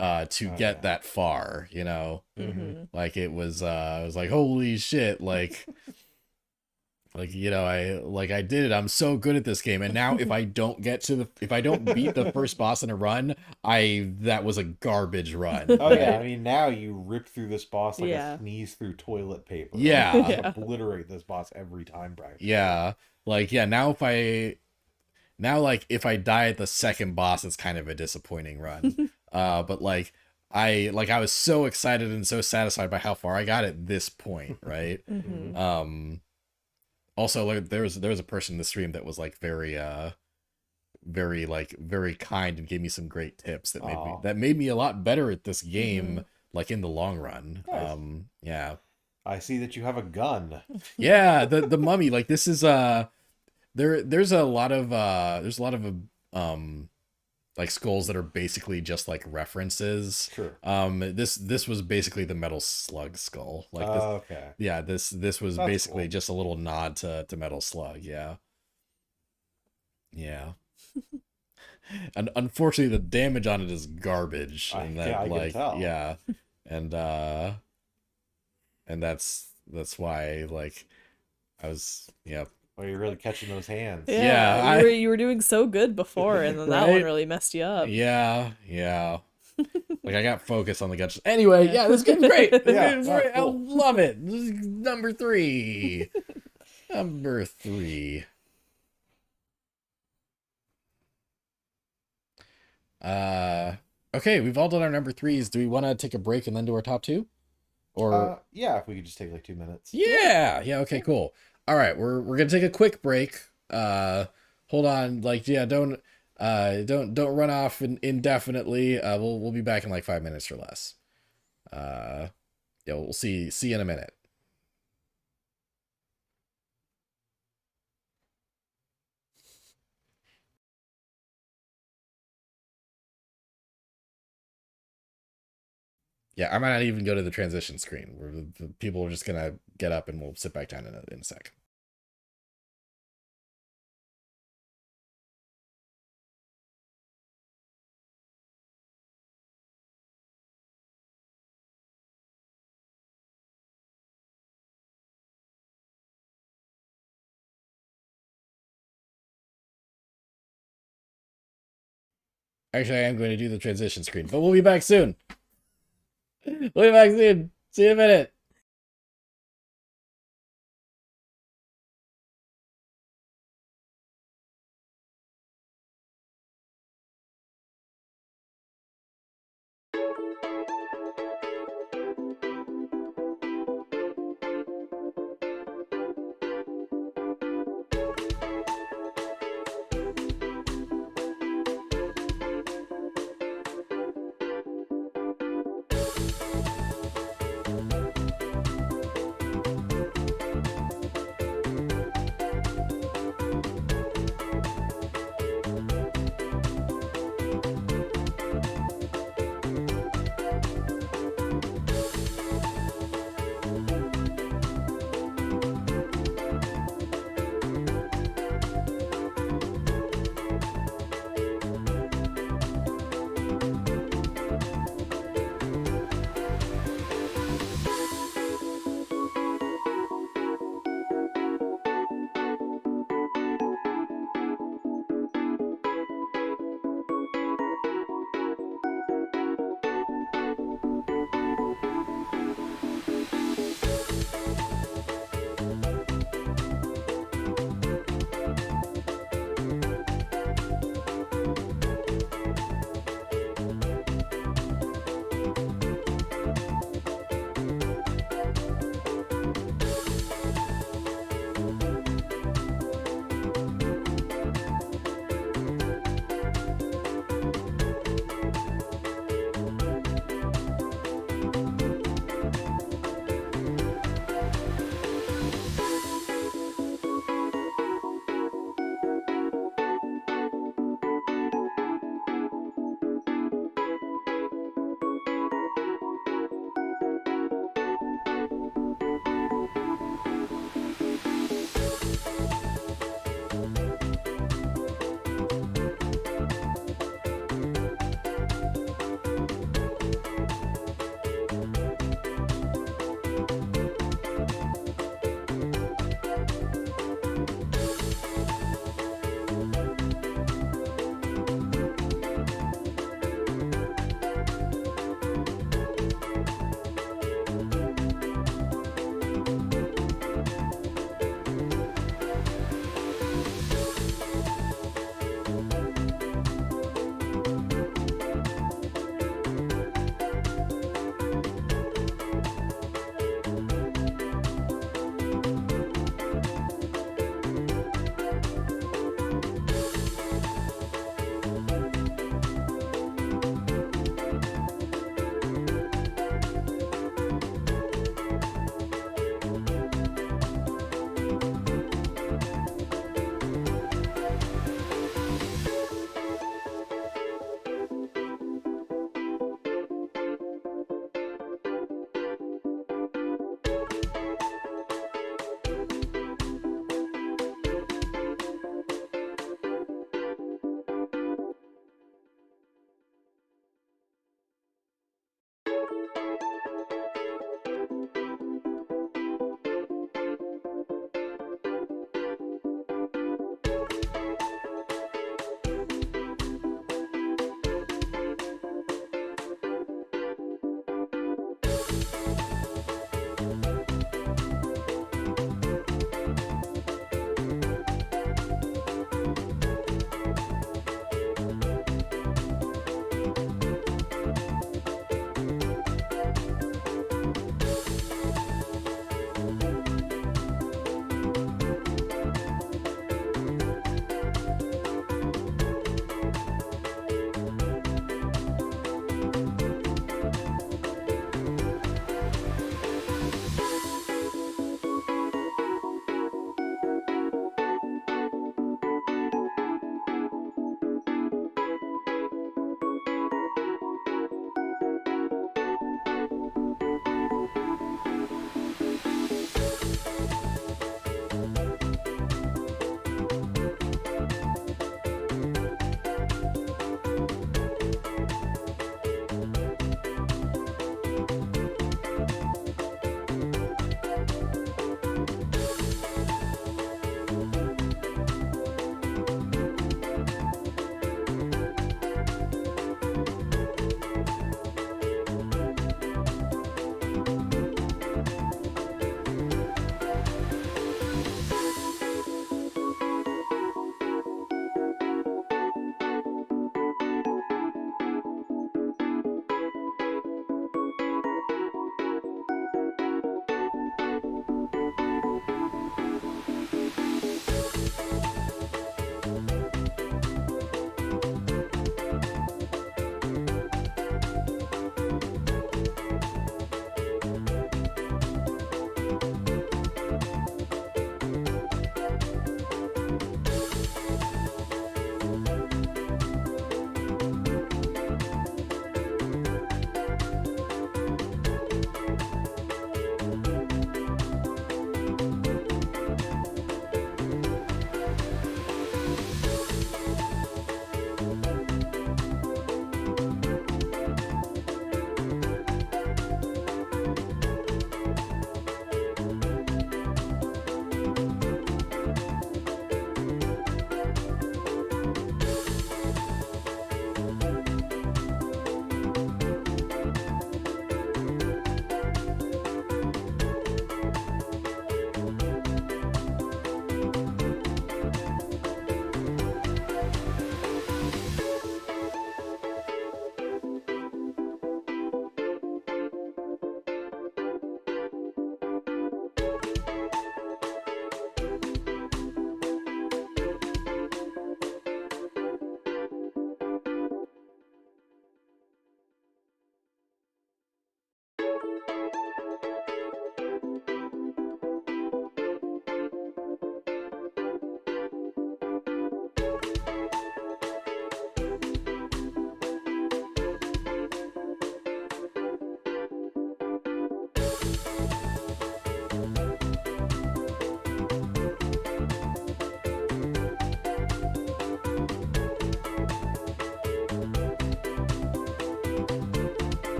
to Oh, get yeah. that far, you know? Mm-hmm. Like it was I was like, holy shit, like like I did it. I'm so good at this game. And now if I don't beat the first boss in a run, that was a garbage run. Oh yeah, I Right? mean now you rip through this boss like Yeah. a sneeze through toilet paper. Yeah. Like, you Yeah. obliterate this boss every time, practically. Yeah. Like yeah, if I die at the second boss, it's kind of a disappointing run. But like I was so excited and so satisfied by how far I got at this point, right? Mm-hmm. Also like there was a person in the stream that was like very kind and gave me some great tips Aw. that made me a lot better at this Mm-hmm. game like in the long run. Nice. Yeah. I see that you have a gun. Yeah, the mummy, like this is there's a lot of like skulls that are basically just like references. Sure. This was basically the Metal Slug skull. Like this, Okay. yeah, this was That's basically cool. just a little nod to Metal Slug. Yeah. Yeah. And unfortunately the damage on it is garbage. And I that can like tell. yeah. And that's why like I was yeah. Well, you're really catching those hands. Yeah, Yeah, you were doing so good before, and then that one Right? really messed you up. Yeah, yeah. Like I got focused on the guts. Anyway, yeah, this game's great. This Yeah, game's that's great. I cool. love it. This is number 3. Number 3. Okay, we've all done our number 3s. Do we want to take a break and then do our top 2? Or Yeah, if we could just take like 2 minutes. yeah, okay, cool. All right, we're gonna take a quick break. Hold on, like yeah, don't run off indefinitely. We'll be back in like 5 minutes or less. Yeah, we'll see you in a minute. Yeah, I might not even go to the transition screen where the people are just gonna get up and we'll sit back down in a sec. Actually, I am going to do the transition screen, but we'll be back soon. We'll be back soon. See you in a minute.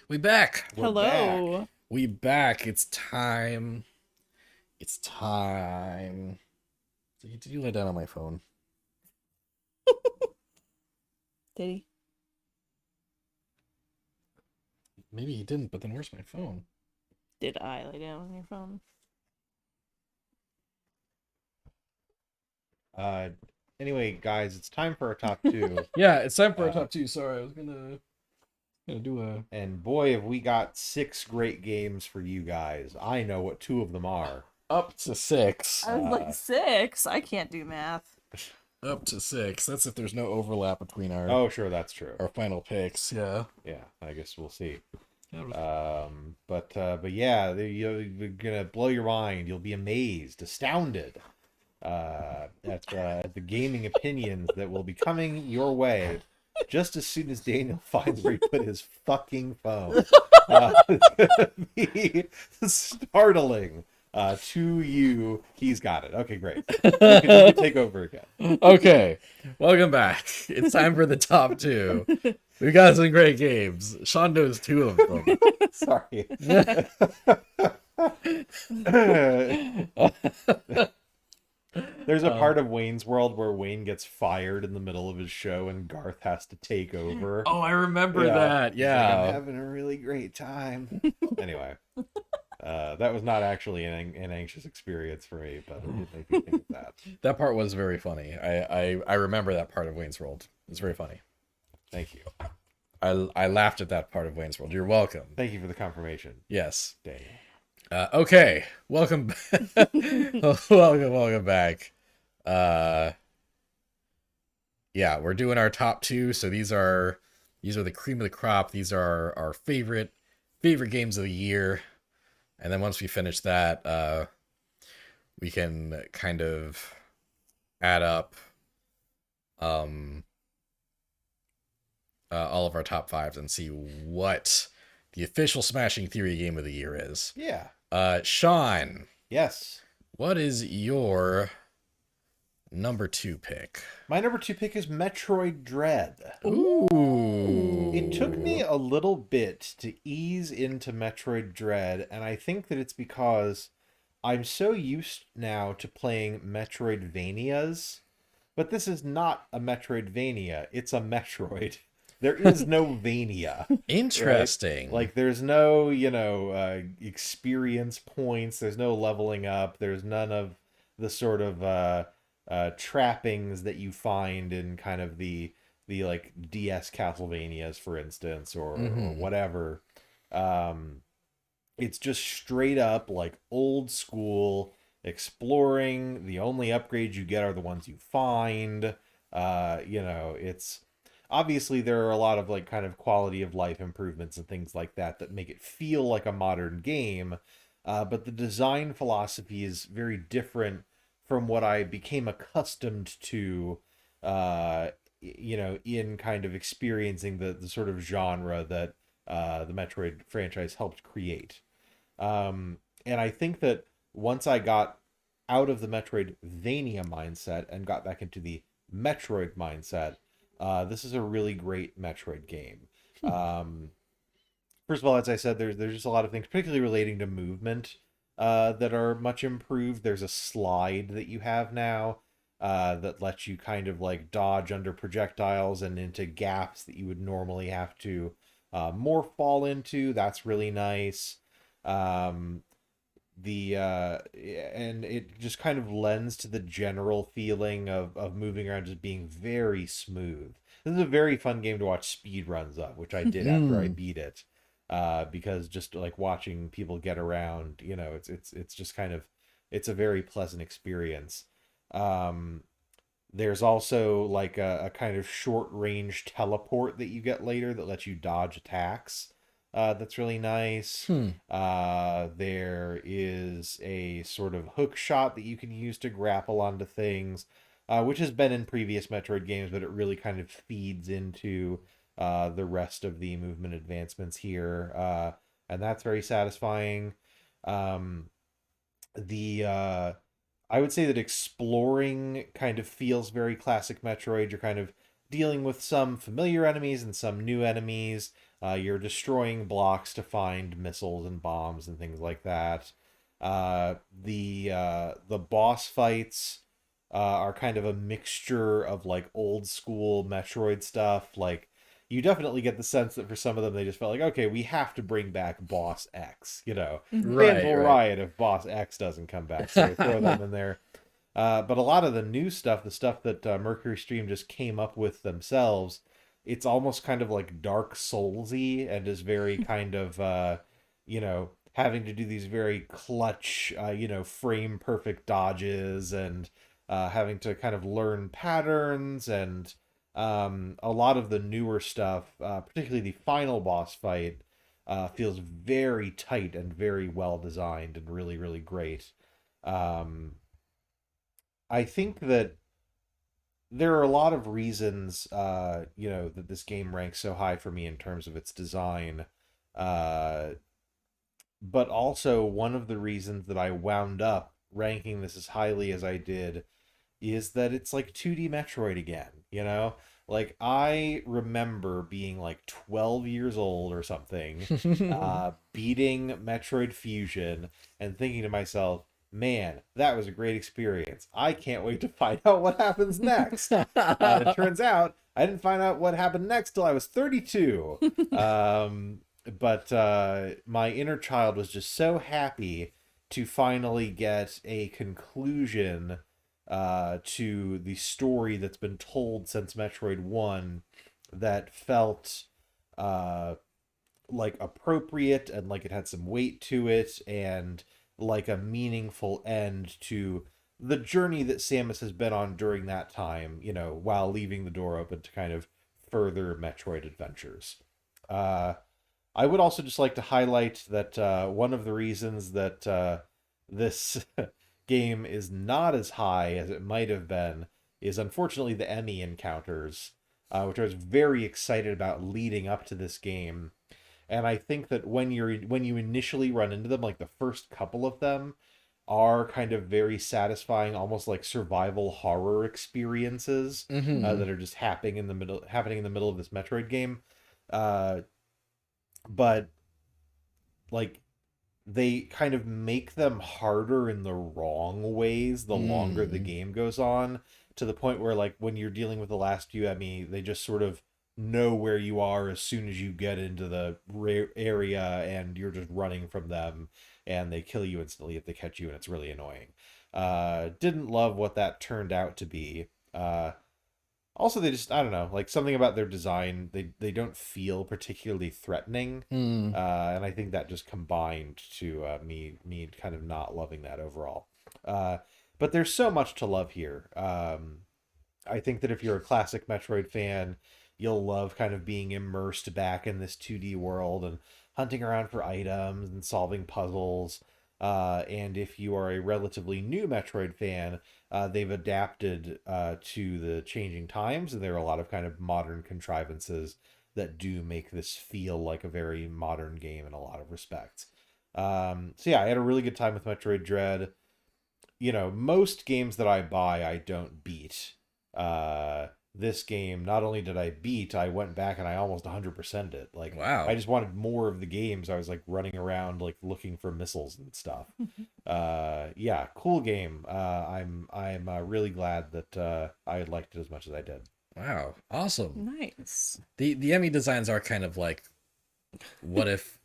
We back. We're Hello. back. We back. It's time. It's time. Did you lay down on my phone? Did he? Maybe he didn't, but then where's my phone? Did I lay down on your phone? Anyway, guys, it's time for our top 2. Yeah, it's time for our top 2. Sorry, I was gonna do a... And boy, have we got 6 great games for you guys. I know what 2 of them are. Up to 6. I was like 6. I can't do math. Up to 6. That's if there's no overlap between our Oh, sure, that's true. our final picks. Yeah. Yeah, I guess we'll see. Yeah, But yeah, you're gonna blow your mind. You'll be amazed, astounded at the gaming opinions that will be coming your way just as soon as Daniel finds where he put his fucking phone. It's gonna be startling to you. He's got it. Okay, great. You can take over again. Okay, welcome back. It's time for the top 2. We got some great games. Sean knows 2 of them. Sorry. There's a part of Wayne's World where Wayne gets fired in the middle of his show and Garth has to take over. Oh, I remember Yeah. that. He's like, I'm Yeah. having a really great time. Anyway, that was not actually an anxious experience for me, but it did make me think of that. That part was very funny. I remember that part of Wayne's World. It's very funny. Thank you. I laughed at that part of Wayne's World. You're welcome. Thank you for the confirmation, Yes. Daniel. Okay. Welcome. welcome back. Yeah, we're doing our top 2. So these are the cream of the crop. These are our favorite games of the year. And then once we finish that, we can kind of add up all of our top 5s and see what the official Smashing Theory game of the year is. Yeah. Sean, Yes. what is your number 2 pick? My number 2 pick is Metroid Dread. Ooh. It took me a little bit to ease into Metroid Dread, and I think that it's because I'm so used now to playing Metroidvanias, but this is not a Metroidvania, it's a Metroid. There is no Vania. Interesting. Right? Like, there's no, experience points, there's no leveling up, there's none of the sort of trappings that you find in kind of the like DS Castlevanias, for instance, or whatever. It's just straight up like old school exploring. The only upgrades you get are the ones you find. It's obviously there are a lot of like kind of quality of life improvements and things like that that make it feel like a modern game. But the design philosophy is very different from what I became accustomed to, in kind of experiencing the sort of genre that the Metroid franchise helped create. And I think that once I got out of the Metroidvania mindset and got back into the Metroid mindset, this is a really great Metroid game. First of all, as I said, there's just a lot of things, particularly relating to movement, that are much improved. There's a slide that you have now that lets you kind of like dodge under projectiles and into gaps that you would normally have to more fall into. That's really nice. And it just kind of lends to the general feeling of moving around just being very smooth. This is a very fun game to watch speed runs of, which I did after I beat it. Because just like watching people get around, it's just kind of, it's a very pleasant experience. There's also like a kind of short range teleport that you get later that lets you dodge attacks. That's really nice. There is a sort of hook shot that you can use to grapple onto things, which has been in previous Metroid games, but it really kind of feeds into the rest of the movement advancements here, and that's very satisfying. I would say that exploring kind of feels very classic Metroid. You're kind of dealing with some familiar enemies and some new enemies. You're destroying blocks to find missiles and bombs and things like that. The boss fights are kind of a mixture of like old school Metroid stuff. Like, you definitely get the sense that for some of them they just felt like, okay, we have to bring back Boss X. Right, Fans will right. riot if Boss X doesn't come back, so we throw them in there. But a lot of the new stuff, the stuff that Mercury Stream just came up with themselves, it's almost kind of like Dark Soulsy and is very kind of, having to do these very clutch, frame perfect dodges and having to kind of learn patterns. And a lot of the newer stuff, particularly the final boss fight, feels very tight and very well designed and really, really great. I think that there are a lot of reasons, that this game ranks so high for me in terms of its design. But also, one of the reasons that I wound up ranking this as highly as I did is that it's like 2D Metroid again. Like, I remember being like 12 years old or something, beating Metroid Fusion and thinking to myself, man, that was a great experience. I can't wait to find out what happens next. It turns out I didn't find out what happened next till I was 32. But my inner child was just so happy to finally get a conclusion to the story that's been told since Metroid 1 that felt like appropriate and like it had some weight to it and like a meaningful end to the journey that Samus has been on during that time, while leaving the door open to kind of further Metroid adventures. I would also just like to highlight that one of the reasons that this game is not as high as it might have been is unfortunately the Emmy encounters, which I was very excited about leading up to this game. And I think that when you initially run into them, like the first couple of them are kind of very satisfying, almost like survival horror experiences that are just happening in the middle of this Metroid game. But like, they kind of make them harder in the wrong ways the longer the game goes on, to the point where like when you're dealing with the last few Emmy, they just sort of know where you are as soon as you get into the area and you're just running from them and they kill you instantly if they catch you, and it's really annoying. Didn't love what that turned out to be. Also, they just, I don't know, like something about their design, they don't feel particularly threatening. And I think that just combined to me kind of not loving that overall. But there's so much to love here. I think that if you're a classic Metroid fan, you'll love kind of being immersed back in this 2D world and hunting around for items and solving puzzles. And if you are a relatively new Metroid fan, they've adapted to the changing times, and there are a lot of kind of modern contrivances that do make this feel like a very modern game in a lot of respects. So yeah, I had a really good time with Metroid Dread. Most games that I buy, I don't beat. This game, not only did I beat, I went back and I almost 100%'d it. Like, wow. I just wanted more of the games. I was like running around like looking for missiles and stuff. Yeah, cool game. I'm really glad that I liked it as much as I did. Wow, awesome. Nice. The Emmy designs are kind of like, what if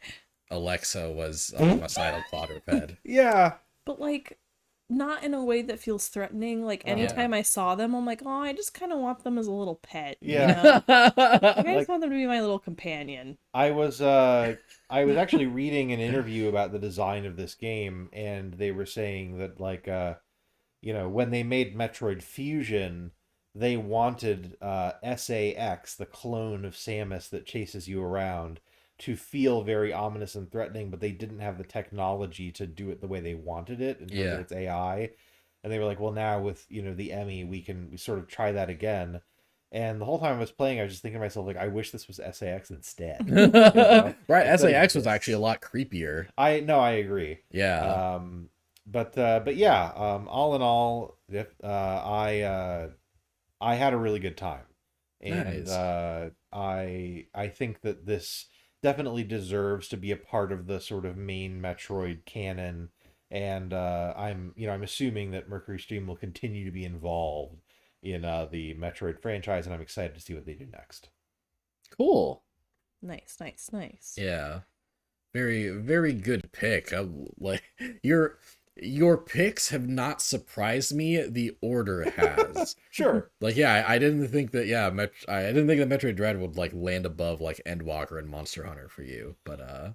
Alexa was a homicidal quadruped? Yeah, But like, not in a way that feels threatening. Like, anytime I saw them, I'm like, oh, I just kind of want them as a little pet. Yeah. Like, I Like, just want them to be my little companion. I was actually reading an interview about the design of this game, and they were saying that like when they made Metroid Fusion, they wanted SA-X, the clone of Samus that chases you around, to feel very ominous and threatening, but they didn't have the technology to do it the way they wanted it in terms of its AI. And they were like, well, now with the Emmy, we sort of try that again. And the whole time I was playing, I was just thinking to myself, like, I wish this was SA-X instead. Right, SA-X was actually a lot creepier. I agree. Yeah. But yeah, all in all, I had a really good time. And Nice. I think that this definitely deserves to be a part of the sort of main Metroid canon. And I'm assuming that Mercury Steam will continue to be involved in the Metroid franchise, and I'm excited to see what they do next. Cool. Nice, nice, nice. Yeah. Very, very good pick. Like your picks have not surprised me. The order has. Sure. Like, yeah, I didn't think that. Yeah, I didn't think that Metroid Dread would like land above like Endwalker and Monster Hunter for you. But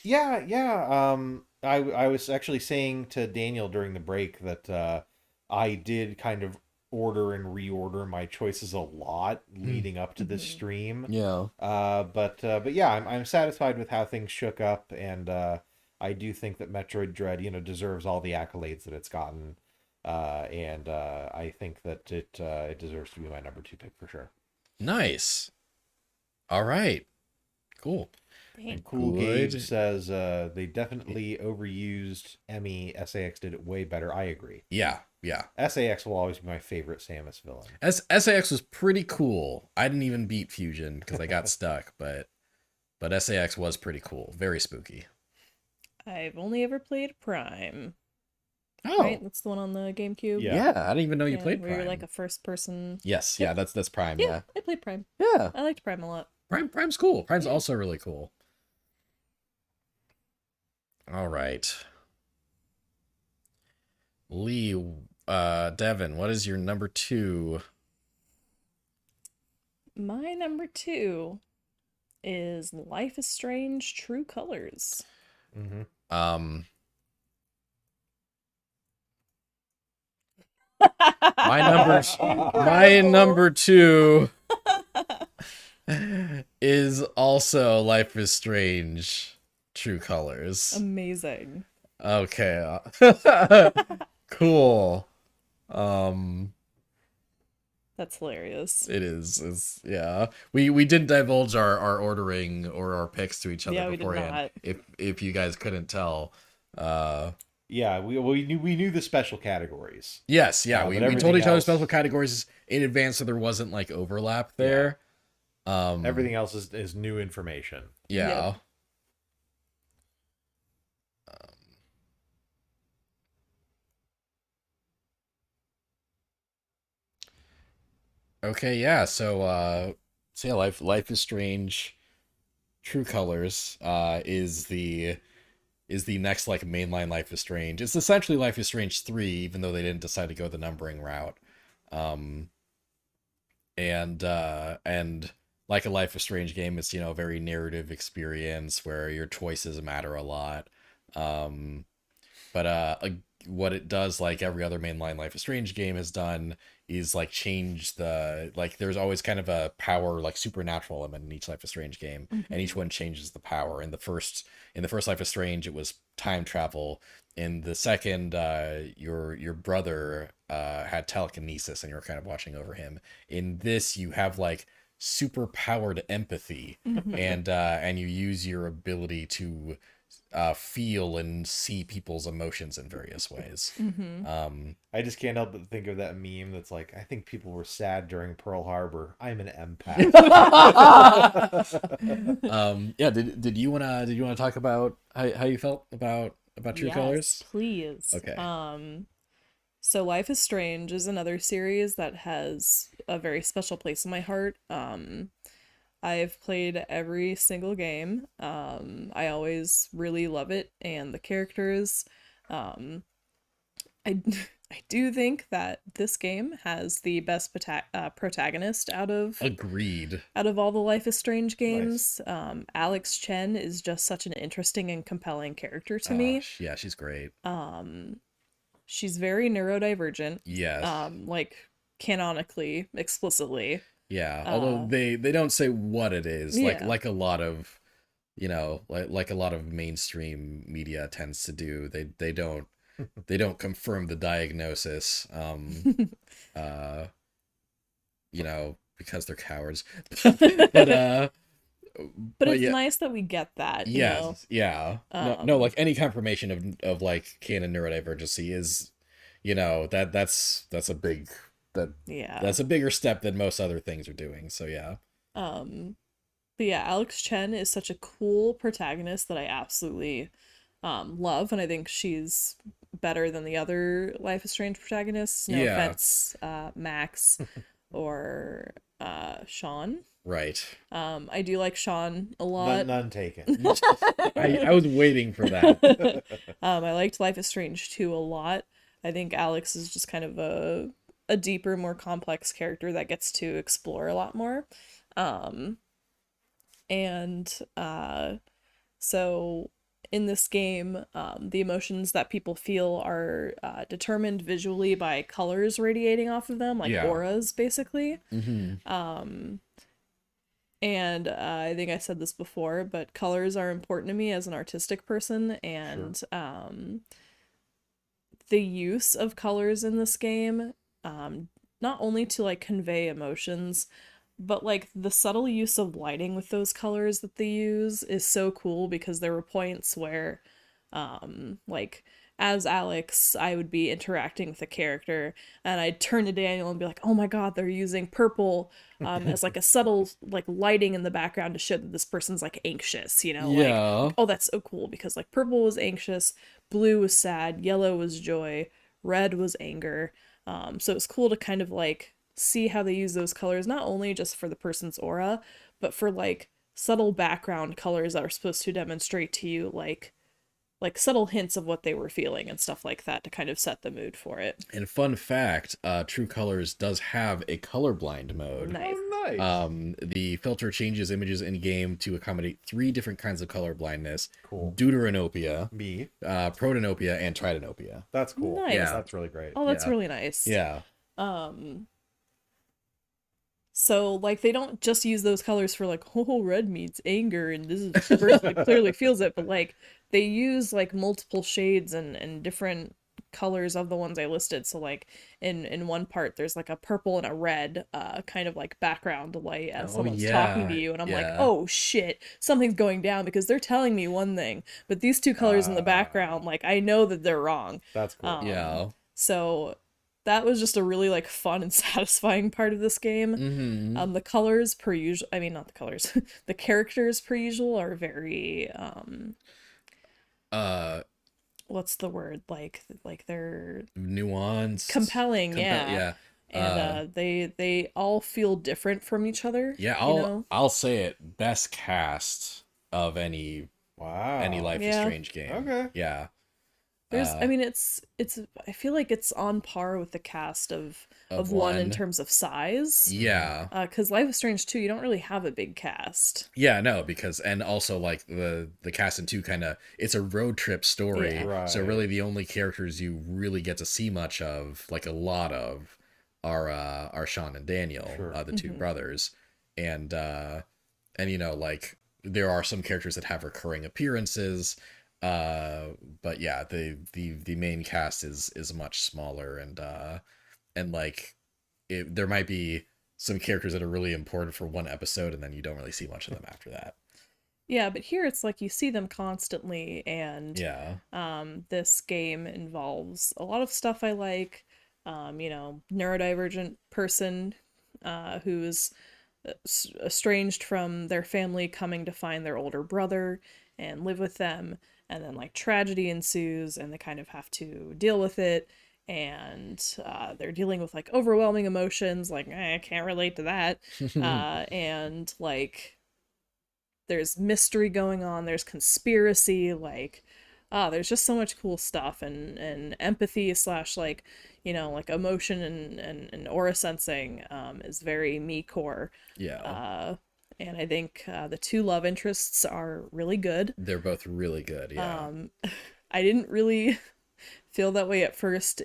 Yeah. I was actually saying to Daniel during the break that I did kind of order and reorder my choices a lot leading up to this stream. yeah, But yeah, I'm satisfied with how things shook up, and I do think that Metroid Dread, deserves all the accolades that it's gotten. And I think that it deserves to be my number 2 pick for sure. nice. All right, cool. Dang. Cool Gage Good. says they definitely overused Emmy. SAX did it way better. I agree. Yeah, yeah. SAX will always be my favorite Samus villain. SAX was pretty cool. I didn't even beat Fusion because I got stuck, but SAX was pretty cool. Very spooky. I've only ever played Prime. Oh, Right? That's the one on the GameCube. Yeah. yeah. I didn't even know you Yeah, played where Prime. you're like a first person. Yes, Yep. yeah. That's Prime. Yeah, Yeah, I played Prime. yeah. I liked Prime a lot. Prime's cool. Prime's also really cool. All right. Lee, Devin, what is your number 2? My number 2 is Life is Strange True Colors. Mm-hmm. My number 2 is also Life is Strange True Colors. Amazing. Okay. Cool. That's hilarious. It is yeah. We didn't divulge our ordering or our picks to each other Yeah, we did beforehand. not. If you guys couldn't tell. Yeah, we knew the special categories. Yes, yeah. But We everything told each other else- special categories in advance so there wasn't like overlap there. Everything else is new information. Yeah. Yep. Okay, yeah. So yeah, Life is Strange True Colors is the next like mainline Life is Strange. It's essentially Life is Strange 3, even though they didn't decide to go the numbering route. And like a Life is Strange game, it's a very narrative experience where your choices matter a lot. What it does, like every other mainline Life is Strange game has done, is like change the there's always kind of a power like supernatural element in each Life is Strange game, and each one changes the power. In the first Life is Strange, it was time travel. In the second, your brother had telekinesis and you were kind of watching over him. In this, you have like super powered empathy, and you use your ability to feel and see people's emotions in various ways. I just can't help but think of that meme that's like, I think people were sad during Pearl Harbor. I'm an empath. Yeah. Did you wanna talk about how you felt about True Colors? Please. Okay. So Life is Strange is another series that has a very special place in my heart. I've played every single game. I always really love it and the characters. I I do think that this game has the best protagonist out of Agreed. all the Life is Strange games. Alex Chen is just such an interesting and compelling character to me. Yeah, she's great. She's very neurodivergent. Yes. Like canonically, explicitly. Yeah, although they don't say what it is, Yeah. like a lot of, like a lot of mainstream media tends to do. They don't confirm the diagnosis, because they're cowards. but But it's yeah, nice that we get that. You know? yes, yeah. No, like any confirmation of like canon neurodivergency is, that's a big Yeah. that's a bigger step than most other things are doing. So yeah. But yeah, Alex Chen is such a cool protagonist that I absolutely love, and I think she's better than the other Life is Strange protagonists. No Yeah. offense, Max or Sean. Right. I do like Sean a lot. None taken. I was waiting for that. I liked Life is Strange 2 a lot. I think Alex is just kind of a deeper, more complex character that gets to explore a lot more. So in this game, the emotions that people feel are determined visually by colors radiating off of them, like Yeah. auras, basically. Mm-hmm. And I think I said this before, but colors are important to me as an artistic person, and the use of colors in this game, not only to like convey emotions, but like the subtle use of lighting with those colors that they use is so cool, because there were points where like as Alex, I would be interacting with a character and I'd turn to Daniel and be like, oh my god, they're using purple as like a subtle like lighting in the background to show that this person's like anxious, you know? Yeah. Like, oh, that's so cool, because like purple was anxious, blue was sad, yellow was joy, red was anger. So it's cool to kind of like see how they use those colors, not only just for the person's aura, but for like subtle background colors that are supposed to demonstrate to you like subtle hints of what they were feeling and stuff like that to kind of set the mood for it. And fun fact, True Colors does have a colorblind mode. Nice. Oh, nice. The filter changes images in game to accommodate 3 different kinds of color blindness: Cool. deuteranopia, Me. protanopia, and tritanopia. That's cool. Nice. Yeah. That's really great. Oh, that's Yeah. really nice. Yeah. So like they don't just use those colors for like, oh, red means anger and this is the person that clearly feels it, but like they use like multiple shades and different colors of the ones I listed. So like in one part there's like a purple and a red kind of like background light as someone's talking to you, and I'm like, yeah. oh shit, something's going down, because they're telling me one thing, but these two colors in the background, like I know that they're wrong. That's cool. Yeah. So that was just a really like fun and satisfying part of this game. Mm-hmm. The colors per usual, I mean not the colors, the characters per usual are very what's the word, like they're Nuanced. compelling. Yeah. Yeah. And they all feel different from each other. Yeah, you know? I'll say it, best cast of any Wow. Life is Yeah. Strange game. Okay. Yeah. There's I mean it's I feel like it's on par with the cast of one in one. terms of size. Yeah. Because Life is Strange 2, you don't really have a big cast. Yeah, no, because and also like the cast in 2 kind of, it's a road trip story. Yeah. So Right. really the only characters you really get to see much of, like a lot of, are Sean and Daniel, Sure. the 2 brothers. And you know, like there are some characters that have recurring appearances. But yeah, the main cast is much smaller, and like there might be some characters that are really important for one episode, and then you don't really see much of them after that. Yeah, but here it's like you see them constantly, and Yeah. this game involves a lot of stuff I like. You know, neurodivergent person who's estranged from their family, coming to find their older brother and live with them, and then like tragedy ensues and they kind of have to deal with it, and they're dealing with like overwhelming emotions, like I can't relate to that. And like there's mystery going on, there's conspiracy, like there's just so much cool stuff, and empathy / like, you know, like emotion and aura sensing is very me core. Yeah. And I think the 2 love interests are really good. They're both really good. Yeah. I didn't really feel that way at first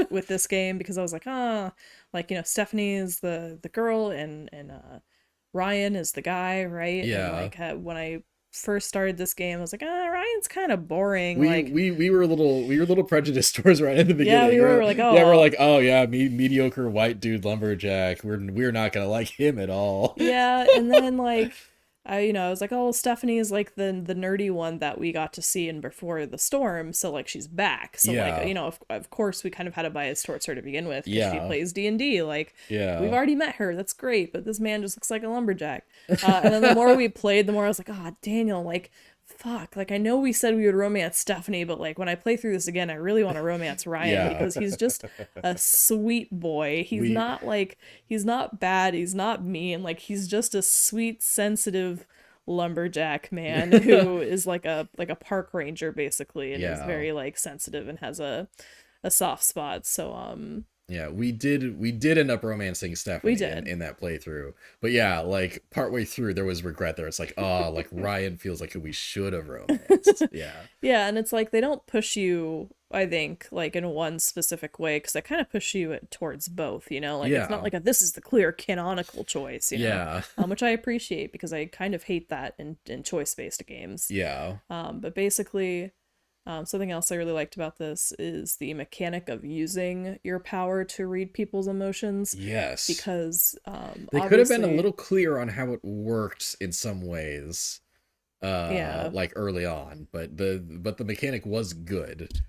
with this game, because I was like, like, you know, Stephanie is the girl and Ryan is the guy, right? Yeah. And like when I first started this game, I was like, Ryan's kind of boring. We were a little prejudiced towards right in the beginning. Yeah, we were like, oh, yeah, we're like, oh yeah, mediocre white dude lumberjack. We're not gonna like him at all. Yeah, and then like I was like, oh, Stephanie is like the nerdy one that we got to see in Before the Storm, so like she's back. So Yeah. like, of course we kind of had a bias towards her to begin with because she Yeah. plays D&D. Like, Yeah. we've already met her. That's great, but this man just looks like a lumberjack. And then the more we played, the more I was like, oh, Daniel, like, fuck. Like, I know we said we would romance Stephanie, but like when I play through this again, I really want to romance Ryan Yeah. because he's just a sweet boy. He's not bad. He's not mean. Like, he's just a sweet, sensitive lumberjack man who is like a park ranger basically, and is Yeah. very like sensitive and has a soft spot. So Yeah, we did end up romancing Stephanie We did. in that playthrough. But yeah, like partway through there was regret there. It's like, oh, like Ryan feels like who we should have romanced. Yeah. yeah, and it's like they don't push you, I think, like in one specific way, because they kind of push you towards both, like Yeah. it's not like this is the clear canonical choice, Yeah. which I appreciate because I kind of hate that in choice-based games. Yeah. But basically, something else I really liked about this is the mechanic of using your power to read people's emotions. Yes. Because they could have been a obviously- little clearer on how it worked in some ways. Yeah. Like early on, but the mechanic was good.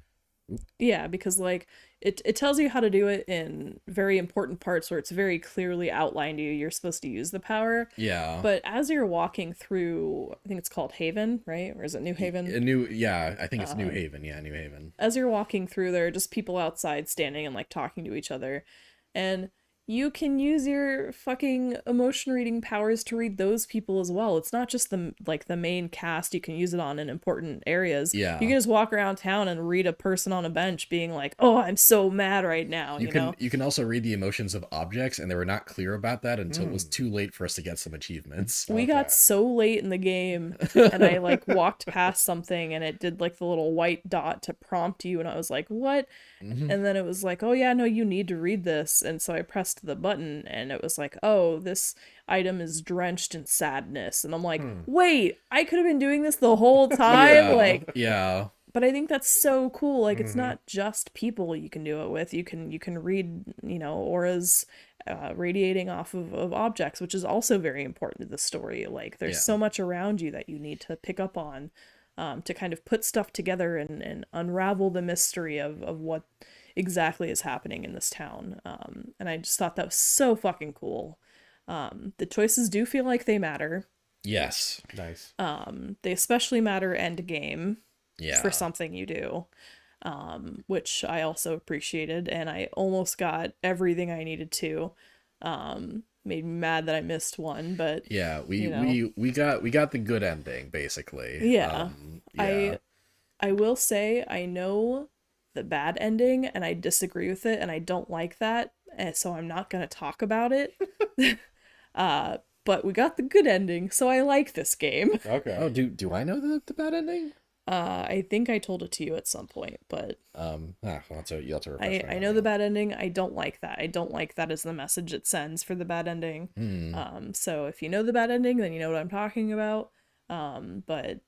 Yeah, because like it tells you how to do it in very important parts where it's very clearly outlined to you you're supposed to use the power. Yeah. But as you're walking through, I think it's called Haven, right? Or is it New Haven? I think it's New Haven. Yeah, New Haven. As you're walking through, there are just people outside standing and like talking to each other, and you can use your fucking emotion reading powers to read those people as well. It's not just the main cast. You can use it on in important areas. Yeah. You can just walk around town and read a person on a bench being like, "Oh, I'm so mad right now," you know? You can also read the emotions of objects, and they were not clear about that until it was too late for us to get some achievements. We got so late in the game and I like walked past something and it did like the little white dot to prompt you and I was like, "What?" And then it was like, "Oh yeah, no, you need to read this." And so I pressed the button and it was like, "Oh, this item is drenched in sadness." And I'm like, "Wait, I could have been doing this the whole time?" Yeah. Like, Yeah. but I think that's so cool. Like, it's not just people you can do it with. You can read, auras radiating off of objects, which is also very important to the story. Like, there's Yeah. so much around you that you need to pick up on to kind of put stuff together and unravel the mystery of what exactly is happening in this town. And I just thought that was so fucking cool. The choices do feel like they matter. Yes. Nice. They especially matter end game. Yeah. For something you do, which I also appreciated, and I almost got everything I needed to. Made me mad that I missed one, but Yeah, we got the good ending basically. Yeah. Yeah. I will say I know the bad ending, and I disagree with it, and I don't like that, and so I'm not gonna talk about it. But we got the good ending, so I like this game. Okay. Oh, do I know the bad ending? I think I told it to you at some point, but You'll have to refresh my I know the bad ending. I don't like that. I don't like that as the message it sends for the bad ending. So if you know the bad ending, then you know what I'm talking about. But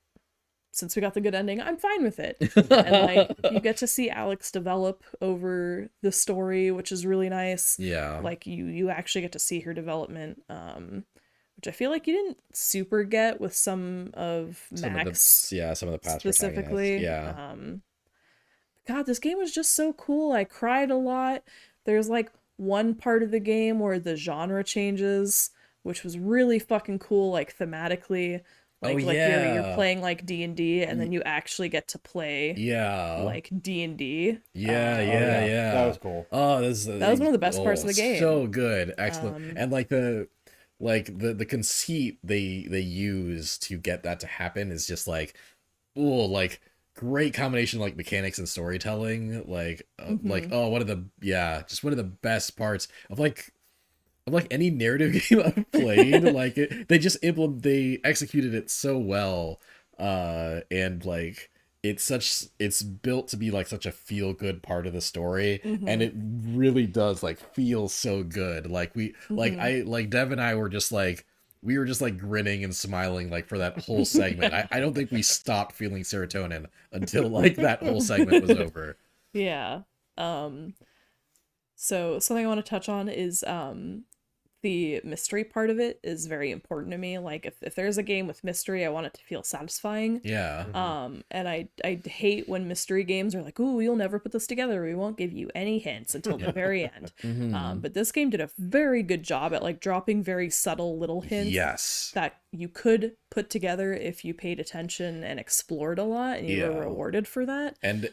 since we got the good ending, I'm fine with it. And like, you get to see Alex develop over the story, which is really nice. Yeah. Like you actually get to see her development, which I feel like you didn't super get with some of Max. Some of the past specifically. protagonists. Yeah. God, this game was just so cool. I cried a lot. There's like one part of the game where the genre changes, which was really fucking cool, like thematically. Like, you're playing like D&D, and then you actually get to play like D&D. Yeah. That was cool. Oh, that was one of the best parts of the game. So good, excellent, and like the conceit they use to get that to happen is just like, like great combination of, like mechanics and storytelling. Like one of the best parts of any narrative game I've played. Like they executed it so well, and like it's built to be like such a feel good part of the story, and it really does like feel so good. Like Dev and I were just like grinning and smiling like for that whole segment. I don't think we stopped feeling serotonin until like that whole segment was over. Yeah. So something I want to touch on is the mystery part of it is very important to me. Like if there's a game with mystery, I want it to feel satisfying. Yeah. And I hate when mystery games are like, "Ooh, you'll never put this together. We won't give you any hints until the very end." But this game did a very good job at like dropping very subtle little hints Yes. that you could put together if you paid attention and explored a lot, and you were rewarded for that. And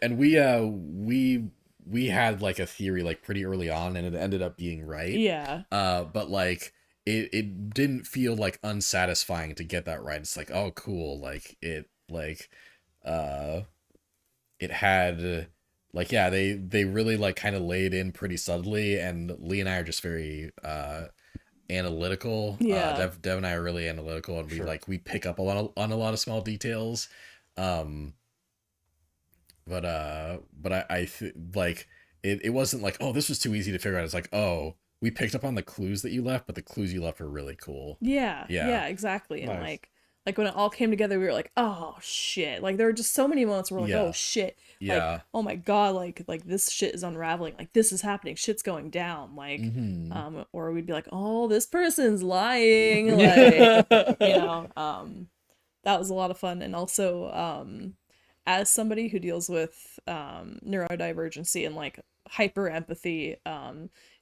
we had like a theory like pretty early on, and it ended up being right. Yeah. But like it didn't feel like unsatisfying to get that right. It's like, oh cool, like it had like, yeah, they really like kind of laid in pretty subtly, and Lee and I are just very analytical. Yeah. Dev and I are really analytical, and we pick up on a lot of small details. But I like it wasn't like, oh, this was too easy to figure out. It's like, oh, we picked up on the clues that you left, but the clues you left were really cool. Yeah. Yeah. Yeah, exactly. And Nice. like when it all came together, we were like, oh shit. Like there were just so many moments where we're like, Yeah. oh shit. Yeah. Like, oh my god, like this shit is unraveling. Like this is happening. Shit's going down. Like or we'd be like, oh, this person's lying. Like that was a lot of fun. And also as somebody who deals with neurodivergency and like hyper empathy,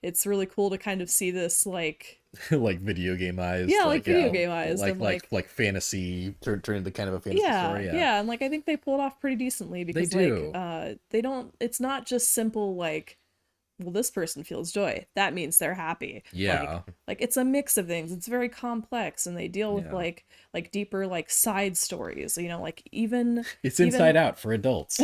it's really cool to kind of see this like like video game eyes. Yeah, like video game eyes, Like and, like fantasy turn into kind of a fantasy story. yeah, and like I think they pulled off pretty decently because do. like they don't. It's not just simple like, well, this person feels joy. That means they're happy. Yeah. Like it's a mix of things. It's very complex, and they deal with Yeah. like deeper like side stories. Like even It's even- Inside Out for adults.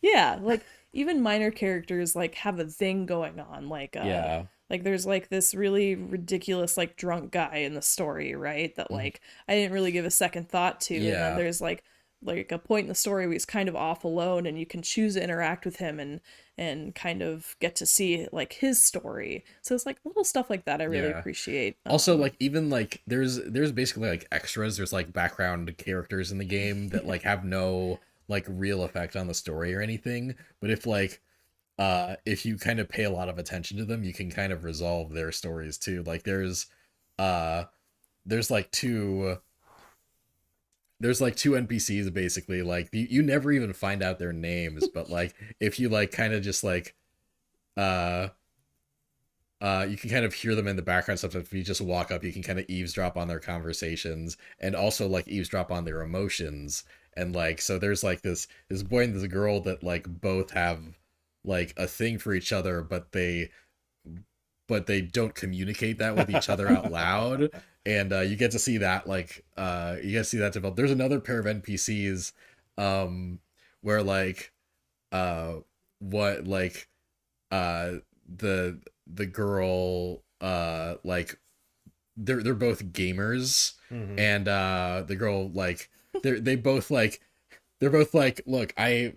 Yeah, like even minor characters like have a thing going on. Like Yeah. like there's like this really ridiculous like drunk guy in the story, right? That like I didn't really give a second thought to. And Yeah. then there's like a point in the story where he's kind of off alone, and you can choose to interact with him and kind of get to see like his story. So it's like little stuff like that I really Yeah. appreciate. Also, like even like there's basically like extras. There's like background characters in the game that like have no like real effect on the story or anything. But if you kind of pay a lot of attention to them, you can kind of resolve their stories too. Like there's like two NPCs basically. Like you never even find out their names, but like if you like kind of just like you can kind of hear them in the background. Sometimes if you just walk up, you can kind of eavesdrop on their conversations and also like eavesdrop on their emotions. And like, so there's like this boy and this girl that like both have like a thing for each other, but they don't communicate that with each other out loud. And you get to see that develop. There's another pair of NPCs where like the girl like they're both gamers, and the girl like they're both like, look, I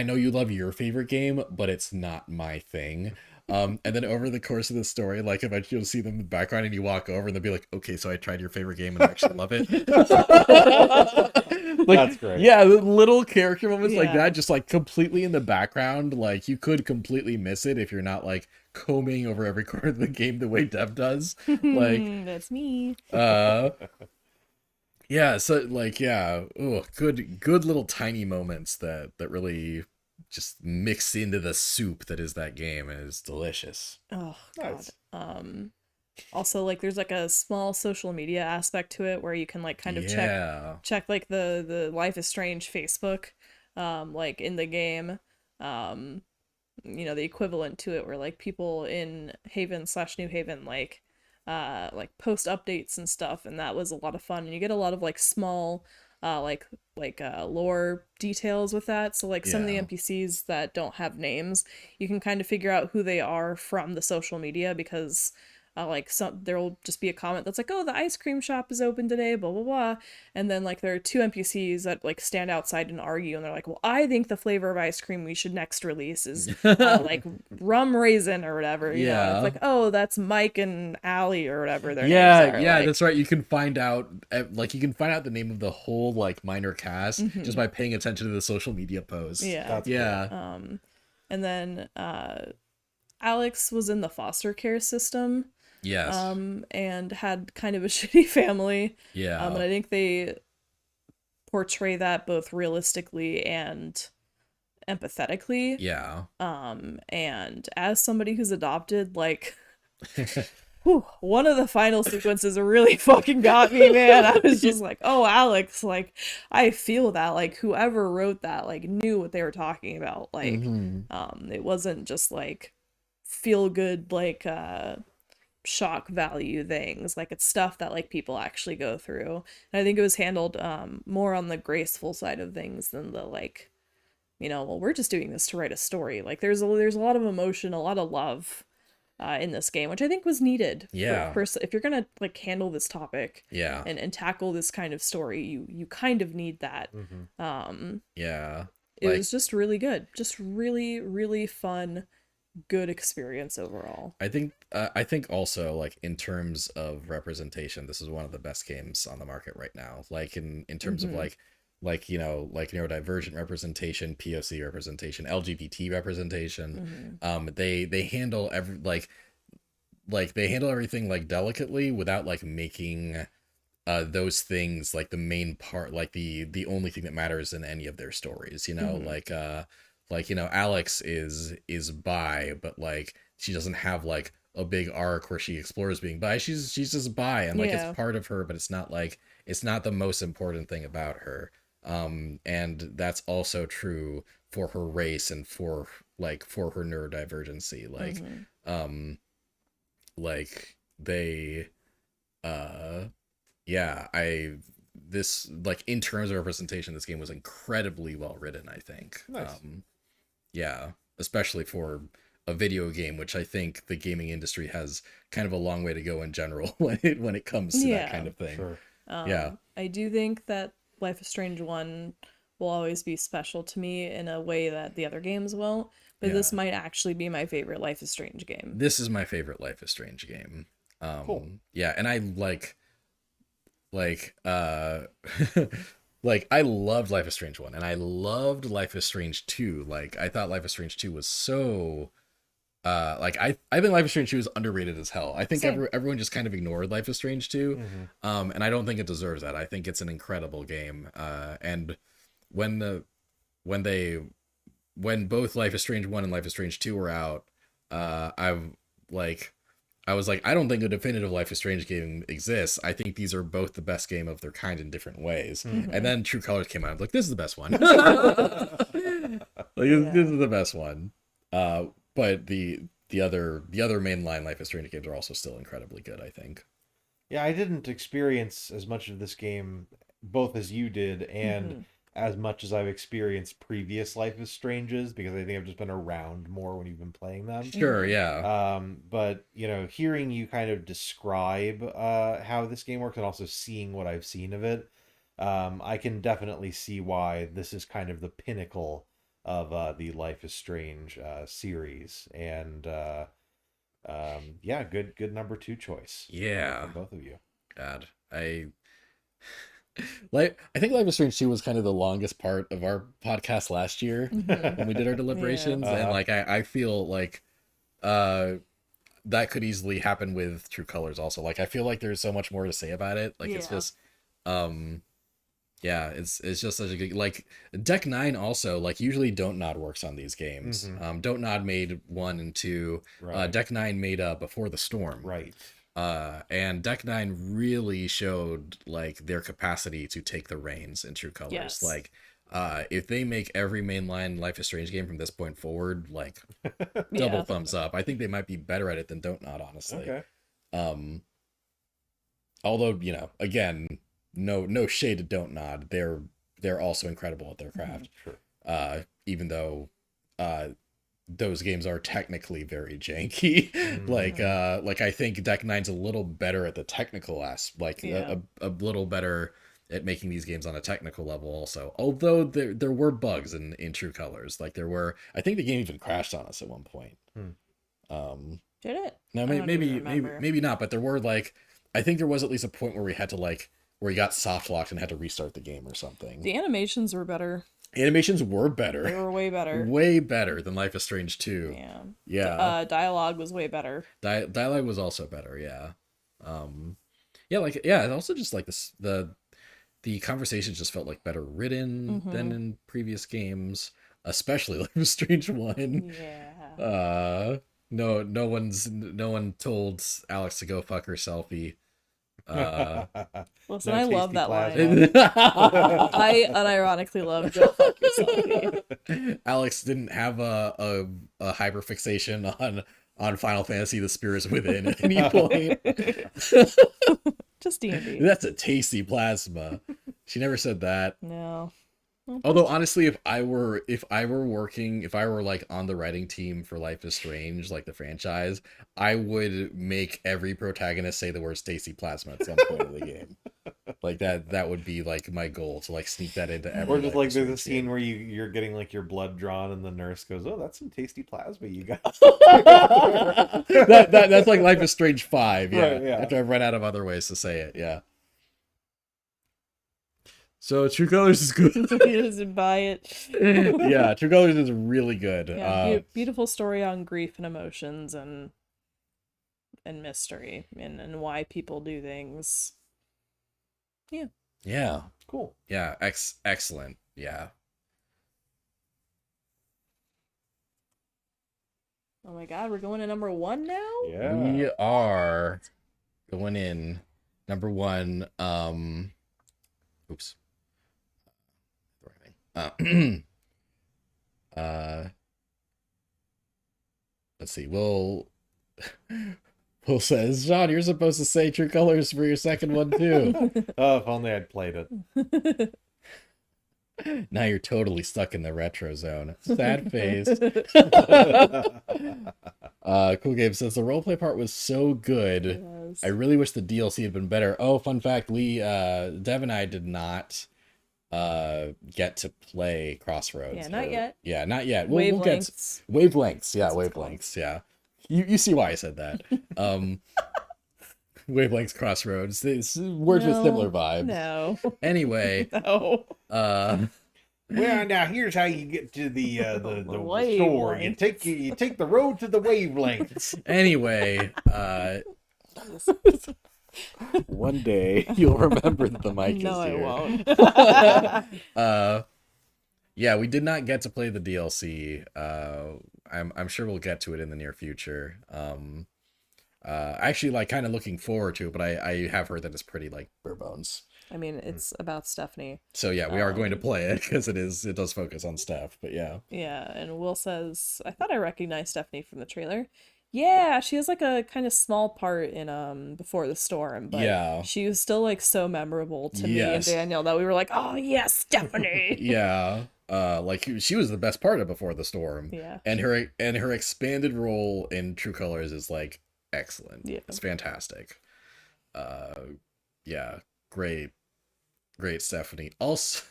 know you love your favorite game, but it's not my thing. And then over the course of the story, like eventually you'll see them in the background and you walk over and they'll be like, okay, so I tried your favorite game and I actually love it. Like, That's great. Yeah, little character moments like Yeah. that, just like completely in the background. Like you could completely miss it if you're not like combing over every corner of the game the way Dev does. Like that's me. yeah, so like good little tiny moments that really just mix into the soup that is that game, and it's delicious. Oh god. Nice. Also like there's like a small social media aspect to it where you can like kind of Yeah. check like the Life is Strange Facebook like in the game, the equivalent to it where like people in Haven/New Haven like post updates and stuff, and that was a lot of fun, and you get a lot of like small lore details with that. So like some of the Yeah. NPCs that don't have names, you can kind of figure out who they are from the social media, because there will just be a comment that's like, oh, the ice cream shop is open today, blah blah blah, and then like there are two NPCs that like stand outside and argue, and they're like, well, I think the flavor of ice cream we should next release is like rum raisin or whatever. Yeah. It's like, oh, that's Mike and Allie or whatever their Yeah, names are. yeah, like, that's right. You can find out the name of the whole like minor cast just by paying attention to the social media posts. yeah. That's Yeah. And then Alex was in the foster care system. Yes. And had kind of a shitty family. Yeah. And I think they portray that both realistically and empathetically. Yeah. And as somebody who's adopted, like, whew, one of the final sequences really fucking got me, man. I was just like, oh, Alex, like, I feel that, like, whoever wrote that, like, knew what they were talking about. Like, it wasn't just, like, feel good, like, shock value things. Like, it's stuff that, like, people actually go through. And I think it was handled more on the graceful side of things than the, like, you know, well, we're just doing this to write a story. Like, there's a lot of emotion, a lot of love in this game, which I think was needed. Yeah. If you're gonna, like, handle this topic, Yeah. and tackle this kind of story, you kind of need that. Yeah. It was just really good, just really, really fun, good experience overall. I think also, like, in terms of representation, this is one of the best games on the market right now. Like, in terms of like, you know, like neurodivergent representation, POC representation, LGBT representation. They handle they handle everything, like, delicately without, like, making those things, like, the main part, like the only thing that matters in any of their stories, you know. Like, you know, Alex is bi, but, like, she doesn't have, like, a big arc where she explores being bi. She's just bi, and, like, it's part of her, but it's not the most important thing about her. And that's also true for her race and for her neurodivergency. Like they this, like, in terms of representation, this game was incredibly well written, I think. Nice. Especially for a video game, which I think the gaming industry has kind of a long way to go in general when it comes to that kind of thing. Sure. I do think that Life is Strange 1 will always be special to me in a way that the other games won't, but this might actually be my favorite Life is Strange game. This is my favorite Life is Strange game. Cool. Yeah, and I like I loved Life is Strange 1, and I loved Life is Strange 2. Like, I thought Life is Strange 2 was so I think Life is Strange 2 is underrated as hell. I think everyone just kind of ignored Life is Strange 2. And I don't think it deserves that. I think it's an incredible game. And when both Life is Strange 1 and Life is Strange 2 were out, I was like, I don't think a definitive Life is Strange game exists. I think these are both the best game of their kind in different ways. And then True Colors came out. I was like, this is the best one. This is the best one. But the other mainline Life is Strange games are also still incredibly good, I think. Yeah, I didn't experience as much of this game both as you did and as much as I've experienced previous Life is Stranges, because I think I've just been around more when you've been playing them. Sure, yeah. But, you know, hearing you kind of describe how this game works and also seeing what I've seen of it, I can definitely see why this is kind of the pinnacle of the Life is Strange series. And yeah, good number 2 choice. Yeah. For both of you. God, I think Life is Strange 2 was kind of the longest part of our podcast last year when we did our deliberations. And like I feel like that could easily happen with True Colors also. Like, I feel like there's so much more to say about it. Like, it's just yeah, it's just such a good, like, Deck 9 also, like, usually Don't Nod works on these games. Don't Nod made 1 and 2. Right. Deck 9 made Before the Storm. Right. And Deck 9 really showed, like, their capacity to take the reins in True Colors. Yes. Like, if they make every mainline Life is Strange game from this point forward, like, double thumbs up. I think they might be better at it than Don't Nod, honestly. Okay. Although, you know, again, no shade to Don't Nod. They're also incredible at their craft. Sure. Even though those games are technically very janky. Like I think Deck 9's a little better at the technical aspect, a little better at making these games on a technical level also. Although there were bugs in True Colors. Like, there were, I think the game even crashed on us at one point. Did it? No, maybe not, but there were, like, I think there was at least a point where we had to, like, where we got soft locked and had to restart the game or something. The animations were better. Animations were They better. were way better. Way better than Life is Strange 2. Yeah. Yeah. Dialogue was way better. Dialogue was also better, yeah. Yeah, like yeah, and also just like this the conversations just felt like better written than in previous games, especially Life is Strange 1. Yeah. No one told Alex to go fuck her selfie. Listen, No I love tasty that plasma. line. I unironically love Go Fuck Yourself. Alex didn't have a hyperfixation on Final Fantasy: The Spirits Within at any point. Just D&D. That's a tasty plasma. She never said that. No. Although honestly, if I were like on the writing team for Life is Strange, like the franchise, I would make every protagonist say the word Stacy Plasma at some point in the game. Like that would be like my goal, to like sneak that into every. Or just Life like is there's a Strange scene game. where you're getting like your blood drawn and the nurse goes, "Oh, that's some tasty plasma you got." That's like Life is Strange 5, yeah. Right, yeah. After I've run out of other ways to say it, yeah. So True Colors is good. He doesn't buy it. Yeah, True Colors is really good. Yeah, beautiful story on grief and emotions and mystery and why people do things. Yeah. Yeah. Cool. Yeah, excellent. Yeah. Oh my god, we're going to number 1 now? Yeah. We are going in number 1. Oops. Let's see. Will says, Sean, you're supposed to say True Colors for your second one too. Oh, if only I'd played it. Now you're totally stuck in the retro zone. Sad face. Cool Game says the roleplay part was so good. Yes. I really wish the DLC had been better. Oh, fun fact, Dev and I did not get to play Crossroads. Yeah, not yet. Yeah, not yet. We'll get Wavelengths. wavelengths. Yeah, That's what it's wavelengths. Yeah. You see why I said that. Wavelengths Crossroads. It's words with similar vibes. No. Anyway, No. Well, now here's how you get to the store. You Wavelengths. take the road to the wavelengths. anyway, one day you'll remember that the mic No, is I here. won't. Yeah, we did not get to play the DLC. I'm sure we'll get to it in the near future. Actually, like, kind of looking forward to it, but I have heard that it's pretty like bare bones. I mean, it's about Stephanie. So yeah, we are going to play it because it does focus on Steph. But yeah, Yeah, and Will says, I thought I recognized Stephanie from the trailer. Yeah, she has like a kind of small part in Before the Storm, but Yeah. she was still like so memorable to me and Yes. Daniel that we were like, oh yes, Stephanie. yeah. Like she was the best part of Before the Storm. Yeah. And her expanded role in True Colors is like excellent. Yeah. It's fantastic. Yeah, great Stephanie. Also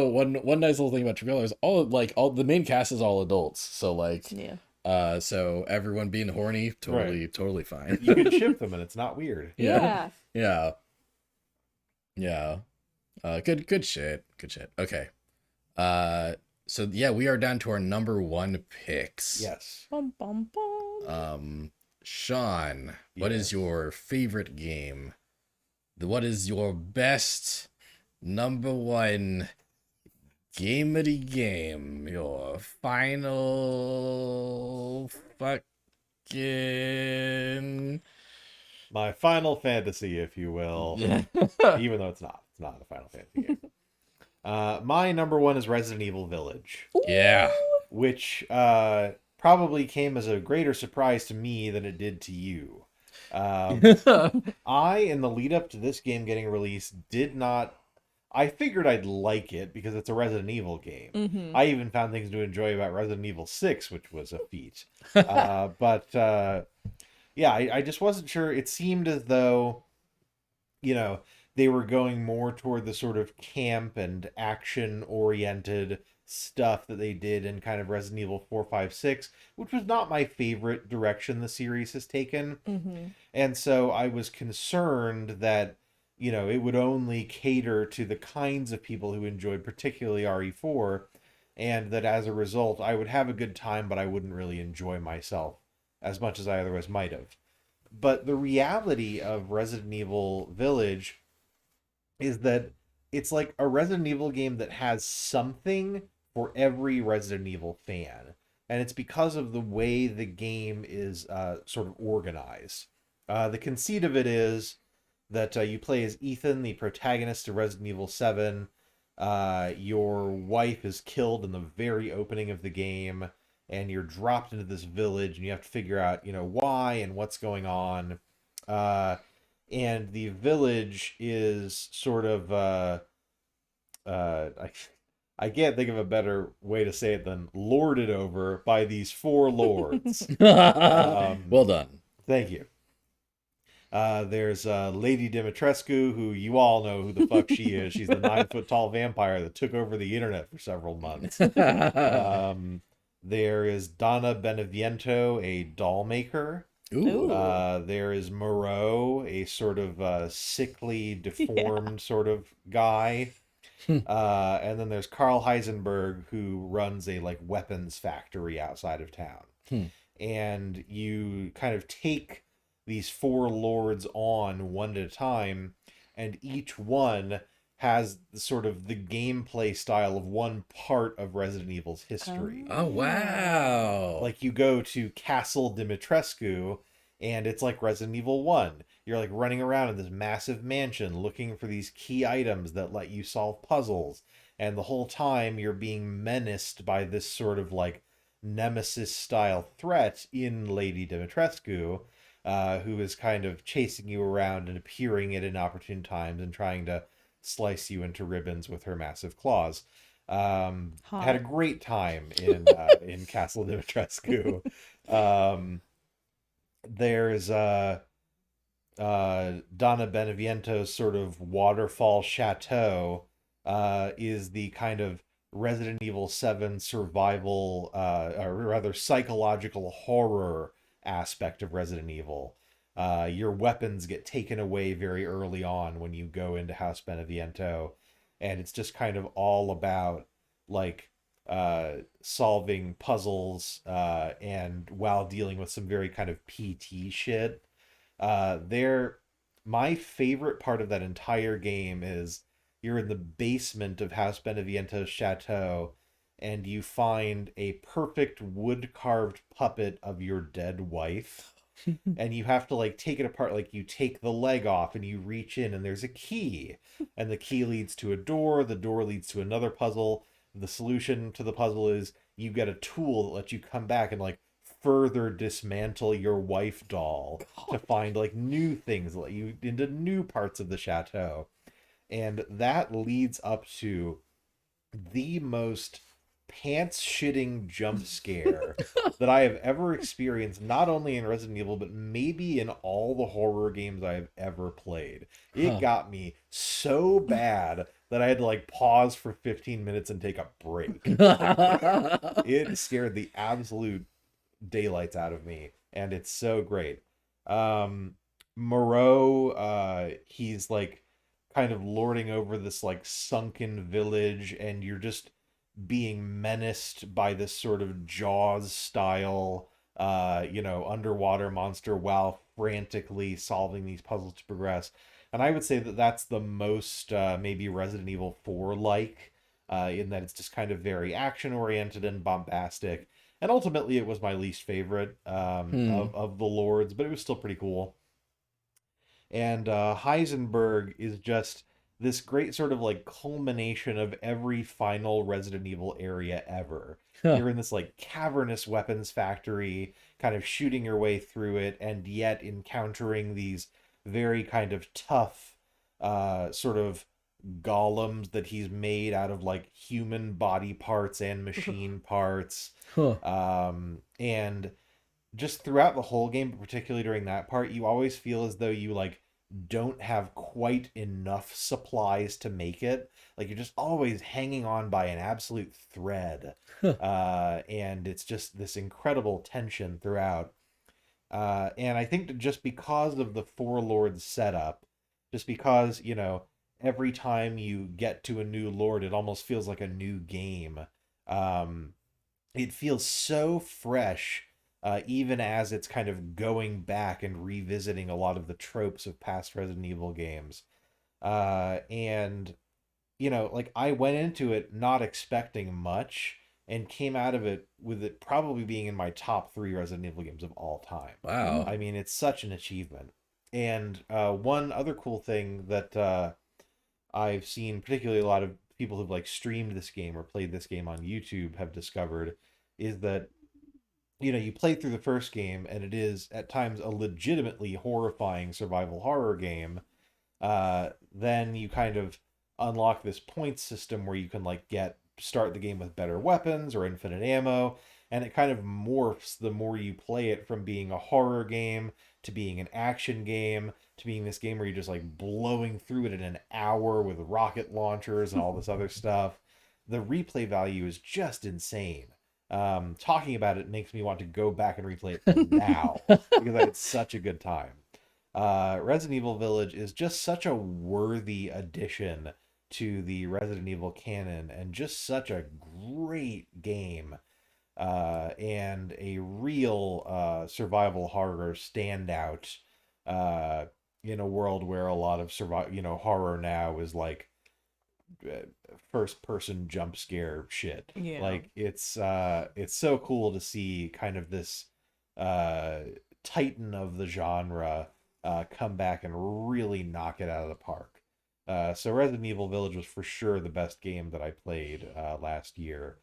one nice little thing about True Colors, all the main cast is all adults. So like Yeah. so everyone being horny, totally fine. You can ship them and it's not weird. Yeah. Yeah. Good shit. Okay. So yeah, we are down to our number 1 picks. Yes. Bum, bum, bum. Sean, what is Yes. your favorite game? What is your best number 1 game of the game? Your final fucking My Final Fantasy, if you will. Even though it's not a Final Fantasy game. My number 1 is Resident Evil Village, Yeah. which probably came as a greater surprise to me than it did to you. I, in the lead up to this game getting released, I figured I'd like it because it's a Resident Evil game. Mhm. I even found things to enjoy about Resident Evil 6, which was a feat. Yeah, I just wasn't sure. It seemed as though, they were going more toward the sort of camp and action-oriented stuff that they did in kind of Resident Evil 4, 5, 6, which was not my favorite direction the series has taken. Mhm. And so I was concerned that it would only cater to the kinds of people who enjoyed particularly RE4, and that as a result, I would have a good time, but I wouldn't really enjoy myself as much as I otherwise might have. But the reality of Resident Evil Village is that it's like a Resident Evil game that has something for every Resident Evil fan. And it's because of the way the game is sort of organized. The conceit of it is that you play as Ethan, the protagonist of Resident Evil 7. Your wife is killed in the very opening of the game, and you're dropped into this village, and you have to figure out, why and what's going on. And the village is sort of, I can't think of a better way to say it than lorded over by these 4 lords. Well done. Thank you. There's Lady Dimitrescu, who you all know who the fuck she is. She's the 9-foot-tall vampire that took over the internet for several months. There is Donna Beneviento, a doll maker. Ooh. There is Moreau, a sort of sickly, deformed sort of guy. And then there's Carl Heisenberg, who runs a weapons factory outside of town. And you kind of take these 4 lords on one at a time, and each one has sort of the gameplay style of one part of Resident Evil's history. Oh, wow. Like, you go to Castle Dimitrescu, and it's like Resident Evil 1. You're running around in this massive mansion looking for these key items that let you solve puzzles. And the whole time you're being menaced by this sort of nemesis-style threat in Lady Dimitrescu, who is kind of chasing you around and appearing at inopportune times and trying to slice you into ribbons with her massive claws. Had a great time in Castle Dimitrescu. There's Donna Beneviento's sort of waterfall chateau is the kind of Resident Evil 7 survival, or rather psychological horror aspect of Resident Evil. Your weapons get taken away very early on when you go into House Beneviento, and it's just kind of all about solving puzzles and while dealing with some very kind of PT shit. My favorite part of that entire game is you're in the basement of House Beneviento's chateau, and you find a perfect wood-carved puppet of your dead wife. And you have to take it apart. You take the leg off and you reach in, and there's a key, and the key leads to a door. The door leads to another puzzle. The solution to the puzzle is you get a tool that lets you come back and further dismantle your wife doll to find new things, let you into new parts of the chateau. And that leads up to the most pants-shitting jump scare that I have ever experienced, not only in Resident Evil, but maybe in all the horror games I have ever played. It got me so bad that I had to pause for 15 minutes and take a break. It scared the absolute daylights out of me, and it's so great. Moreau, he's kind of lording over this sunken village, and you're just being menaced by this sort of Jaws style underwater monster while frantically solving these puzzles to progress. And I would say that that's the most maybe Resident Evil 4 in that it's just kind of very action oriented and bombastic. And ultimately it was my least favorite of the lords, but it was still pretty cool. And Heisenberg is just this great sort of culmination of every final Resident Evil area ever. You're in this cavernous weapons factory, kind of shooting your way through it, and yet encountering these very kind of tough sort of golems that he's made out of human body parts and machine parts. And just throughout the whole game, but particularly during that part, you always feel as though you don't have quite enough supplies to make it. You're just always hanging on by an absolute thread. And it's just this incredible tension throughout. And I think that just because of the Four Lords setup, just because, you know, every time you get to a new lord, it almost feels like a new game. It feels so fresh, even as it's kind of going back and revisiting a lot of the tropes of past Resident Evil games. And, you know, like I went into it not expecting much and came out of it with it probably being in my top 3 Resident Evil games of all time. Wow. I mean, it's such an achievement. And one other cool thing that I've seen, particularly a lot of people who've like streamed this game or played this game on YouTube have discovered, is that, you know, you play through the first game and it is at times a legitimately horrifying survival horror game. Then you kind of unlock this points system where you can like start the game with better weapons or infinite ammo, and it kind of morphs the more you play it, from being a horror game to being an action game to being this game where you're just like blowing through it in an hour with rocket launchers and all this other stuff. The replay value is just insane. Talking about it makes me want to go back and replay it now because I had such a good time. Resident Evil Village is just such a worthy addition to the Resident Evil canon, and just such a great game, and a real survival horror standout in a world where a lot of horror now is like first person jump scare shit. Yeah. Like it's so cool to see kind of this titan of the genre come back and really knock it out of the park. So Resident Evil Village was for sure the best game that I played last year,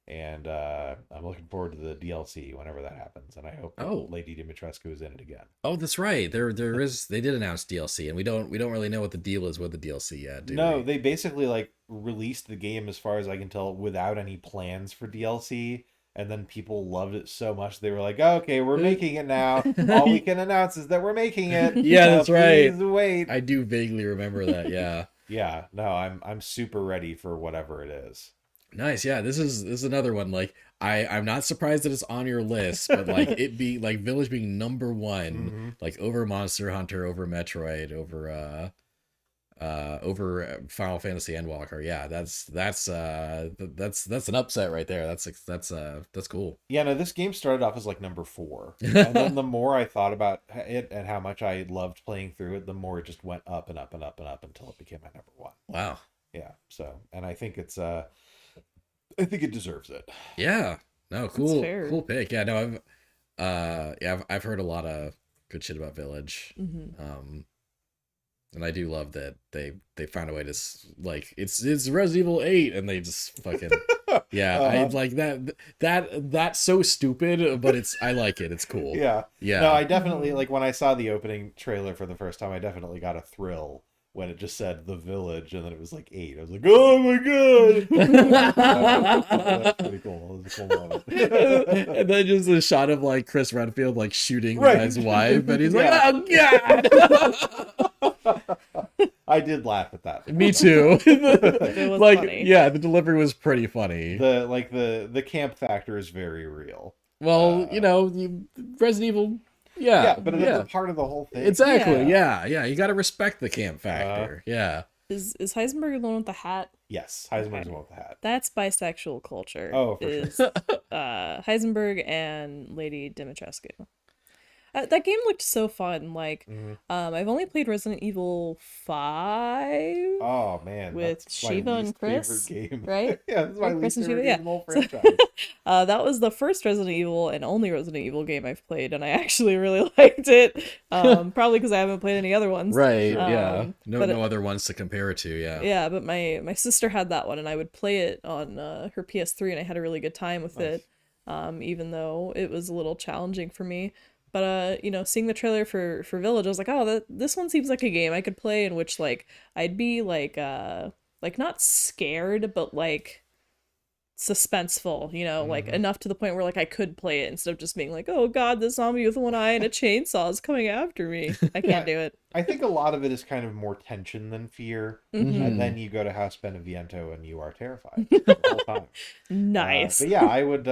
and I'm looking forward to the DLC whenever that happens, and I hope Lady Dimitrescu is in it again. Oh, that's right. There is. They did announce DLC, and we don't really know what the deal is with the DLC yet. No, they basically like released the game, as far as I can tell, without any plans for DLC. And then people loved it so much they were like, "Okay, we're making it now. All we can announce is that we're making it." Yeah, that's right. Please wait. I do vaguely remember that. Yeah. Yeah. No, I'm super ready for whatever it is. Nice. Yeah. This is another one. Like I'm not surprised that it's on your list, but like it be like Village being number 1, like over Monster Hunter, over Metroid, over Final Fantasy Endwalker. Yeah, that's an upset right there. That's cool. Yeah, no, this game started off as like number 4, and then the more I thought about it and how much I loved playing through it, the more it just went up and up and up and up until it became my number 1. Wow. Yeah. So, and I think I think it deserves it. Yeah. No. Cool. fair. Cool pick. Yeah. No. I've heard a lot of good shit about Village. And I do love that they found a way to like it's Resident Evil 8 and they just fucking I like that's so stupid, but I like it. It's cool. Yeah. Yeah. No, I definitely like when I saw the opening trailer for the first time, I definitely got a thrill when it just said The Village and then it was like 8. I was like, "Oh my god." That's pretty cool. It was a cool moment. And then just a shot of like Chris Redfield like shooting Right. his wife, and he's like, Yeah. "Oh god." I did laugh at that. Me too. It was like funny. yeah, the delivery was pretty funny. The camp factor is very real. Well, Resident Evil. Yeah, but it's a part of the whole thing. Exactly. Yeah. You got to respect the camp factor. Yeah. Is Heisenberg the one with the hat? Yes, Heisenberg's the one with the hat. That's bisexual culture. Oh, for is, Heisenberg and Lady Dimitrescu. That game looked so fun. Like, I've only played Resident Evil 5. Oh man, With that's my Shiva and least Chris, favorite game. right? Yeah, this is my Right, Chris least and favorite Shiva, game in the whole franchise. That was the first Resident Evil and only Resident Evil game I've played, and I actually really liked it. Probably because I haven't played any other ones. Right. Yeah. No but other ones to compare it to. Yeah. Yeah, but my sister had that one, and I would play it on her PS3, and I had a really good time with it, even though it was a little challenging for me. But seeing the trailer for Village, I was like, oh, this one seems like a game I could play in which like I'd be like not scared, but like suspenseful, like enough to the point where like I could play it instead of just being like, oh god, this zombie with one eye and a chainsaw is coming after me. I can't do it. I think a lot of it is kind of more tension than fear, and then you go to House Beneviento and you are terrified the whole time. Nice. But yeah, I would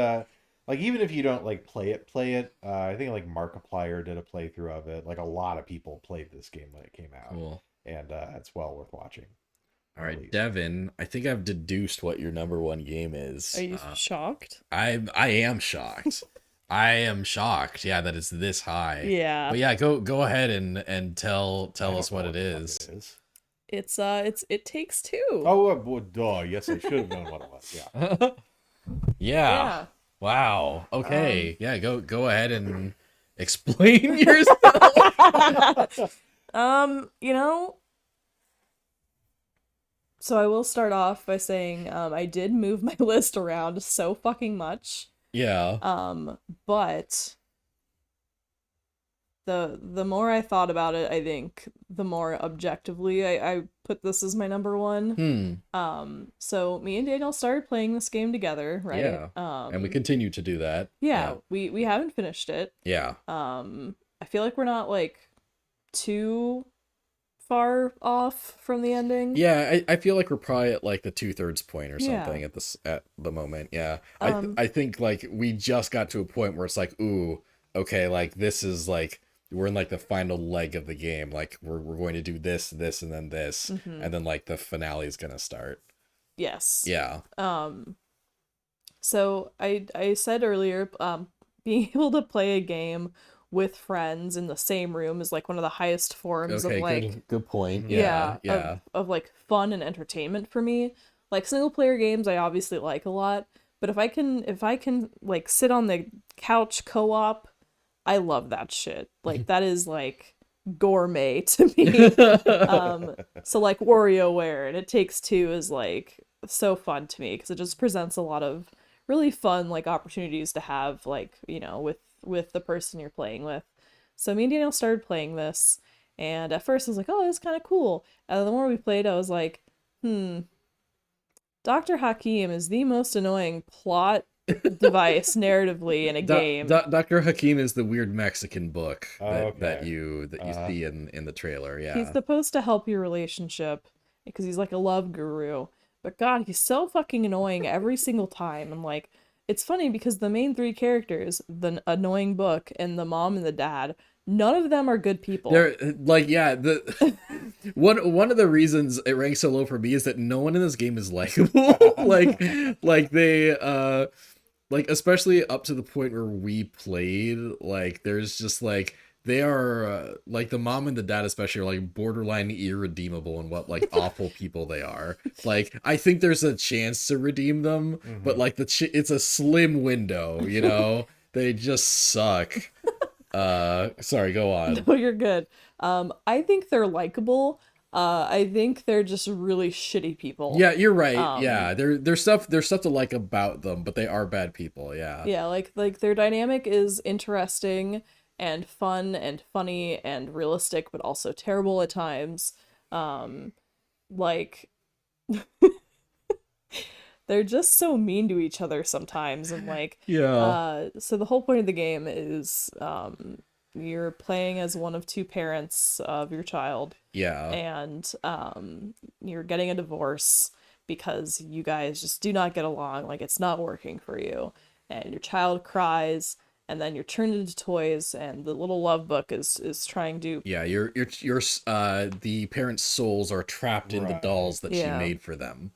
like, even if you don't like play it. I think like Markiplier did a playthrough of it. Like a lot of people played this game when it came out. Cool. and it's well worth watching. All right, Devin, I think I've deduced what your number one game is. Are you shocked? I am shocked. I am shocked. Yeah, that it's this high. Yeah. But yeah, go ahead and tell I don't us what know it the fuck is. it is. It's It Takes Two. Oh, well, duh. Yes, I should have known what it was. Yeah. Yeah. Wow. Okay. Yeah, go ahead and explain yourself. You know, so I will start off by saying I did move my list around so fucking much. Yeah. But the more I thought about it, I think the more objectively I put this as my number one. So me and Daniel started playing this game together, right? Yeah. And we continue to do that. Yeah, we haven't finished it. Yeah. I feel like we're not like too far off from the ending. Yeah, I feel like we're probably at like the 2/3 point or Yeah. something at the moment. Yeah. I think like we just got to a point where it's like, ooh, okay, like this is like we're in like the final leg of the game. Like we're going to do this, and then this, and then like the finale is gonna start. Yes. Yeah. So I said earlier, being able to play a game with friends in the same room is like one of the highest forms Okay, of like good point. yeah, Yeah. of like fun and entertainment for me. Like single player games I obviously like a lot, but if I can like sit on the couch co-op, I love that shit. Like that is like gourmet to me. So like WarioWare and It Takes Two is like so fun to me because it just presents a lot of really fun like opportunities to have like, you know, with the person you're playing with. So me and Daniel started playing this, and at first I was like, oh, this is kind of cool. And the more we played, I was like, Dr. Hakim is the most annoying plot device narratively in a game. Dr. Hakim is the weird Mexican book that Okay. you see in the trailer. Yeah. He's supposed to help your relationship because he's like a love guru. But God, he's so fucking annoying every single time. I'm like, it's funny because the main three characters, the annoying book and the mom and the dad, none of them are good people. They're like, yeah, the one of the reasons it ranks so low for me is that no one in this game is likable. like they like especially up to the point where we played, like there's just like they are like the mom and the dad especially are like borderline irredeemable and what like awful people they are. Like I think there's a chance to redeem them, but like it's a slim window, you know. They just suck. Sorry, go on. No, you're good. I think they're likable. I think they're just really shitty people. Yeah, you're right. Yeah, there's stuff to like about them, but they are bad people. Yeah. Yeah, like their dynamic is interesting and fun and funny and realistic, but also terrible at times. Like they're just so mean to each other sometimes, and like so the whole point of the game is you're playing as one of two parents of your child. Yeah. And you're getting a divorce because you guys just do not get along, like it's not working for you. And your child cries, and then you're turned into toys, and the little love book is trying to your the parents' souls are trapped in the dolls that she made for them.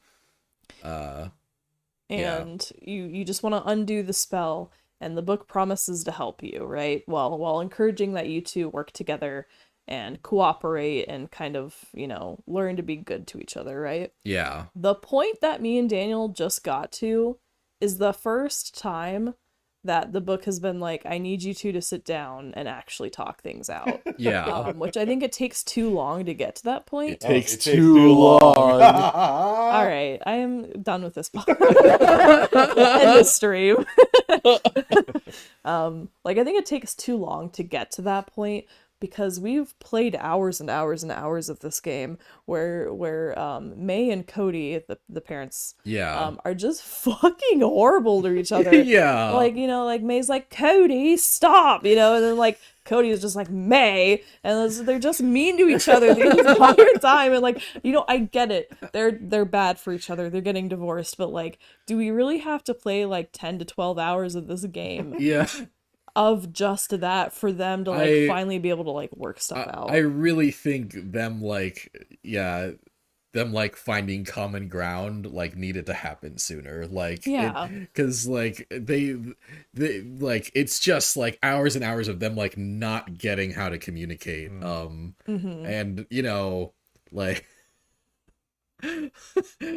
And you just want to undo the spell, and the book promises to help you, right? While encouraging that you two work together and cooperate and kind of, you know, learn to be good to each other, right? Yeah. The point that me and Daniel just got to is the first time that the book has been like, I need you two to sit down and actually talk things out. Yeah. Which I think it takes too long to get to that point. It takes too long. All right, I am done with this part. End the stream. Like I think it takes too long to get to that point, because we've played hours and hours and hours of this game where May and Cody, the parents, are just fucking horrible to each other. Yeah. Like, you know, like May's like, Cody, stop, you know, and then like Cody is just like, May, and they're just mean to each other the entire time. And like, you know, I get it. They're bad for each other. They're getting divorced, but like, do we really have to play like 10 to 12 hours of this game? Yeah. of just that for them to like finally be able to like work stuff out. I really think them finding common ground like needed to happen sooner, like because like they like it's just like hours and hours of them like not getting how to communicate, and you know, like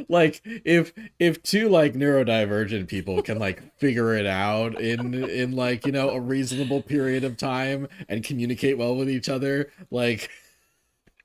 like if two like neurodivergent people can like figure it out in like, you know, a reasonable period of time and communicate well with each other, like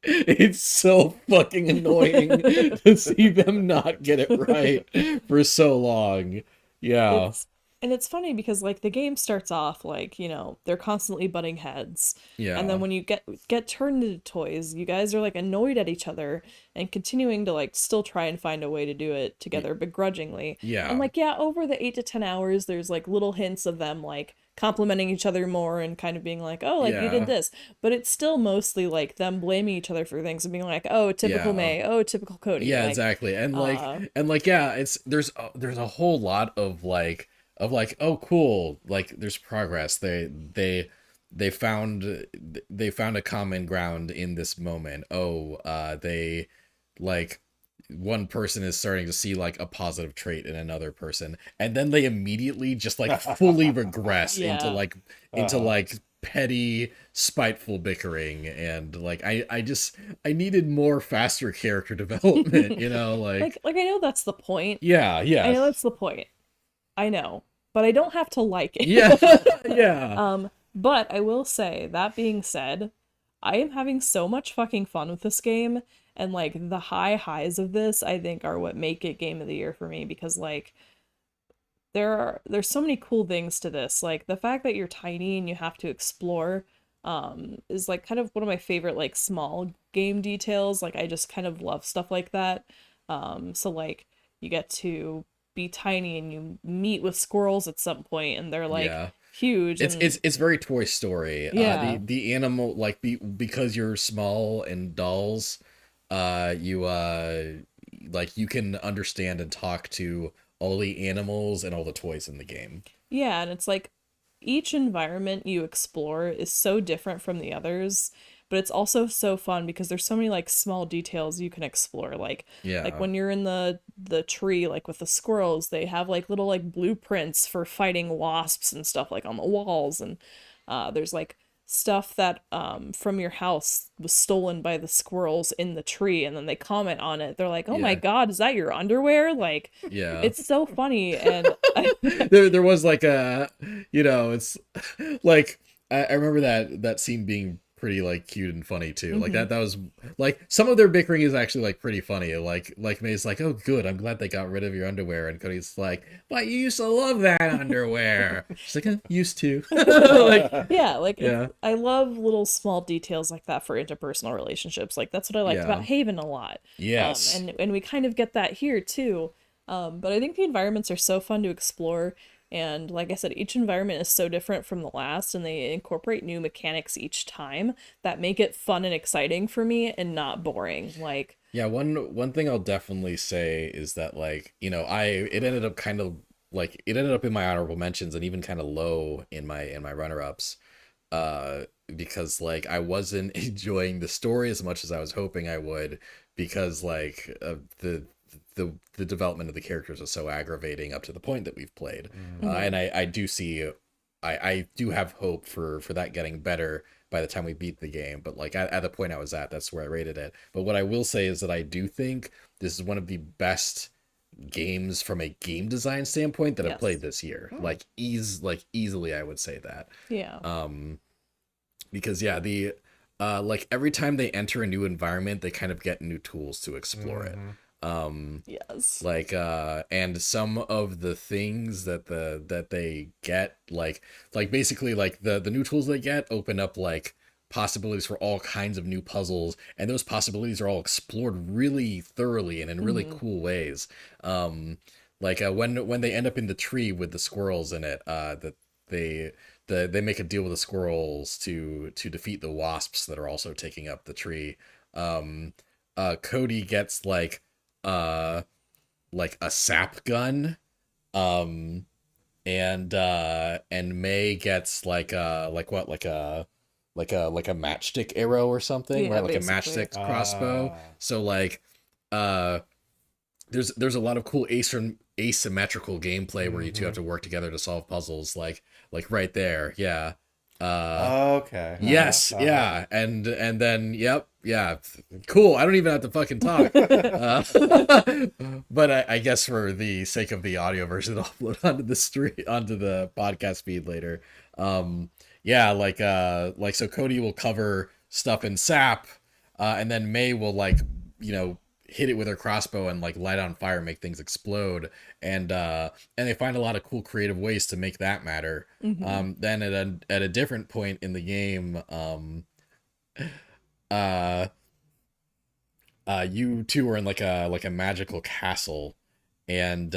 it's so fucking annoying to see them not get it right for so long. Yeah. And it's funny because like the game starts off like, you know, they're constantly butting heads. Yeah. And then when you get turned into toys, you guys are like annoyed at each other and continuing to like still try and find a way to do it together begrudgingly. Yeah. And like, yeah, over the 8 to 10 hours, there's like little hints of them like complimenting each other more and kind of being like, oh, like you did this. But it's still mostly like them blaming each other for things and being like, oh, typical May, oh, typical Cody. Yeah, like, exactly. And like yeah, it's there's a whole lot of like oh cool, like there's progress. They found a common ground in this moment. They like one person is starting to see like a positive trait in another person, and then they immediately just like fully regress into like petty spiteful bickering, and like I needed more faster character development, you know, like I know that's the point. yeah I know that's the point. I know, but I don't have to like it. yeah. But I will say, that being said, I am having so much fucking fun with this game, and like the highs of this I think are what make it game of the year for me, because like there's so many cool things to this. Like the fact that you're tiny and you have to explore is like kind of one of my favorite like small game details. Like I just kind of love stuff like that. So like you get to be tiny and you meet with squirrels at some point and they're like huge. It's very Toy Story. Yeah. The animal like because you're small and dolls, you like you can understand and talk to all the animals and all the toys in the game. Yeah, and it's like each environment you explore is so different from the others, but it's also so fun because there's so many like small details you can explore. Like when you're in the tree, like with the squirrels, they have like little like blueprints for fighting wasps and stuff like on the walls, and there's like stuff that from your house was stolen by the squirrels in the tree, and then they comment on it. They're like, oh my god, is that your underwear? Like it's so funny. And there was like a, you know, it's like I remember that scene being pretty like cute and funny too. Like that was like some of their bickering is actually like pretty funny. Like May's like, oh good, I'm glad they got rid of your underwear, and Cody's like, but you used to love that underwear. She's like, used to. I love little small details like that for interpersonal relationships. Like that's what I liked about Haven a lot. Yes. And we kind of get that here too. But I think the environments are so fun to explore. And like I said, each environment is so different from the last, and they incorporate new mechanics each time that make it fun and exciting for me and not boring. Like, yeah, one thing I'll definitely say is that, like, you know, it ended up in my honorable mentions and even kind of low in my runner-ups, because like I wasn't enjoying the story as much as I was hoping I would, because like the development of the characters is so aggravating up to the point that we've played. And I do see, I do have hope for that getting better by the time we beat the game. But like at the point I was at, that's where I rated it. But what I will say is that I do think this is one of the best games from a game design standpoint that I've played this year. Like easily I would say that. Yeah. Because the like every time they enter a new environment, they kind of get new tools to explore it. Yes. Like and some of the things that they get, like basically like the new tools they get open up like possibilities for all kinds of new puzzles, and those possibilities are all explored really thoroughly and in really cool ways. Like when they end up in the tree with the squirrels in it, that they make a deal with the squirrels to defeat the wasps that are also taking up the tree. Cody gets like a sap gun, and May gets like what like a matchstick arrow or something, Yeah, right? Like basically. a matchstick crossbow. So like there's a lot of cool asymmetrical gameplay where you two have to work together to solve puzzles, like right there. Yeah. Okay. Yes, yeah, and then yep, yeah, cool. I don't even have to fucking talk. But I guess for the sake of the audio version, I'll upload onto the podcast feed later. Yeah, like so Cody will cover stuff in sap, and then May will like hit it with her crossbow and like light on fire, make things explode, and they find a lot of cool creative ways to make that matter. Then at a different point in the game, you two are in like a magical castle, and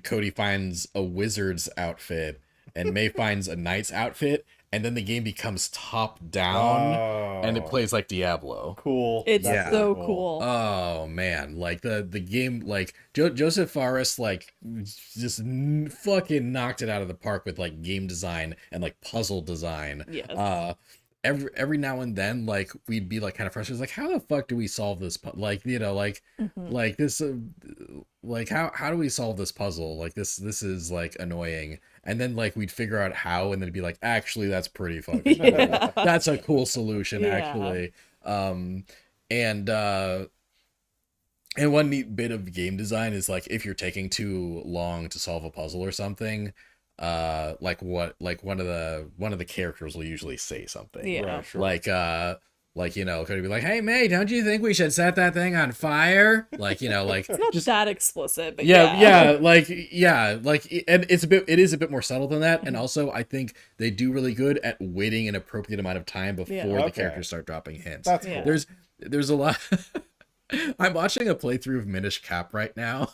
Cody finds a wizard's outfit, and May finds a knight's outfit, and then the game becomes top down, and it plays like Diablo. Cool. It's Yeah. so cool. Oh man, like the game, like Joseph Fares like just fucking knocked it out of the park with like game design and like puzzle design. Yes. Every now and then, like we'd be like kind of frustrated, like how the fuck do we solve this? Like like this, like how do we solve this puzzle? Like this is like annoying. And then like we'd figure out how, and then be like, actually, that's pretty fucking cool. Yeah. That's a cool solution, Yeah. actually. And one neat bit of game design is like if you're taking too long to solve a puzzle or something, like one of the characters will usually say something. Yeah. Right, sure. Like could it be like, hey May, don't you think we should set that thing on fire? Like like It's not just that explicit, but yeah, like and it is a bit more subtle than that. And also I think they do really good at waiting an appropriate amount of time before Yeah. the Okay. characters start dropping hints. That's Yeah. cool. There's a lot. I'm watching a playthrough of Minish Cap right now.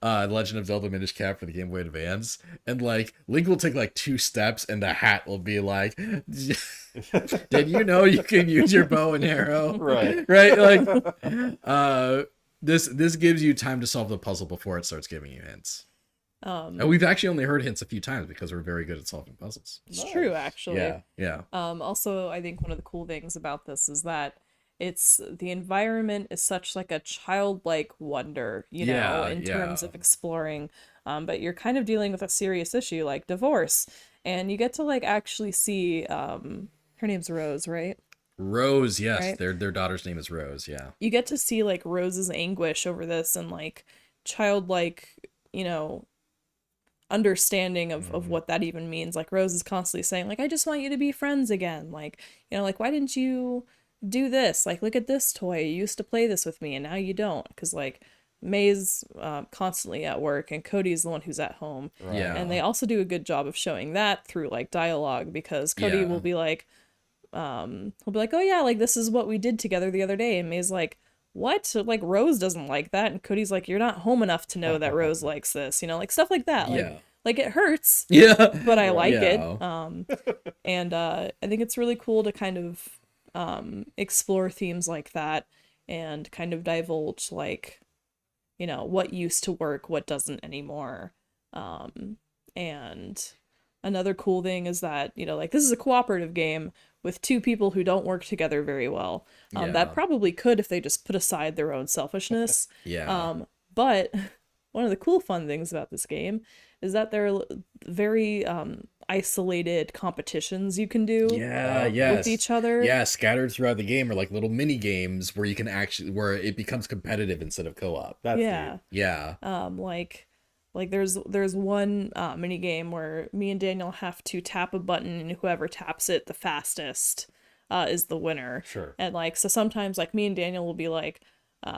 Legend of Zelda Minish Cap for the Game Boy Advance, and like Link will take like 2 steps and the hat will be like, did you know you can use your bow and arrow? Right. Like this gives you time to solve the puzzle before it starts giving you hints. And we've actually only heard hints a few times because we're very good at solving puzzles. It's true, actually. Yeah. Also, I think one of the cool things about this is that the environment is such like a childlike wonder, Yeah, in terms yeah. of exploring. But you're kind of dealing with a serious issue like divorce, and you get to like actually see her name's Rose, right? Rose, yes. Right. Their daughter's name is Rose, yeah. You get to see like Rose's anguish over this and like childlike, understanding of what that even means. Like Rose is constantly saying like, I just want you to be friends again. Like, like why didn't you do this? Like, look at this toy. You used to play this with me and now you don't. Because like May's constantly at work and Cody's the one who's at home. Right. Yeah. And they also do a good job of showing that through like dialogue, because Cody Yeah. will be like, he'll be like, oh yeah, like this is what we did together the other day. And May's like, what? So, like Rose doesn't like that. And Cody's like, you're not home enough to know that Rose likes this, like stuff like that. Like, Yeah. like it hurts, Yeah. but I like it. Yeah. And I think it's really cool to kind of explore themes like that and kind of divulge like, what used to work, what doesn't anymore. And another cool thing is that, like this is a cooperative game with 2 people who don't work together very well. Yeah. That probably could if they just put aside their own selfishness. Yeah. But one of the cool fun things about this game is that there are very isolated competitions you can do yes. with each other. Yeah, scattered throughout the game are like little mini games where you can where it becomes competitive instead of co-op. That's Yeah. neat. Yeah. Like there's one mini game where me and Daniel have to tap a button and whoever taps it the fastest is the winner. Sure. And like so sometimes like me and Daniel will be like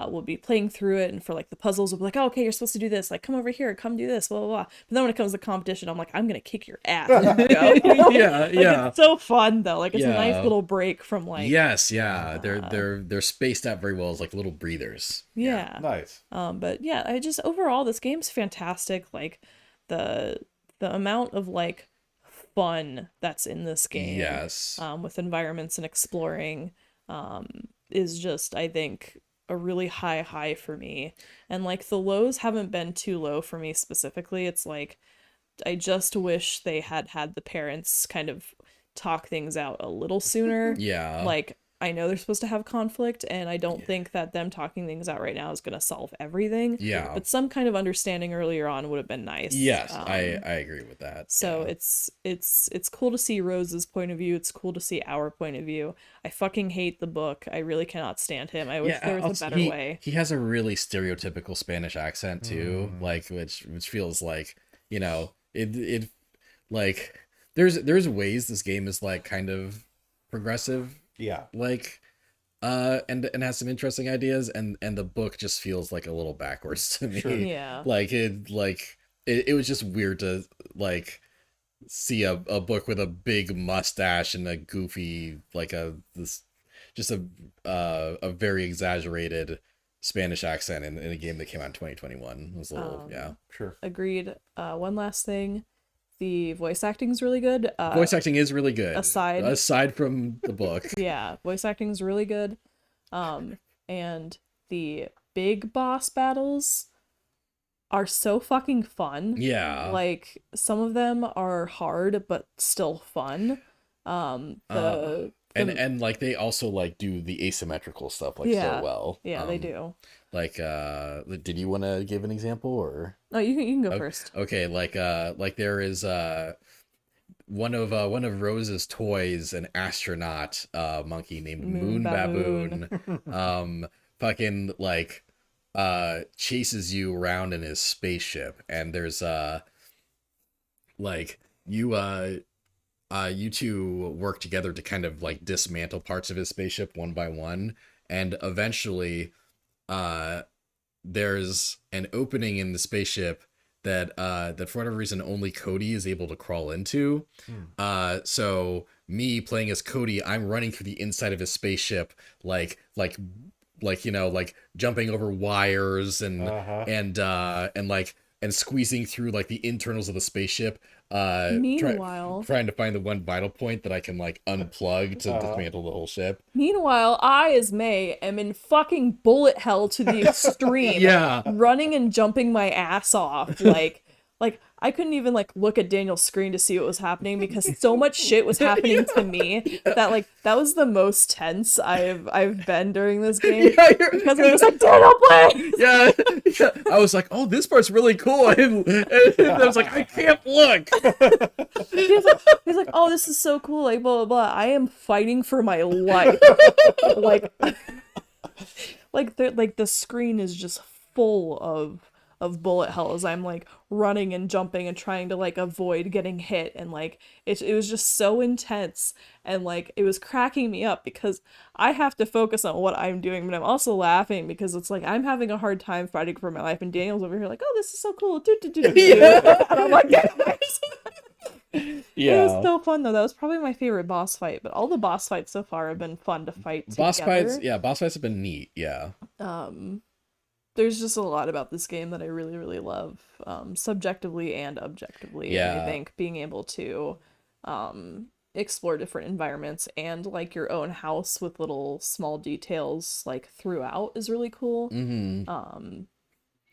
we'll be playing through it, and for like the puzzles we'll be like, oh, okay, you're supposed to do this, like come over here, come do this, blah blah blah. But then when it comes to competition, I'm like, I'm gonna kick your ass. Yeah, Like, yeah. it's so fun though. Like it's a Yeah. nice little break from like Yes, yeah. They're spaced out very well as like little breathers. yeah. Nice. But yeah, I just overall this game's fantastic. Like the amount of like fun that's in this game. Yes. With environments and exploring, is just, I think, a really high for me. And like the lows haven't been too low for me specifically. It's like I just wish they had the parents kind of talk things out a little sooner. Yeah. Like I know they're supposed to have conflict, and I don't think that them talking things out right now is going to solve everything. Yeah. But some kind of understanding earlier on would have been nice. Yes, I agree with that. So yeah. it's cool to see Rose's point of view. It's cool to see our point of view. I fucking hate the book. I really cannot stand him. I wish there was a better way. He has a really stereotypical Spanish accent too, like which feels like, you know, it like there's ways this game is like kind of progressive. Yeah. Like and has some interesting ideas, and the book just feels like a little backwards to me. Sure. Yeah. Like it was just weird to like see a book with a big mustache and a goofy like a very exaggerated Spanish accent in a game that came out in 2021. It was a little Sure. Agreed. One last thing. The voice acting is really good. Voice acting is really good. Aside from the book. Yeah, voice acting is really good. And the big boss battles are so fucking fun. Yeah. Like some of them are hard but still fun. And like they also like do the asymmetrical stuff like so well. Yeah, they do. Like did you want to give an example or? Oh, you can go first. Okay, like there is one of Rose's toys, an astronaut monkey named Moon Baboon. Fucking like chases you around in his spaceship, and there's like you two work together to kind of like dismantle parts of his spaceship one by one, and eventually there's an opening in the spaceship that for whatever reason only Cody is able to crawl into. So me playing as Cody, I'm running through the inside of his spaceship like you know, like jumping over wires and squeezing through like the internals of the spaceship. Meanwhile, trying to find the one vital point that I can like unplug to dismantle the whole ship. Meanwhile, I, as May, am in fucking bullet hell to the extreme. Yeah. Running and jumping my ass off. Like I couldn't even like look at Daniel's screen to see what was happening because so much shit was happening to me that was the most tense I've been during this game. Yeah, because I'm just like, Daniel, play! Yeah. I was like, oh, this part's really cool. And I was like, I can't look. He's like, oh, this is so cool, like blah blah blah. I am fighting for my life. like the screen is just full of bullet hell as I'm like running and jumping and trying to like avoid getting hit, and like it was just so intense, and like it was cracking me up because I have to focus on what I'm doing, but I'm also laughing because it's like I'm having a hard time fighting for my life, and Daniel's over here like, oh, this is so cool. And I'm like, Yeah. It was so fun though. That was probably my favorite boss fight, but all the boss fights so far have been fun to fight Boss together. fights have been neat. Yeah. There's just a lot about this game that I really, really love, subjectively and objectively. Yeah. And I think being able to explore different environments and like your own house with little small details like throughout is really cool. Mm-hmm.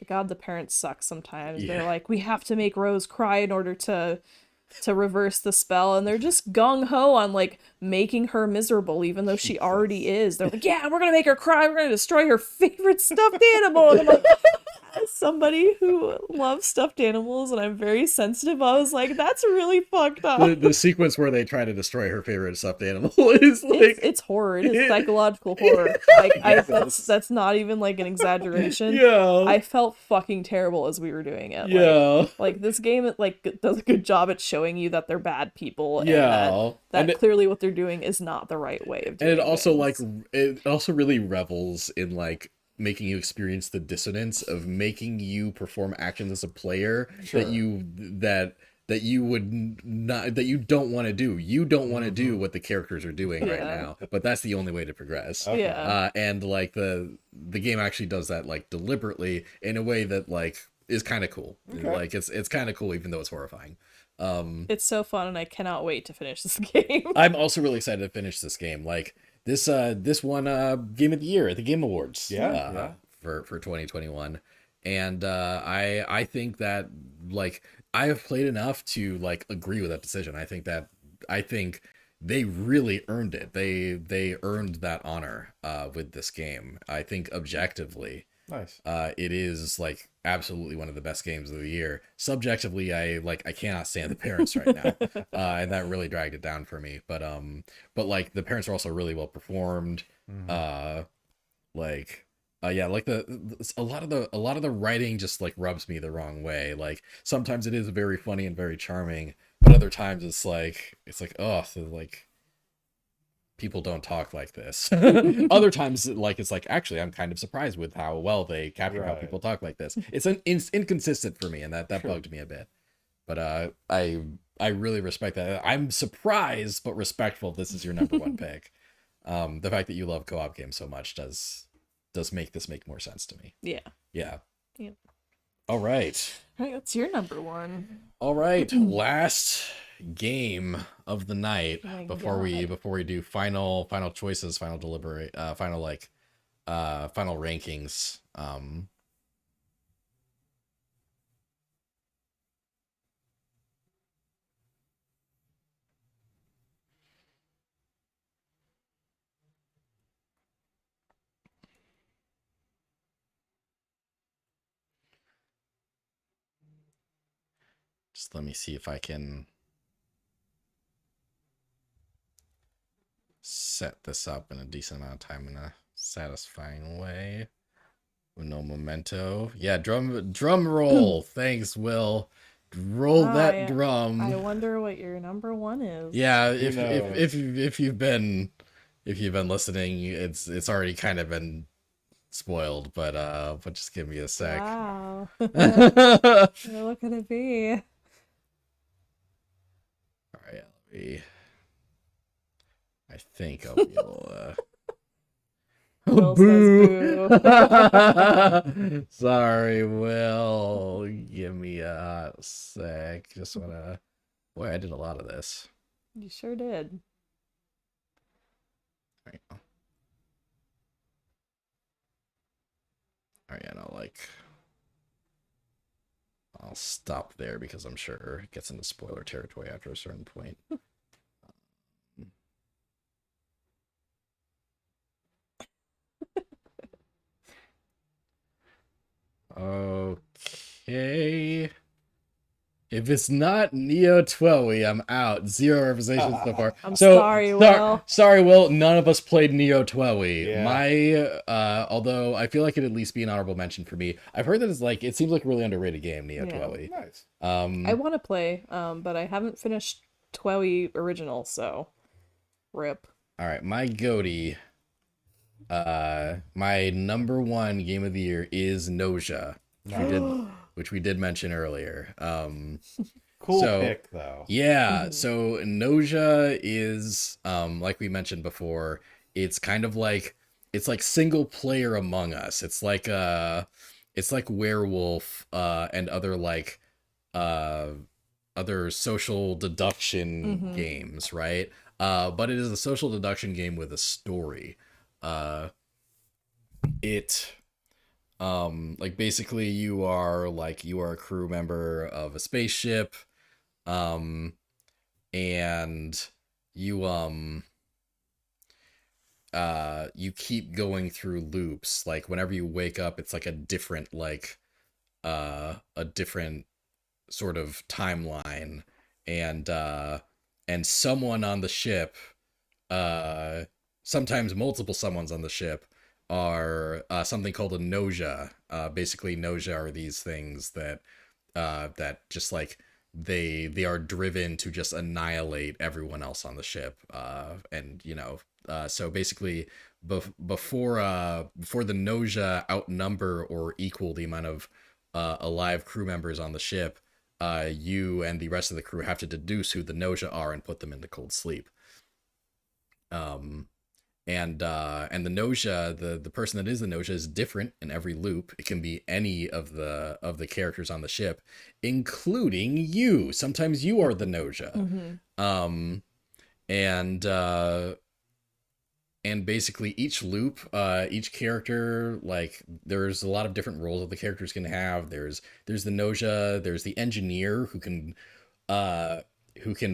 God, the parents suck sometimes. Yeah. They're like, we have to make Rose cry in order to reverse the spell, and they're just gung-ho on like making her miserable even though she already is. They're like, yeah, we're gonna make her cry, we're gonna destroy her favorite stuffed animal. And I'm like, as somebody who loves stuffed animals and I'm very sensitive, I was like, that's really fucked up. The sequence where they try to destroy her favorite stuffed animal is like it's horror. It is psychological horror. Like that's not even like an exaggeration. Yeah. I felt fucking terrible as we were doing it. Yeah. Like this game like does a good job at showing you that they're bad people, and Yeah. that clearly what they're doing is not the right way of doing And it also things. it also really revels in like making you experience the dissonance of making you perform actions as a player that you would not, that you don't want to do. You don't want to do what the characters are doing right now, but that's the only way to progress. Okay. Yeah. And like the game actually does that like deliberately in a way that like is kind of cool. Okay. Like it's kind of cool even though it's horrifying. It's so fun, and I cannot wait to finish this game. I'm also really excited to finish this game. Like this won Game of the Year at the Game Awards. Yeah. For 2021, and I think that like I have played enough to like agree with that decision. I think they really earned it. They earned that honor with this game. I think objectively, Nice. it is like absolutely one of the best games of the year. Subjectively, I cannot stand the parents right now, and that really dragged it down for me. But like the parents are also really well performed. Yeah, like a lot of the writing just like rubs me the wrong way. Like sometimes it is very funny and very charming, but other times it's like oh, so like people don't talk like this. Other times like it's like actually I'm kind of surprised with how well they capture how Right. people talk like this. It's inconsistent for me, and that bugged me a bit. But I really respect that. I'm surprised but respectful this is your number one pick. The fact that you love co-op games so much does make this make more sense to me. Yeah. Yeah. Yep. All right. All right, what's your number one? All right. Last game of the night Oh my before we do final choices, final deliberate, final rankings. Just let me see if I can set this up in a decent amount of time in a satisfying way with no memento. Yeah, drum roll. Thanks, Will. Roll that drum. I wonder what your number one is. Yeah, Who knows? if you've been listening, it's already kind of been spoiled, but just give me a sec. Wow. What could it be? All right, I think I'll be able to. Will says boo. Sorry, Will. Give me a hot sec. Just wanna. Boy, I did a lot of this. You sure did. All right, and I'll stop there because I'm sure it gets into spoiler territory after a certain point. Okay. If it's not Neo Twoey, I'm out. 0 representation so far. I'm sorry, Will. Sorry, Will. None of us played Neo Twoey. Yeah. My although I feel like it'd at least be an honorable mention for me. I've heard that it seems like a really underrated game, Neo Yeah. Twoey. Nice. I want to play, but I haven't finished Twoey original, so rip. All right, my goatee. My number one game of the year is Noja, which we did mention earlier. Cool So- pick though. Yeah, so Noja is like we mentioned before, it's kind of like it's like single player Among Us. It's like Werewolf and other like other social deduction games, right? But it is a social deduction game with a story. Like basically you are a crew member of a spaceship, and you keep going through loops. Like whenever you wake up, it's like a different a different sort of timeline, and someone on the ship, sometimes multiple someones on the ship, are something called a Noja. Basically, Noja are these things that just like they are driven to just annihilate everyone else on the ship. And so basically, before the Noja outnumber or equal the amount of alive crew members on the ship, you and the rest of the crew have to deduce who the Noja are and put them into cold sleep. And the Noja, the person that is the Noja is different in every loop. It can be any of the characters on the ship, including you. Sometimes you are the Noja. and basically each loop, each character, like there's a lot of different roles that the characters can have. There's the Noja, there's the engineer who can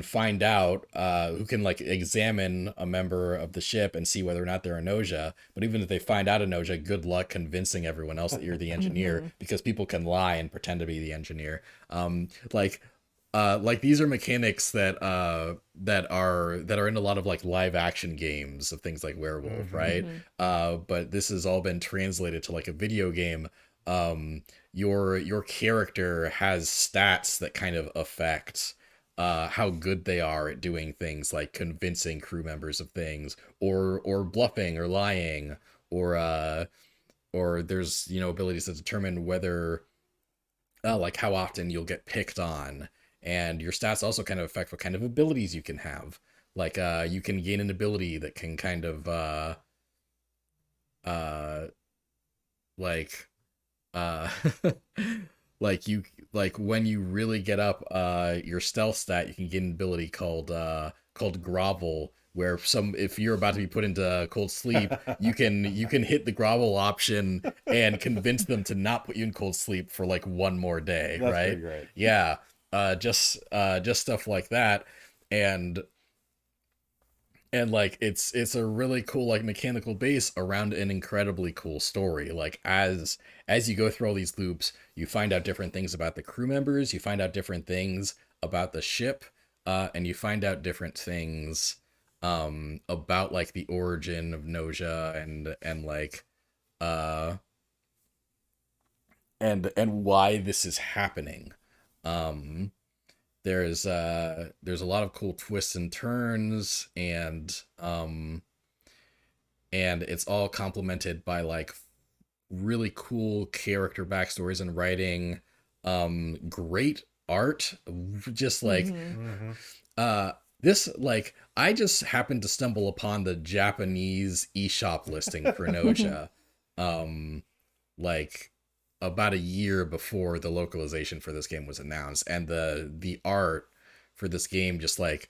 find out, who can like examine a member of the ship and see whether or not they're a Noja. But even if they find out a Noja, good luck convincing everyone else that you're the engineer, because people can lie and pretend to be the engineer. Like these are mechanics that are in a lot of like live action games of things like Werewolf, right? But this has all been translated to like a video game. Your character has stats that kind of affect how good they are at doing things like convincing crew members of things, or bluffing or lying, or there's, you know, abilities to determine whether like how often you'll get picked on. And your stats also kind of affect what kind of abilities you can have. Like you can gain an ability that can kind of like like you, like when you really get up your stealth stat, you can get an ability called grovel, where if you're about to be put into cold sleep, you can hit the grovel option and convince them to not put you in cold sleep for like one more day. That's right? pretty great. Yeah. Just stuff like that. And like it's a really cool like mechanical base around an incredibly cool story. Like as you go through all these loops, you find out different things about the crew members, you find out different things about the ship, and you find out different things about like the origin of Noja and like and why this is happening. There's a lot of cool twists and turns, and it's all complemented by like really cool character backstories and writing, great art, just like this, like I just happened to stumble upon the Japanese eShop listing for Noja like about a year before the localization for this game was announced, and the art for this game just like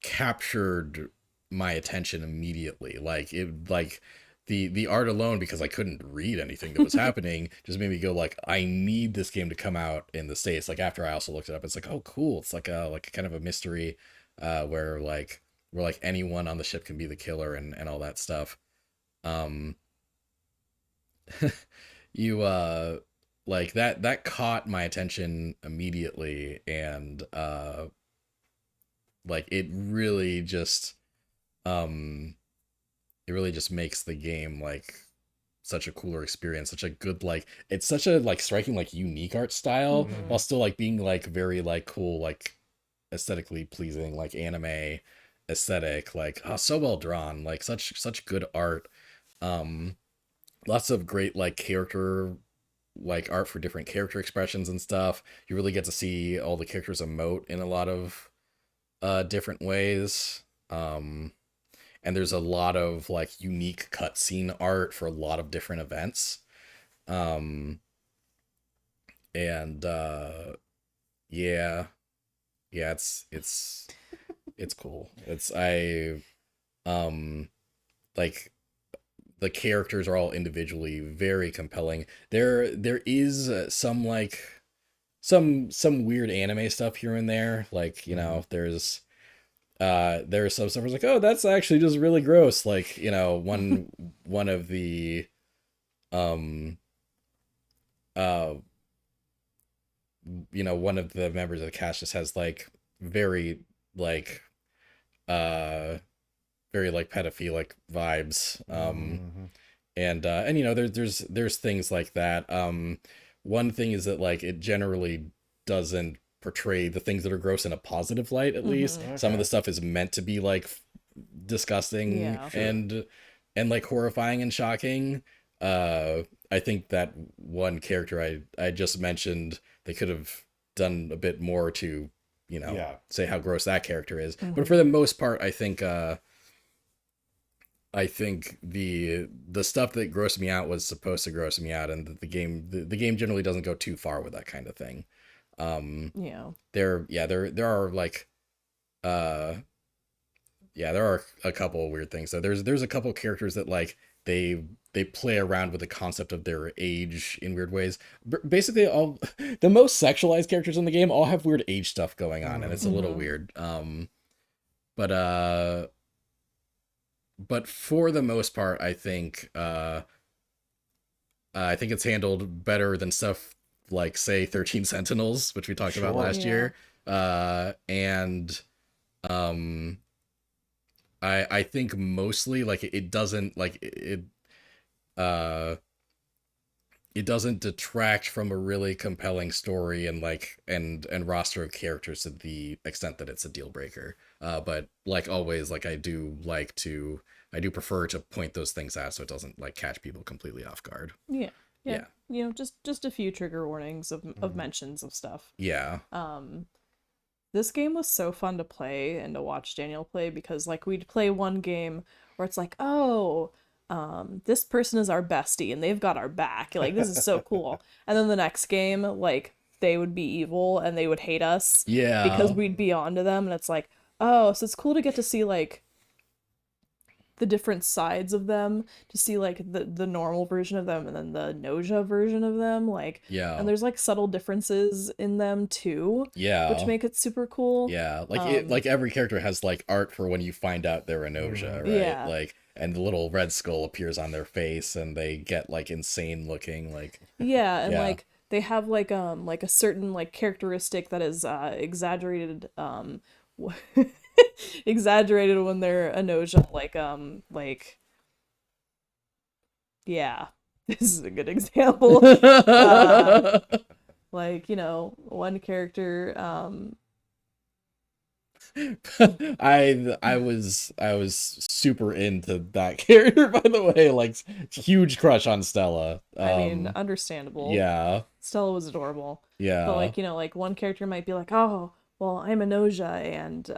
captured my attention immediately. Like it, like the art alone, because I couldn't read anything that was happening, just made me go like, I need this game to come out in the States. Like after I also looked it up, it's like, oh cool, it's like a kind of a mystery where anyone on the ship can be the killer and all that stuff. You like that caught my attention immediately, and like it really just makes the game like such a cooler experience, such a good, like it's such a like striking like unique art style, while still like being like very like cool, like aesthetically pleasing, like anime aesthetic, like so well drawn, like such good art. Lots of great like character like art for different character expressions and stuff. You really get to see all the characters emote in a lot of different ways. And there's a lot of like unique cutscene art for a lot of different events. And yeah, it's cool. Like the characters are all individually very compelling. There is some like some weird anime stuff here and there. Like, you know, there's some stuff where it's like, oh, that's actually just really gross. Like, you know, one of the you know, one of the members of the cast just has like very like pedophilic vibes. And you know, there's things like that. One thing is that like it generally doesn't portray the things that are gross in a positive light, at least. Okay. Some of the stuff is meant to be like disgusting and like horrifying and shocking. I think that one character I just mentioned, they could have done a bit more to, you know, say how gross that character is. But for the most part, I think the stuff that grossed me out was supposed to gross me out, and the game generally doesn't go too far with that kind of thing. There are like Yeah, there are a couple of weird things. So there's a couple of characters that like they play around with the concept of their age in weird ways. Basically, all the most sexualized characters in the game all have weird age stuff going on, and it's a little weird. But for the most part, I think it's handled better than stuff like, say, 13 Sentinels, which we talked about last year. And I think mostly like it doesn't like it doesn't detract from a really compelling story and like and roster of characters to the extent that it's a deal breaker. But like always, like I do prefer to point those things out so it doesn't like catch people completely off guard. Yeah. You know, just a few trigger warnings of mentions of stuff. Yeah. This game was so fun to play and to watch Daniel play, because like we'd play one game where it's like, oh, this person is our bestie and they've got our back. Like, this is so cool. And then the next game, like, they would be evil and they would hate us. Yeah. Because we'd be onto them, and it's like, oh, so it's cool to get to see like the different sides of them, to see like the normal version of them and then the Noja version of them, like, yeah, and there's like subtle differences in them too, which make it super cool. Like every character has like art for when you find out they're a Noja, right? Like, and the little red skull appears on their face and they get like insane looking, like like they have like a certain like characteristic that is exaggerated exaggerated when they're a Noja, like yeah, this is a good example. Like, you know, one character I was super into that character, by the way, like huge crush on Stella. I mean, understandable. Yeah. Stella was adorable. Yeah. But like, you know, like one character might be like, oh, well, I'm a Noja and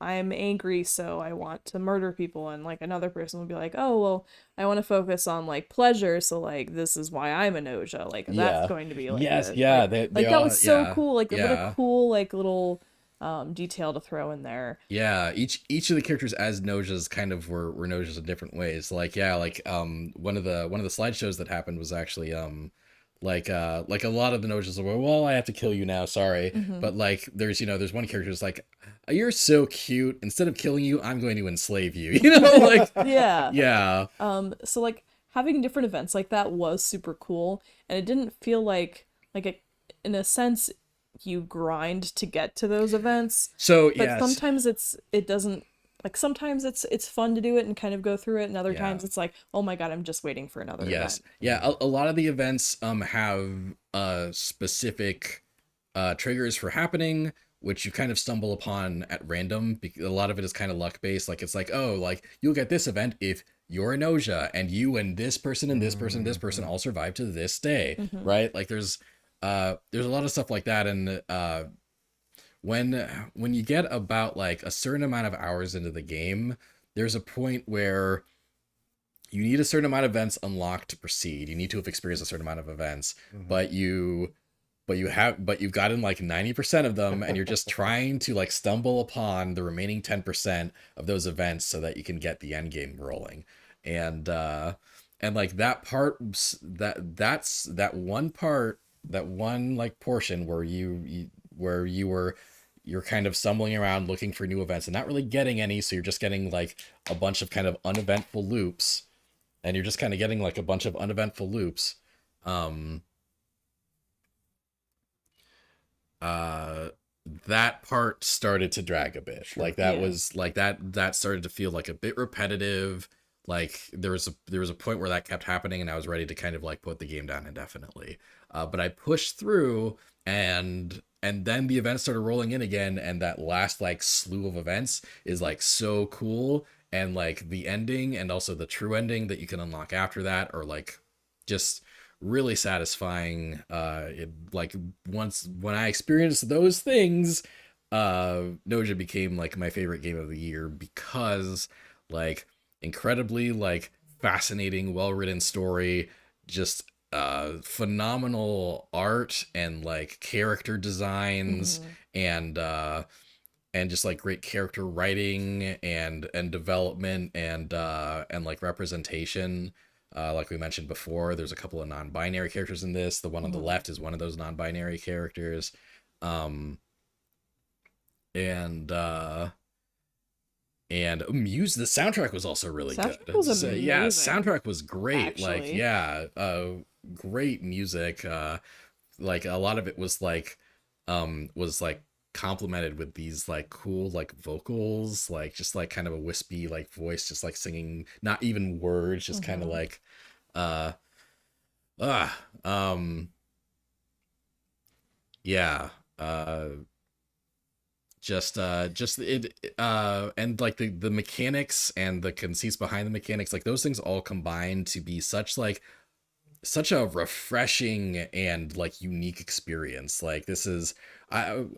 I'm angry, so I want to murder people. And like another person would be like, oh, well, I want to focus on like pleasure, so like this is why I'm a Noja. Like that's going to be like yes, this. yeah. Like, that was so cool. Like what a cool like little detail to throw in there. Yeah, each of the characters as Nojas kind of were Nojas in different ways. Like one of the slideshows that happened was actually like a lot of the Nojas were, well, I have to kill you now, sorry. But like there's one character who's like, you're so cute, instead of killing you, I'm going to enslave you. You know, like yeah. So like having different events like that was super cool, and it didn't feel like in a sense you grind to get to those events. So but sometimes it doesn't, like sometimes it's fun to do it and kind of go through it, and other times it's like, oh my god, I'm just waiting for another event. Yeah, a lot of the events have specific triggers for happening, which you kind of stumble upon at random. A lot of it is kind of luck based. Like it's like, oh, like you'll get this event if you're a Noja and you and this person and this person and this person all survive to this day, right? Like there's a lot of stuff like that, and when you get about like a certain amount of hours into the game, there's a point where you need a certain amount of events unlocked to proceed. You need to have experienced a certain amount of events, but you've gotten like 90% of them, and you're just trying to like stumble upon the remaining 10% of those events so that you can get the end game rolling. And like that part, that's that one like portion where you're kind of stumbling around looking for new events and not really getting any, so you're just getting like a bunch of kind of uneventful loops, and you're just kind of getting like a bunch of uneventful loops. That part started to drag a bit. Like that was like that started to feel like a bit repetitive. Like there was a point where that kept happening, and I was ready to kind of like put the game down indefinitely. But I pushed through, and then the events started rolling in again, and that last like slew of events is like so cool, and like the ending and also the true ending that you can unlock after that are like just really satisfying. It like once when I experienced those things, Noja became like my favorite game of the year, because like incredibly like fascinating, well-written story, just phenomenal art and like character designs, and just like great character writing and development and like representation. Like we mentioned before, there's a couple of non-binary characters in this. The one on the left is one of those non-binary characters. And the soundtrack was also really Soundtrack good. was Yeah, amazing, soundtrack was great. Like, actually. yeah, great music. Like a lot of it was like complemented with these like cool like vocals, like just like kind of a wispy like voice, just like singing, not even words, just kind of like yeah, just it and like the mechanics and the conceits behind the mechanics, like those things all combine to be such a refreshing and like unique experience. Like this is I ended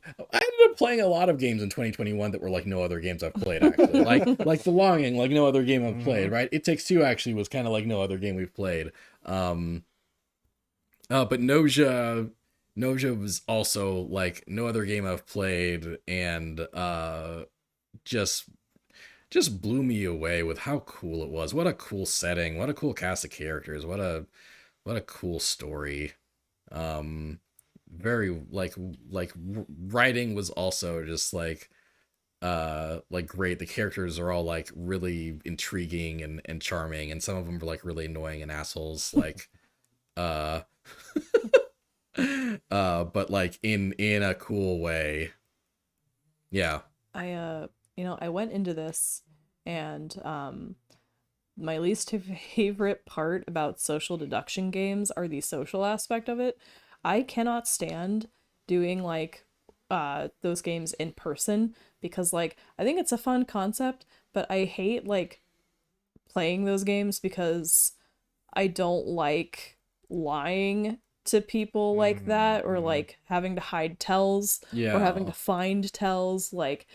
up playing a lot of games in 2021 that were like no other games I've played, actually. like The Longing, like no other game I've played, right? It Takes Two actually was kind of like no other game we've played. But Noja was also like no other game I've played, and just blew me away with how cool it was. What a cool setting, what a cool cast of characters, what a cool story. Very like writing was also just like great. The characters are all like really intriguing and charming, and some of them were like really annoying and assholes, like but like in a cool way. Yeah. I went into this, and my least favorite part about social deduction games are the social aspect of it. I cannot stand doing like those games in person, because like I think it's a fun concept, but I hate like playing those games because I don't like lying to people like that, or like having to hide tells, or having to find tells. Like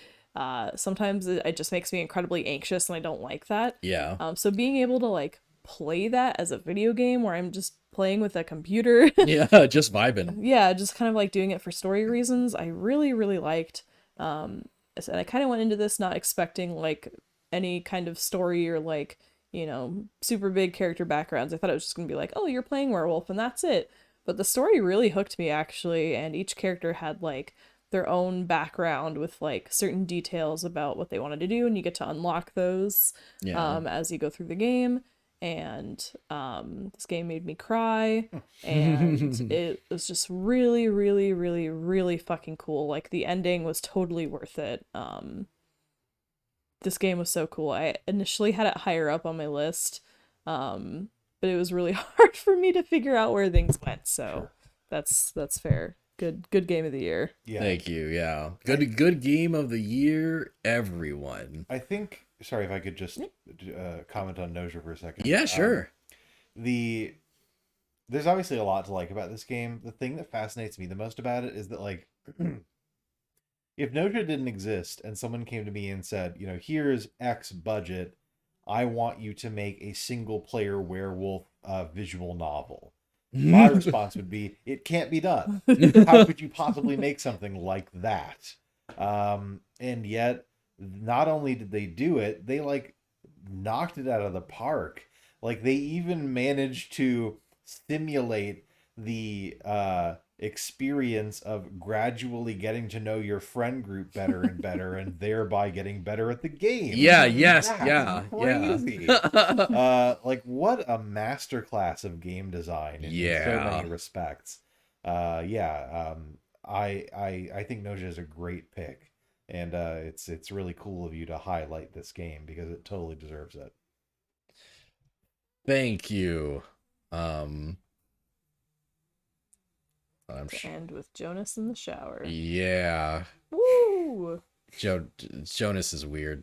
sometimes it just makes me incredibly anxious, and I don't like that. So being able to like play that as a video game where I'm just playing with a computer just vibing, just kind of like doing it for story reasons, I really liked. And I kind of went into this not expecting like any kind of story or like, you know, super big character backgrounds. I thought it was just gonna be like, oh, you're playing werewolf and that's it. But the story really hooked me, actually, and each character had like their own background with like certain details about what they wanted to do, and you get to unlock those as you go through the game. And this game made me cry, and it was just really fucking cool. Like the ending was totally worth it. This game was so cool. I initially had it higher up on my list, but it was really hard for me to figure out where things went. So that's fair. Good game of the year. Yeah. Thank you. Yeah. Good game of the year, everyone. I think, sorry if I could just comment on Noja for a second. Yeah, sure. There's obviously a lot to like about this game. The thing that fascinates me the most about it is that, like, if Noja didn't exist and someone came to me and said, you know, here's X budget, I want you to make a single player werewolf visual novel, my response would be, it can't be done. How could you possibly make something like that? And yet, not only did they do it, they like knocked it out of the park. Like they even managed to simulate the experience of gradually getting to know your friend group better and better, and thereby getting better at the game. Crazy. Like what a masterclass of game design in so many respects. I think Noja is a great pick, and it's really cool of you to highlight this game because it totally deserves it. Thank you. And with Jonas in the shower. Yeah. Woo! Jonas is weird.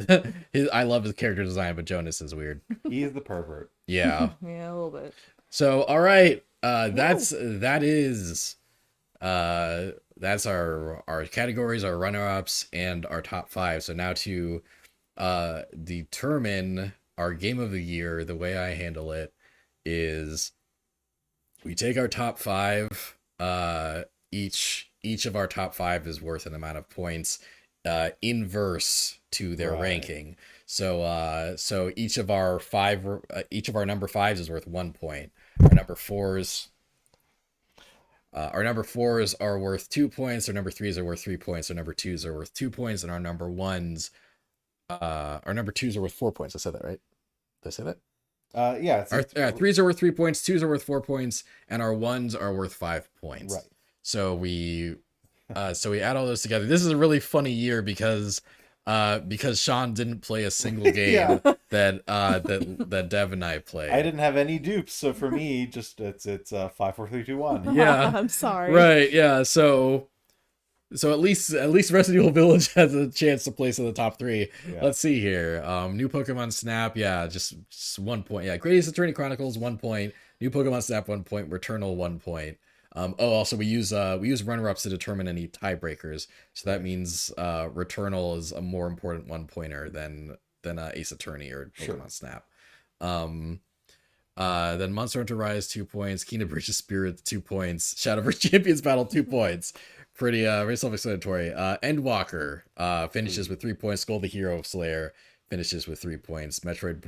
I love his character design, but Jonas is weird. He is the pervert. Yeah. Yeah, a little bit. So, all right. That's our categories, our runner-ups, and our top 5. So now to determine our game of the year, the way I handle it is we take our top 5. Each of our top 5 is worth an amount of points, inverse to their Right. ranking. So each of our number fives is worth 1 point. Our number fours are worth 2 points. Our number threes are worth 3 points. Our number twos are worth 2 points, and our number twos are worth 4 points. I said that right? Did I say that? Yeah. Our threes are worth 3 points. Twos are worth 4 points, and our ones are worth 5 points. Right. So we add all those together. This is a really funny year because Sean didn't play a single game Yeah. that Dev and I played. I didn't have any dupes, so for me, just it's 5, 4, 3, 2, 1. Yeah. I'm sorry. Right, yeah. So at least Resident Evil Village has a chance to place in the top 3. Yeah. Let's see here. New Pokemon Snap, yeah, just 1 point. Yeah, Greatest Attorney Chronicles 1 point. New Pokemon Snap 1 point. Returnal 1 point. Also we use runner-ups to determine any tiebreakers. So that means Returnal is a more important 1 pointer than Ace Attorney or Pokemon Snap. Then Monster Hunter Rise 2 points, Kingdom Bridge of Spirits 2 points, Shadowverse Champions Battle 2 points. Pretty very self-explanatory. Endwalker finishes with 3 points. Skull the Hero Slayer finishes with 3 points. Metroid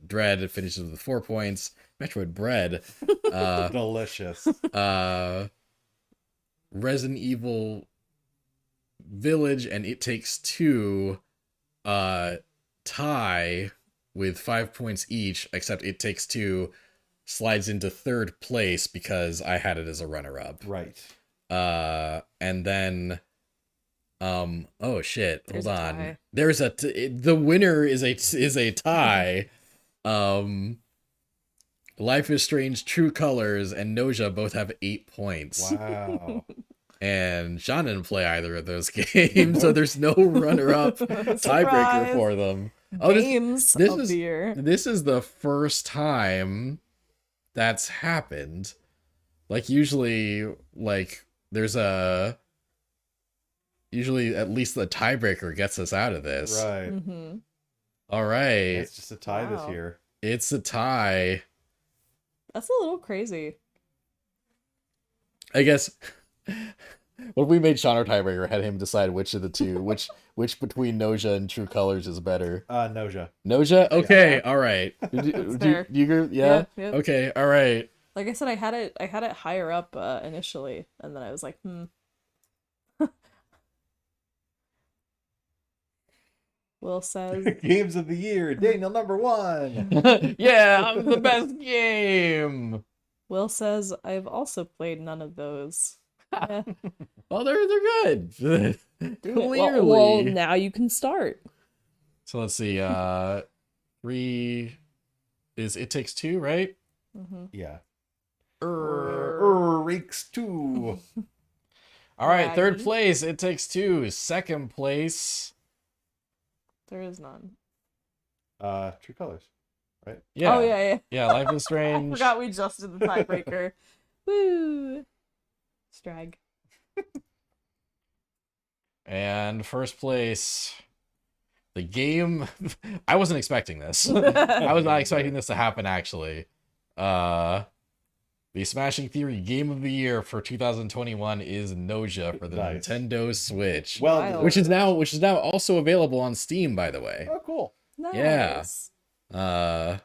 Dread finishes with 4 points. Metroid Bread. Delicious. Resident Evil Village and It Takes Two tie with 5 points each, except It Takes Two slides into 3rd place because I had it as a runner-up. Right. And then oh shit, There's hold a on. tie. There's the winner is a tie. Life is Strange, True Colors, and Noja both have 8 points. Wow. And Sean didn't play either of those games, so there's no runner-up tiebreaker Surprise. for them. Games this of is the year. this is the first time that's happened. Like usually there's usually at least the tiebreaker gets us out of this. Right. Mm-hmm. All right. It's just a tie this Wow. year. It's a tie. That's a little crazy. I guess what if we made Sean our tiebreaker, had him decide which of the two, which between Noja and True Colors is better. Noja. Noja? Okay, all right. Do fair. you agree? Yeah? Yeah. Okay, all right. Like I said, I had it higher up initially, and then I was like, Will says, Games of the year. Daniel number 1. Yeah, I'm the best game. Will says, I've also played none of those. Yeah. Well, they're good. Clearly. Well, now you can start. So let's see. 3 is It Takes Two, right? Mm-hmm. Yeah. All Reeks 2. right, 3rd Raggy. place, It Takes Two. 2nd place, There is none. True Colors. Right? yeah, Oh yeah. yeah. Life is I Strange. forgot we just did the tiebreaker. Woo! Strag. And 1st place, the game. I wasn't expecting this. I was not expecting this to happen. Actually, the Smashing Theory Game of the Year for 2021 is Noja for the Nice. Nintendo Switch, Well, Wild. which is now also available on Steam, by the way. Oh, cool. Nice. Yeah.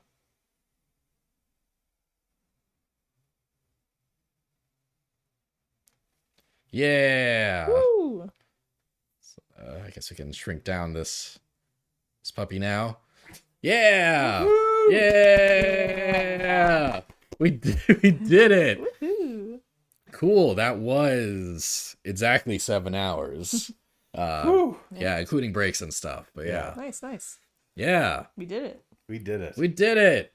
Yeah. Woo! I guess we can shrink down this puppy now. Yeah. Woo! Yeah. We did it. Woohoo! Cool. That was exactly 7 hours. Woo! Yeah, including breaks and stuff. But yeah. Nice. Yeah. We did it. We did it. We did it.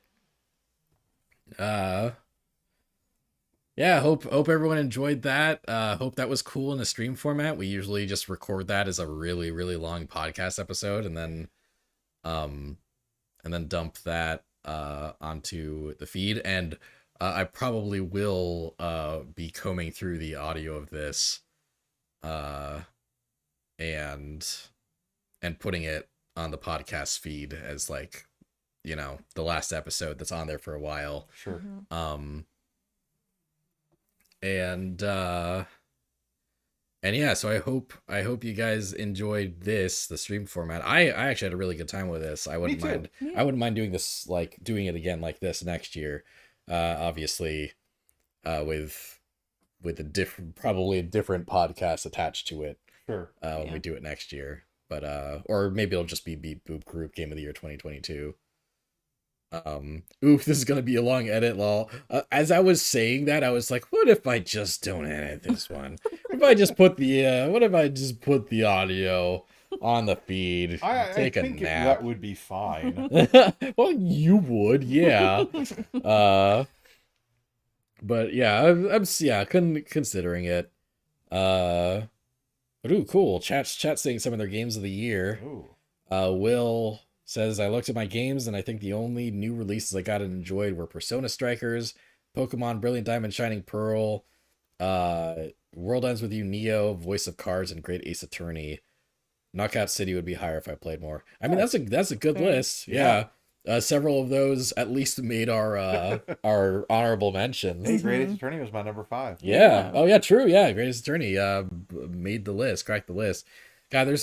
Yeah, hope everyone enjoyed that. Hope that was cool in a stream format. We usually just record that as a really, really long podcast episode and then dump that onto the feed. And I probably will be combing through the audio of this and putting it on the podcast feed as like, you know, the last episode that's on there for a while. Sure. And yeah, so I hope you guys enjoyed the stream format. I actually had a really good time with this. I wouldn't too. mind I wouldn't mind doing this, like doing it again like this next year. Obviously, with a different, probably a different podcast attached to it. Sure. When we do it next year. But or maybe it'll just be Beep Boop Group Game of the Year 2022. Oof, this is gonna be a long edit, lol. As I was saying that, I was like, what if I just don't edit this one? If I just put the what if I just put the audio on the feed? I Take a think nap. that would be fine. Well, you would, yeah. But yeah, I'm yeah, considering it. But ooh, cool. Chat's saying some of their games of the year. Ooh. Will says, I looked at my games and I think the only new releases I got and enjoyed were Persona Strikers, Pokemon Brilliant Diamond Shining Pearl, World Ends With You Neo, Voice of Cards, and Great Ace Attorney. Knockout City would be higher if I played more. I mean, that's a good list. Yeah. Several of those at least made our our honorable mentions. Hey, Great Ace Attorney was my number 5. Yeah. Oh yeah, true. Yeah, Great Ace Attorney made the list, cracked the list. God,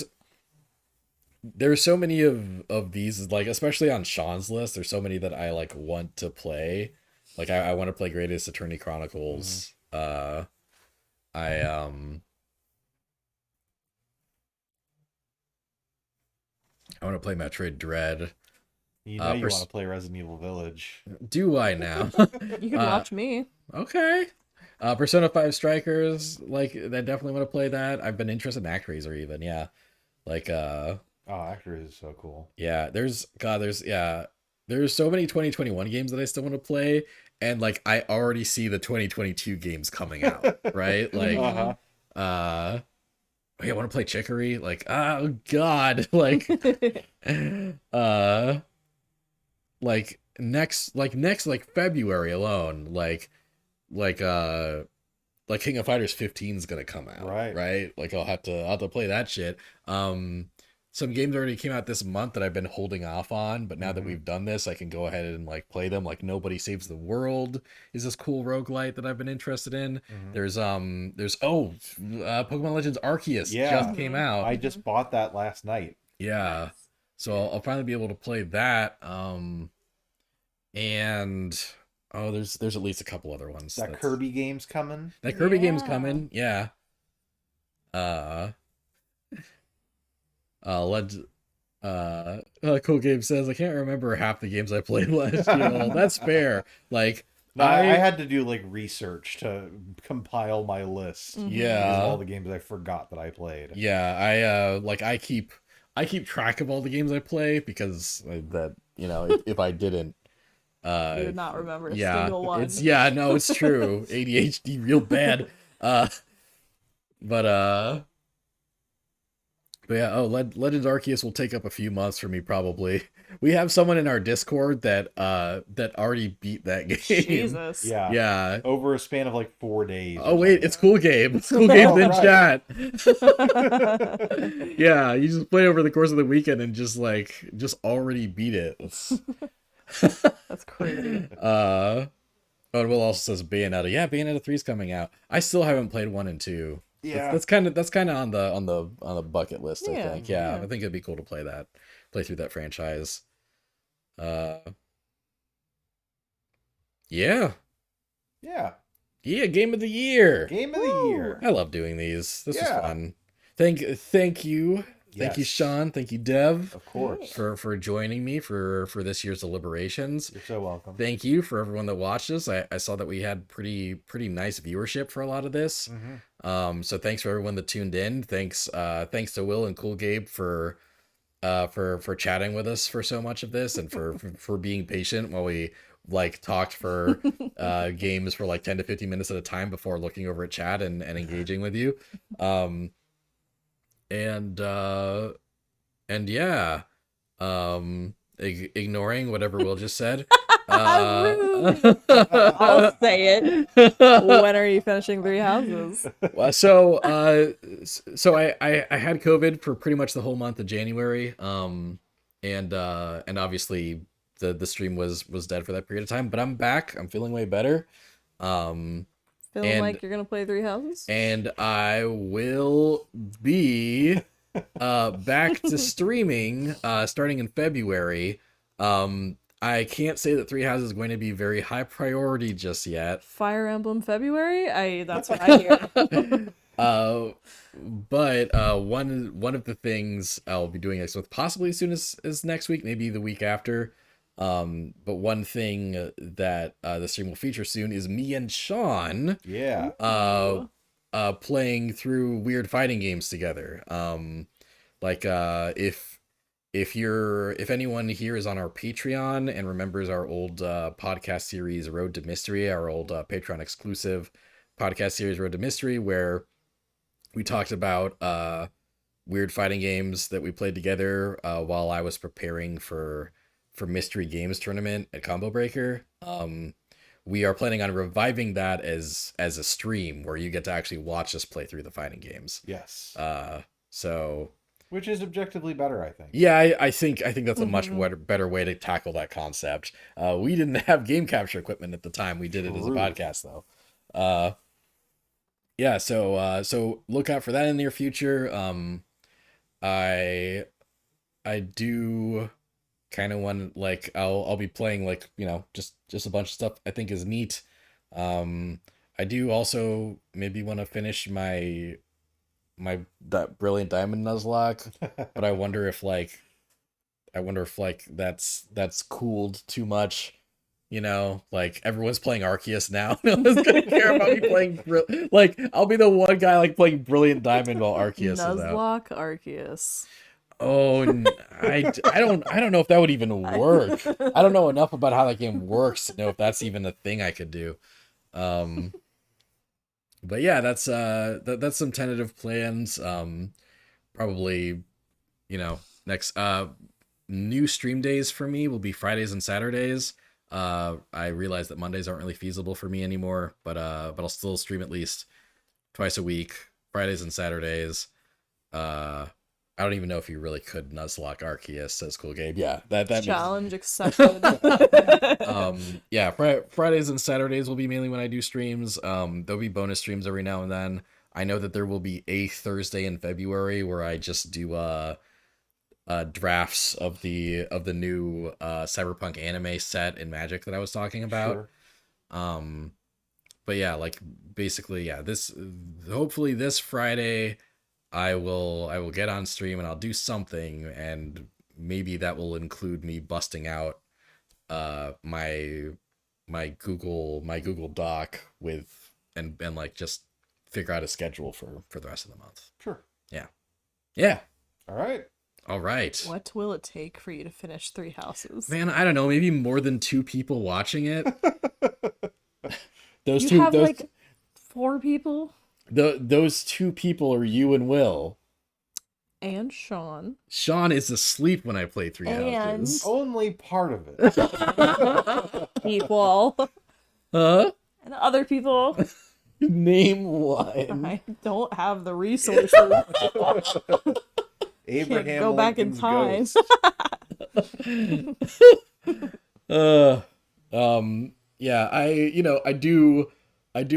there's so many of these, like especially on Sean's list. There's so many that I like want to play. Like I want to play Great Ace Attorney Chronicles. I want to play Metroid Dread. You know you want to play Resident Evil Village. Do I now? You can watch me. Okay. Persona 5 Strikers, like I definitely want to play that. I've been interested in ActRaiser even, yeah. Like oh, ActRaiser is so cool. Yeah, there's so many 2021 games that I still want to play, and like I already see the 2022 games coming out, right? Like oh yeah, I want to play Chicory. Like, oh god, like next February alone, like King of Fighters 15 is gonna come out, right? Like I'll have to play that shit. Some games already came out this month that I've been holding off on, but now that we've done this, I can go ahead and like play them. Like Nobody Saves the World is this cool roguelite that I've been interested in. There's Pokemon Legends Arceus just came out. I just bought that last night. Yeah. So I'll finally be able to play that. And there's at least a couple other ones. That Kirby game's coming. That Kirby game's coming. Yeah. Cool Game says, I can't remember half the games I played last year. Well, that's fair. Like I had to do like research to compile my list. Yeah. Of all the games I forgot that I played. Yeah, I keep track of all the games I play because that, if I didn't you would not remember a single one. It's true. ADHD real bad. But yeah, Legends Arceus will take up a few months for me probably. We have someone in our Discord that already beat that game. Jesus. Yeah. Yeah. Over a span of like 4 days. Oh wait, it's Cool Game. It's Cool Game's in chat. Yeah, you just play over the course of the weekend and just already beat it. That's crazy. And Will also says Bayonetta. Yeah, Bayonetta 3 is coming out. I still haven't played 1 and 2. Yeah, that's kind of on the bucket list. I think. Yeah, I think it'd be cool to play through that franchise. Yeah, Game of the Year. I love doing these. This was fun. Thank you. Thank you, Sean. Thank you, Dev. Of course. For joining me for this year's deliberations. You're so welcome. Thank you for everyone that watched us. I saw that we had pretty nice viewership for a lot of this. So thanks for everyone that tuned in. Thanks to Will and Cool Gabe for chatting with us for so much of this and for being patient while we talked for games for 10 to 15 minutes at a time before looking over at chat and engaging with you. Ignoring whatever Will just said. I'll say it. When are you finishing Three Houses? So I had COVID for pretty much the whole month of January. And obviously the stream was dead for that period of time, but I'm back. I'm feeling way better. Feeling And- like you're gonna play Three Houses? And I will be back to streaming starting in February. I can't say that Three Houses is going to be very high priority just yet. Fire Emblem February? That's what I hear. But one of the things I'll be doing next month, possibly as soon as next week, maybe the week after. But one thing that the stream will feature soon is me and Sean Yeah. playing through weird fighting games together. If anyone here is on our Patreon and remembers our old podcast series Road to Mystery, our old Patreon exclusive podcast series Road to Mystery, where we talked about weird fighting games that we played together while I was preparing for Mystery Games Tournament at Combo Breaker. We are planning on reviving that as a stream where you get to actually watch us play through the fighting games. Yes. So Which is objectively better, I think. yeah, I think that's a much better way to tackle that concept. We didn't have game capture equipment at the time we did it as a True. podcast, though. Yeah, so look out for that in the near future. I do kind of want, like, I'll be playing, like, you know, just a bunch of stuff I think is neat. I do also maybe want to finish that Brilliant Diamond Nuzlocke, but I wonder if that's cooled too much. You know, like, everyone's playing Arceus now. No one's gonna care about me playing like, I'll be the one guy like playing Brilliant Diamond while Arceus is out. Nuzlocke Arceus. Oh, I don't know if that would even work. I don't know enough about how that game works to know if that's even a thing I could do. But yeah, that's some tentative plans. Probably, you know, next new stream days for me will be Fridays and Saturdays. I realize that Mondays aren't really feasible for me anymore, but I'll still stream at least twice a week, Fridays and Saturdays. I don't even know if you really could Nuzlocke Arceus, says Cool Gabe. Yeah, that Challenge accepted. Yeah, Fridays and Saturdays will be mainly when I do streams. There'll be bonus streams every now and then. I know that there will be a Thursday in February where I just do drafts of the new Cyberpunk anime set in Magic that I was talking about. Sure. But yeah, like, basically, yeah, hopefully this Friday I will get on stream and I'll do something, and maybe that will include me busting out my Google Doc with and like just figure out a schedule for the rest of the month. Sure. Yeah. All right. All right. What will it take for you to finish Three Houses? Man, I don't know, maybe more than 2 people watching it. You have like 4 people Those 2 people are you and Will. and Sean. Sean is asleep when I play Three And- Houses. Only part of it. People Huh? and other people. Name one. I don't have the resources. Abraham Can't go back in Lincoln's time. ghost. Yeah, I do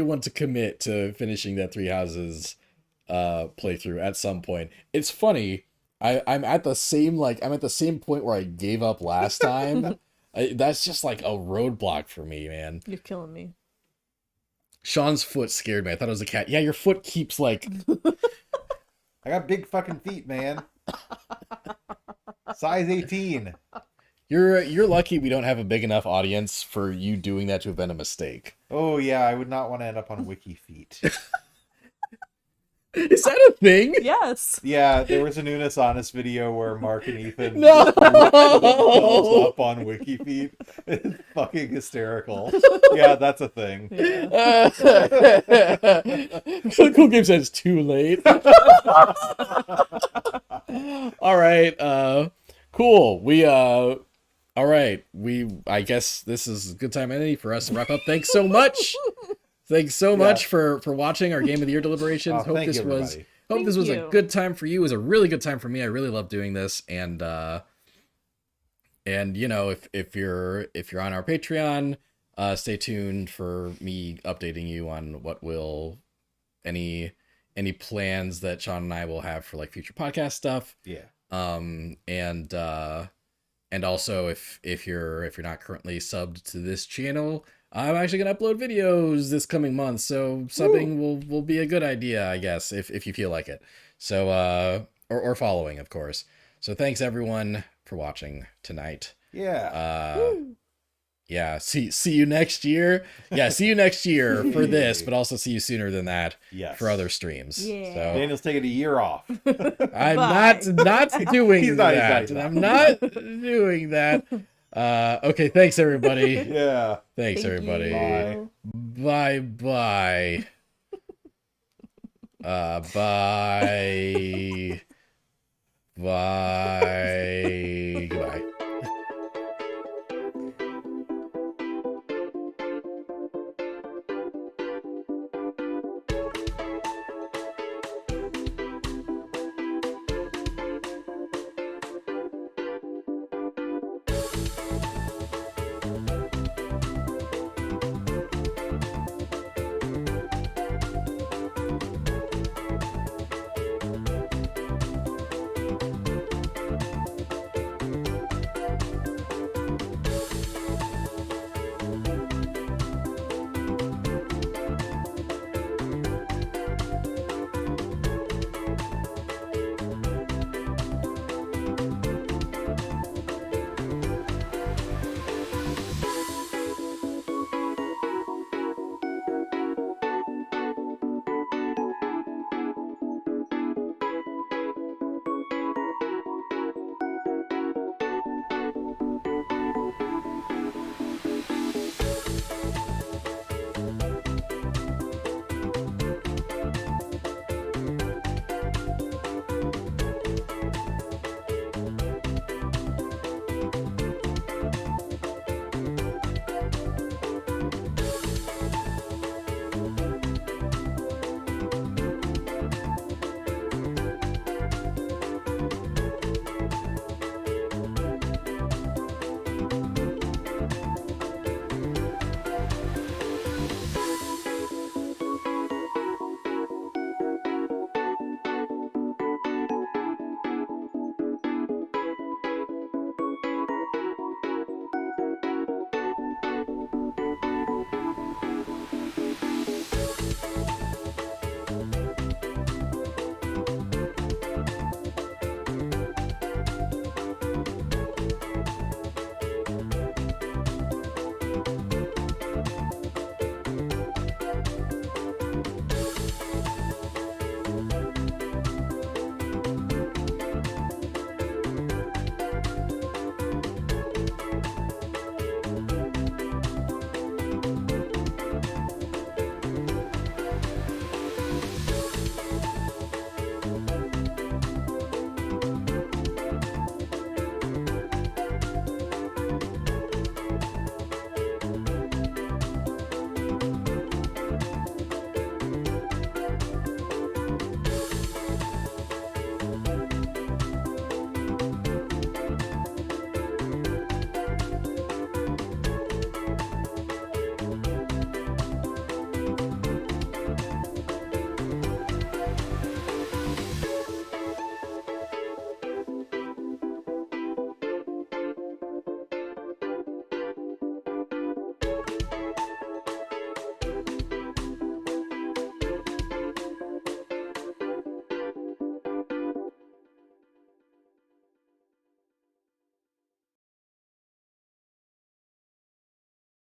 want to commit to finishing that Three Houses playthrough at some point. It's funny. I'm at the same point where I gave up last time. That's just like a roadblock for me, man. You're killing me. Sean's foot scared me. I thought it was a cat. Yeah, your foot keeps like I got big fucking feet, man. Size 18. You're lucky we don't have a big enough audience for you doing that to have been a mistake. Oh yeah, I would not want to end up on Wiki Feet. Is that a thing? Yes. Yeah, there was a Nunes Honest video where Mark and Ethan No! themselves up on Wiki Feet. It's fucking hysterical. Yeah, that's a thing. Yeah. Cool Game says too late. All right, cool. All right. I guess this is a good time, Anthony, for us to wrap up. Thanks so much. Thanks so much for watching our Game of the Year deliberations. Oh, thank you, everybody. Thank this was you. a good time for you. It was a really good time for me. I really love doing this, and you know, if you're on our Patreon, stay tuned for me updating you on what will any plans that Sean and I will have for like future podcast stuff. Yeah. And also if you're not currently subbed to this channel, I'm actually gonna upload videos this coming month, so subbing will be a good idea, I guess, if you feel like it. So or following, of course. So thanks everyone for watching tonight. Yeah. Yeah, see you next year. Yeah, see you next year for this, but also see you sooner than that for other streams. Yeah. So Daniel's taking a year off. I'm not doing He's not, that. he's not. I'm not doing that. Okay, thanks everybody. Yeah. Thanks Thank everybody. you. Bye bye. Bye. Bye.